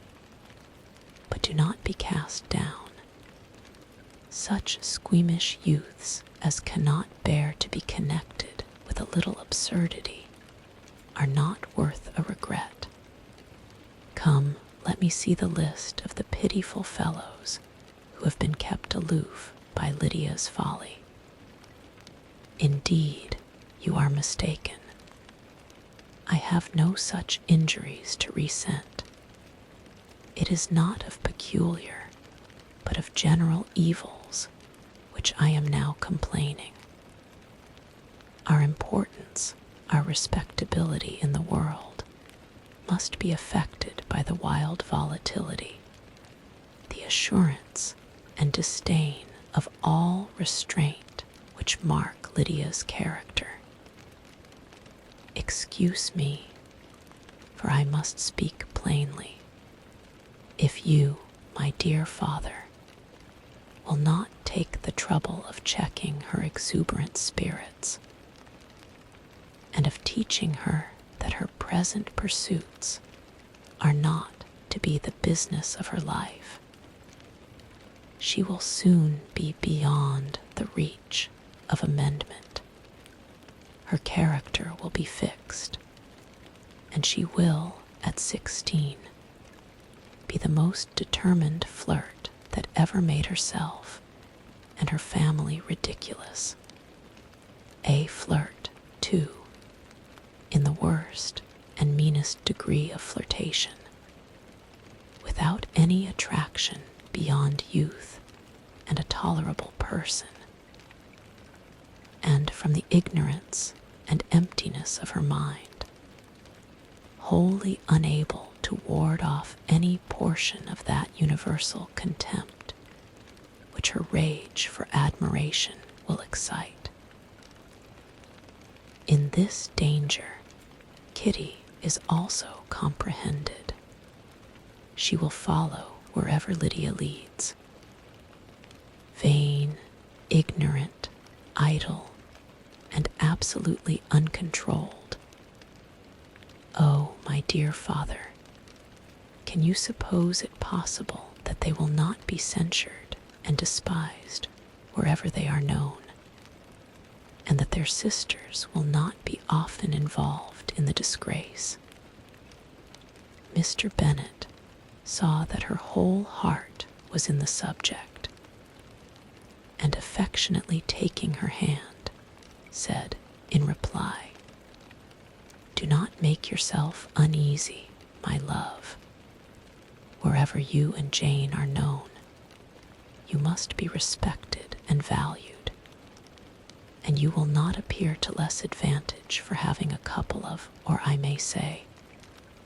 But do not be cast down. Such squeamish youths as cannot bear to be connected with a little absurdity are not worth a regret. Come, let me see the list of the pitiful fellows who have been kept aloof by Lydia's folly. Indeed, you are mistaken. I have no such injuries to resent. It is not of peculiar, but of general evils, which I am now complaining. Our importance, our respectability in the world, must be affected by the wild volatility, the assurance and disdain of all restraint which mark Lydia's character. Excuse me, for I must speak plainly. If you, my dear father, will not take the trouble of checking her exuberant spirits, and of teaching her that her present pursuits are not to be the business of her life, she will soon be beyond the reach of amendment. Her character will be fixed, and she will, at 16, be the most determined flirt that ever made herself and her family ridiculous. A flirt, too, in the worst and meanest degree of flirtation, without any attraction beyond youth and a tolerable person, and from the ignorance and emptiness of her mind, wholly unable to ward off any portion of that universal contempt which her rage for admiration will excite. In this danger, Kitty is also comprehended. She will follow wherever Lydia leads. Vain, ignorant, idle, and absolutely uncontrolled. Oh, my dear father, can you suppose it possible that they will not be censured and despised wherever they are known, and that their sisters will not be often involved in the disgrace? Mr. Bennet saw that her whole heart was in the subject, and affectionately taking her hand, said in reply, "Do not make yourself uneasy, my love. Wherever you and Jane are known, you must be respected and valued, and you will not appear to less advantage for having a couple of, or I may say,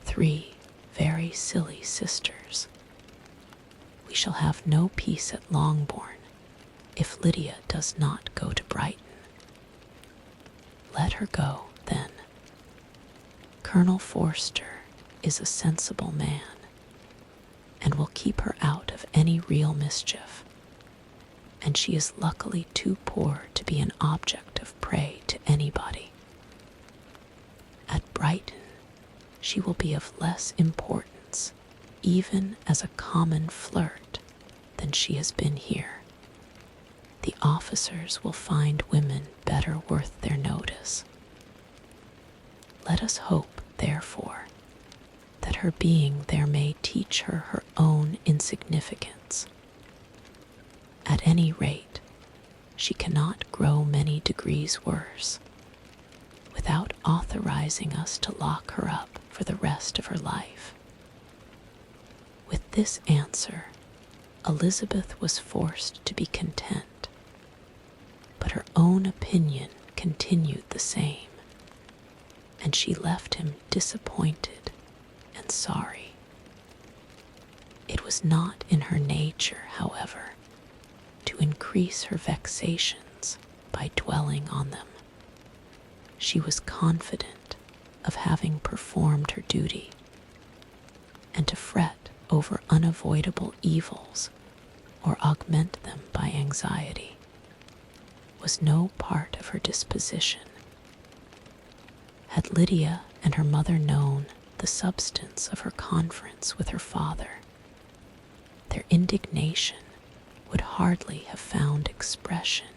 3 very silly sisters. We shall have no peace at Longbourn if Lydia does not go to Brighton. Let her go, then. Colonel Forster is a sensible man, and will keep her out of any real mischief, and she is luckily too poor to be an object of prey to anybody. At Brighton, she will be of less importance, even as a common flirt, than she has been here. The officers will find women better worth their notice. Let us hope, therefore, that her being there may teach her her own insignificance. At any rate, she cannot grow many degrees worse, without authorizing us to lock her up for the rest of her life." With this answer, Elizabeth was forced to be content, but her own opinion continued the same, and she left him disappointed and sorry. It was not in her nature, however, to increase her vexations by dwelling on them. She was confident of having performed her duty, and to fret over unavoidable evils or augment them by anxiety was no part of her disposition. Had Lydia and her mother known the substance of her conference with her father, their indignation would hardly have found expression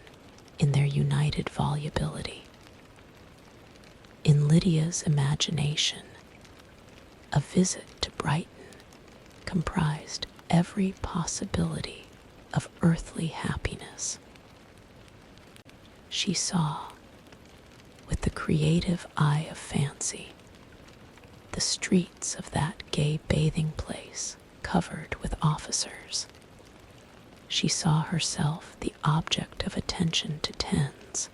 in their united volubility. In Lydia's imagination, a visit to Brighton comprised every possibility of earthly happiness. She saw, with the creative eye of fancy, the streets of that gay bathing place covered with officers. She saw herself the object of attention to tens,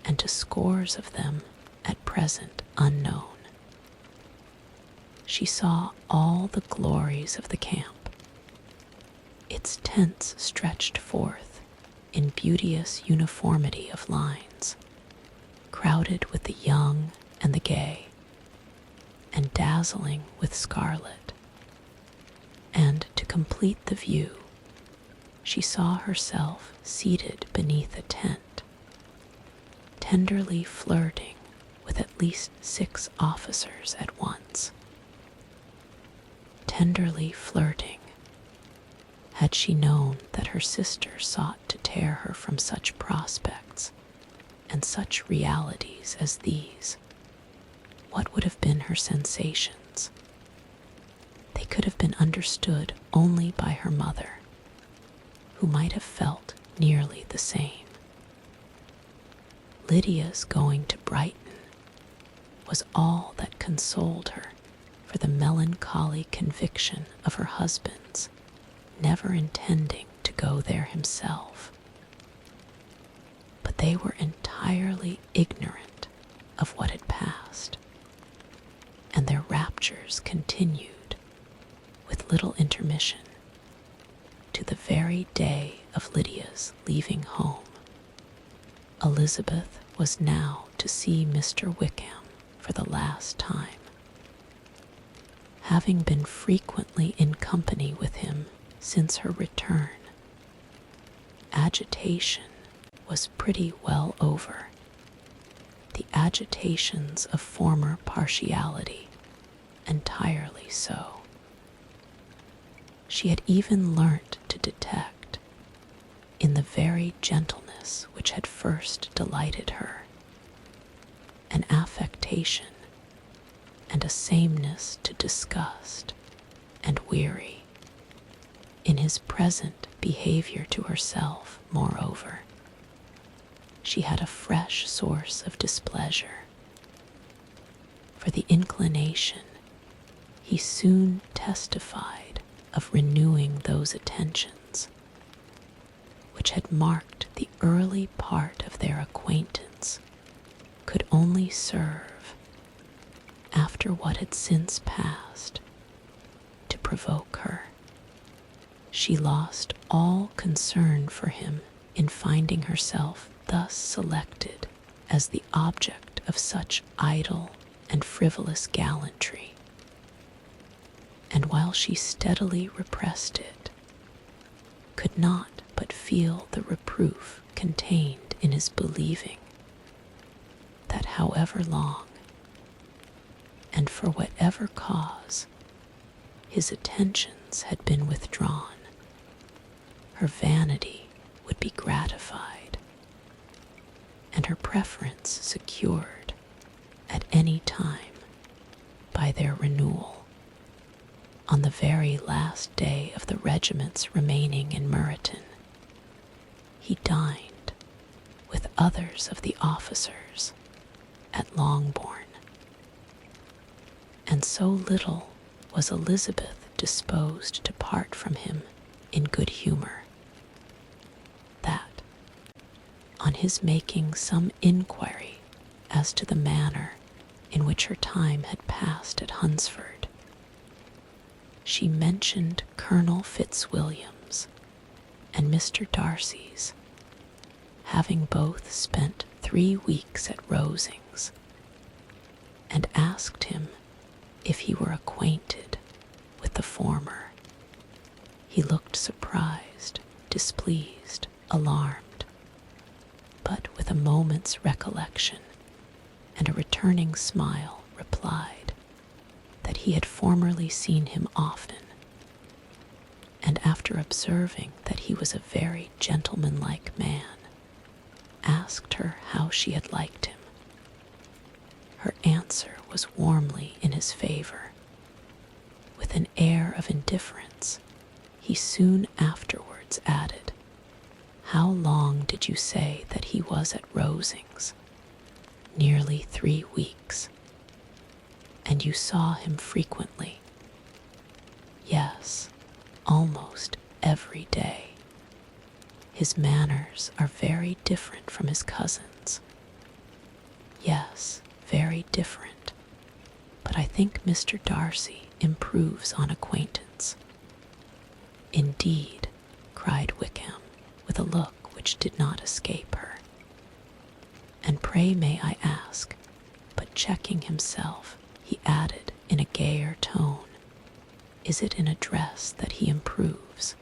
and to scores of them at present unknown. She saw all the glories of the camp. Its tents stretched forth in beauteous uniformity of lines, crowded with the young and the gay, and dazzling with scarlet. And to complete the view, she saw herself seated beneath a tent, tenderly flirting with at least 6 officers at once. Tenderly flirting, had she known that her sister sought to tear her from such prospects and such realities as these, what would have been her sensations? They could have been understood only by her mother, who might have felt nearly the same. Lydia's going to Brighton was all that consoled her for the melancholy conviction of her husband's never intending to go there himself. But they were entirely ignorant of what had passed, and their raptures continued with little intermission to the very day of Lydia's leaving home. Elizabeth was now to see Mr. Wickham for the last time. Having been frequently in company with him since her return, agitation was pretty well over. The agitations of former partiality, entirely so. She had even learnt to detect, in the very gentleness which had first delighted her, an affectation and a sameness to disgust and weary. In his present behavior to herself, moreover, she had a fresh source of displeasure. For the inclination he soon testified of renewing those attentions which had marked the early part of their acquaintance could only serve, after what had since passed, to provoke her. She lost all concern for him in finding herself thus selected as the object of such idle and frivolous gallantry. And while she steadily repressed it, could not but feel the reproof contained in his believing that however long, and for whatever cause, his attentions had been withdrawn, her vanity would be gratified, and her preference secured at any time by their renewal. On the very last day of the regiment's remaining in Meryton, he dined with others of the officers at Longbourn, and so little was Elizabeth disposed to part from him in good humor, that, on his making some inquiry as to the manner in which her time had passed at Hunsford, she mentioned Colonel Fitzwilliam's and Mr. Darcy's having both spent 3 weeks at Rosings, and asked him if he were acquainted the former. He looked surprised, displeased, alarmed, but with a moment's recollection and a returning smile replied that he had formerly seen him often, and after observing that he was a very gentlemanlike man, asked her how she had liked him. Her answer was warmly in his favor. With an air of indifference, he soon afterwards added, "How long did you say that he was at Rosings?" "Nearly 3 weeks." "And you saw him frequently?" "Yes, almost every day. His manners are very different from his cousins." "Yes, very different, but I think Mr. Darcy improves on acquaintance." "Indeed," cried Wickham, with a look which did not escape her. "And pray may I ask," but checking himself, he added in a gayer tone, "is it in address that he improves?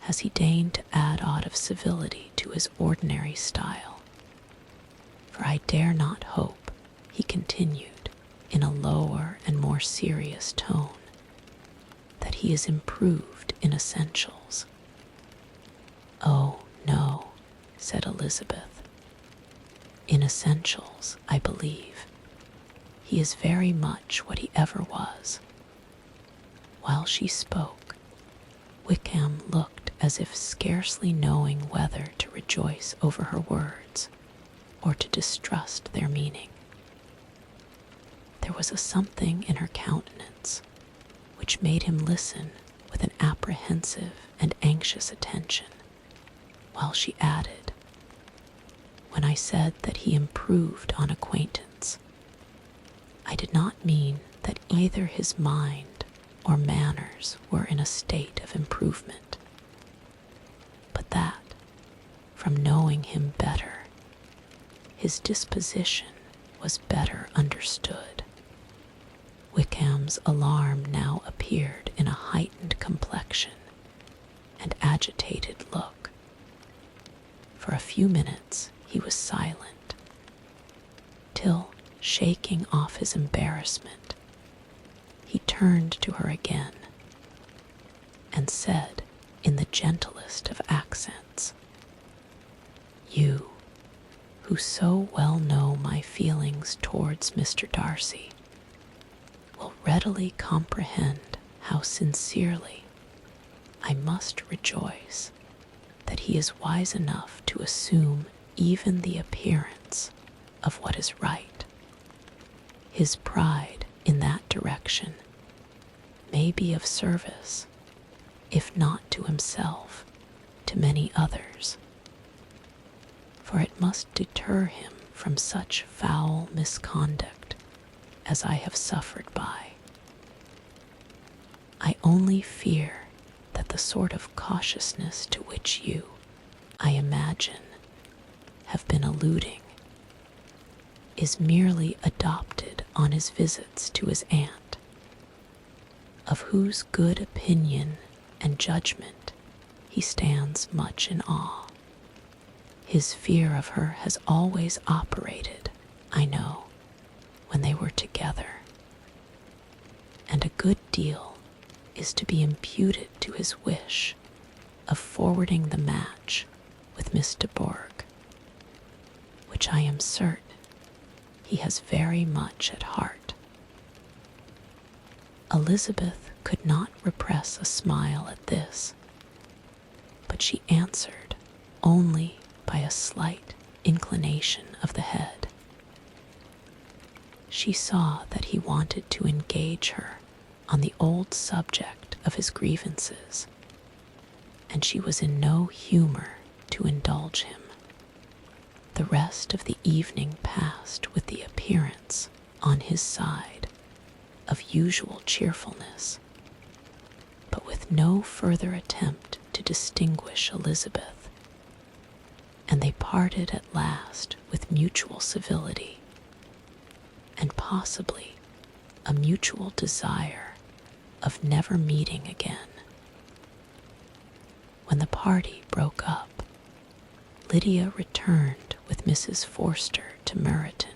Has he deigned to add aught of civility to his ordinary style? For I dare not hope," he continued in a lower and more serious tone, "that he is improved in essentials." "Oh, no," said Elizabeth. "In essentials, I believe, he is very much what he ever was." While she spoke, Wickham looked as if scarcely knowing whether to rejoice over her words or to distrust their meaning. There was a something in her countenance which made him listen with an apprehensive and anxious attention, while she added, "When I said that he improved on acquaintance, I did not mean that either his mind or manners were in a state of improvement, but that, from knowing him better, his disposition was better understood." Wickham's alarm now appeared in a heightened complexion and agitated look. For a few minutes he was silent, till, shaking off his embarrassment, he turned to her again and said in the gentlest of accents, "You, who so well know my feelings towards Mr. Darcy, will readily comprehend how sincerely I must rejoice that he is wise enough to assume even the appearance of what is right. His pride in that direction may be of service, if not to himself, to many others, for it must deter him from such foul misconduct as I have suffered by. I only fear that the sort of cautiousness to which you, I imagine, have been alluding is merely adopted on his visits to his aunt, of whose good opinion and judgment he stands much in awe. His fear of her has always operated, I know, when they were together, and a good deal is to be imputed to his wish of forwarding the match with Miss de Bourgh, which I am certain he has very much at heart." Elizabeth could not repress a smile at this, but she answered only by a slight inclination of the head. She saw that he wanted to engage her on the old subject of his grievances, and she was in no humor to indulge him. The rest of the evening passed with the appearance, on his side, of usual cheerfulness, but with no further attempt to distinguish Elizabeth, and they parted at last with mutual civility, and possibly a mutual desire of never meeting again. When the party broke up, Lydia returned with Mrs. Forster to Meryton,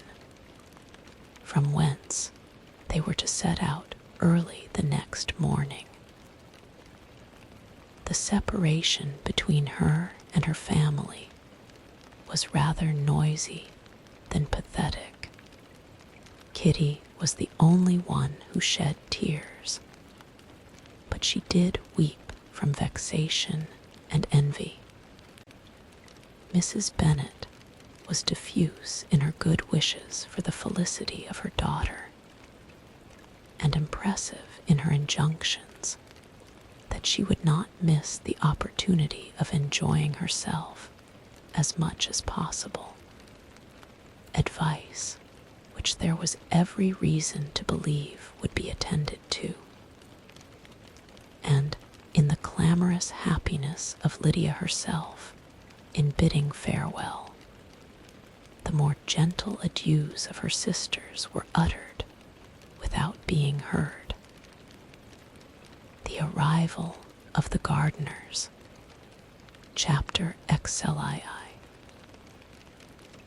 from whence they were to set out early the next morning. The separation between her and her family was rather noisy than pathetic. Kitty was the only one who shed tears, but she did weep from vexation and envy. Mrs. Bennet was diffuse in her good wishes for the felicity of her daughter, and impressive in her injunctions that she would not miss the opportunity of enjoying herself as much as possible, advice which there was every reason to believe would be attended to. And in the clamorous happiness of Lydia herself in bidding farewell, the more gentle adieus of her sisters were uttered without being heard. The arrival of the gardeners. Chapter XXXII.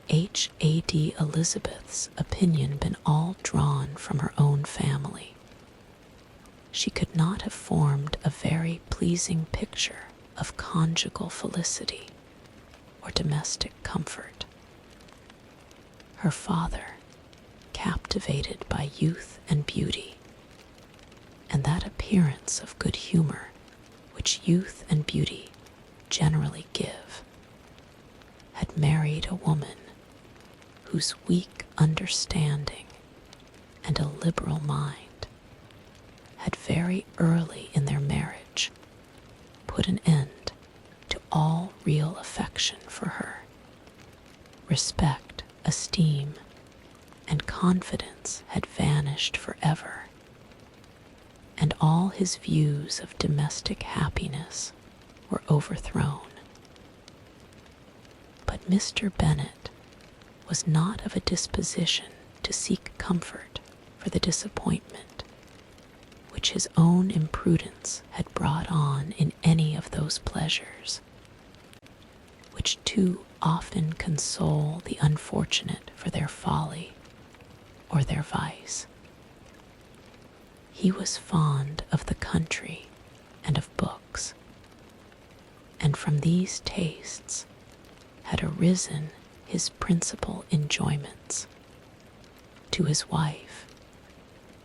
H.A.D. Elizabeth's opinion been all drawn from her own family, she could not have formed a very pleasing picture of conjugal felicity or domestic comfort. Her father, captivated by youth and beauty, and that appearance of good humor which youth and beauty generally give, had married a woman whose weak understanding and a liberal mind had very early in their marriage put an end to all real affection for her. Respect, esteem, and confidence had vanished forever, and all his views of domestic happiness were overthrown. But Mr. Bennet was not of a disposition to seek comfort for the disappointment which his own imprudence had brought on in any of those pleasures which too often console the unfortunate for their folly or their vice. He was fond of the country and of books, and from these tastes had arisen his principal enjoyments. To his wife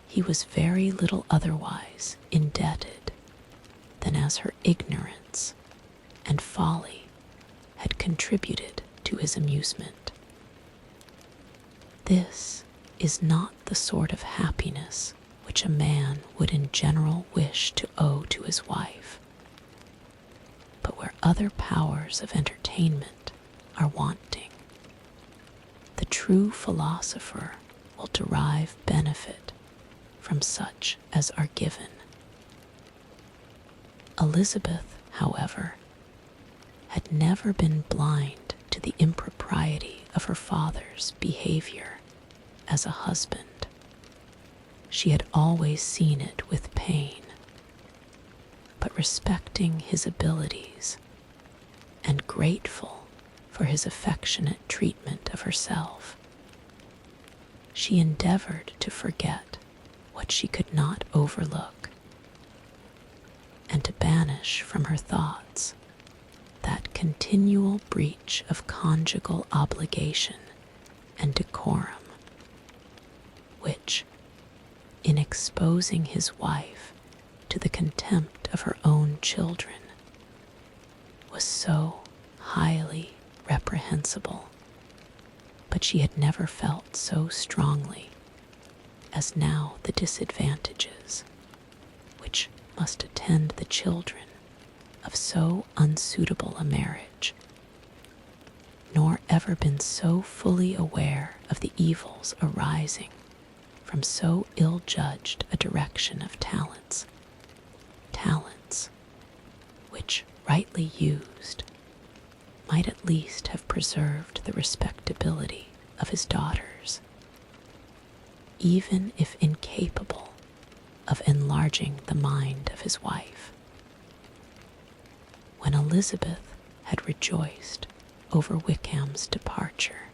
he was very little otherwise indebted than as her ignorance and folly had contributed to his amusement. This is not the sort of happiness which a man would in general wish to owe to his wife, but where other powers of entertainment are wanting, the true philosopher will derive benefit from such as are given. Elizabeth, however, had never been blind to the impropriety of her father's behavior as a husband. She had always seen it with pain, but respecting his abilities and grateful for his affectionate treatment of herself, she endeavored to forget what she could not overlook, and to banish from her thoughts that continual breach of conjugal obligation and decorum, which, in exposing his wife to the contempt of her own children, was so highly reprehensible, but she had never felt so strongly as now the disadvantages which must attend the children of so unsuitable a marriage, nor ever been so fully aware of the evils arising from so ill-judged a direction of talents which, rightly used, might at least have preserved the respectability of his daughters, even if incapable of enlarging the mind of his wife. When Elizabeth had rejoiced over Wickham's departure,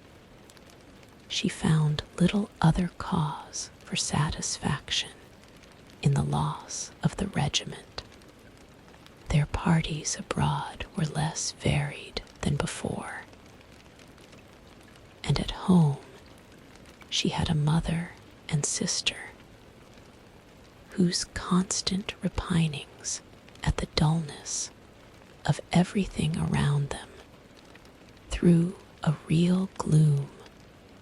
she found little other cause for satisfaction in the loss of the regiment. Their parties abroad were less varied than before, and at home she had a mother and sister whose constant repinings at the dullness of everything around them threw a real gloom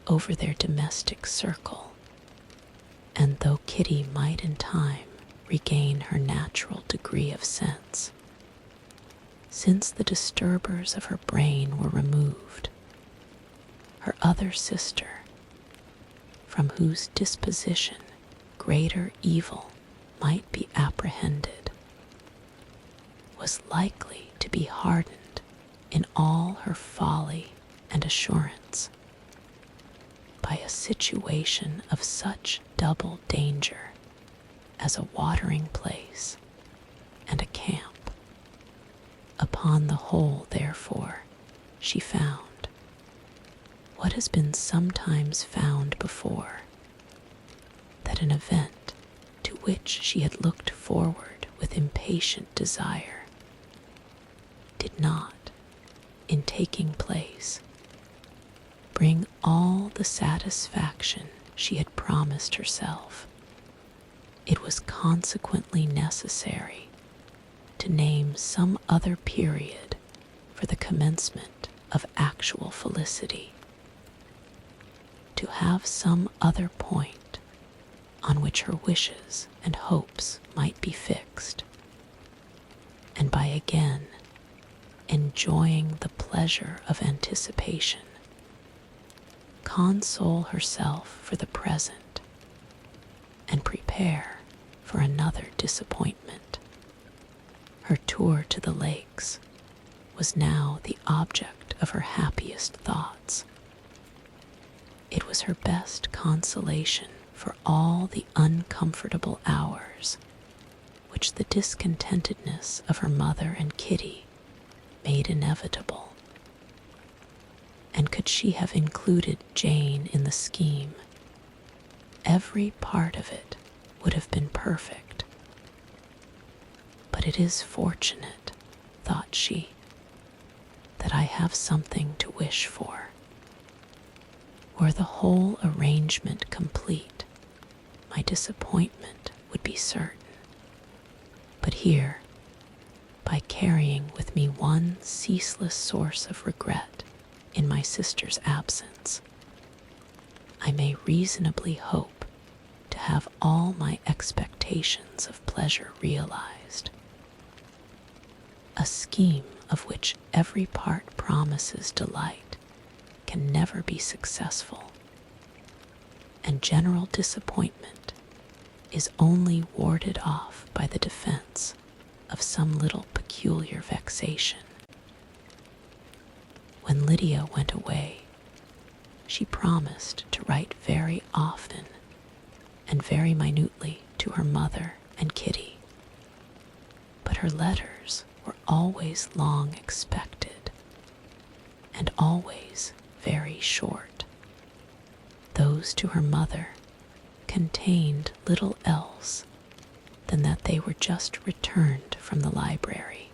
over their domestic circle. And though Kitty might in time regain her natural degree of sense, since the disturbers of her brain were removed, her other sister, from whose disposition greater evil might be apprehended, was likely to be hardened in all her folly and assurance by a situation of such double danger as a watering place and a camp. Upon the whole, therefore, she found what has been sometimes found before, that an event to which she had looked forward with impatient desire did not, in taking place, bring all the satisfaction she had promised herself. It was consequently necessary to name some other period for the commencement of actual felicity, to have some other point on which her wishes and hopes might be fixed, and by again enjoying the pleasure of anticipation, console herself for the present and prepare for another disappointment. Her tour to the lakes was now the object of her happiest thoughts. It was her best consolation for all the uncomfortable hours which the discontentedness of her mother and Kitty made inevitable. And could she have included Jane in the scheme, every part of it would have been perfect. But it is fortunate, thought she, that I have something to wish for. Were the whole arrangement complete, my disappointment would be certain. But here, by carrying with me one ceaseless source of regret in my sister's absence, I may reasonably hope to have all my expectations of pleasure realized. A scheme of which every part promises delight can never be successful, and general disappointment is only warded off by the defense of some little peculiar vexation. When Lydia went away, she promised to write very often and very minutely to her mother and Kitty, but her letters were always long expected and always very short. Those to her mother contained little else than that they were just returned from the library,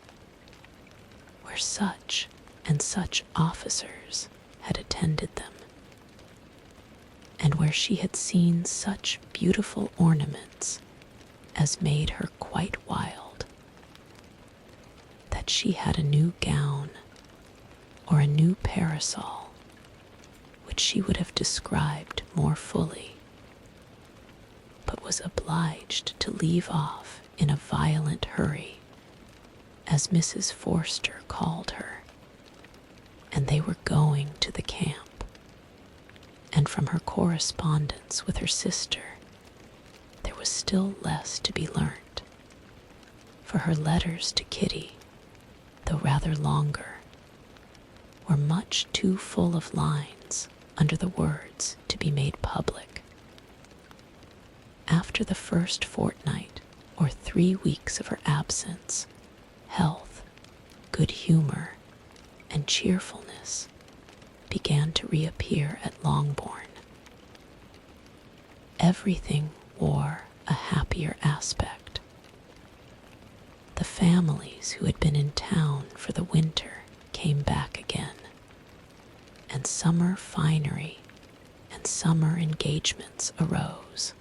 where such and such officers had attended them, and where she had seen such beautiful ornaments as made her quite wild, that she had a new gown or a new parasol which she would have described more fully, but was obliged to leave off in a violent hurry, as Mrs. Forster called her, and they were going to the camp. And from her correspondence with her sister, there was still less to be learnt, for her letters to Kitty, though rather longer, were much too full of lines under the words to be made public. after the first fortnight or 3 weeks of her absence, health, good humor, and cheerfulness began to reappear at Longbourn. Everything wore a happier aspect. The families who had been in town for the winter came back again, and summer finery and summer engagements arose.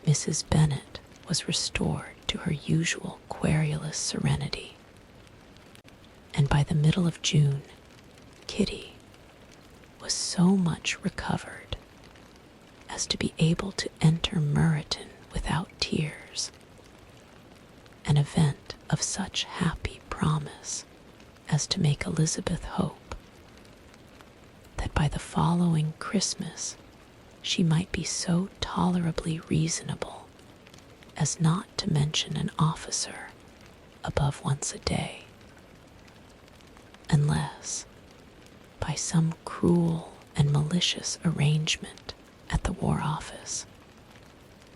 Mrs. Bennet was restored to her usual querulous serenity, and by the middle of June, Kitty was so much recovered as to be able to enter Meryton without tears, an event of such happy promise as to make Elizabeth hope that by the following Christmas she might be so tolerably reasonable as not to mention an officer above once a day, unless, by some cruel and malicious arrangement at the War Office,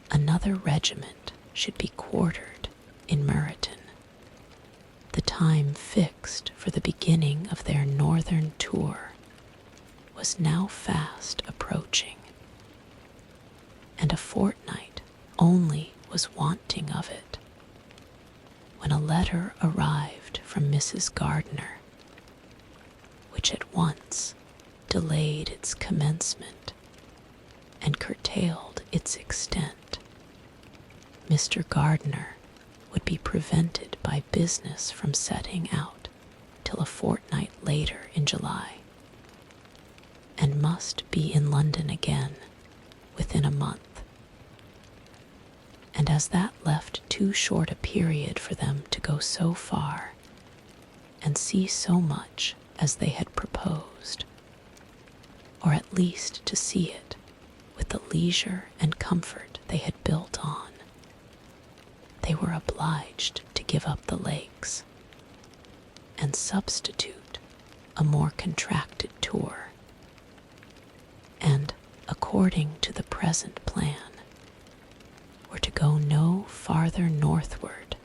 another regiment should be quartered in Meryton. The time fixed for the beginning of their northern tour was now fast approaching, and a fortnight only was wanting of it, when a letter arrived from Mrs. Gardiner, which at once delayed its commencement and curtailed its extent. Mr. Gardiner would be prevented by business from setting out till a fortnight later in July, and must be in London again within a month. And as that left too short a period for them to go so far and see so much as they had proposed, or at least to see it with the leisure and comfort they had built on, they were obliged to give up the lakes and substitute a more contracted tour, and, according to the present plan, were to go no farther northward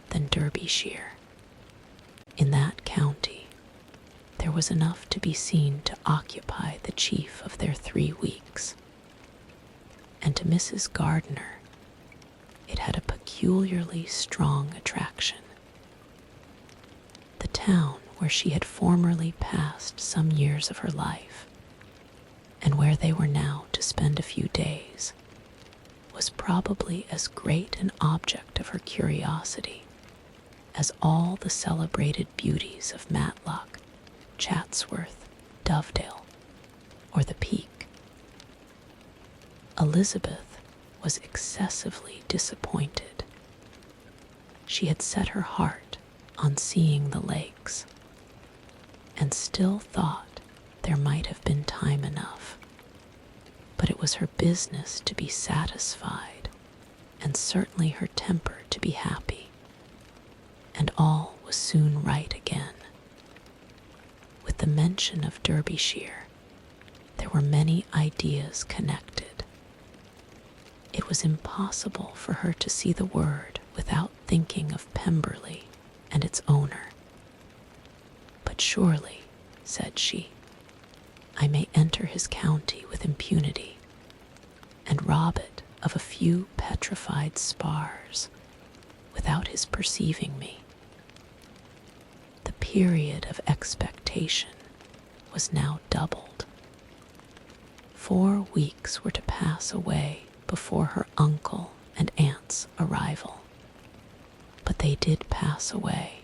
than Derbyshire. In that county there was enough to be seen to occupy the chief of their 3 weeks, and to Mrs. Gardiner it had a peculiarly strong attraction. The town where she had formerly passed some years of her life, and where they were now to spend a few days, was probably as great an object of her curiosity as all the celebrated beauties of Matlock, Chatsworth, Dovedale, or the Peak. Elizabeth was excessively disappointed. She had set her heart on seeing the lakes, and still thought there might have been time enough, but it was her business to be satisfied, and certainly her temper to be happy, and all was soon right again. With the mention of Derbyshire, there were many ideas connected. It was impossible for her to see the word without thinking of Pemberley and its owner. But surely, said she, I may enter his county with impunity, and rob it of a few petrified spars, without his perceiving me. The period of expectation was now doubled. 4 weeks were to pass away before her uncle and aunt's arrival, but they did pass away,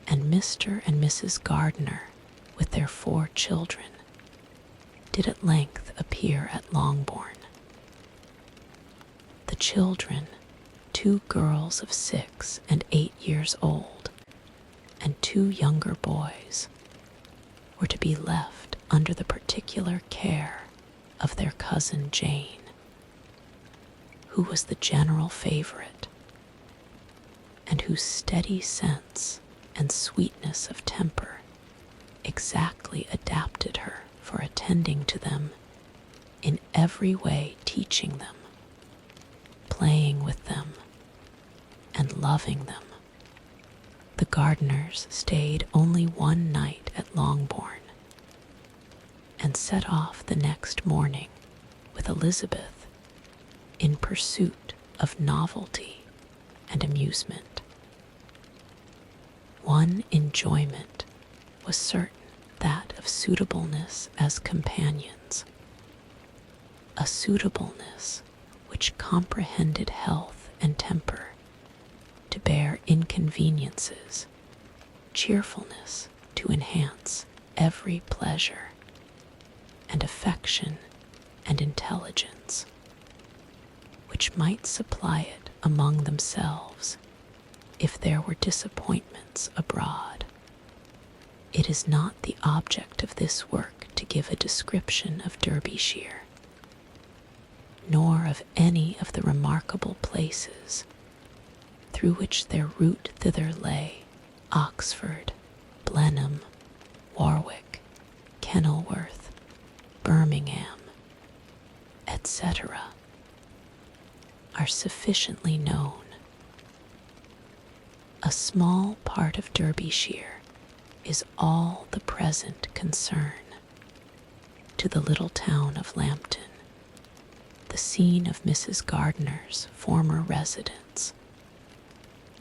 and Mr. and Mrs. Gardiner, with their 4 children, did at length appear at Longbourn. The children, 2 girls of 6 and 8 years old, and 2 younger boys, were to be left under the particular care of their cousin Jane, who was the general favorite, and whose steady sense and sweetness of temper exactly adapted her for attending to them, in every way teaching them playing with them and loving them. The Gardiners stayed only one night at Longbourn and set off the next morning with Elizabeth in pursuit of novelty and amusement. One enjoyment was certain, that of suitableness as companions, a suitableness which comprehended health and temper to bear inconveniences, cheerfulness to enhance every pleasure, and affection and intelligence, which might supply it among themselves if there were disappointments abroad. It is not the object of this work to give a description of Derbyshire, nor of any of the remarkable places through which their route thither lay: Oxford, Blenheim, Warwick, Kenilworth, Birmingham, etc., are sufficiently known. A small part of Derbyshire is all the present concern. To the little town of Lambton, the scene of Mrs. Gardiner's former residence,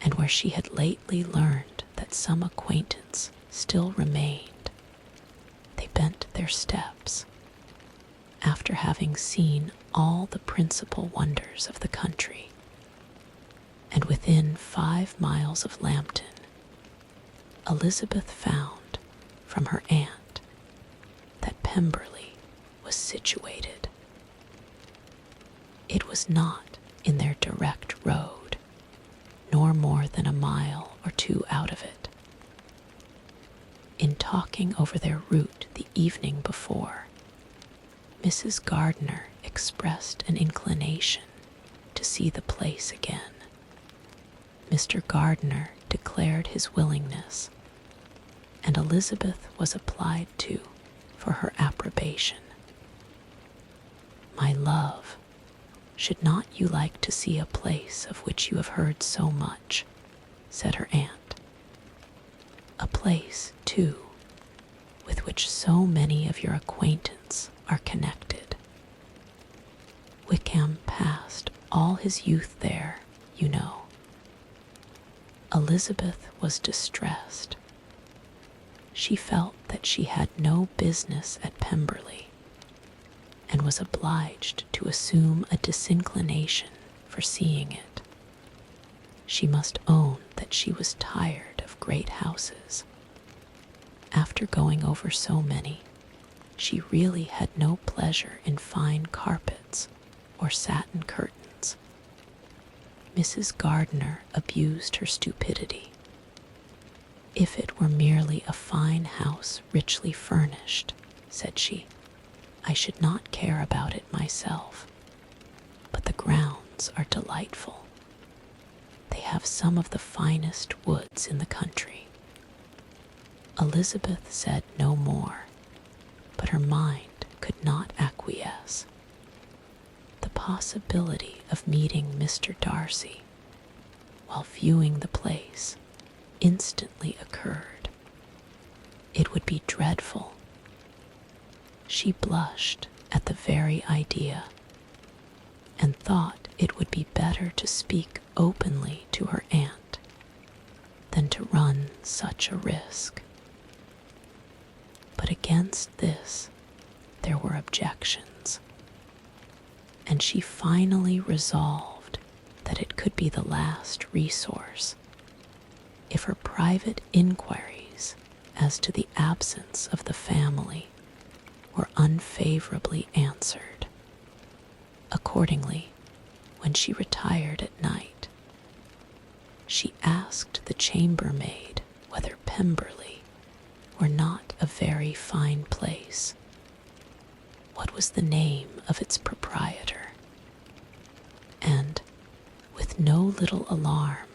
and where she had lately learned that some acquaintance still remained, they bent their steps, after having seen all the principal wonders of the country. And within 5 miles of Lambton, Elizabeth found from her aunt that Pemberley was situated. It was not in their direct road, nor more than a mile or 2 out of it. In talking over their route the evening before, Mrs. Gardiner expressed an inclination to see the place again. Mr. Gardiner declared his willingness, and Elizabeth was applied to for her approbation. "My love, should not you like to see a place of which you have heard so much?" said her aunt. "A place, too, with which so many of your acquaintance are connected. Wickham passed all his youth there, you know." Elizabeth was distressed. She felt that she had no business at Pemberley, and was obliged to assume a disinclination for seeing it. She must own that she was tired of great houses. After going over so many, she really had no pleasure in fine carpets or satin curtains. Mrs. Gardiner abused her stupidity. "If it were merely a fine house richly furnished," said she, "I should not care about it myself. But the grounds are delightful. They have some of the finest woods in the country." Elizabeth said no more, but her mind could not acquiesce. The possibility of meeting Mr. Darcy, while viewing the place, instantly occurred. It would be dreadful. She blushed at the very idea, and thought it would be better to speak openly to her aunt than to run such a risk. But against this there were objections, and she finally resolved that it could be the last resource if her private inquiries as to the absence of the family were unfavorably answered. Accordingly, when she retired at night, she asked the chambermaid whether Pemberley were not a very fine place, what was the name of its proprietor, and, with no little alarm,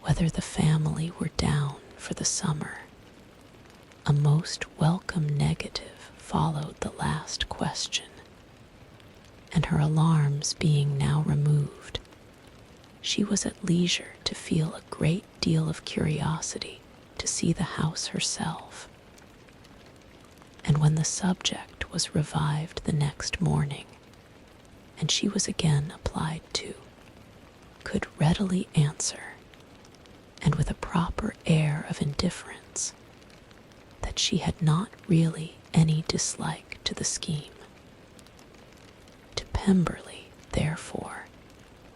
whether the family were down for the summer. A most welcome negative followed the last question. and her alarms being now removed, she was at leisure to feel a great deal of curiosity to see the house herself. And when the subject was revived the next morning, and she was again applied to, could readily answer, and with a proper air of indifference, that she had not really any dislike to the scheme. To Pemberley, therefore,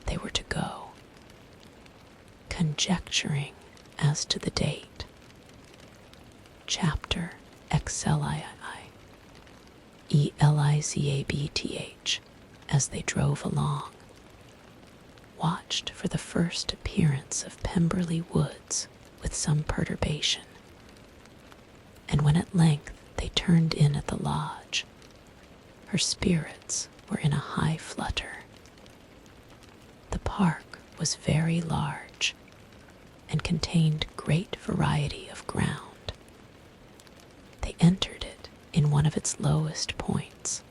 they were to go, conjecturing as to the date. Chapter XXXII, Elizabeth, as they drove along, watched for the first appearance of Pemberley woods with some perturbation, and when at length they turned in at the lodge, her spirits were in a high flutter. The park was very large, and contained great variety of ground. They entered it in one of its lowest points,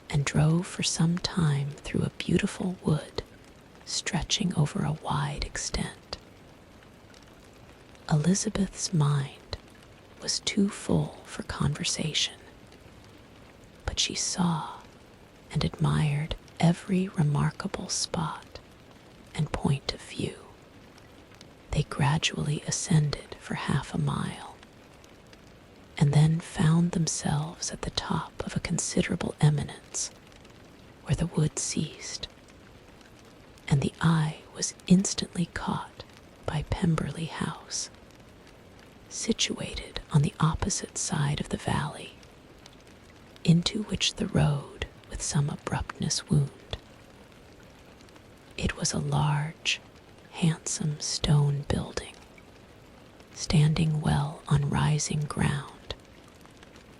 and drove for some time through a beautiful wood stretching over a wide extent. Elizabeth's mind was too full for conversation, but she saw and admired every remarkable spot and point of view. They gradually ascended for half a mile, and then found themselves at the top of a considerable eminence, where the wood ceased, and the eye was instantly caught by Pemberley House, situated on the opposite side of the valley, into which the road with some abruptness wound. It was a large, handsome stone building, standing well on rising ground,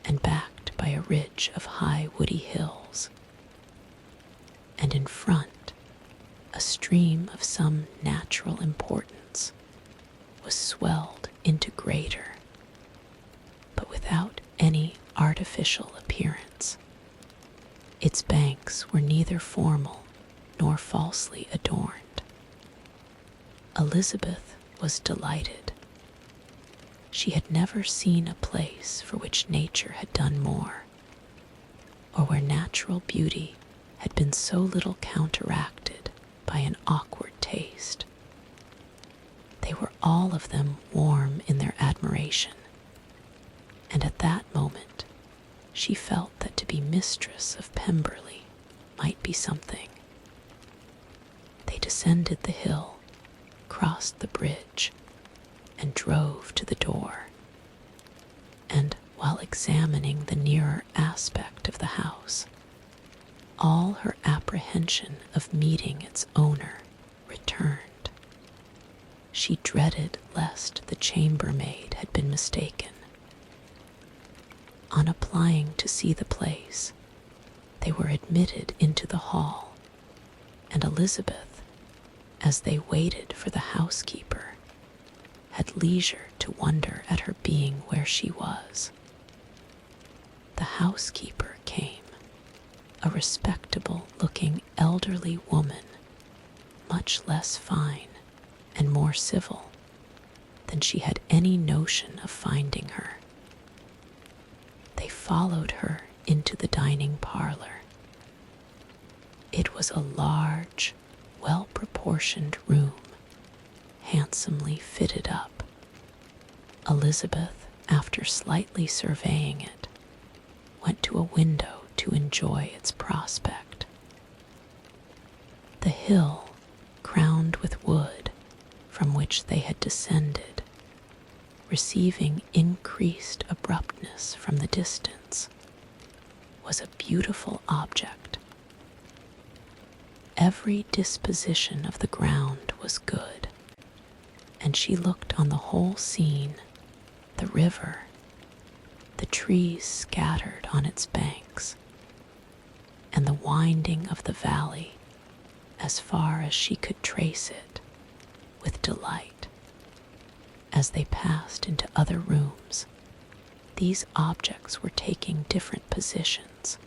and backed by a ridge of high woody hills, and in front a stream of some natural importance was swelled into greater, but without any artificial appearance. Its banks were neither formal nor falsely adorned. Elizabeth was delighted. She had never seen a place for which nature had done more, or where natural beauty had been so little counteracted by an awkward taste. They were all of them warm in their admiration, and at that moment she felt that to be mistress of Pemberley might be something. They descended the hill, crossed the bridge, and drove to the door, and while examining the nearer aspect of the house, all her apprehension of meeting its owner returned. She dreaded lest the chambermaid had been mistaken. On applying to see the place, they were admitted into the hall, and Elizabeth, as they waited for the housekeeper, had leisure to wonder at her being where she was. The housekeeper came, a respectable-looking elderly woman, much less fine and more civil than she had any notion of finding her. They followed her into the dining parlor. It was a large, well-proportioned room, handsomely fitted up. Elizabeth, after slightly surveying it, went to a window to enjoy its prospect. The hill, crowned with wood, from which they had descended, receiving increased abruptness from the distance, was a beautiful object. Every disposition of the ground was good, and she looked on the whole scene, the river, the trees scattered on its banks, and the winding of the valley as far as she could trace it, with delight. As they passed into other rooms, these objects were taking different positions,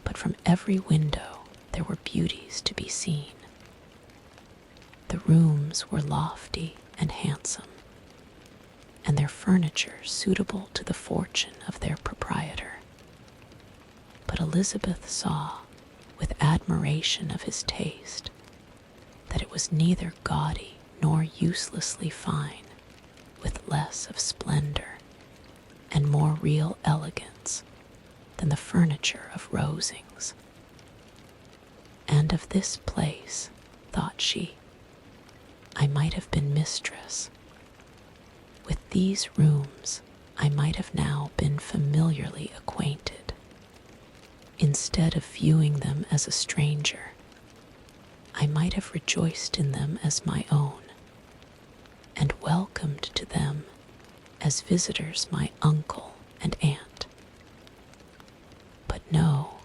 but from every window there were beauties to be seen. The rooms were lofty and handsome, and their furniture suitable to the fortune of their proprietor. But Elizabeth saw, with admiration of his taste, that it was neither gaudy nor uselessly fine, with less of splendor and more real elegance than the furniture of Rosings. And of this place, thought she, I might have been mistress. With these rooms I might have now been familiarly acquainted. Instead of viewing them as a stranger, I might have rejoiced in them as my own, and welcomed to them as visitors my uncle and aunt. But no,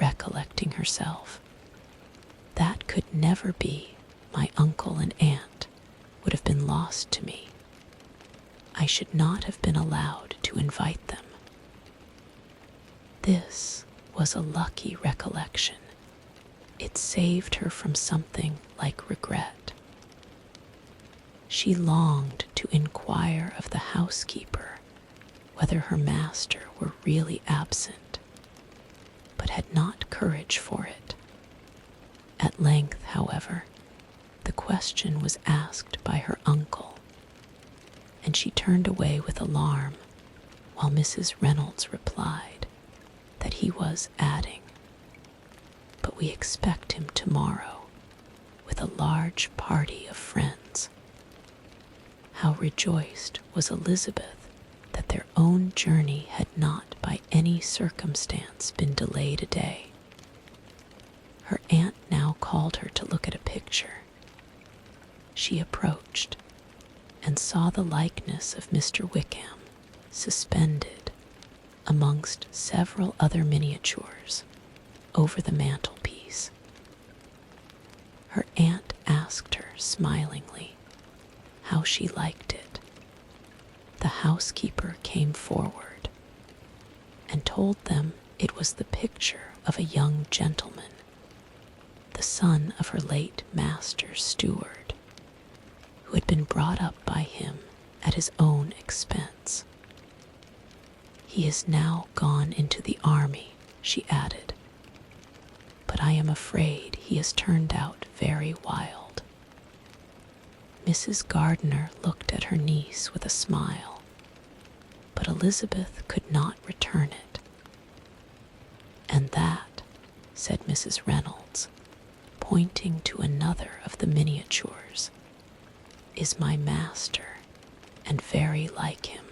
recollecting herself, that could never be. My uncle and aunt would have been lost to me. I should not have been allowed to invite them. This was a lucky recollection. It saved her from something like regret. She longed to inquire of the housekeeper whether her master were really absent, but had not courage for it. At length, however, the question was asked by her uncle, and she turned away with alarm, while Mrs. Reynolds replied that he was adding, "But we expect him tomorrow with a large party of friends." How rejoiced was Elizabeth that their own journey had not by any circumstance been delayed a day. Her aunt now called her to look at a picture. She approached and saw the likeness of Mr. Wickham suspended amongst several other miniatures over the mantelpiece. Her aunt asked her smilingly how she liked it. The housekeeper came forward and told them it was the picture of a young gentleman, the son of her late master's steward, who had been brought up by him at his own expense. "He is now gone into the army," she added, "but I am afraid he has turned out very wild." Mrs. Gardiner looked at her niece with a smile, but Elizabeth could not return it. "And that," said Mrs. Reynolds, pointing to another of the miniatures, "is my master, and very like him.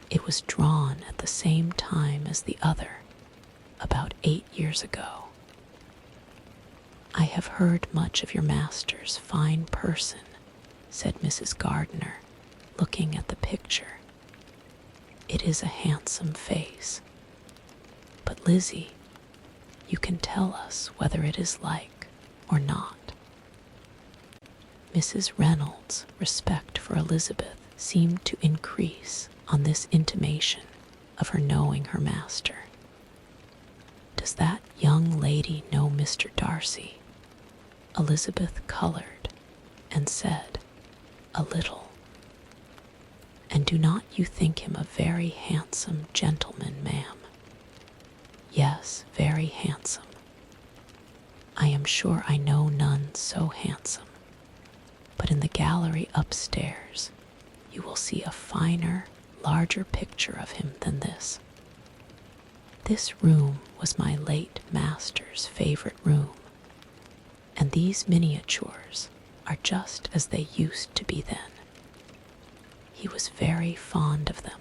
It was drawn at the same time as the other, about 8 years ago. I have heard much of your master's fine person," said Mrs. Gardiner, looking at the picture. "It is a handsome face. But Lizzie, you can tell us whether it is like or not." Mrs. Reynolds' respect for Elizabeth seemed to increase on this intimation of her knowing her master. "Does that young lady know Mr. Darcy?" Elizabeth colored and said, "A little." "And do not you think him a very handsome gentleman, ma'am?" "Yes, very handsome. I am sure I know none so handsome. But in the gallery upstairs you will see a finer, larger picture of him than this. This room was my late master's favorite room, and these miniatures are just as they used to be then. He was very fond of them."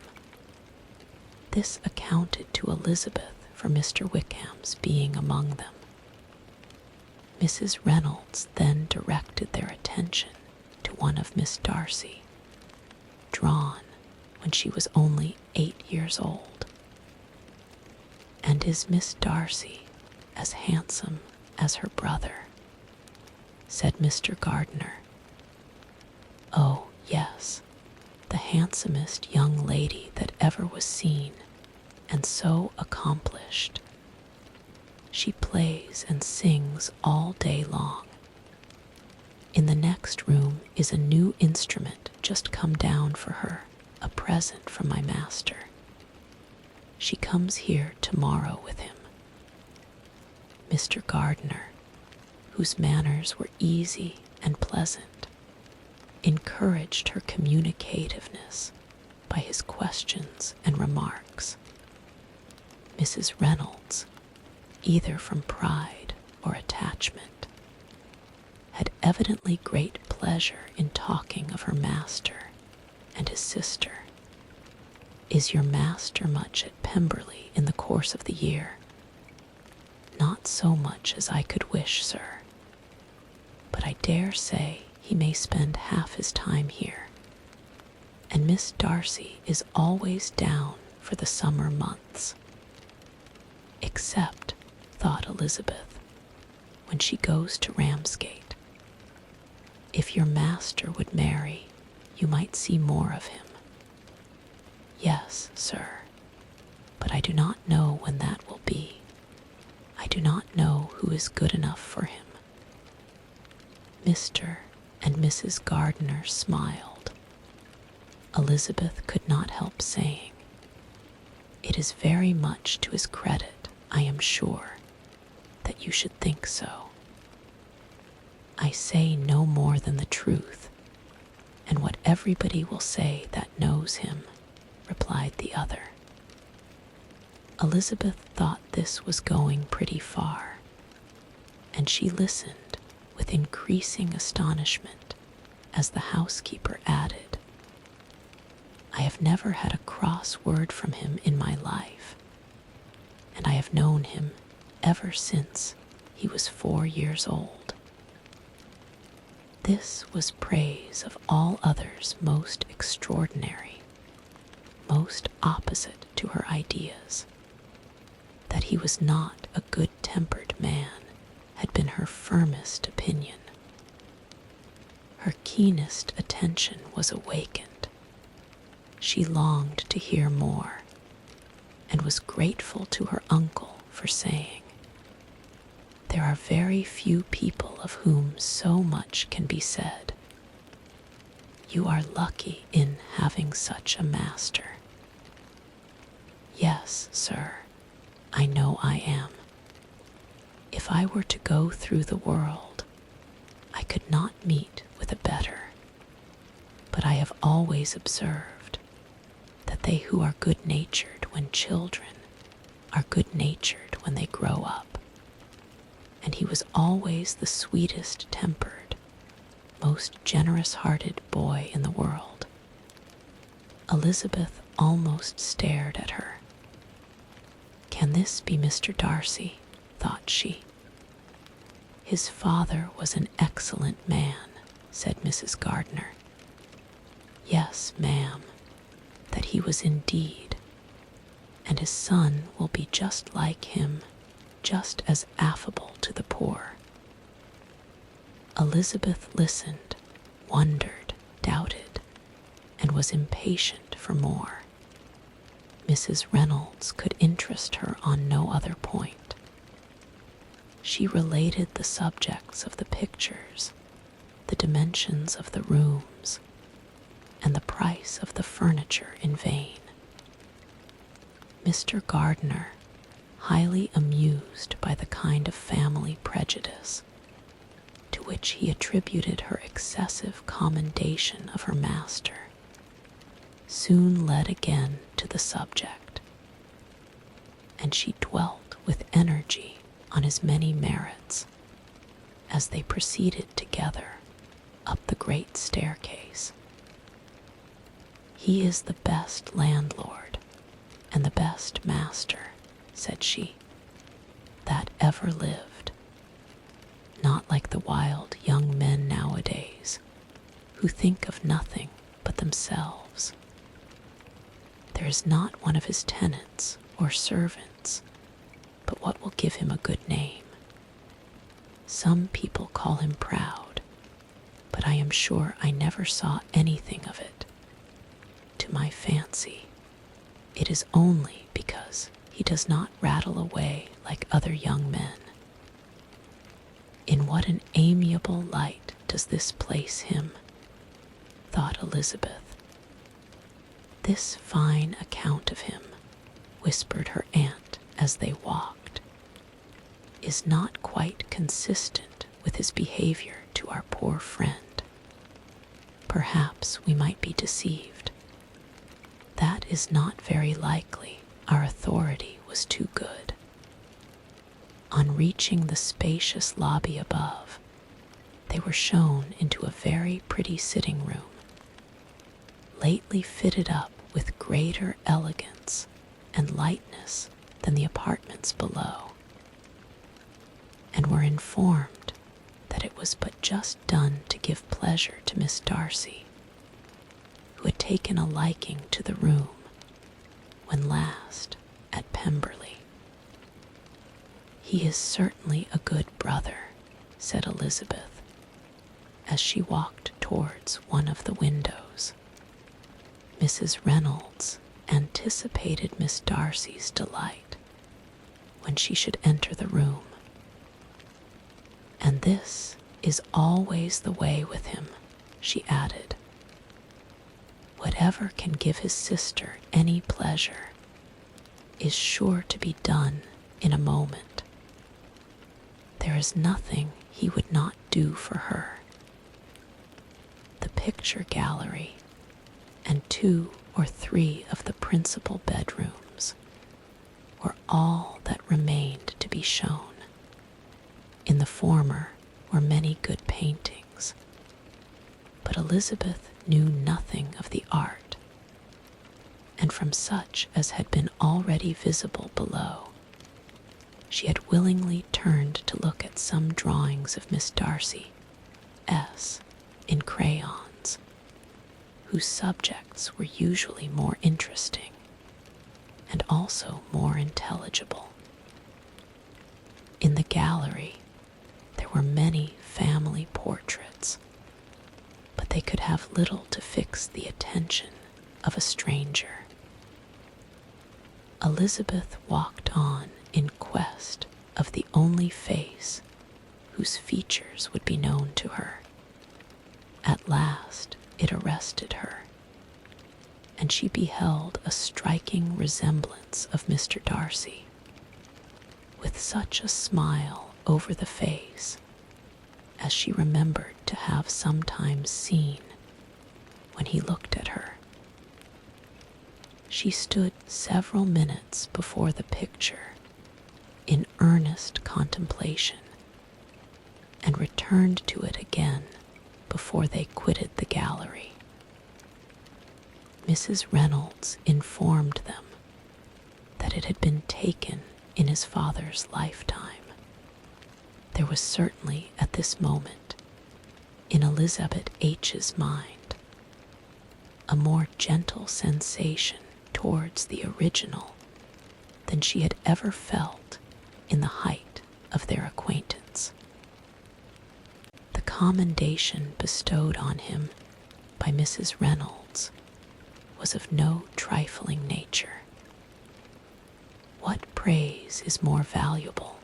This accounted to Elizabeth for Mr. Wickham's being among them. Mrs. Reynolds then directed their attention to one of Miss Darcy, drawn when she was only 8 years old. "And is Miss Darcy as handsome as her brother?" said Mr. Gardiner. "Oh, yes, the handsomest young lady that ever was seen, and so accomplished. She plays and sings all day long. In the next room is a new instrument just come down for her, a present from my master. She comes here tomorrow with him. Mr. Gardiner, whose manners were easy and pleasant, encouraged her communicativeness by his questions and remarks. Mrs. Reynolds, either from pride or attachment, had evidently great pleasure in talking of her master and his sister. Is your master much at Pemberley in the course of the year? Not so much as I could wish, sir, but I dare say he may spend half his time here, and Miss Darcy is always down for the summer months. Except, thought Elizabeth, when she goes to Ramsgate. If your master would marry, you might see more of him. Yes, sir, but I do not know when that will be. I do not know who is good enough for him. Mr. and Mrs. Gardiner smiled. Elizabeth could not help saying, "It is very much to his credit, I am sure, that you should think so." "I say no more than the truth, and what everybody will say that knows him," replied the other. Elizabeth thought this was going pretty far, and she listened with increasing astonishment as the housekeeper added, "I have never had a cross word from him in my life, and I have known him ever since he was 4 years old." This was praise of all others most extraordinary, most opposite to her ideas. That he was not a good-tempered man had been her firmest opinion. Her keenest attention was awakened. She longed to hear more, and was grateful to her uncle for saying, "There are very few people of whom so much can be said. You are lucky in having such a master." "Yes, sir, I know I am. If I were to go through the world, I could not meet with a better. But I have always observed that they who are good-natured when children are good-natured when they grow up, and he was always the sweetest-tempered, most generous-hearted boy in the world." Elizabeth almost stared at her. "Can this be Mr. Darcy?" thought she. "His father was an excellent man," said Mrs. Gardiner. "Yes, ma'am, that he was indeed, and his son will be just like him, just as affable to the poor." Elizabeth listened, wondered, doubted, and was impatient for more. Mrs. Reynolds could interest her on no other point. She related the subjects of the pictures, the dimensions of the rooms, and the price of the furniture in vain. Mr. Gardiner, highly amused by the kind of family prejudice to which he attributed her excessive commendation of her master, soon led again to the subject, and she dwelt with energy on his many merits as they proceeded together up the great staircase. "He is the best landlord and the best master," said she, "that ever lived. Not like the wild young men nowadays, who think of nothing but themselves. There is not one of his tenants or servants but what will give him a good name. Some people call him proud, but I am sure I never saw anything of it. To my fancy, it is only because he does not rattle away like other young men. In what an amiable light does this place him, thought Elizabeth. This fine account of him, whispered her aunt as they walked, is not quite consistent with his behavior to our poor friend. Perhaps we might be deceived. That is not very likely. Our authority was too good. On reaching the spacious lobby above, they were shown into a very pretty sitting room, lately fitted up with greater elegance and lightness than the apartments below, and were informed that it was but just done to give pleasure to Miss Darcy, who had taken a liking to the room when last at Pemberley. "He is certainly a good brother," said Elizabeth, as she walked towards one of the windows. Mrs. Reynolds anticipated Miss Darcy's delight when she should enter the room. "And this is always the way with him," she added. "Whatever can give his sister any pleasure is sure to be done in a moment. There is nothing he would not do for her. The picture gallery and 2 or 3 of the principal bedrooms were all that remained to be shown. In the former were many good paintings, but Elizabeth knew nothing of the art, and from such as had been already visible below, she had willingly turned to look at some drawings of Miss Darcy S. in crayons, whose subjects were usually more interesting and also more intelligible. In the gallery there were many family portraits, but they could have little to fix the attention of a stranger. Elizabeth walked on in quest of the only face whose features would be known to her. At last it arrested her, and she beheld a striking resemblance of Mr. Darcy, with such a smile over the face as she remembered to have sometimes seen when he looked at her. She stood several minutes before the picture in earnest contemplation, and returned to it again before they quitted the gallery. Mrs. Reynolds informed them that it had been taken in his father's lifetime. There was certainly at this moment in Elizabeth H.'s mind a more gentle sensation towards the original than she had ever felt in the height of their acquaintance. The commendation bestowed on him by Mrs. Reynolds was of no trifling nature. What praise is more valuable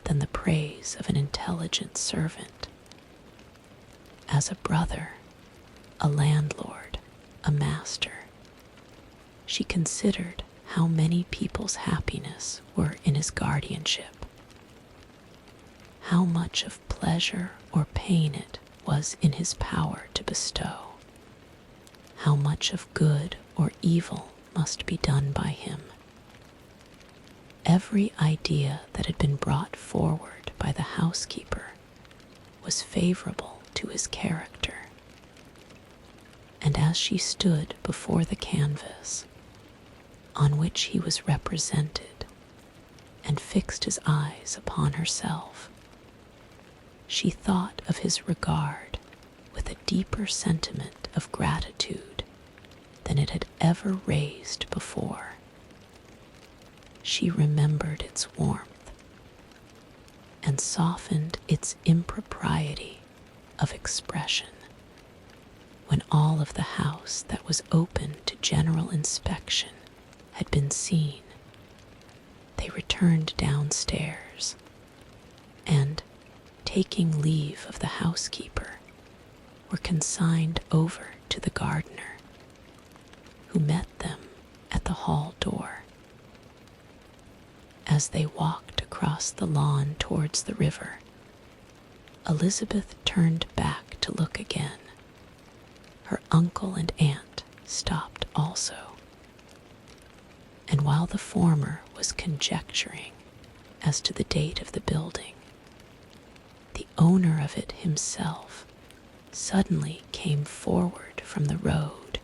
than the praise of an intelligent servant? As a brother, a landlord, a master, she considered how many people's happiness were in his guardianship, how much of pleasure or pain it was in his power to bestow, how much of good or evil must be done by him. Every idea that had been brought forward by the housekeeper was favorable to his character, and as she stood before the canvas on which he was represented and fixed his eyes upon herself, she thought of his regard with a deeper sentiment of gratitude than it had ever raised before. She remembered its warmth and softened its impropriety of expression when all of the house that was open to general inspection had been seen, they returned downstairs, and, taking leave of the housekeeper, were consigned over to the gardener, who met them at the hall door. As they walked across the lawn towards the river, Elizabeth turned back to look again. Her uncle and aunt stopped also, and while the former was conjecturing as to the date of the building, the owner of it himself suddenly came forward from the road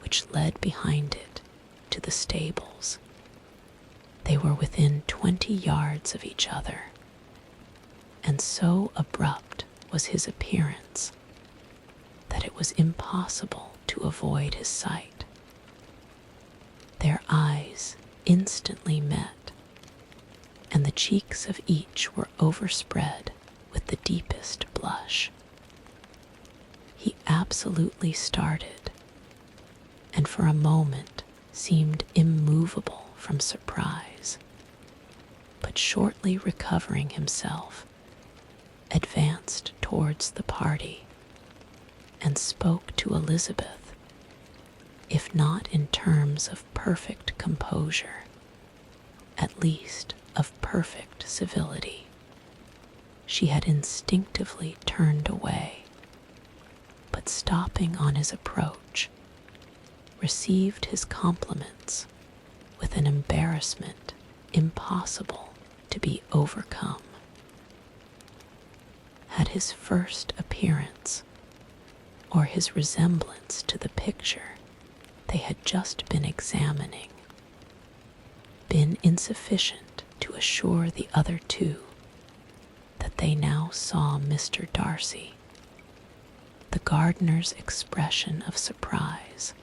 which led behind it to the stables. They were within 20 yards of each other, and so abrupt was his appearance that it was impossible to avoid his sight. Their eyes instantly met, and the cheeks of each were overspread with the deepest blush. He absolutely started, and for a moment seemed immovable from surprise, but shortly recovering himself, advanced towards the party and spoke to Elizabeth, if not in terms of perfect composure, at least of perfect civility. She had instinctively turned away, but stopping on his approach, received his compliments with an embarrassment impossible to be overcome. Had his first appearance, or his resemblance to the picture they had just been examining, been insufficient to assure the other two that they now saw Mr. Darcy, the gardener's expression of surprise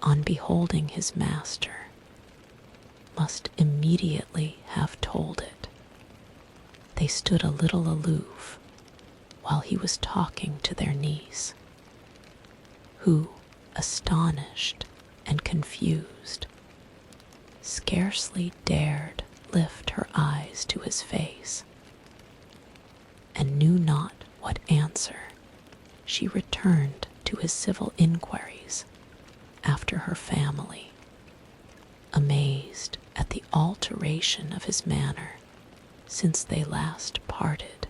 on beholding his master must immediately have told it. They stood a little aloof while he was talking to their niece, who, astonished and confused, scarcely dared lift her eyes to his face, and knew not what answer she returned to his civil inquiries after her family, amazed at the alteration of his manner since they last parted.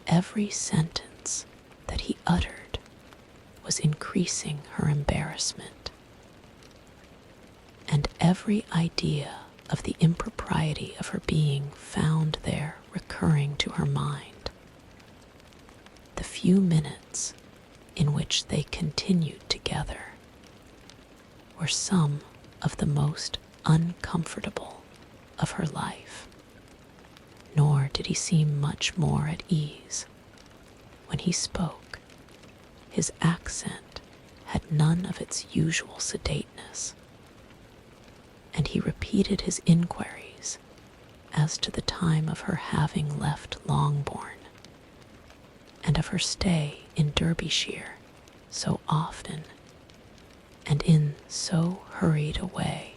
Every sentence that he uttered was increasing her embarrassment, and every idea of the impropriety of her being found there recurring to her mind. The few minutes in which they continued together were some of the most uncomfortable of her life, nor did he seem much more at ease. When he spoke, his accent had none of its usual sedateness, and he repeated his inquiries as to the time of her having left Longbourn, and of her stay in Derbyshire so often, and in so hurried a way,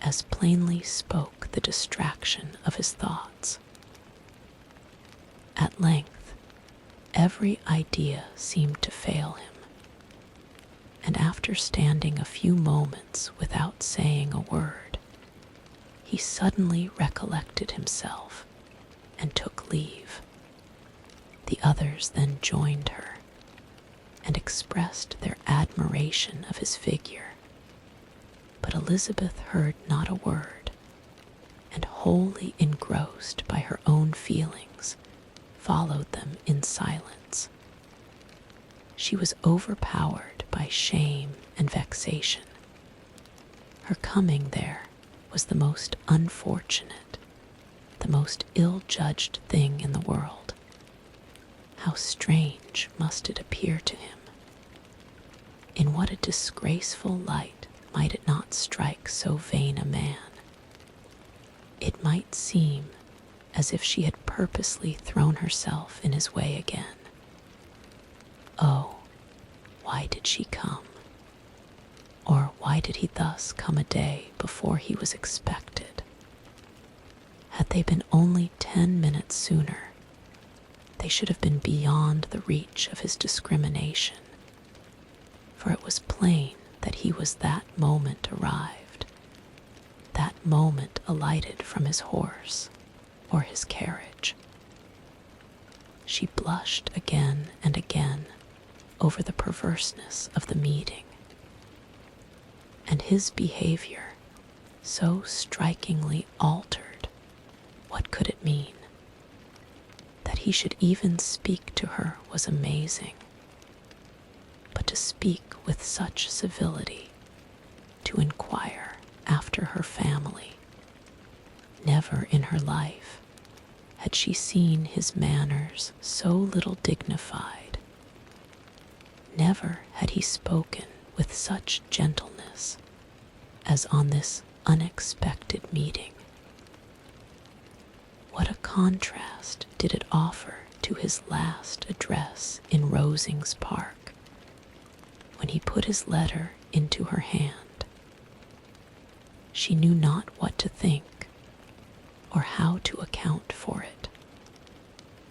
as plainly spoke the distraction of his thoughts. At length, every idea seemed to fail him, and after standing a few moments without saying a word, he suddenly recollected himself and took leave. The others then joined her and expressed their admiration of his figure, but Elizabeth heard not a word, and wholly engrossed by her own feelings, followed them in silence. She was overpowered by shame and vexation. Her coming there was the most unfortunate, the most ill-judged thing in the world. How strange must it appear to him! In what a disgraceful light might it not strike so vain a man? It might seem as if she had purposely thrown herself in his way again. Oh, why did she come? Or Why did he thus come a day before he was expected? Had they been only 10 minutes sooner, they should have been beyond the reach of his discrimination, for it was plain that he was that moment arrived, that moment alighted from his horse or his carriage. She blushed again and again over the perverseness of the meeting, and his behavior, so strikingly altered, what could it mean? That he should even speak to her was amazing, but to speak with such civility, to inquire after her family. Never in her life had she seen his manners so little dignified. Never had he spoken with such gentleness as on this unexpected meeting. What a contrast did it offer to his last address in Rosings Park, when he put his letter into her hand. She knew not what to think or how to account for it.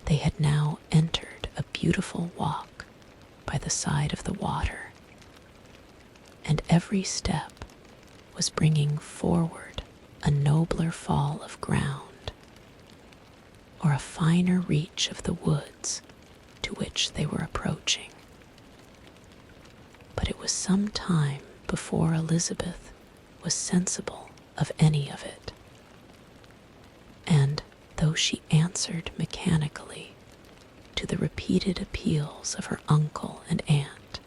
They had now entered a beautiful walk by the side of the water, and every step was bringing forward a nobler fall of ground, or a finer reach of the woods to which they were approaching. But it was some time before Elizabeth was sensible of any of it, and though she answered mechanically to the repeated appeals of her uncle and aunt,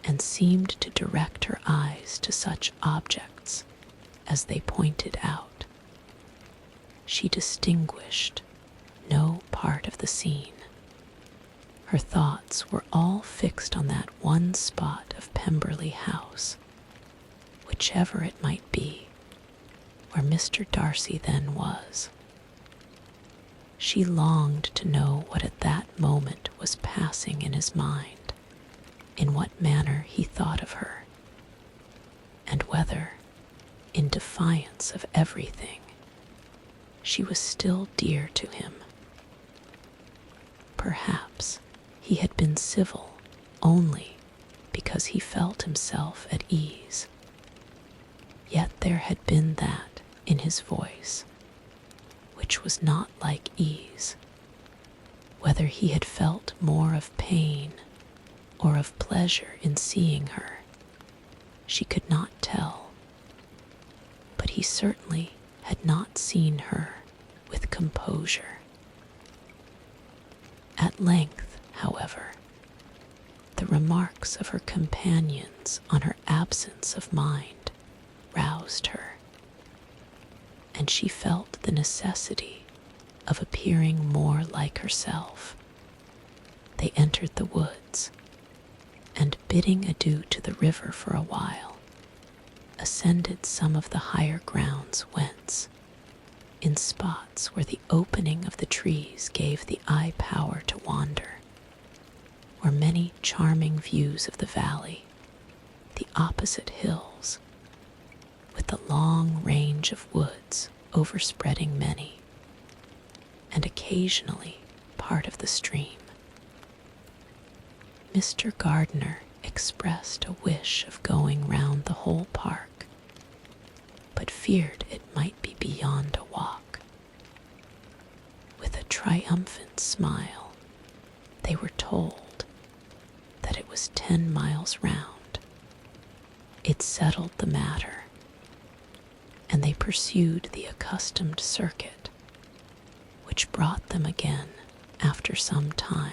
and seemed to direct her eyes to such objects as they pointed out, she distinguished no part of the scene. Her thoughts were all fixed on that one spot of Pemberley House, whichever it might be, where Mr. Darcy then was. She longed to know what at that moment was passing in his mind, in what manner he thought of her, and whether, in defiance of everything, she was still dear to him. Perhaps he had been civil only because he felt himself at ease, yet there had been that in his voice which was not like ease. Whether he had felt more of pain or of pleasure in seeing her, she could not tell, but he certainly had not seen her with composure. At length, however, the remarks of her companions on her absence of mind roused her, and she felt the necessity of appearing more like herself. They entered the woods, and bidding adieu to the river for a while, ascended some of the higher grounds whence, in spots where the opening of the trees gave the eye power to wander, were many charming views of the valley, the opposite hills, with the long range of woods overspreading many, and occasionally part of the stream. Mr. Gardiner expressed a wish of going round the whole park, but feared it might be beyond a walk. With a triumphant smile, they were told that it was 10 miles round. It settled the matter, and they pursued the accustomed circuit, which brought them again, after some time,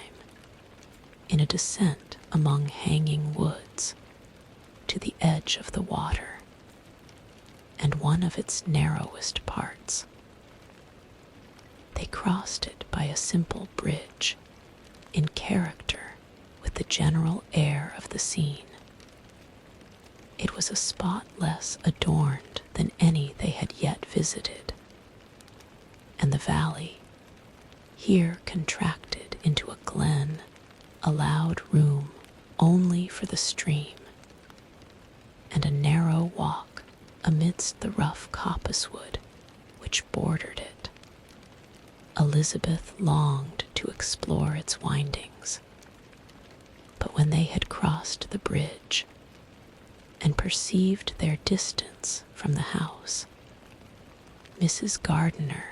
in a descent among hanging woods, to the edge of the water, and one of its narrowest parts. They crossed it by a simple bridge, in character with the general air of the scene. It was a spot less adorned than any they had yet visited, and the valley, here contracted into a glen, allowed room only for the stream, and a narrow walk amidst the rough coppicewood which bordered it. Elizabeth longed to explore its windings, but when they had crossed the bridge and perceived their distance from the house, Mrs. Gardiner,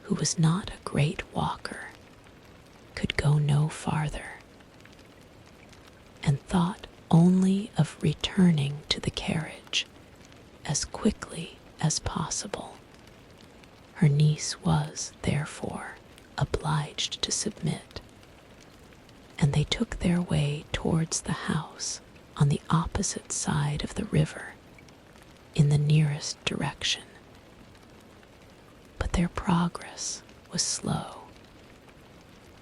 who was not a great walker, could go no farther, and thought only of returning to the carriage as quickly as possible. Her niece was, therefore, obliged to submit, and they took their way towards the house on the opposite side of the river, in the nearest direction. But their progress was slow,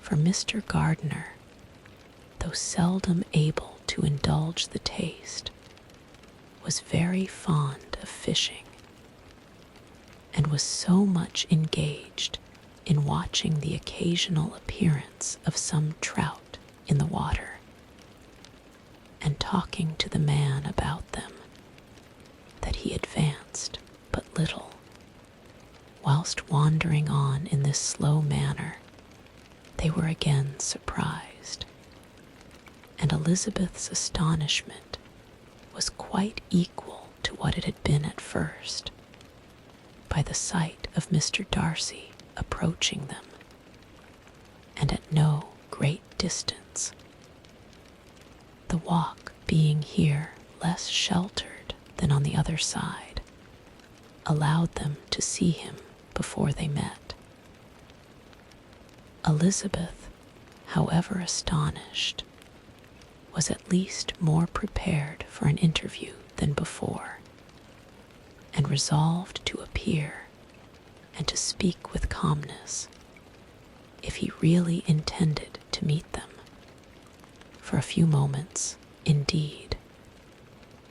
for Mr. Gardiner, though seldom able to indulge the taste, was very fond of fishing, and was so much engaged in watching the occasional appearance of some trout in the water, and talking to the man about them, that he advanced but little. Whilst wandering on in this slow manner, they were again surprised, and Elizabeth's astonishment was quite equal to what it had been at first, by the sight of Mr. Darcy approaching them, and at no great distance. The walk being here less sheltered than on the other side, allowed them to see him before they met. Elizabeth, however astonished, was at least more prepared for an interview than before, and resolved to appear and to speak with calmness, if he really intended to meet them. For a few moments, indeed,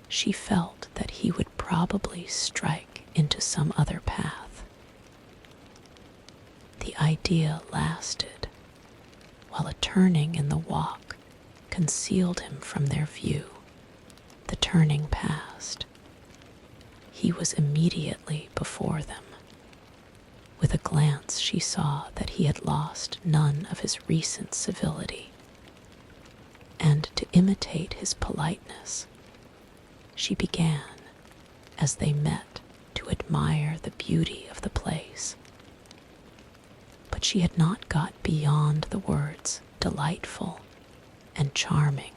she felt that he would probably strike into some other path. The idea lasted, while a turning in the walk concealed him from their view. The turning past, he was immediately before them. With a glance she saw that he had lost none of his recent civility, and to imitate his politeness, she began, as they met, to admire the beauty of the place. But she had not got beyond the words delightful and charming,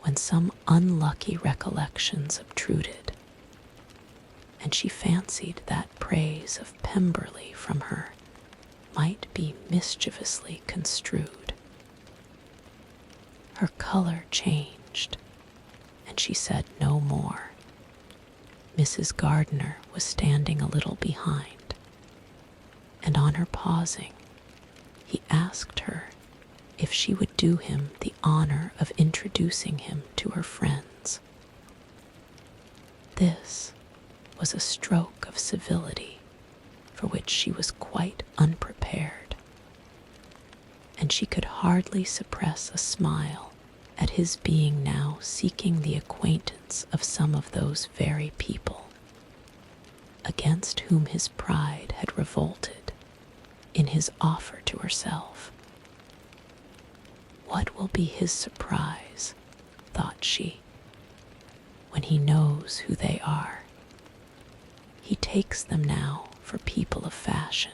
when some unlucky recollections obtruded, and she fancied that praise of Pemberley from her might be mischievously construed. Her color changed, and she said no more. Mrs. Gardiner was standing a little behind, and on her pausing, he asked her if she would do him the honor of introducing him to her friends. This was a stroke of civility for which she was quite unprepared, and she could hardly suppress a smile at his being now seeking the acquaintance of some of those very people against whom his pride had revolted in his offer to herself. What will be his surprise, thought she, when he knows who they are? He takes them now for people of fashion.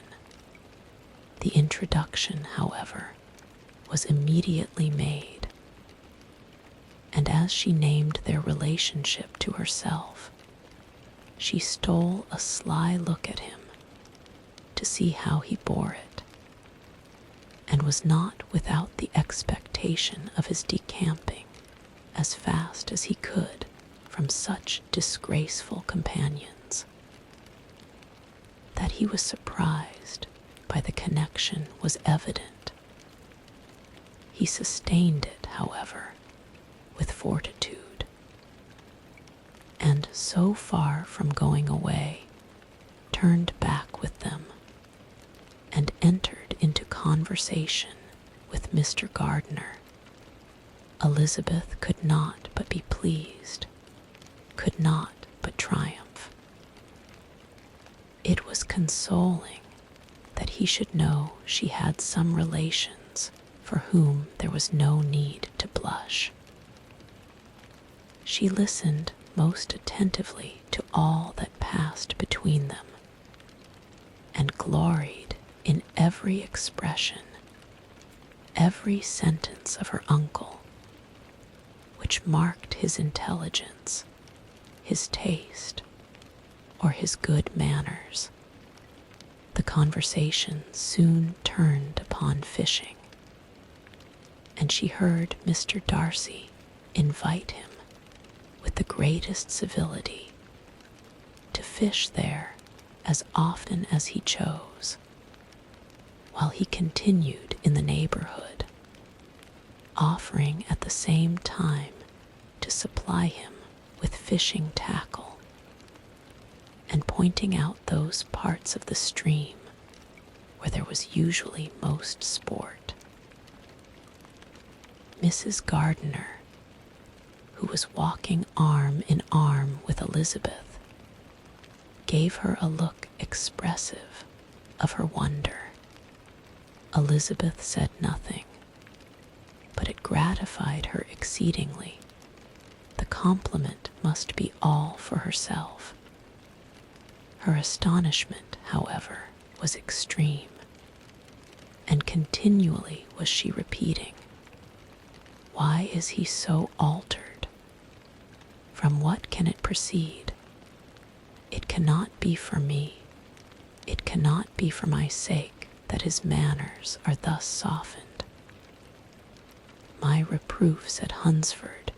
The introduction, however, was immediately made, and as she named their relationship to herself, she stole a sly look at him to see how he bore it, and was not without the expectation of his decamping as fast as he could from such disgraceful companions. That he was surprised by the connection was evident. He sustained it, however, with fortitude, and so far from going away, turned back with them, and entered into conversation with Mr. Gardiner, Elizabeth could not but be pleased, could not but triumph. It was consoling that he should know she had some relations for whom there was no need to blush. She listened most attentively to all that passed between them, and gloried in every expression, every sentence of her uncle, which marked his intelligence, his taste, or his good manners. The conversation soon turned upon fishing, and she heard Mr. Darcy invite him with the greatest civility to fish there as often as he chose, while he continued in the neighborhood, offering at the same time to supply him with fishing tackle, and pointing out those parts of the stream where there was usually most sport. Mrs. Gardiner, who was walking arm in arm with Elizabeth, gave her a look expressive of her wonder. Elizabeth said nothing, but it gratified her exceedingly. The compliment must be all for herself. Her astonishment, however, was extreme, and continually was she repeating, "Why is he so altered? From what can it proceed? It cannot be for me, it cannot be for my sake that his manners are thus softened. My reproofs at Hunsford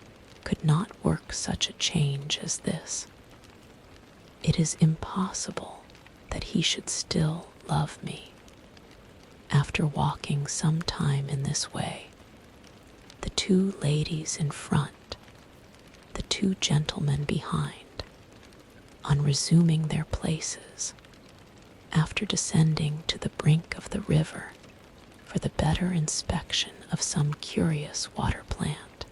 could not work such a change as this. It is impossible that he should still love me. After walking some time in this way, the two ladies in front, the two gentlemen behind, on resuming their places, after descending to the brink of the river for the better inspection of some curious water plant,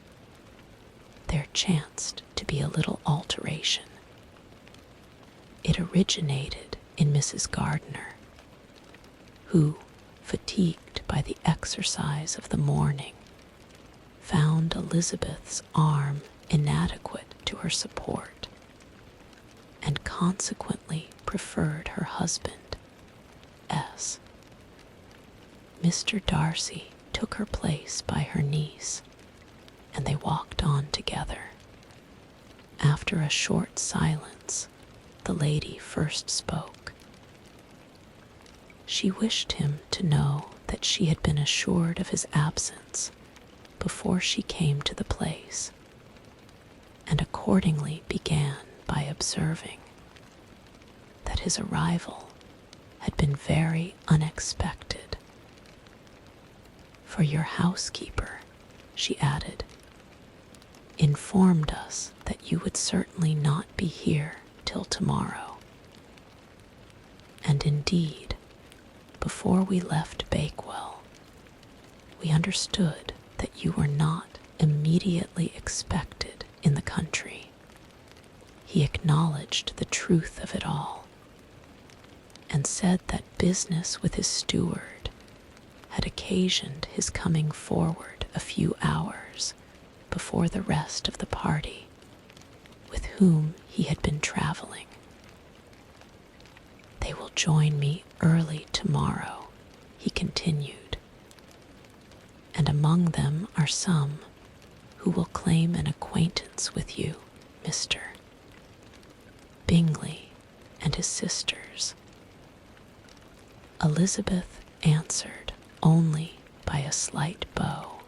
there chanced to be a little alteration. It originated in Mrs. Gardiner, who, fatigued by the exercise of the morning, found Elizabeth's arm inadequate to her support, and consequently preferred her husband, S. Mr. Darcy took her place by her niece, and they walked on together. After a short silence, the lady first spoke. She wished him to know that she had been assured of his absence before she came to the place, and accordingly began by observing that his arrival had been very unexpected. For your housekeeper, she added, informed us that you would certainly not be here till tomorrow. And indeed, before we left Bakewell, we understood that you were not immediately expected in the country. He acknowledged the truth of it all, and said that business with his steward had occasioned his coming forward a few hours before the rest of the party with whom he had been traveling. They will join me early tomorrow, he continued, and among them are some who will claim an acquaintance with you, Mr. Bingley and his sisters. Elizabeth answered only by a slight bow.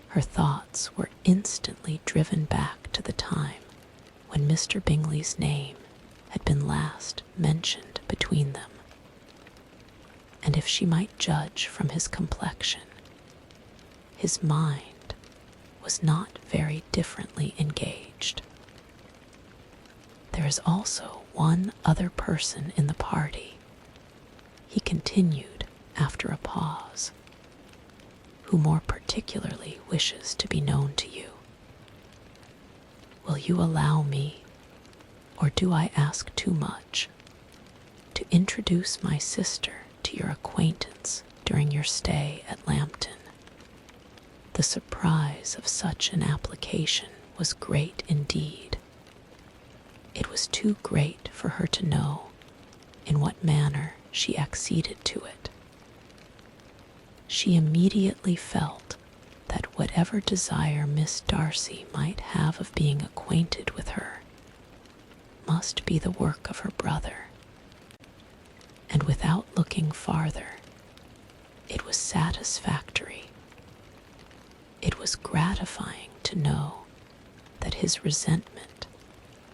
Her thoughts were instantly driven back to the time when Mr. Bingley's name had been last mentioned between them, and if she might judge from his complexion, his mind was not very differently engaged. There is also one other person in the party, he continued after a pause, who more particularly wishes to be known to you. Will you allow me, or do I ask too much, to introduce my sister to your acquaintance during your stay at Lambton? The surprise of such an application was great indeed. It was too great for her to know in what manner she acceded to it. She immediately felt that whatever desire Miss Darcy might have of being acquainted with her must be the work of her brother, and without looking farther, it was satisfactory. It was gratifying to know that his resentment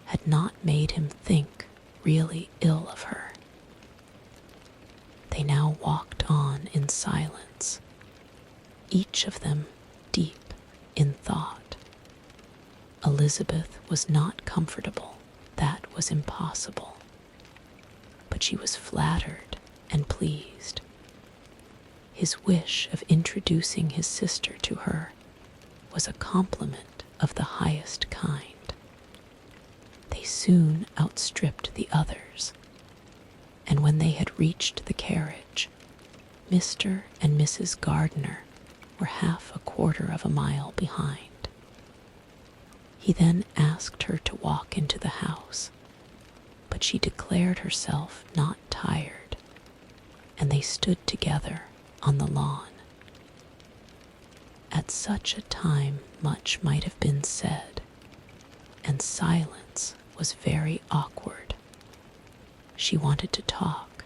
had not made him think really ill of her. They now walked on in silence, each of them deep in thought. Elizabeth was not comfortable, that was impossible, but she was flattered and pleased. His wish of introducing his sister to her was a compliment of the highest kind. They soon outstripped the others, and when they had reached the carriage, Mr. and Mrs. Gardiner were half a quarter of a mile behind. He then asked her to walk into the house, but she declared herself not tired, and they stood together on the lawn. At such a time much might have been said, and silence was very awkward. She wanted to talk,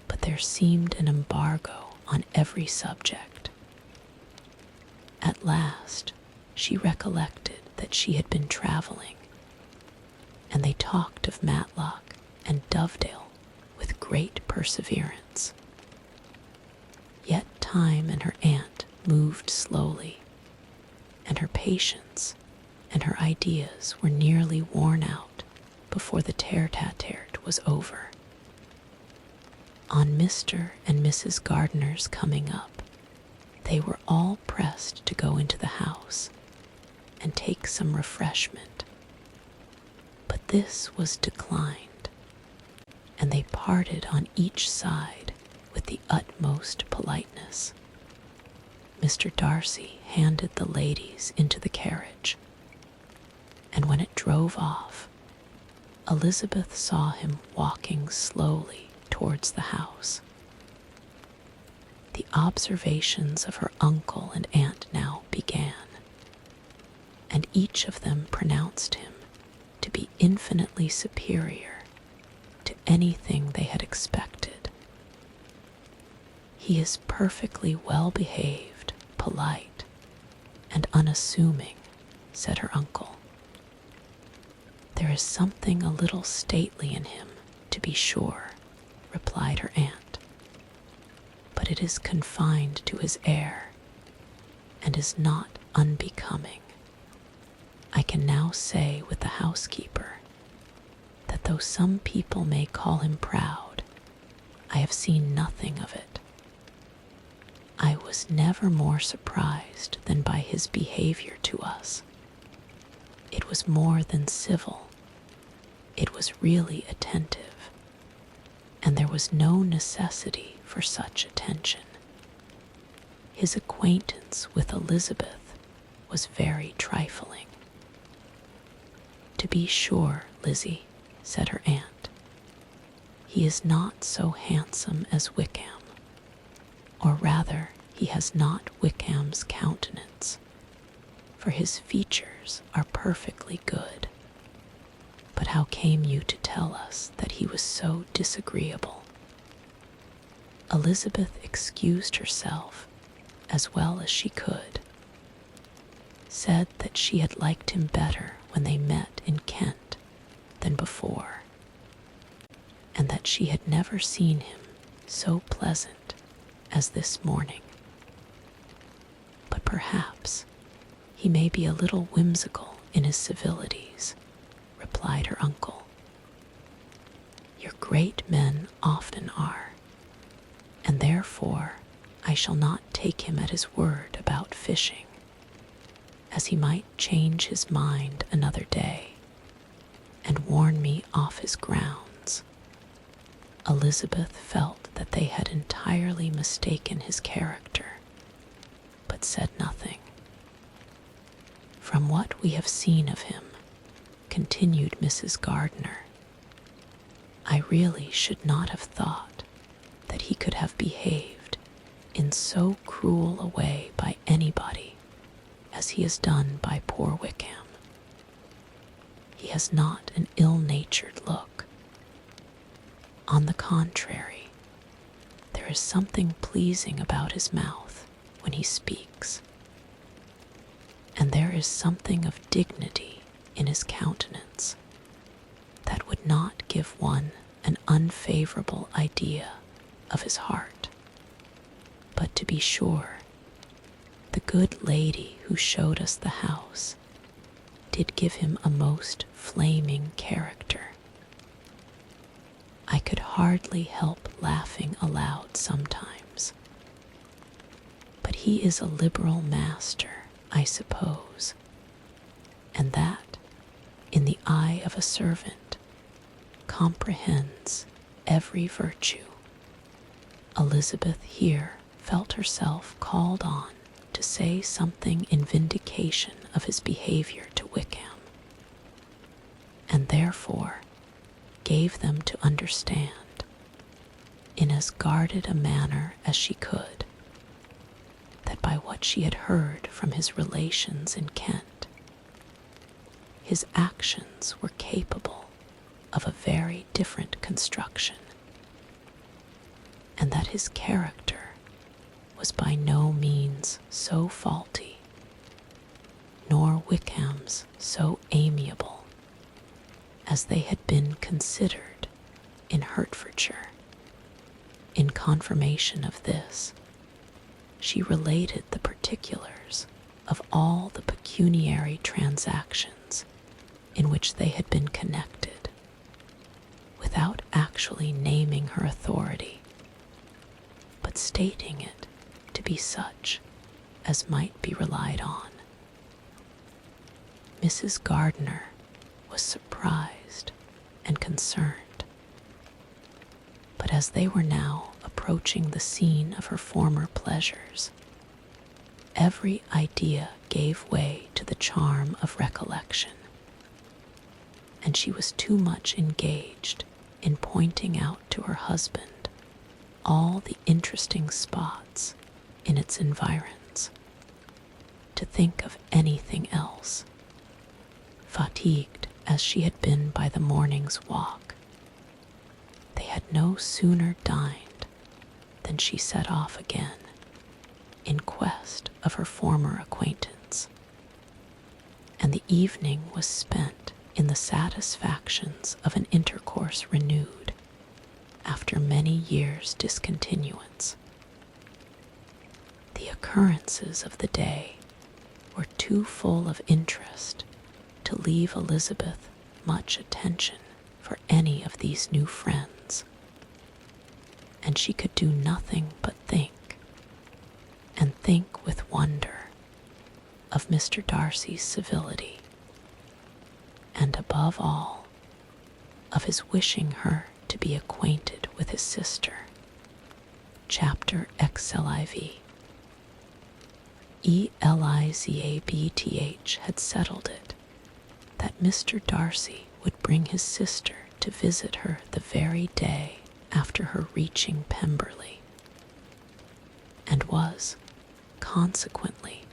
but there seemed an embargo on every subject. At last, she recollected that she had been traveling, and they talked of Matlock and Dovedale with great perseverance. Yet time and her aunt moved slowly, and her patience and her ideas were nearly worn out before the tete-a-tete was over. On Mr. and Mrs. Gardiner's coming up, they were all pressed to go into the house and take some refreshment, but this was declined, and they parted on each side with the utmost politeness. Mr. Darcy handed the ladies into the carriage, and when it drove off, Elizabeth saw him walking slowly towards the house. The observations of her uncle and aunt now began, and each of them pronounced him to be infinitely superior to anything they had expected. He is perfectly well behaved, polite, and unassuming, said her uncle. There is something a little stately in him, to be sure, replied her aunt, but it is confined to his air, and is not unbecoming. I can now say with the housekeeper that though some people may call him proud, I have seen nothing of it. I was never more surprised than by his behavior to us. It was more than civil, it was really attentive, and there was no necessity for such attention. His acquaintance with Elizabeth was very trifling. To be sure, Lizzie, said her aunt, he is not so handsome as Wickham, or rather he has not Wickham's countenance, for his features are perfectly good. But how came you to tell us that he was so disagreeable? Elizabeth excused herself as well as she could, said that she had liked him better when they met in Kent than before, and that she had never seen him so pleasant as this morning. But perhaps he may be a little whimsical in his civilities, replied her uncle. Your great men often are, and therefore I shall not take him at his word about fishing, as he might change his mind another day and warn me off his grounds. Elizabeth felt that they had entirely mistaken his character, but said nothing. From what we have seen of him, continued Mrs. Gardiner, I really should not have thought that he could have behaved in so cruel a way by anybody as he has done by poor Wickham. He has not an ill-natured look. On the contrary, there is something pleasing about his mouth when he speaks, and there is something of dignity in his countenance that would not give one an unfavorable idea of his heart. But to be sure, the good lady who showed us the house did give him a most flaming character. I could hardly help laughing aloud sometimes. But he is a liberal master, I suppose, and that, in the eye of a servant, comprehends every virtue. Elizabeth here felt herself called on to say something in vindication of his behavior to Wickham, and therefore gave them to understand, in as guarded a manner as she could, that by what she had heard from his relations in Kent, his actions were capable of a very different construction, and that his character was by no means so faulty, nor Wickham's so amiable, as they had been considered in Hertfordshire. In confirmation of this, she related the particulars of all the pecuniary transactions in which they had been connected, without actually naming her authority, but stating it to be such as might be relied on. Mrs. Gardiner was surprised and concerned, but as they were now approaching the scene of her former pleasures, every idea gave way to the charm of recollection, and she was too much engaged in pointing out to her husband all the interesting spots in its environs to think of anything else, fatigued as she had been by the morning's walk. They had no sooner dined than she set off again in quest of her former acquaintance, and the evening was spent in the satisfactions of an intercourse renewed after many years' discontinuance. The occurrences of the day were too full of interest to leave Elizabeth much attention for any of these new friends, and she could do nothing but think, and think with wonder, of Mr. Darcy's civility, and above all, of his wishing her to be acquainted with his sister. Chapter XXIV. Elizabeth had settled it that Mr. Darcy would bring his sister to visit her the very day after her reaching Pemberley, and was, consequently,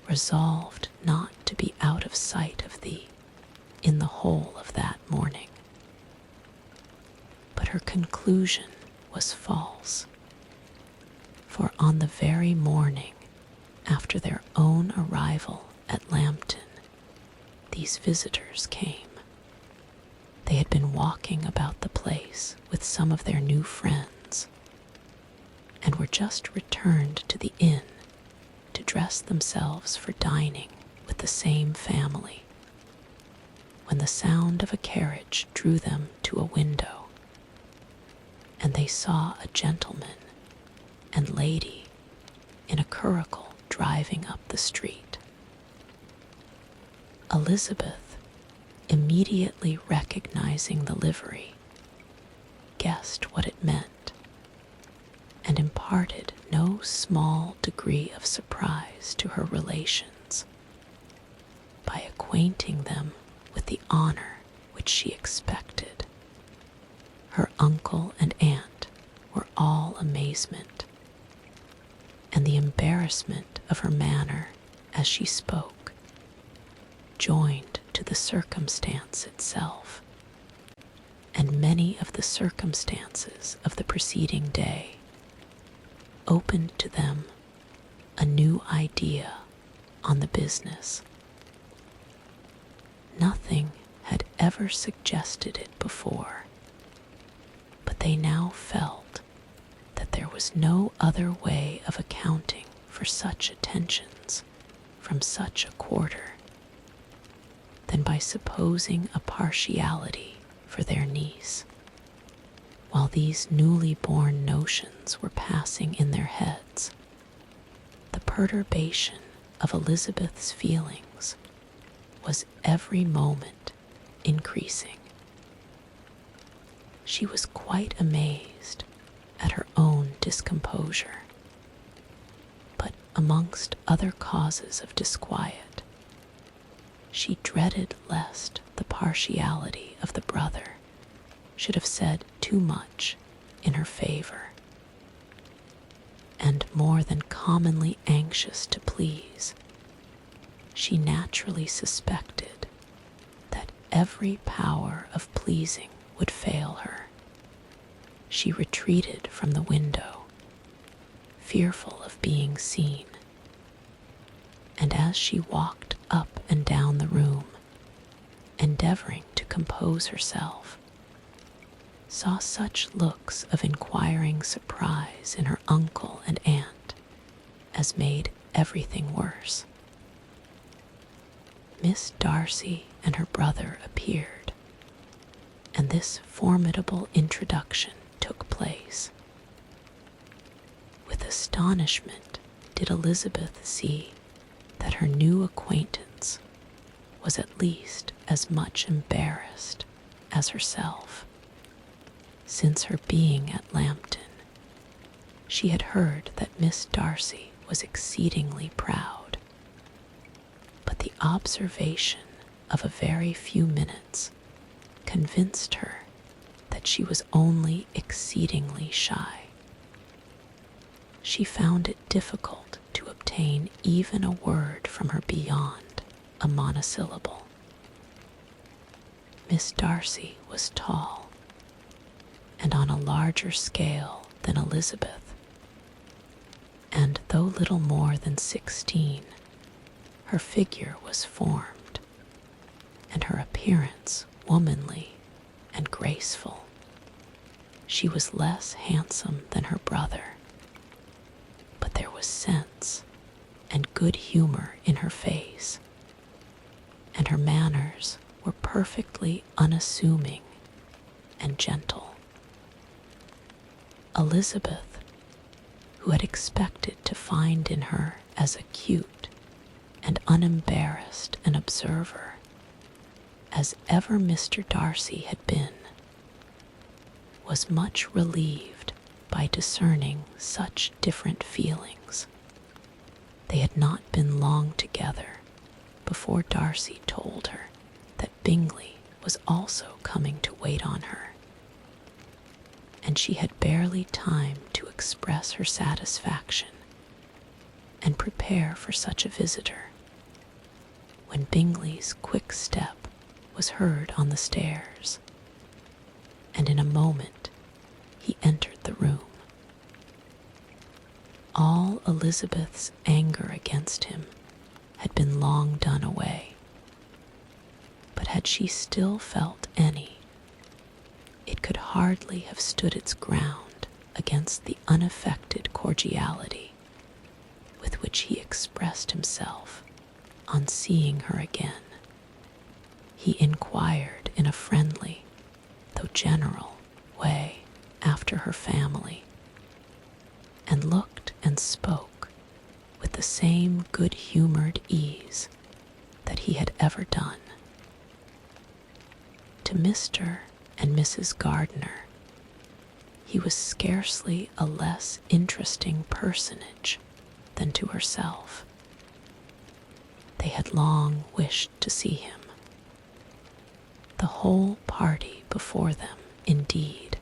resolved not to be out of sight of thee in the whole of that morning. But her conclusion was false, for on the very morning after their own arrival at Lambton, these visitors came. They had been walking about the place with some of their new friends, and were just returned to the inn to dress themselves for dining with the same family, when the sound of a carriage drew them to a window, and they saw a gentleman and lady in a curricle driving up the street. Elizabeth, immediately recognizing the livery, guessed what it meant, and imparted no small degree of surprise to her relations by acquainting them with the honor which she expected. Her uncle and aunt were all amazement, and the embarrassment of her manner as she spoke, joined to the circumstance itself, and many of the circumstances of the preceding day, opened to them a new idea on the business. Nothing had ever suggested it before, but they now felt that there was no other way of accounting for such attentions from such a quarter than by supposing a partiality for their niece. While these newly born notions were passing in their heads, the perturbation of Elizabeth's feelings was every moment increasing. She was quite amazed at her own discomposure, but amongst other causes of disquiet, she dreaded lest the partiality of the brother should have said too much in her favor, and more than commonly anxious to please, she naturally suspected that every power of pleasing would fail her. She retreated from the window, fearful of being seen, and as she walked up and down the room, endeavoring to compose herself, saw such looks of inquiring surprise in her uncle and aunt as made everything worse. Miss Darcy and her brother appeared, and this formidable introduction took place. With astonishment did Elizabeth see that her new acquaintance was at least as much embarrassed as herself. Since her being at Lambton, she had heard that Miss Darcy was exceedingly proud, but the observation of a very few minutes convinced her that she was only exceedingly shy. She found it difficult to obtain even a word from her beyond a monosyllable. Miss Darcy was tall, and on a larger scale than Elizabeth, and though little more than 16, her figure was formed, and her appearance womanly and graceful. She was less handsome than her brother, but there was sense and good humor in her face, and her manners were perfectly unassuming and gentle. Elizabeth, who had expected to find in her as acute and unembarrassed an observer as ever Mr. Darcy had been, was much relieved by discerning such different feelings. They had not been long together before Darcy told her that Bingley was also coming to wait on her, and she had barely time to express her satisfaction and prepare for such a visitor when Bingley's quick step was heard on the stairs, and in a moment he entered the room. All Elizabeth's anger against him had been long done away, but had she still felt any, it could hardly have stood its ground against the unaffected cordiality with which he expressed himself on seeing her again. He inquired in a friendly, though general, way after her family, and looked and spoke with the same good-humored ease that he had ever done. To Mr. and Mrs. Gardiner, he was scarcely a less interesting personage than to herself. They had long wished to see him. The whole party before them, indeed,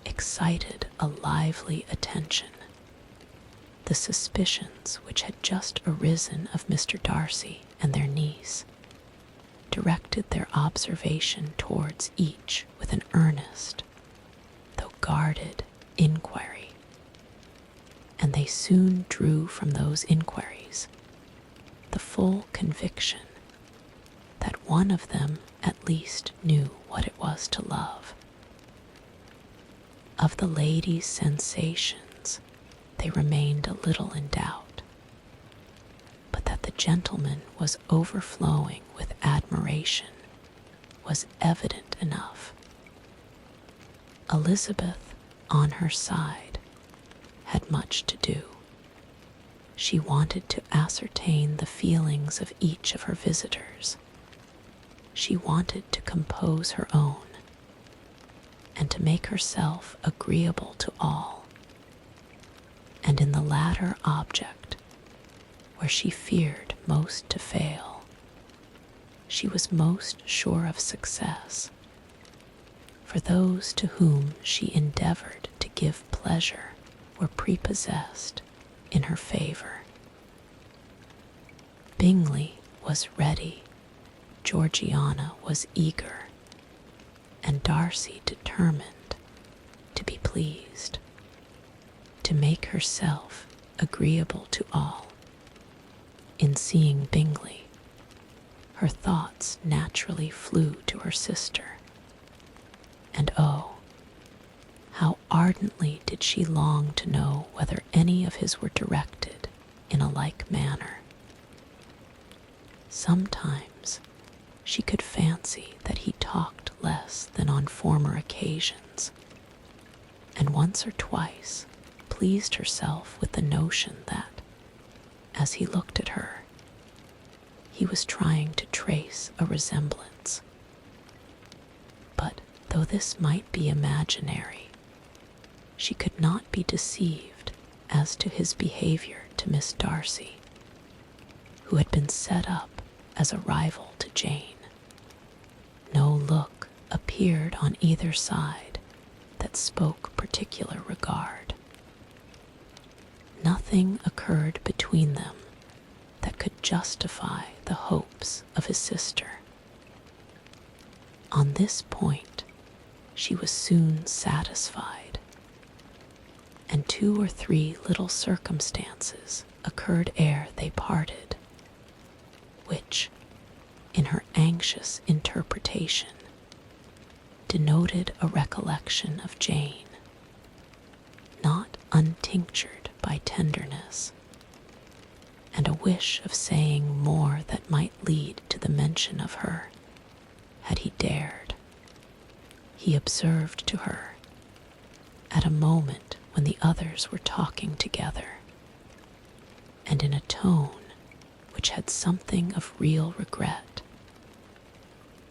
excited a lively attention. The suspicions which had just arisen of Mr. Darcy and their niece directed their observation towards each with an earnest, though guarded, inquiry, and they soon drew from those inquiries the full conviction that one of them at least knew what it was to love. Of the lady's sensations, they remained a little in doubt, but that the gentleman was overflowing with admiration was evident enough. Elizabeth, on her side, had much to do. She wanted to ascertain the feelings of each of her visitors. She wanted to compose her own, and to make herself agreeable to all. And in the latter object, where she feared most to fail, she was most sure of success, for those to whom she endeavored to give pleasure were prepossessed in her favor. Bingley was ready, Georgiana was eager, and Darcy determined to be pleased, to make herself agreeable to all. In seeing Bingley, her thoughts naturally flew to her sister, and oh, how ardently did she long to know whether any of his were directed in a like manner. Sometimes she could fancy that he talked less than on former occasions, and once or twice pleased herself with the notion that, as he looked at her, he was trying to trace a resemblance. But though this might be imaginary, she could not be deceived as to his behavior to Miss Darcy, who had been set up as a rival to Jane. No look appeared on either side that spoke particular regard. Nothing occurred between them that could justify the hopes of his sister. On this point, she was soon satisfied, and 2 or 3 little circumstances occurred ere they parted, which, in her anxious interpretation, denoted a recollection of Jane, not untinctured by tenderness, and a wish of saying more that might lead to the mention of her, had he dared. He observed to her, at a moment when the others were talking together, and in a tone which had something of real regret,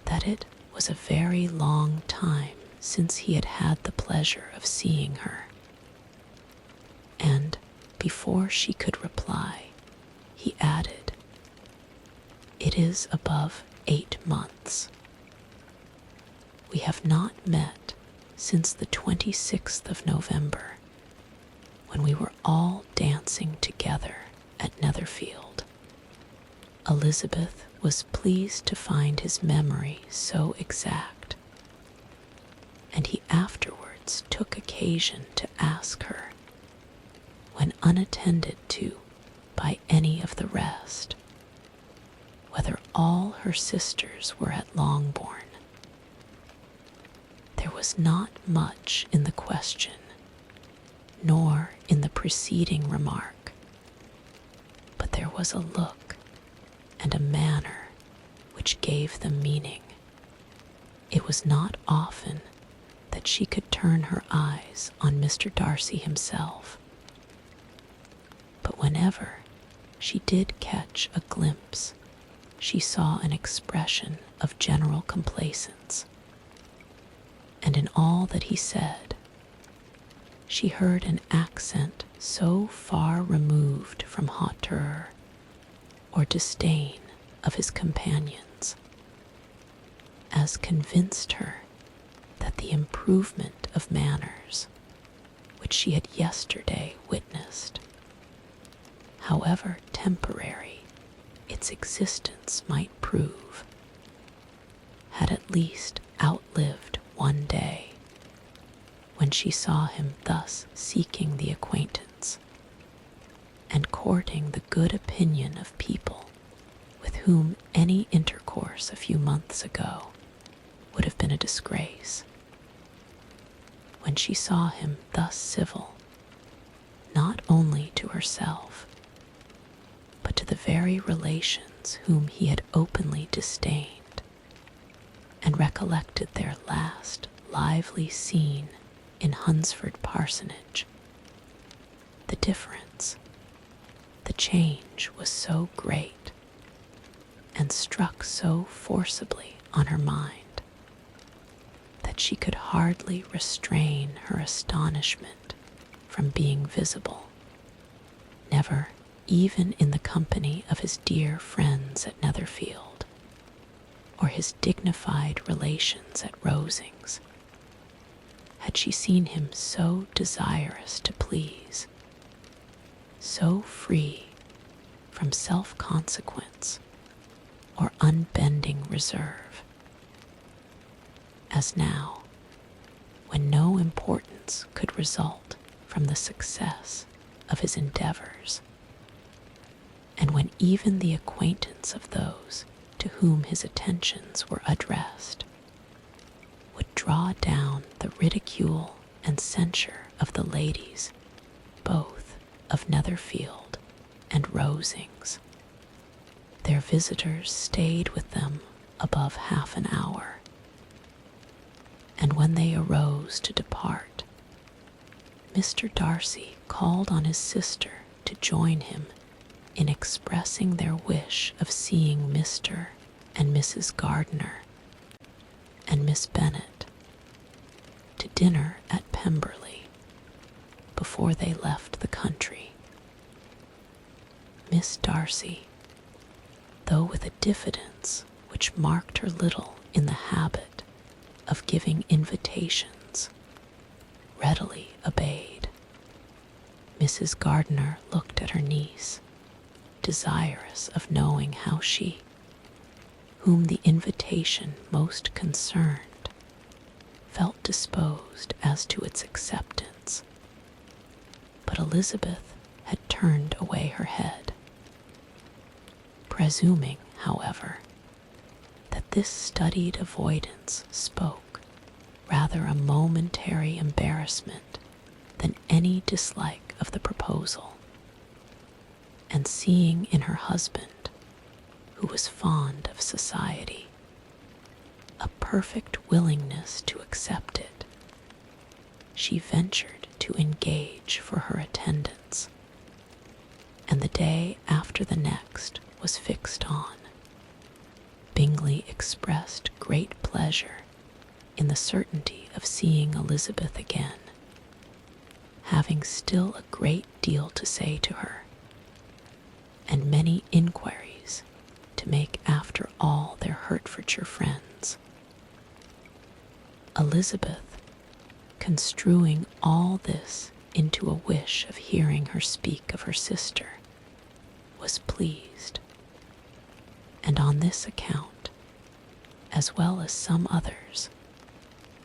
that it was a very long time since he had had the pleasure of seeing her. And before she could reply, he added, "It is above 8 months. We have not met since the 26th of November, when we were all dancing together at Netherfield." Elizabeth was pleased to find his memory so exact, and he afterwards took occasion to ask her, when unattended to by any of the rest, whether all her sisters were at Longbourn. There was not much in the question, nor in the preceding remark, but there was a look and a manner which gave them meaning. It was not often that she could turn her eyes on Mr. Darcy himself But whenever she did catch a glimpse, she saw an expression of general complacence, and in all that he said, she heard an accent so far removed from hauteur or disdain of his companions as convinced her that the improvement of manners which she had yesterday witnessed, however temporary its existence might prove, had at least outlived one day when she saw him thus seeking the acquaintance and courting the good opinion of people with whom any intercourse a few months ago would have been a disgrace. When she saw him thus civil, not only to herself, but to the very relations whom he had openly disdained, and recollected their last lively scene in Hunsford parsonage, the difference, the change was so great, and struck so forcibly on her mind, that she could hardly restrain her astonishment from being visible, never even in the company of his dear friends at Netherfield, or his dignified relations at Rosings, had she seen him so desirous to please, so free from self-consequence or unbending reserve, as now, when no importance could result from the success of his endeavors, and when even the acquaintance of those to whom his attentions were addressed would draw down the ridicule and censure of the ladies both of Netherfield and Rosings. Their visitors stayed with them above half an hour, and when they arose to depart, Mr. Darcy called on his sister to join him in expressing their wish of seeing Mr. and Mrs. Gardiner and Miss Bennet to dinner at Pemberley before they left the country. Miss Darcy, though with a diffidence which marked her little in the habit of giving invitations, readily obeyed. Mrs. Gardiner looked at her niece, desirous of knowing how she, whom the invitation most concerned, felt disposed as to its acceptance. But Elizabeth had turned away her head, presuming, however, that this studied avoidance spoke rather a momentary embarrassment than any dislike of the proposal, and seeing in her husband, who was fond of society, a perfect willingness to accept it, she ventured to engage for her attendance, and the day after the next was fixed on. Bingley expressed great pleasure in the certainty of seeing Elizabeth again, having still a great deal to say to her, and many inquiries to make after all their Hertfordshire friends. Elizabeth, construing all this into a wish of hearing her speak of her sister, was pleased, and on this account, as well as some others,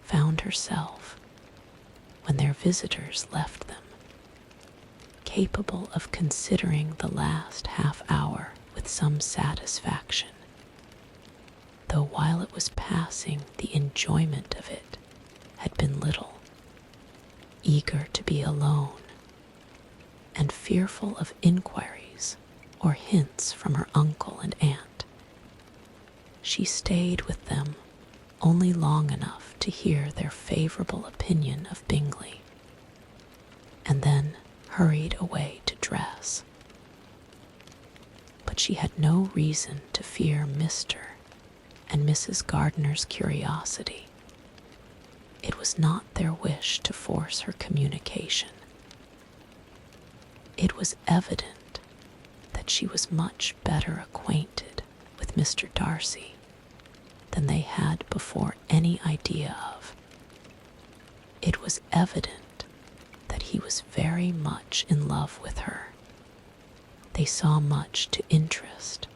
found herself, when their visitors left them, capable of considering the last half hour with some satisfaction, though while it was passing the enjoyment of it had been little, eager to be alone, and fearful of inquiries or hints from her uncle and aunt. She stayed with them only long enough to hear their favorable opinion of Bingley, and then hurried away to address. But she had no reason to fear Mr. and Mrs. Gardiner's curiosity. It was not their wish to force her communication. It was evident that she was much better acquainted with Mr. Darcy than they had before any idea of. It was evident that he was very much in love with her. They saw much to interest,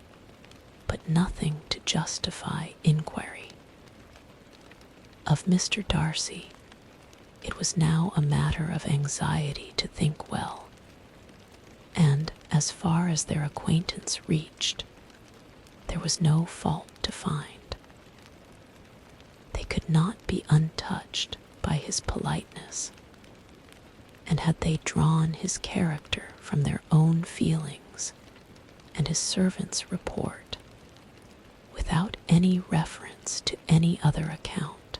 but nothing to justify inquiry. Of Mr. Darcy, it was now a matter of anxiety to think well, and as far as their acquaintance reached, there was no fault to find. They could not be untouched by his politeness, and had they drawn his character from their own feelings and his servant's report, without any reference to any other account,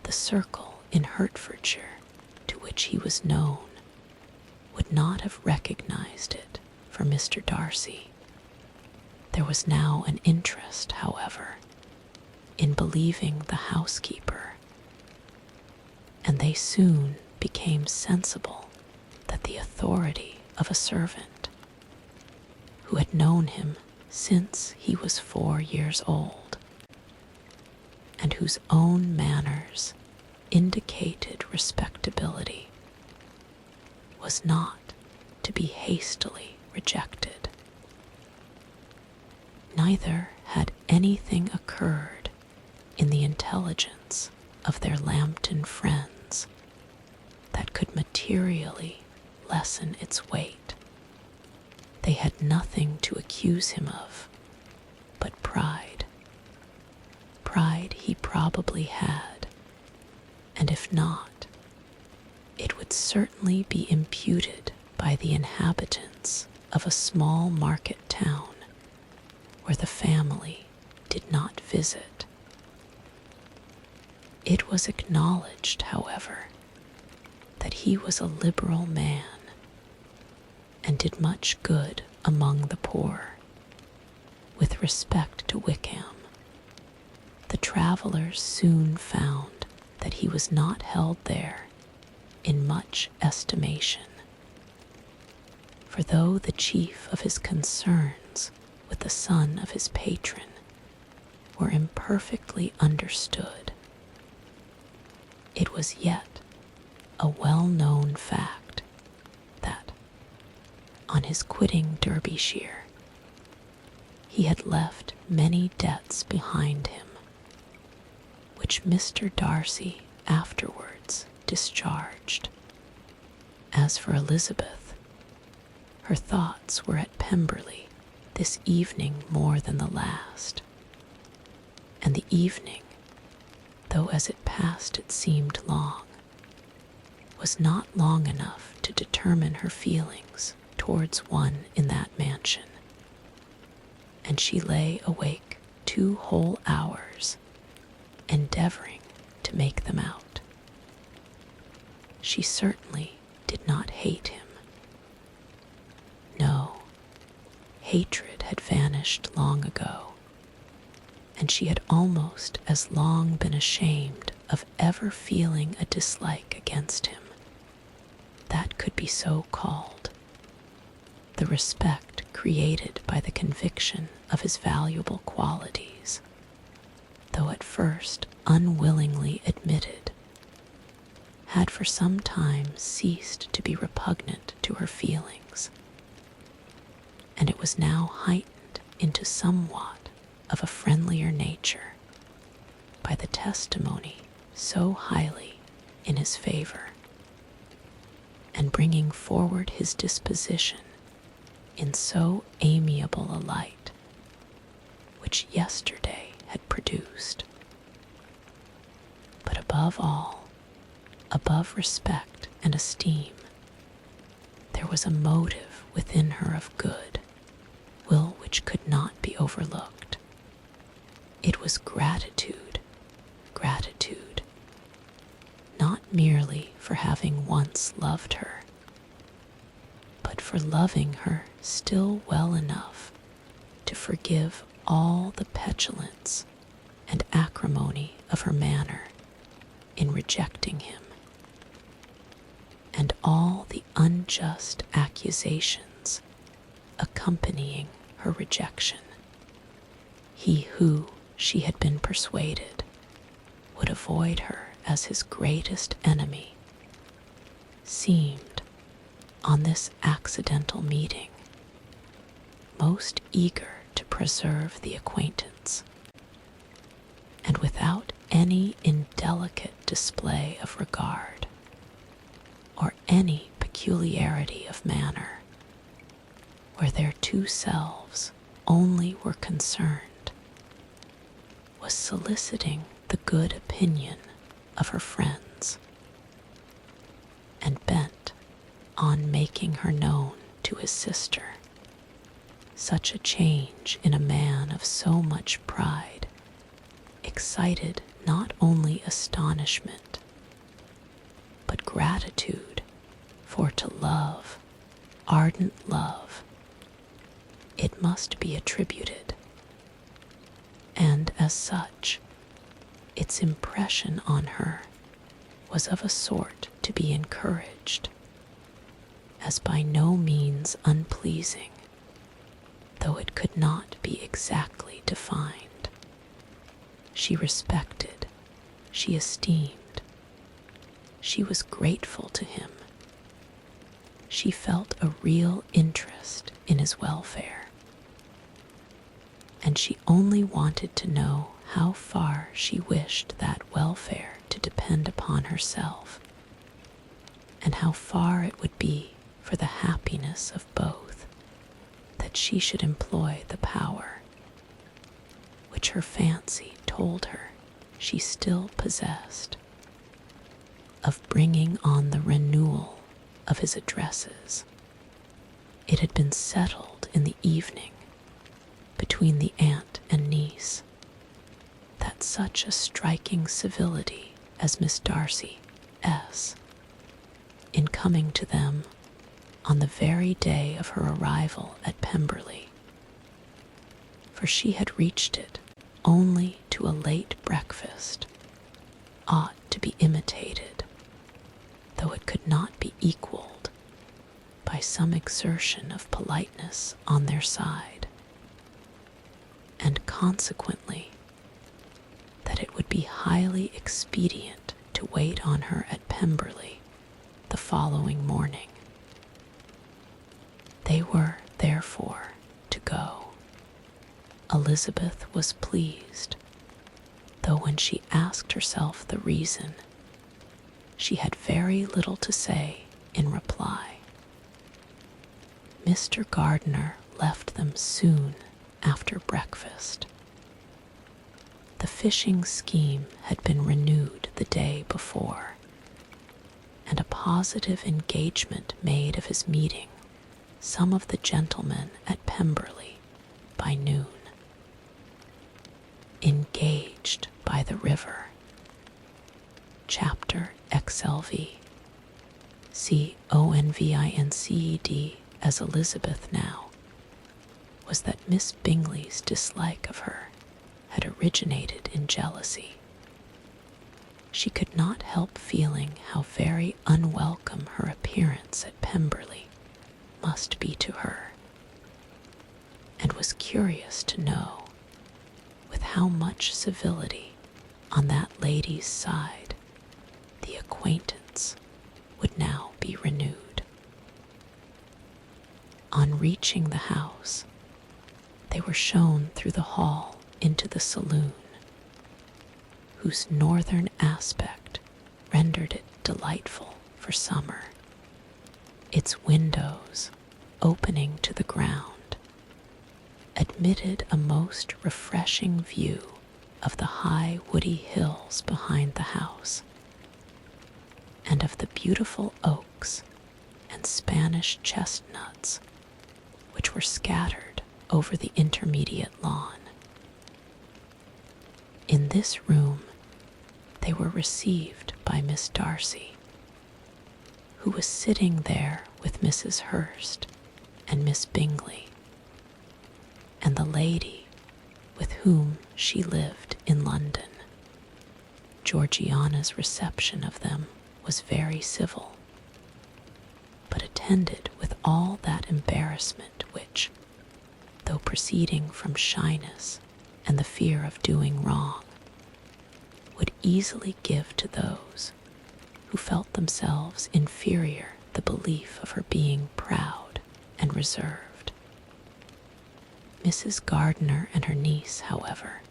the circle in Hertfordshire to which he was known would not have recognized it for Mr. Darcy. There was now an interest, however, in believing the housekeeper, and they soon became sensible that the authority of a servant, who had known him since he was 4 years old, and whose own manners indicated respectability, was not to be hastily rejected. Neither had anything occurred in the intelligence of their Lambton friends that could materially lessen its weight. They had nothing to accuse him of but pride. Pride he probably had, and if not, it would certainly be imputed by the inhabitants of a small market town where the family did not visit. It was acknowledged, however, that he was a liberal man and did much good among the poor. With respect to Wickham, the travellers soon found that he was not held there in much estimation. For though the chief of his concerns with the son of his patron were imperfectly understood, it was yet a well-known fact that, on his quitting Derbyshire, he had left many debts behind him, which Mr. Darcy afterwards discharged. As for Elizabeth, her thoughts were at Pemberley this evening more than the last, and the evening, though as it passed it seemed long, was not long enough to determine her feelings towards one in that mansion, and she lay awake 2 whole hours, endeavoring to make them out. She certainly did not hate him. No, hatred had vanished long ago, and she had almost as long been ashamed of ever feeling a dislike against him that could be so called. The respect created by the conviction of his valuable qualities, though at first unwillingly admitted, had for some time ceased to be repugnant to her feelings, and it was now heightened into somewhat of a friendlier nature by the testimony so highly in his favor, and bringing forward his disposition in so amiable a light, which yesterday had produced. But above all, above respect and esteem, there was a motive within her of good, will which could not be overlooked. It was gratitude, gratitude, not merely for having once loved her, but for loving her still well enough to forgive all the petulance and acrimony of her manner in rejecting him, and all the unjust accusations accompanying her rejection. He who, she had been persuaded, would avoid her as his greatest enemy, seemed, on this accidental meeting, most eager to preserve the acquaintance, and without any indelicate display of regard or any peculiarity of manner, where their two selves only were concerned, was soliciting the good opinion of her friends, and bent on making her known to his sister. Such a change in a man of so much pride excited not only astonishment, but gratitude, for to love, ardent love, it must be attributed, and as such, its impression on her was of a sort to be encouraged, as by no means unpleasing, though it could not be exactly defined. She respected, she esteemed, she was grateful to him. She felt a real interest in his welfare, and she only wanted to know how far she wished that welfare to depend upon herself, and how far it would be for the happiness of both that she should employ the power which her fancy told her she still possessed, of bringing on the renewal of his addresses. It had been settled in the evening between the aunt and niece that such a striking civility as Miss Darcy S., in coming to them on the very day of her arrival at Pemberley, for she had reached it only to a late breakfast, ought to be imitated, though it could not be equaled, by some exertion of politeness on their side, and consequently that it would be highly expedient to wait on her at Pemberley the following morning. They were, therefore, to go. Elizabeth was pleased, though when she asked herself the reason, she had very little to say in reply. Mr. Gardiner left them soon after breakfast. The fishing scheme had been renewed the day before, and a positive engagement made of his meeting some of the gentlemen at Pemberley by noon. Engaged by the river. Chapter XXVI. See ONVINCED as Elizabeth now, was that Miss Bingley's dislike of her had originated in jealousy. She could not help feeling how very unwelcome her appearance at Pemberley must be to her, and was curious to know with how much civility on that lady's side the acquaintance would now be renewed. On reaching the house, they were shown through the hall into the saloon, whose northern aspect rendered it delightful for summer. Its windows, opening to the ground, admitted a most refreshing view of the high woody hills behind the house, and of the beautiful oaks and Spanish chestnuts which were scattered over the intermediate lawn. In this room they were received by Miss Darcy, who was sitting there with Mrs. Hurst and Miss Bingley, and the lady with whom she lived in London. Georgiana's reception of them was very civil, but attended with all that embarrassment which, though proceeding from shyness and the fear of doing wrong, would easily give to those who felt themselves inferior the belief of her being proud and reserved. Mrs. Gardiner and her niece, however,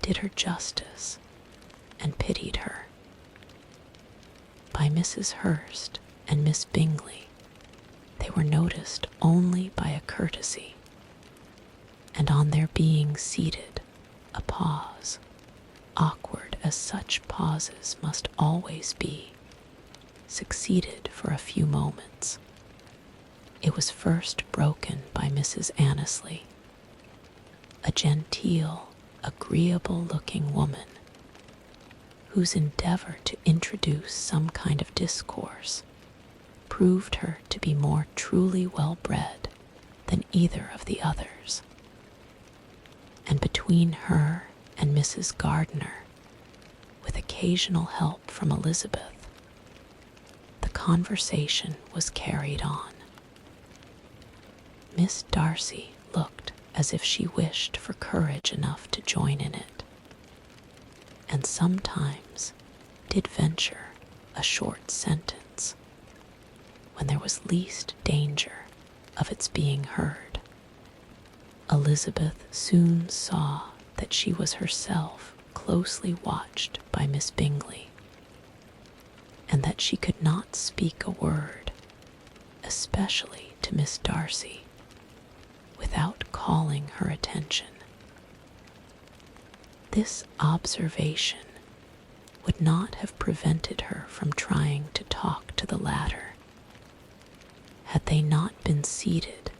did her justice and pitied her. By Mrs. Hurst and Miss Bingley, they were noticed only by a courtesy, and on their being seated, a pause, awkward as such pauses must always be, succeeded for a few moments. It was first broken by Mrs. Annesley, a genteel, agreeable-looking woman, whose endeavor to introduce some kind of discourse proved her to be more truly well-bred than either of the others. And between her and Mrs. Gardiner, with occasional help from Elizabeth, the conversation was carried on. Miss Darcy looked as if she wished for courage enough to join in it, and sometimes did venture a short sentence when there was least danger of its being heard. Elizabeth soon saw that she was herself closely watched by Miss Bingley, and that she could not speak a word, especially to Miss Darcy, without calling her attention. This observation would not have prevented her from trying to talk to the latter, had they not been seated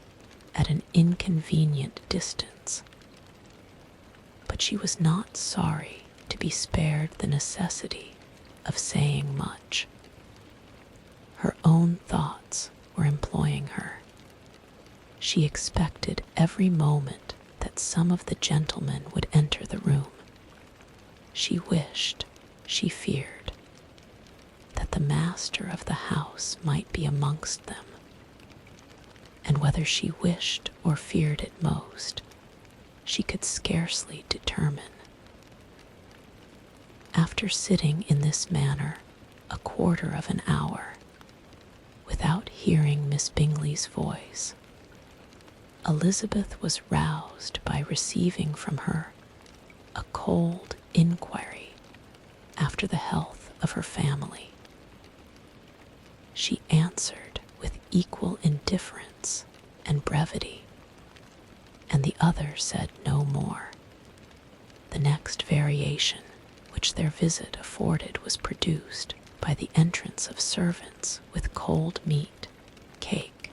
at an inconvenient distance. But she was not sorry to be spared the necessity of saying much. Her own thoughts were employing her. She expected every moment that some of the gentlemen would enter the room. She wished, she feared, that the master of the house might be amongst them, and whether she wished or feared it most, she could scarcely determine. After sitting in this manner a quarter of an hour, without hearing Miss Bingley's voice, Elizabeth was roused by receiving from her a cold inquiry after the health of her family. She answered with equal indifference and brevity, and the other said no more. The next variation which their visit afforded was produced by the entrance of servants with cold meat, cake,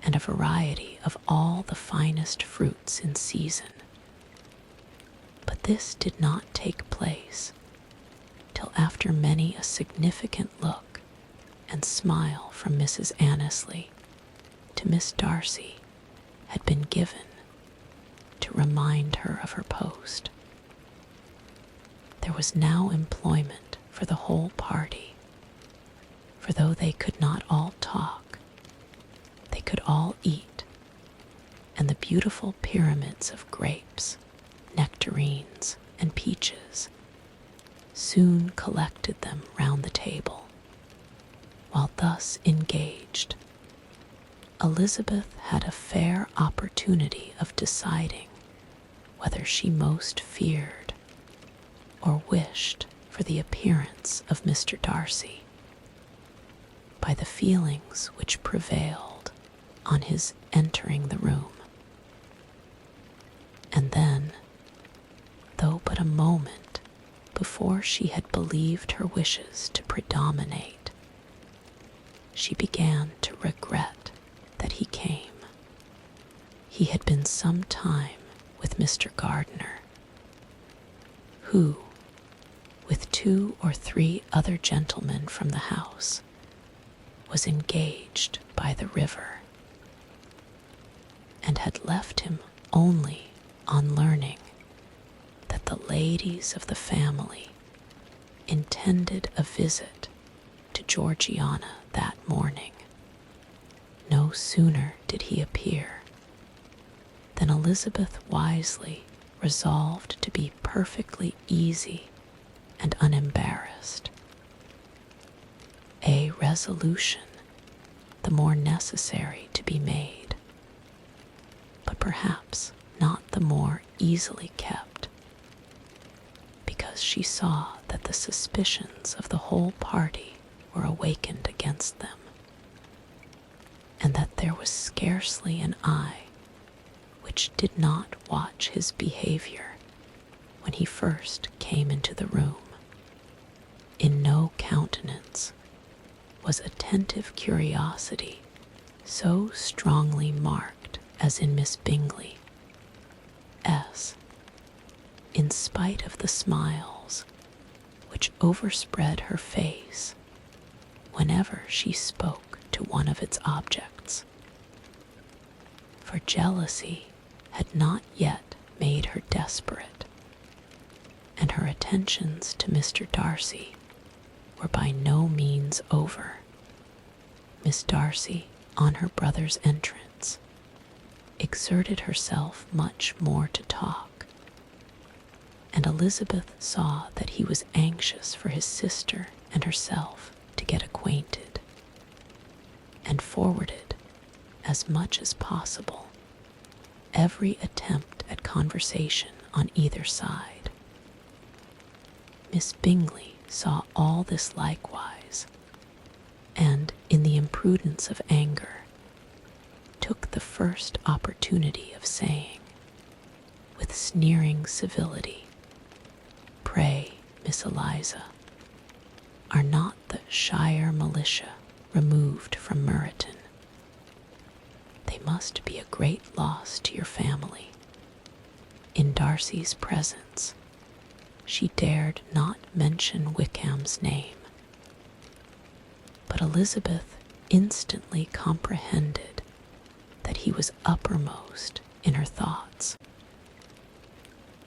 and a variety of all the finest fruits in season. But this did not take place till after many a significant look and smile from Mrs. Annesley to Miss Darcy had been given to remind her of her post. There was now employment for the whole party, for though they could not all talk, they could all eat, and the beautiful pyramids of grapes, nectarines, and peaches soon collected them round the table. While thus engaged, Elizabeth had a fair opportunity of deciding whether she most feared or wished for the appearance of Mr. Darcy, by the feelings which prevailed on his entering the room. And then, though but a moment before she had believed her wishes to predominate, she began to regret that he came. He had been some time with Mr. Gardiner, who, with 2 or 3 other gentlemen from the house, was engaged by the river, and had left him only on learning that the ladies of the family intended a visit to Georgiana that morning. No sooner did he appear than Elizabeth wisely resolved to be perfectly easy and unembarrassed. A resolution the more necessary to be made, but perhaps not the more easily kept, because she saw that the suspicions of the whole party were awakened against them, and that there was scarcely an eye which did not watch his behavior when he first came into the room. In no countenance was attentive curiosity so strongly marked as in Miss Bingley. In spite of the smiles which overspread her face whenever she spoke to one of its objects. For jealousy had not yet made her desperate, and her attentions to Mr. Darcy were by no means over. Miss Darcy, on her brother's entrance, exerted herself much more to talk, and Elizabeth saw that he was anxious for his sister and herself to get acquainted, and forwarded, as much as possible, every attempt at conversation on either side. Miss Bingley saw all this likewise, and, in the imprudence of anger, took the first opportunity of saying, with sneering civility, "Pray, Miss Eliza, are not the Shire militia removed from Meryton? They must be a great loss to your family." In Darcy's presence, she dared not mention Wickham's name, but Elizabeth instantly comprehended that he was uppermost in her thoughts,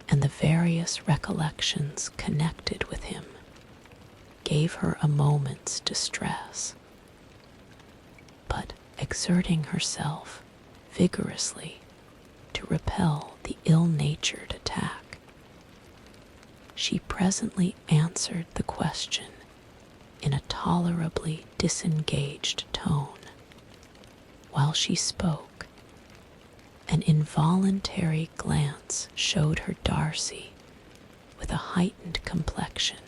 and the various recollections connected with him gave her a moment's distress. But exerting herself vigorously to repel the ill-natured attack, she presently answered the question in a tolerably disengaged tone. While she spoke, an involuntary glance showed her Darcy with a heightened complexion,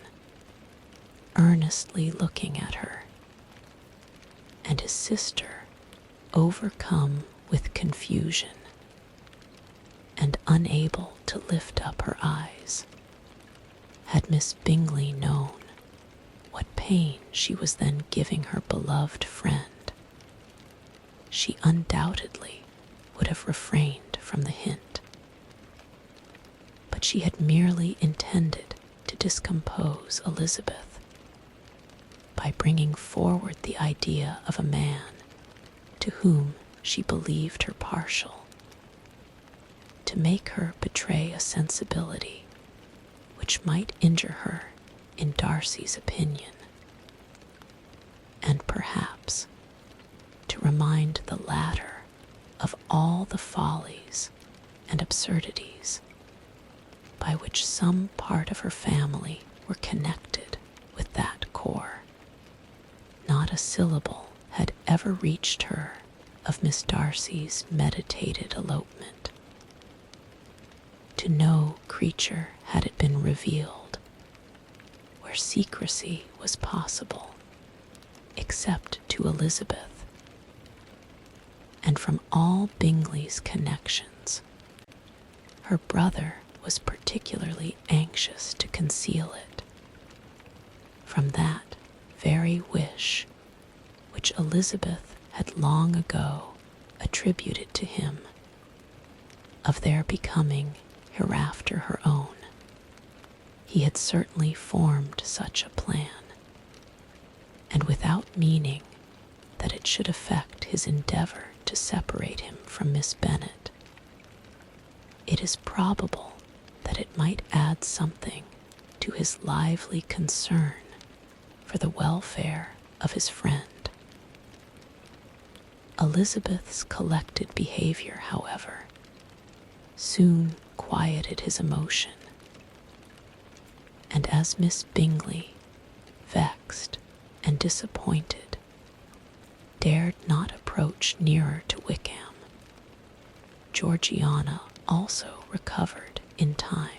earnestly looking at her, and his sister overcome with confusion and unable to lift up her eyes. Had Miss Bingley known what pain she was then giving her beloved friend, she undoubtedly would have refrained from the hint. But she had merely intended to discompose Elizabeth by bringing forward the idea of a man to whom she believed her partial, to make her betray a sensibility which might injure her in Darcy's opinion, and perhaps to remind the latter of all the follies and absurdities by which some part of her family were connected with that corps. Not a syllable had ever reached her of Miss Darcy's meditated elopement. To no creature had it been revealed, where secrecy was possible, except to Elizabeth, and from all Bingley's connections, her brother was particularly anxious to conceal it. From that very wish which Elizabeth had long ago attributed to him, of their becoming hereafter her own, he had certainly formed such a plan, and without meaning that it should affect his endeavor to separate him from Miss Bennet. It is probable that it might add something to his lively concern for the welfare of his friend. Elizabeth's collected behavior, however, soon quieted his emotion, and as Miss Bingley, vexed and disappointed, dared not approach nearer to Wickham, Georgiana also recovered in time,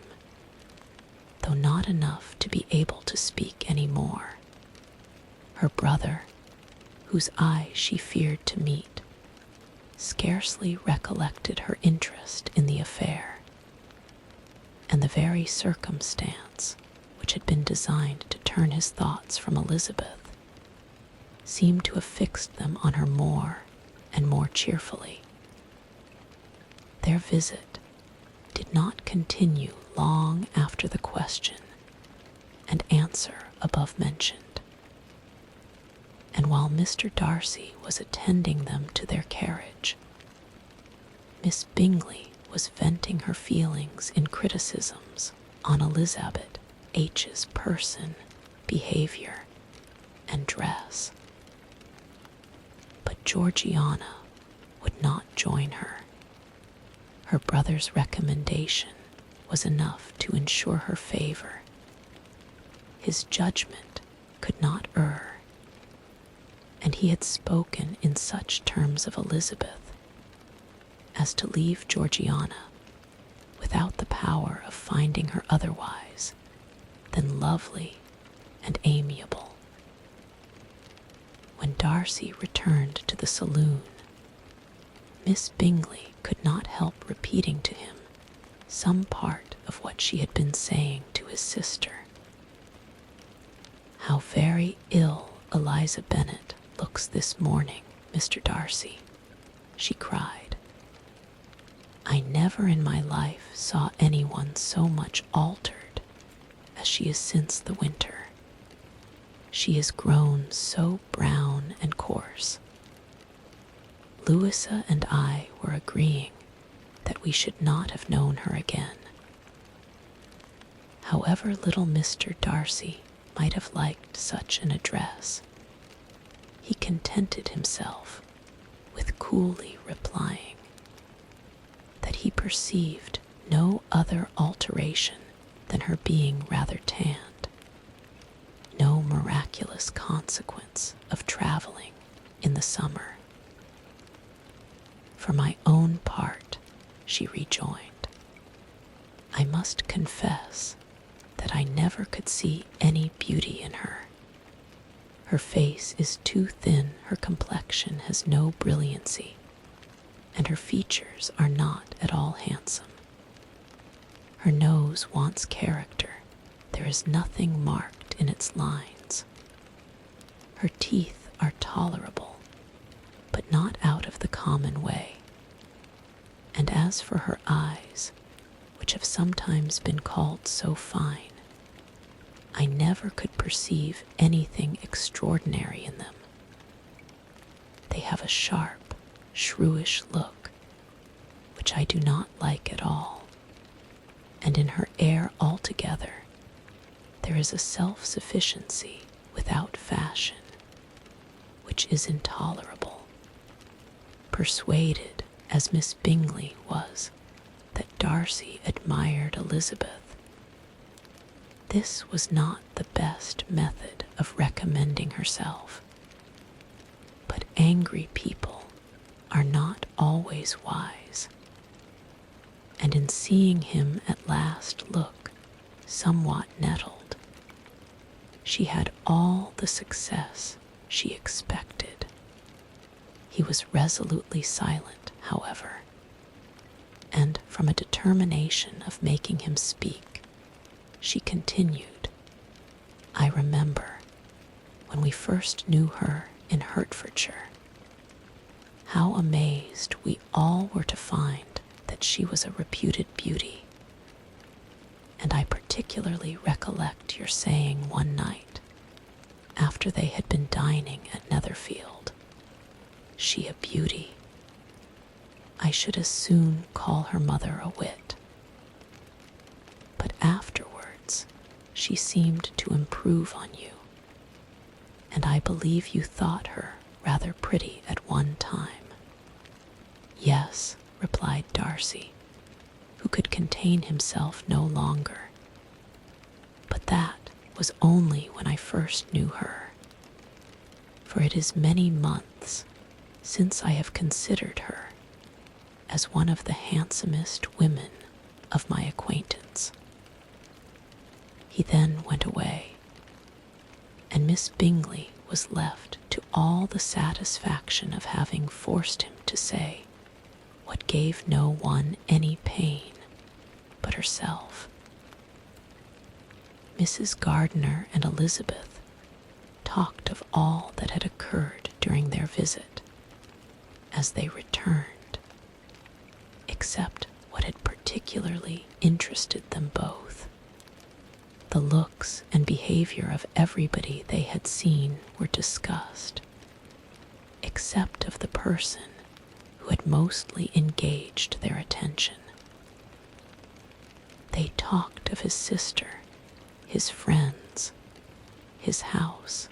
though not enough to be able to speak any more. Her brother, whose eye she feared to meet, scarcely recollected her interest in the affair, and the very circumstance which had been designed to turn his thoughts from Elizabeth seemed to have fixed them on her more and more cheerfully. Their visit did not continue long after the question and answer above mentioned, and while Mr. Darcy was attending them to their carriage, Miss Bingley was venting her feelings in criticisms on Elizabeth H's person, behavior, and dress. But Georgiana would not join her. Her brother's recommendation was enough to ensure her favor. His judgment could not err, and he had spoken in such terms of Elizabeth as to leave Georgiana without the power of finding her otherwise than lovely and amiable. When Darcy returned to the saloon, Miss Bingley could not help repeating to him some part of what she had been saying to his sister. "How very ill Eliza Bennet looks this morning, Mr. Darcy," she cried. "I never in my life saw anyone so much altered as she is since the winter. She is grown so brown and coarse. Louisa and I were agreeing that we should not have known her again." However little Mr. Darcy might have liked such an address, he contented himself with coolly replying that he perceived no other alteration than her being rather tanned, no miraculous consequence of traveling in the summer. "For my own part," she rejoined, "I must confess that I never could see any beauty in her. Her face is too thin, her complexion has no brilliancy, and her features are not at all handsome. Her nose wants character, there is nothing marked in its lines. Her teeth are tolerable, but not out of the common way. And as for her eyes, which have sometimes been called so fine, I never could perceive anything extraordinary in them. They have a sharp, shrewish look, which I do not like at all, and in her air altogether there is a self-sufficiency without fashion, which is intolerable. Persuaded, as Miss Bingley was, that Darcy admired Elizabeth, this was not the best method of recommending herself. But angry people are not always wise, and in seeing him at last look somewhat nettled, she had all the success she expected. He was resolutely silent, however, and from a determination of making him speak, she continued, "I remember, when we first knew her in Hertfordshire, how amazed we all were to find that she was a reputed beauty. And I particularly recollect your saying one night, after they had been dining at Netherfield, 'She a beauty, I should as soon call her mother a wit. But afterwards she seemed to improve on you, and I believe you thought her rather pretty at one time. Yes, replied Darcy, who could contain himself no longer. But that was only when I first knew her, for it is many months since I have considered her as one of the handsomest women of my acquaintance. He then went away, and Miss Bingley was left to all the satisfaction of having forced him to say what gave no one any pain but herself. Mrs. Gardiner and Elizabeth talked of all that had occurred during their visit as they returned, except what had particularly interested them both. The looks and behavior of everybody they had seen were discussed, except of the person who had mostly engaged their attention. They talked of his sister, his friends, his house,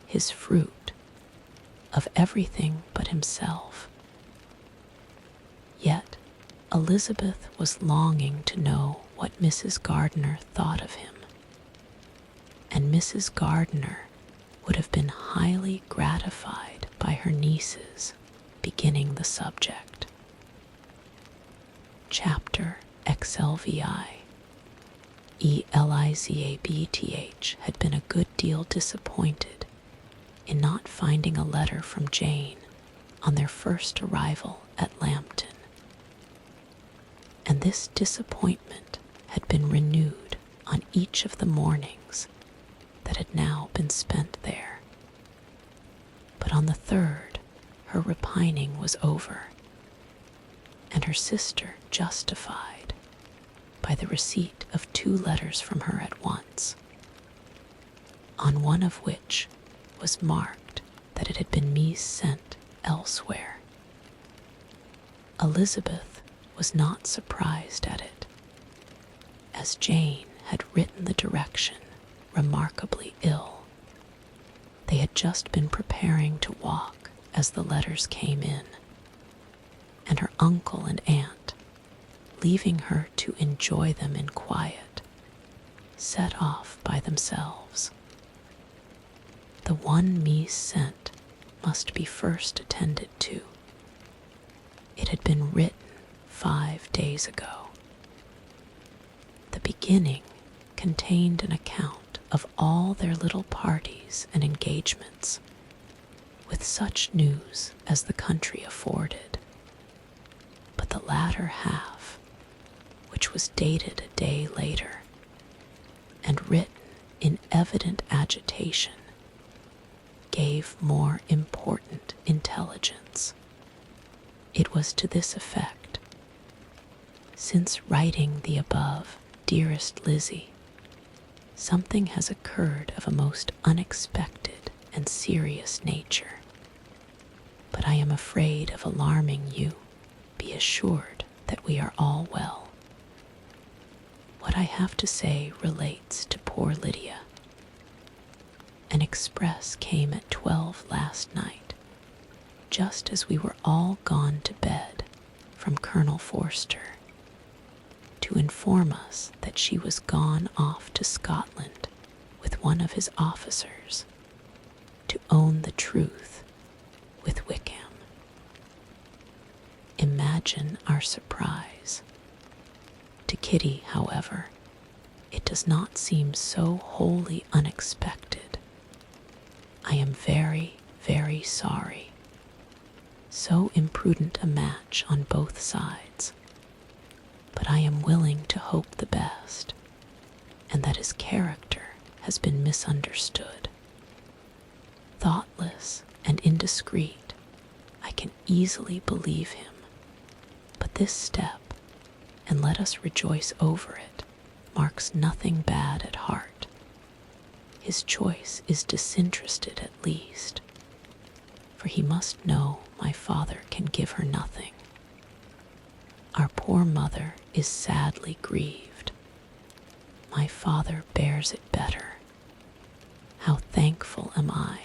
his fruit, of everything but himself. Yet Elizabeth was longing to know what Mrs. Gardiner thought of him, and Mrs. Gardiner would have been highly gratified by her niece's beginning the subject. Chapter XXXVI. Elizabeth had been a good deal disappointed in not finding a letter from Jane on their first arrival at Lambton, and this disappointment had been renewed on each of the mornings that had now been spent there. But on the third, her repining was over, and her sister justified by the receipt of 2 letters from her at once, on one of which was marked that it had been mis-sent elsewhere. Elizabeth was not surprised at it, as Jane had written the direction remarkably ill. They had just been preparing to walk as the letters came in, and her uncle and aunt, leaving her to enjoy them in quiet, set off by themselves. The one mis-sent must be first attended to. It had been written 5 days ago. The beginning contained an account of all their little parties and engagements, with such news as the country afforded. But the latter half, which was dated a day later, and written in evident agitation, gave more important intelligence. It was to this effect: since writing the above, dearest Lizzie, something has occurred of a most unexpected and serious nature, but I am afraid of alarming you. Be assured that we are all well. What I have to say relates to poor Lydia. An express came at 12 last night, just as we were all gone to bed, from Colonel Forster, to inform us that she was gone off to Scotland with one of his officers to own the truth with Wickham. Imagine our surprise. To Kitty, however, it does not seem so wholly unexpected. I am very, very sorry. So imprudent a match on both sides. But I am willing to hope the best, and that his character has been misunderstood. Thoughtless and indiscreet, I can easily believe him. But this step, and let us rejoice over it, marks nothing bad at heart. His choice is disinterested at least, for he must know my father can give her nothing, Our poor mother is sadly grieved. My father bears it better. How thankful am I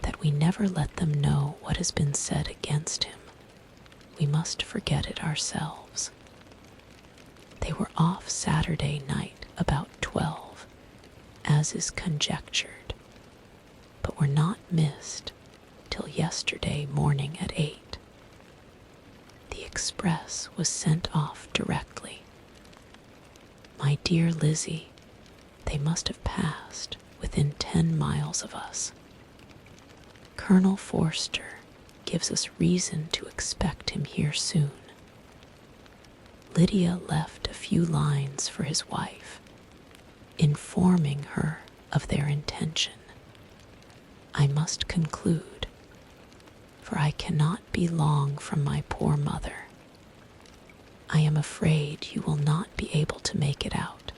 that we never let them know what has been said against him. We must forget it ourselves. They were off Saturday night about 12, as is conjectured, but were not missed till yesterday morning at 8. The express was sent off directly. My dear Lizzie, they must have passed within 10 miles of us. Colonel Forster gives us reason to expect him here soon. Lydia left a few lines for his wife, informing her of their intention. I must conclude, for I cannot be long from my poor mother. I am afraid you will not be able to make it out,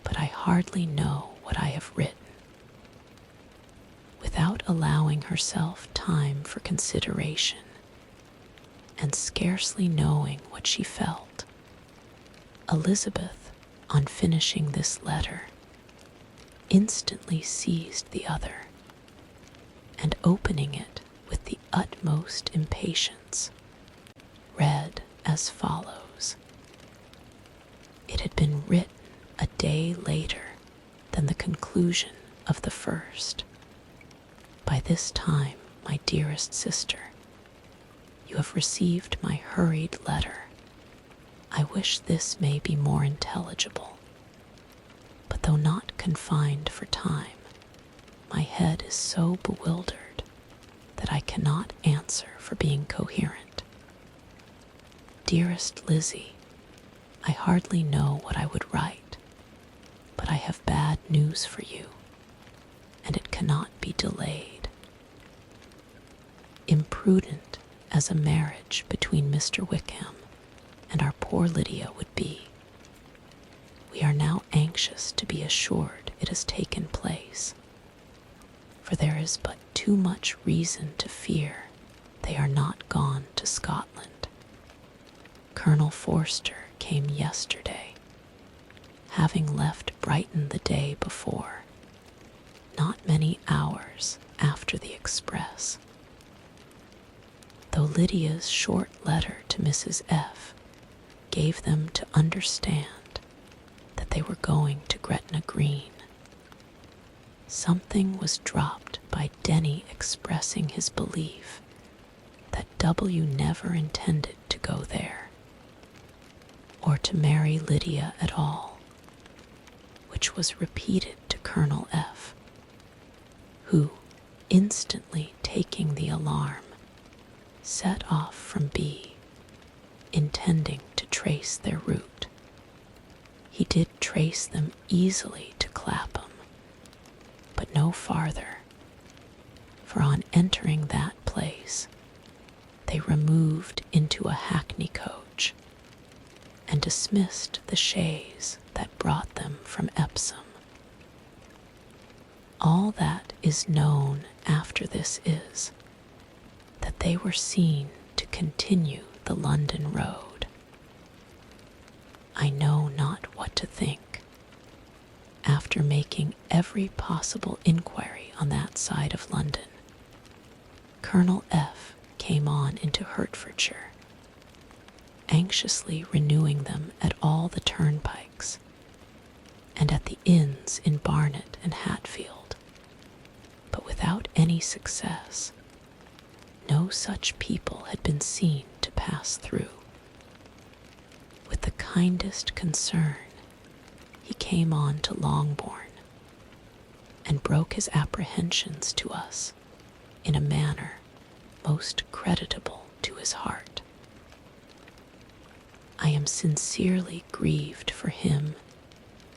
but I hardly know what I have written. Without allowing herself time for consideration, and scarcely knowing what she felt, Elizabeth, on finishing this letter, instantly seized the other, and opening it with the utmost impatience, read as follows. It had been written a day later than the conclusion of the first. By this time, my dearest sister, you have received my hurried letter. I wish this may be more intelligible, but though not confined for time, my head is so bewildered that I cannot answer for being coherent. Dearest Lizzie, I hardly know what I would write, but I have bad news for you, and it cannot be delayed. Imprudent as a marriage between Mr. Wickham and our poor Lydia would be, we are now anxious to be assured it has taken place, for there is but too much reason to fear they are not gone to Scotland. Colonel Forster came yesterday, having left Brighton the day before, not many hours after the express. Though Lydia's short letter to Mrs. F. gave them to understand that they were going to Gretna Green, something was dropped by Denny expressing his belief that W. never intended to go there, or to marry Lydia at all, which was repeated to Colonel F., who, instantly taking the alarm, set off from B, intending to trace their route. He did trace them easily to Clapham, but no farther, for on entering that place, they removed into a hackney coach, and dismissed the chaise that brought them from Epsom. All that is known after this is, that they were seen to continue the London road. I know not what to think. After making every possible inquiry on that side of London, Colonel F. came on into Hertfordshire, anxiously renewing them at all the turnpikes, and at the inns in Barnet and Hatfield, but without any success. No such people had been seen to pass through. With the kindest concern, he came on to Longbourn, and broke his apprehensions to us in a manner most creditable to his heart. I am sincerely grieved for him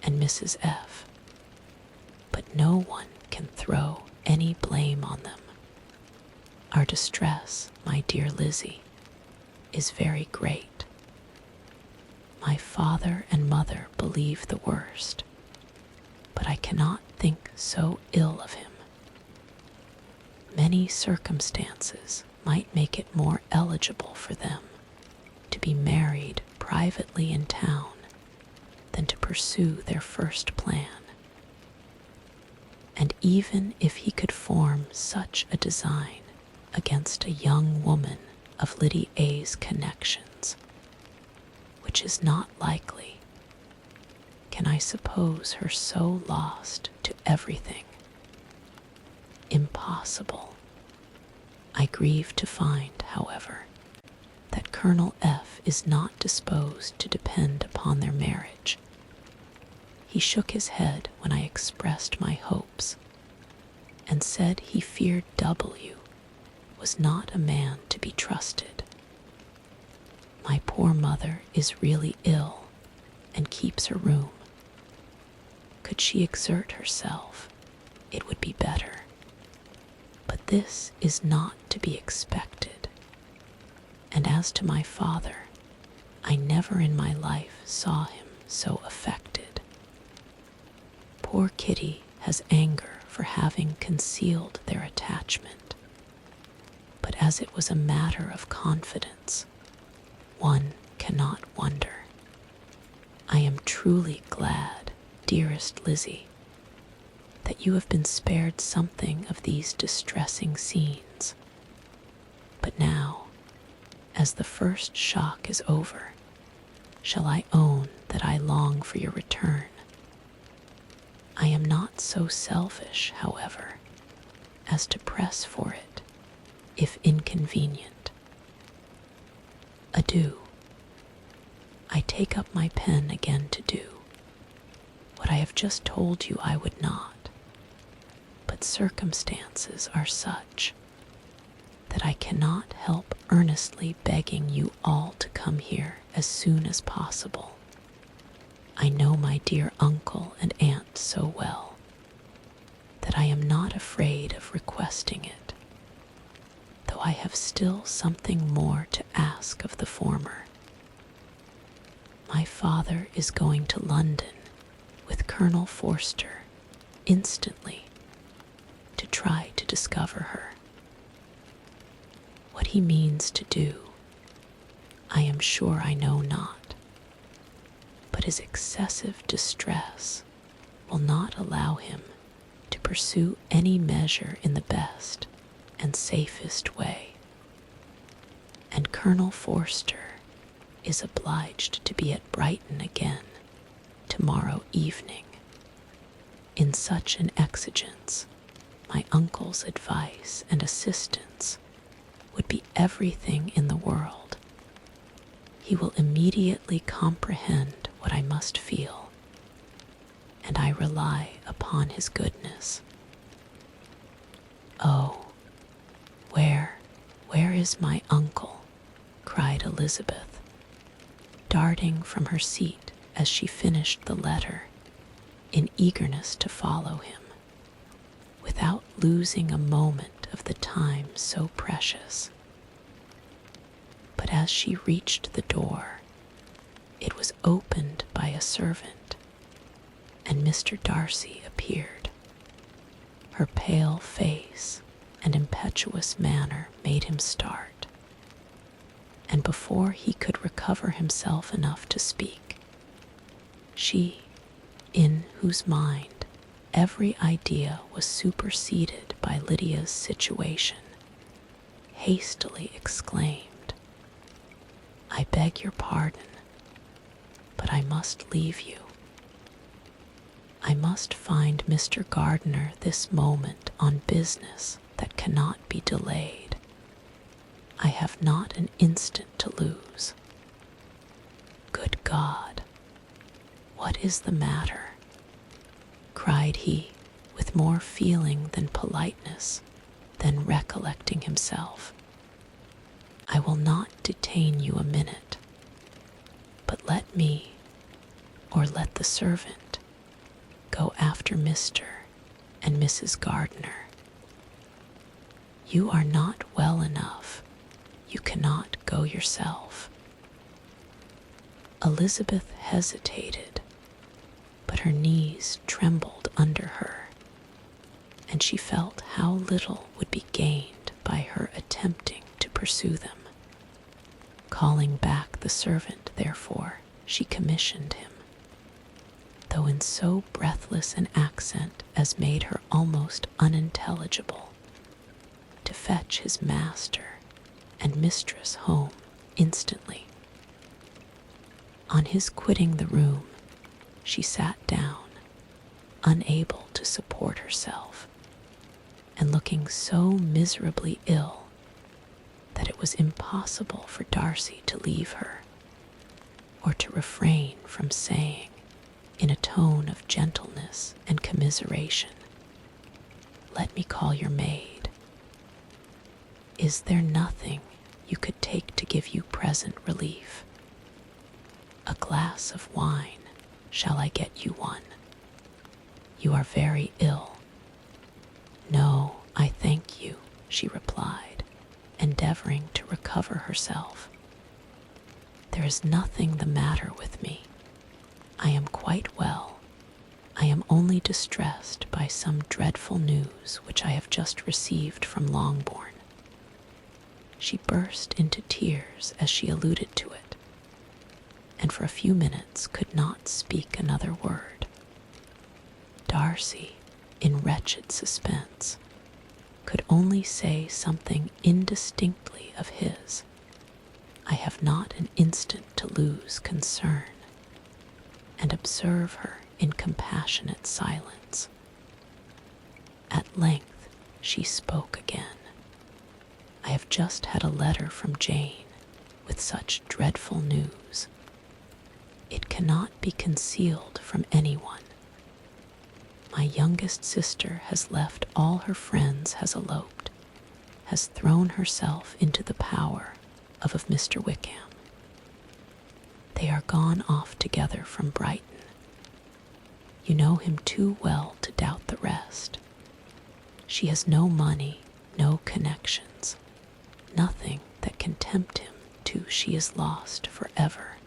and Mrs. F., but no one can throw any blame on them. Our distress, my dear Lizzie, is very great. My father and mother believe the worst, but I cannot think so ill of him. Many circumstances might make it more eligible for them to to be married privately in town than to pursue their first plan. And even if he could form such a design against a young woman of Lady A's connections, which is not likely, can I suppose her so lost to everything? Impossible. I grieve to find, however, that Colonel F. is not disposed to depend upon their marriage. He shook his head when I expressed my hopes, and said he feared W. was not a man to be trusted. My poor mother is really ill and keeps her room. Could she exert herself, it would be better. But this is not to be expected. And as to my father, I never in my life saw him so affected. Poor Kitty has anger for having concealed their attachment. But as it was a matter of confidence, one cannot wonder. I am truly glad, dearest Lizzie, that you have been spared something of these distressing scenes. But now, as the first shock is over, shall I own that I long for your return? I am not so selfish, however, as to press for it, if inconvenient. Adieu. I take up my pen again to do what I have just told you I would not, but circumstances are such that I cannot help earnestly begging you all to come here as soon as possible. I know my dear uncle and aunt so well that I am not afraid of requesting it, though I have still something more to ask of the former. My father is going to London with Colonel Forster instantly to try to discover her. What he means to do, I am sure I know not, but his excessive distress will not allow him to pursue any measure in the best and safest way. And Colonel Forster is obliged to be at Brighton again tomorrow evening. In such an exigence, my uncle's advice and assistance would be everything in the world. He will immediately comprehend what I must feel, and I rely upon his goodness. Oh, where is my uncle? Cried Elizabeth, darting from her seat as she finished the letter, in eagerness to follow him, without losing a moment of the time so precious. But as she reached the door, it was opened by a servant, and Mr. Darcy appeared. Her pale face and impetuous manner made him start, and before he could recover himself enough to speak, she, in whose mind every idea was superseded by Lydia's situation, hastily exclaimed, "I beg your pardon, but I must leave you. I must find Mr. Gardiner this moment on business that cannot be delayed. I have not an instant to lose. Good God, what is the matter?" cried he, with more feeling than politeness, then recollecting himself. "I will not detain you a minute, but let me, or let the servant, go after Mr. and Mrs. Gardiner. You are not well enough. You cannot go yourself." Elizabeth hesitated, but her knees trembled under her, and she felt how little would be gained by her attempting to pursue them. Calling back the servant, therefore, she commissioned him, though in so breathless an accent as made her almost unintelligible, to fetch his master and mistress home instantly. On his quitting the room, she sat down, unable to support herself, and looking so miserably ill that it was impossible for Darcy to leave her, or to refrain from saying, in a tone of gentleness and commiseration, "Let me call your maid. Is there nothing you could take to give you present relief? A glass of wine, shall I get you one? You are very ill." "No, I thank you," she replied, endeavoring to recover herself. "There is nothing the matter with me. I am quite well. I am only distressed by some dreadful news which I have just received from Longbourn." She burst into tears as she alluded to it, and for a few minutes could not speak another word. Darcy, in wretched suspense, could only say something indistinctly of his, "I have not an instant to lose concern," and observe her in compassionate silence. At length she spoke again. "I have just had a letter from Jane with such dreadful news. It cannot be concealed from anyone. My youngest sister has left all her friends, has eloped, has thrown herself into the power of Mr. Wickham. They are gone off together from Brighton. You know him too well to doubt the rest. She has no money, no connections, nothing that can tempt him to she is lost forever."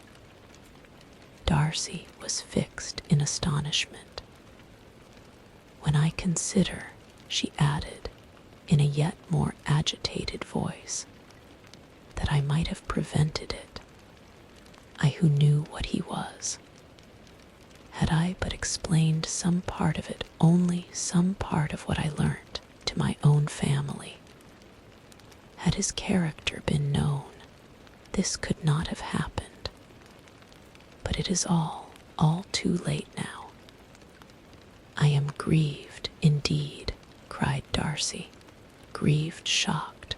Darcy was fixed in astonishment. "When I consider," she added, in a yet more agitated voice, "that I might have prevented it, I who knew what he was. Had I but explained some part of it, only some part of what I learnt, to my own family, had his character been known, this could not have happened. But it is all too late now. I am grieved indeed," cried Darcy, grieved, shocked.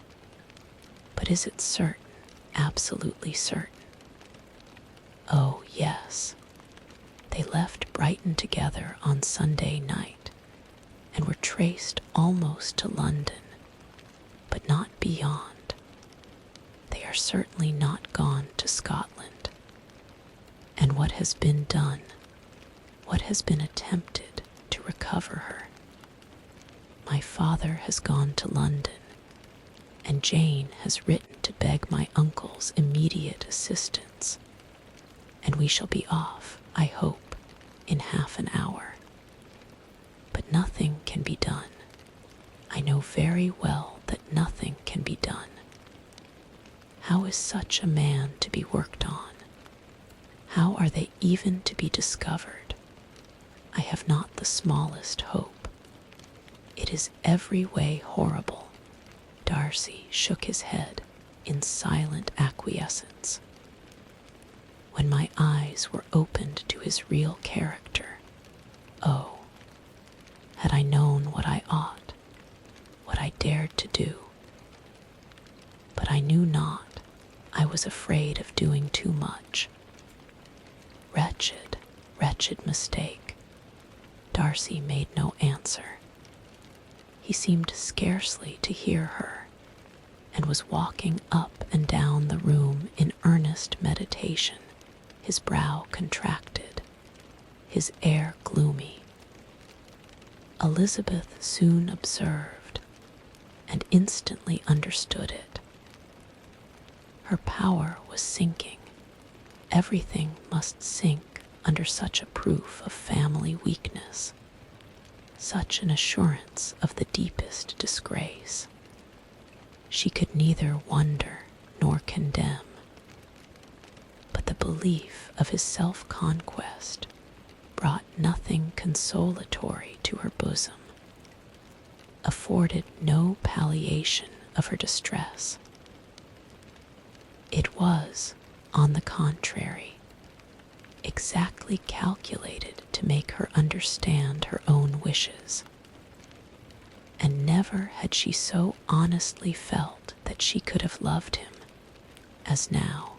"But is it certain, absolutely certain?" "Oh, yes. They left Brighton together on Sunday night, and were traced almost to London, but not beyond. They are certainly not gone to Scotland. And what has been done, what has been attempted to recover her? My father has gone to London, and Jane has written to beg my uncle's immediate assistance, and we shall be off, I hope, in half an hour. But nothing can be done. I know very well that nothing can be done. How is such a man to be worked on? How are they even to be discovered? I have not the smallest hope. It is every way horrible." Darcy shook his head in silent acquiescence. "When my eyes were opened to his real character, oh, had I known what I ought, what I dared to do. But I knew not. I was afraid of doing too much. Wretched, wretched mistake." Darcy made no answer. He seemed scarcely to hear her, and was walking up and down the room in earnest meditation, his brow contracted, his air gloomy. Elizabeth soon observed, and instantly understood it. Her power was sinking. Everything must sink under such a proof of family weakness, such an assurance of the deepest disgrace. She could neither wonder nor condemn, but the belief of his self-conquest brought nothing consolatory to her bosom, afforded no palliation of her distress. It was, on the contrary, exactly calculated to make her understand her own wishes, and never had she so honestly felt that she could have loved him as now,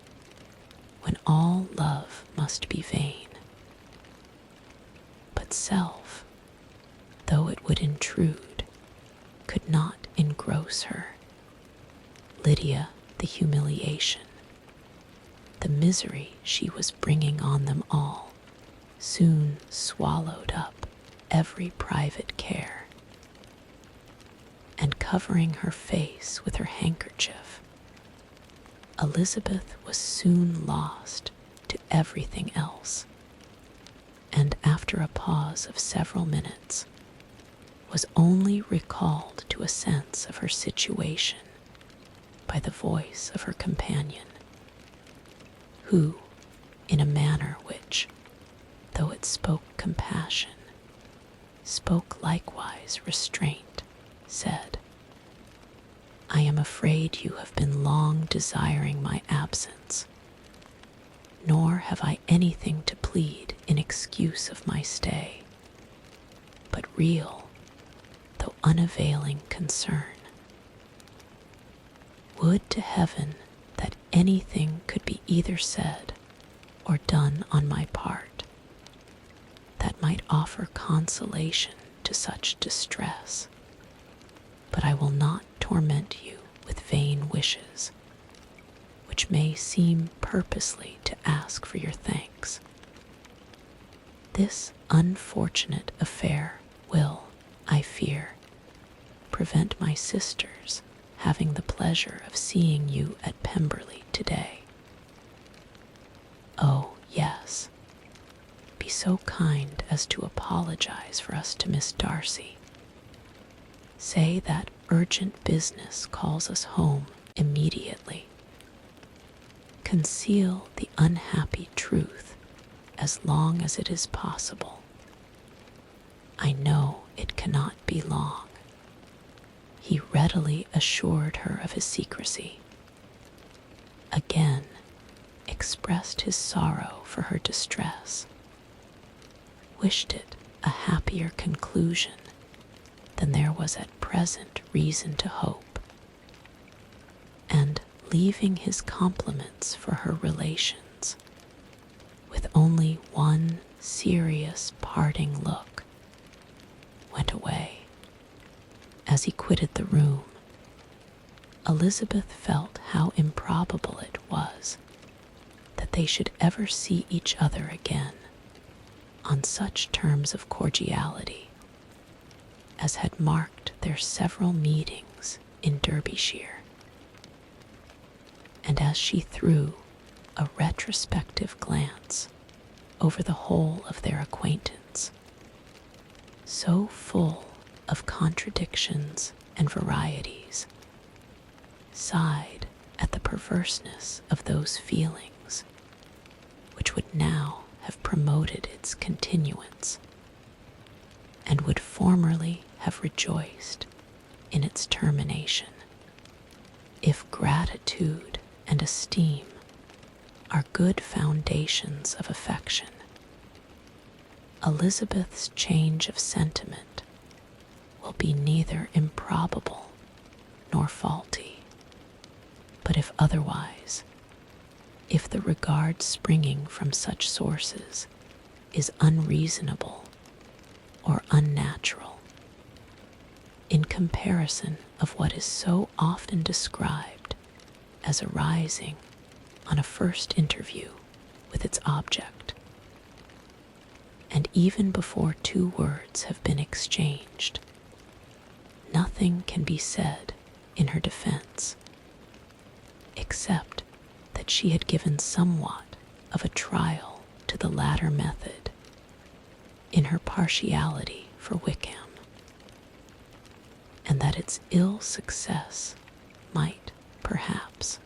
when all love must be vain. But self, though it would intrude, could not engross her. Lydia, the humiliation, the misery she was bringing on them all, soon swallowed up every private care, and covering her face with her handkerchief, Elizabeth was soon lost to everything else, and after a pause of several minutes, was only recalled to a sense of her situation by the voice of her companion, who, in a manner which, though it spoke compassion, spoke likewise restraint, said, "I am afraid you have been long desiring my absence, nor have I anything to plead in excuse of my stay, but real, though unavailing concern. Would to heaven that anything could be either said or done on my part that might offer consolation to such distress, but I will not torment you with vain wishes, which may seem purposely to ask for your thanks. This unfortunate affair will, I fear, prevent my sisters having the pleasure of seeing you at Pemberley today. Oh, yes, be so kind as to apologize for us to Miss Darcy. Say that urgent business calls us home immediately. Conceal the unhappy truth as long as it is possible. I know it cannot be long." He readily assured her of his secrecy, again expressed his sorrow for her distress, wished it a happier conclusion than there was at present reason to hope, and leaving his compliments for her relations, with only one serious parting look, went away. As he quitted the room, Elizabeth felt how improbable it was that they should ever see each other again on such terms of cordiality as had marked their several meetings in Derbyshire. And as she threw a retrospective glance over the whole of their acquaintance, so full of contradictions and varieties, sighed at the perverseness of those feelings which would now have promoted its continuance, and would formerly have rejoiced in its termination, if gratitude and esteem are good foundations of affection. Elizabeth's change of sentiment will be neither improbable nor faulty, but if otherwise, if the regard springing from such sources is unreasonable or unnatural, in comparison of what is so often described as arising on a first interview with its object, and even before two words have been exchanged, nothing can be said in her defense, except that she had given somewhat of a trial to the latter method in her partiality for Wickham, and that its ill success might, perhaps,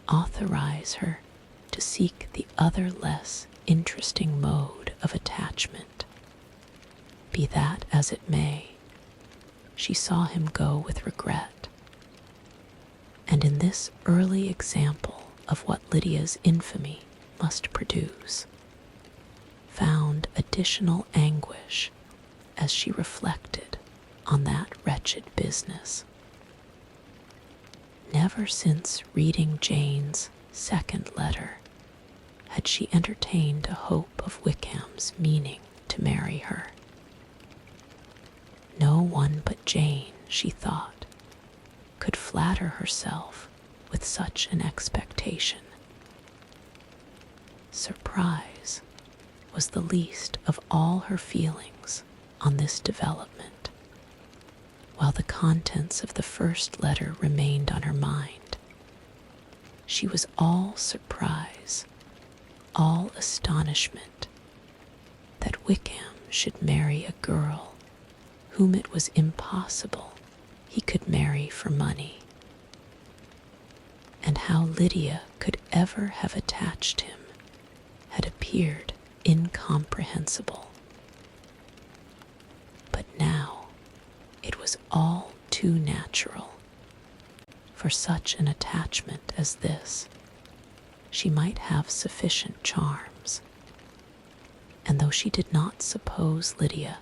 authorize her to seek the other less interesting mode of attachment. Be that as it may, she saw him go with regret, and in this early example of what Lydia's infamy must produce, found additional anguish as she reflected on that wretched business. Never since reading Jane's second letter had she entertained a hope of Wickham's meaning to marry her. No one but Jane, she thought, could flatter herself with such an expectation. Surprise was the least of all her feelings on this development, while the contents of the first letter remained on her mind. She was all surprise, all astonishment that Wickham should marry a girl whom it was impossible he could marry for money, and how Lydia could ever have attached him had appeared incomprehensible. But now it was all too natural. For such an attachment as this, she might have sufficient charms, and though she did not suppose Lydia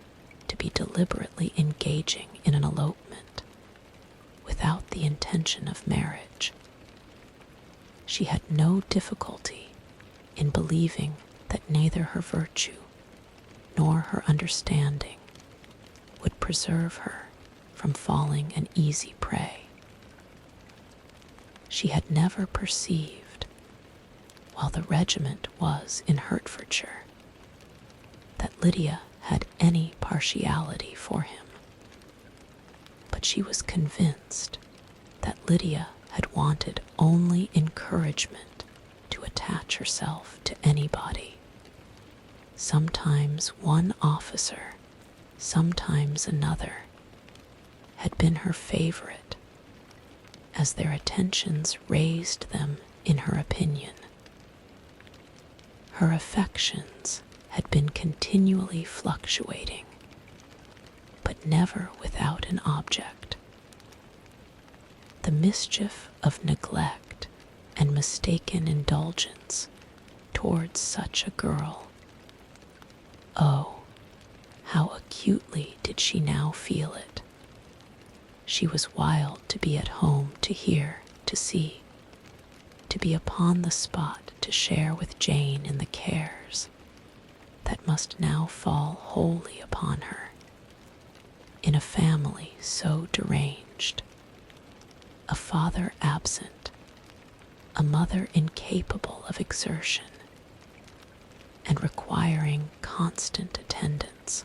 to be deliberately engaging in an elopement without the intention of marriage, she had no difficulty in believing that neither her virtue nor her understanding would preserve her from falling an easy prey. She had never perceived, while the regiment was in Hertfordshire, that Lydia had any partiality for him, but she was convinced that Lydia had wanted only encouragement to attach herself to anybody. Sometimes one officer, sometimes another, had been her favorite, as their attentions raised them in her opinion. Her affections had been continually fluctuating, but never without an object. The mischief of neglect and mistaken indulgence towards such a girl, oh, how acutely did she now feel it! She was wild to be at home, to hear, to see, to be upon the spot to share with Jane in the cares that must now fall wholly upon her, in a family so deranged, a father absent, a mother incapable of exertion, and requiring constant attendance.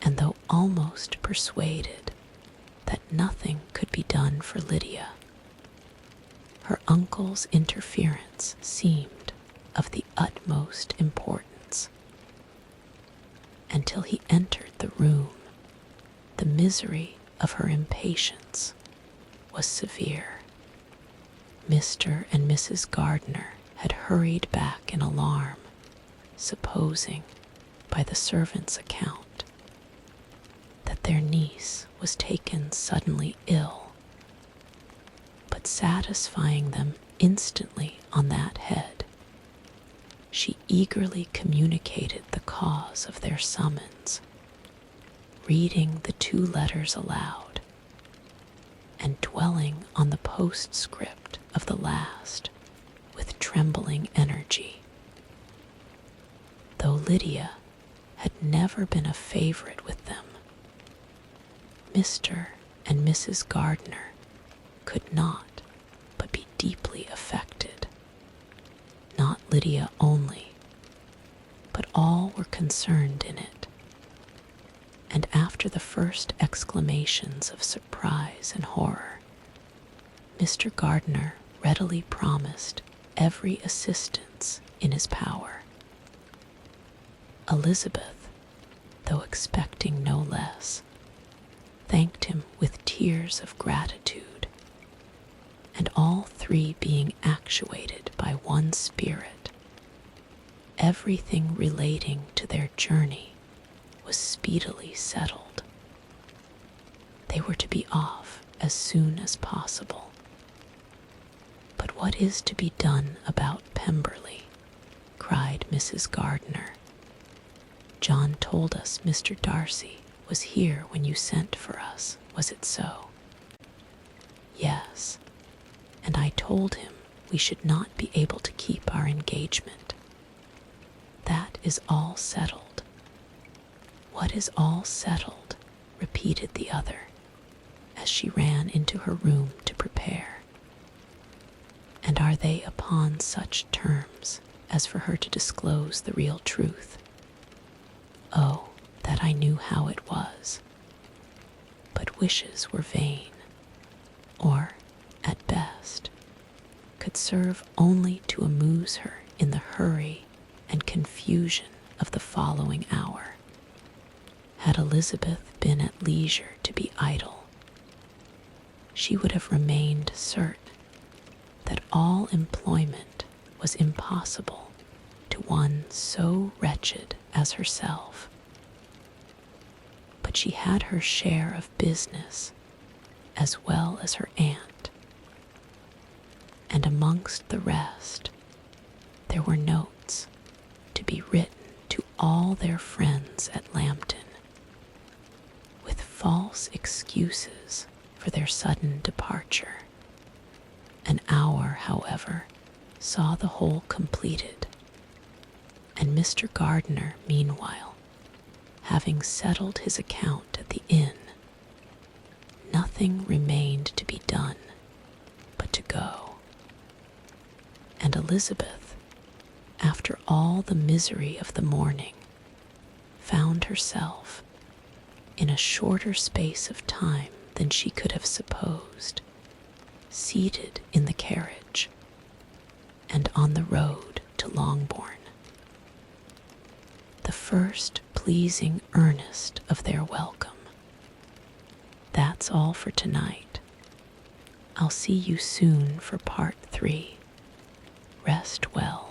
And though almost persuaded that nothing could be done for Lydia, her uncle's interference seemed of the utmost importance. Until he entered the room, the misery of her impatience was severe. Mr. and Mrs. Gardiner had hurried back in alarm, supposing, by the servant's account, that their niece was taken suddenly ill, but satisfying them instantly on that head, she eagerly communicated the cause of their summons, reading the 2 letters aloud, and dwelling on the postscript of the last with trembling energy. Though Lydia had never been a favorite with them, Mr. and Mrs. Gardiner could not but be deeply affected. Not Lydia only, but all were concerned in it, and after the first exclamations of surprise and horror, Mr. Gardiner readily promised every assistance in his power. Elizabeth, though expecting no less, thanked him with tears of gratitude, and all three being actuated by one spirit, everything relating to their journey was speedily settled. They were to be off as soon as possible. "But what is to be done about Pemberley?" cried Mrs. Gardiner. "John told us Mr. Darcy was here when you sent for us, was it so?" "Yes, and I told him we should not be able to keep our engagement. That is all settled." "What is all settled?" repeated the other, as she ran into her room to prepare. "And are they upon such terms as for her to disclose the real truth? Oh, that I knew how it was." But wishes were vain, or, at best, could serve only to amuse her in the hurry and confusion of the following hour. Had Elizabeth been at leisure to be idle, she would have remained certain that all employment was impossible to one so wretched as herself. But she had her share of business as well as her aunt, and amongst the rest there were notes to be written to all their friends at Lambton, with false excuses for their sudden departure. An hour, however, saw the whole completed, and Mr. Gardiner, meanwhile, having settled his account at the inn, nothing remained to be done but to go. And Elizabeth, after all the misery of the morning, found herself, in a shorter space of time than she could have supposed, seated in the carriage and on the road to Longbourn. The first pleasing earnest of their welcome. That's all for tonight. I'll see you soon for part 3. Rest well.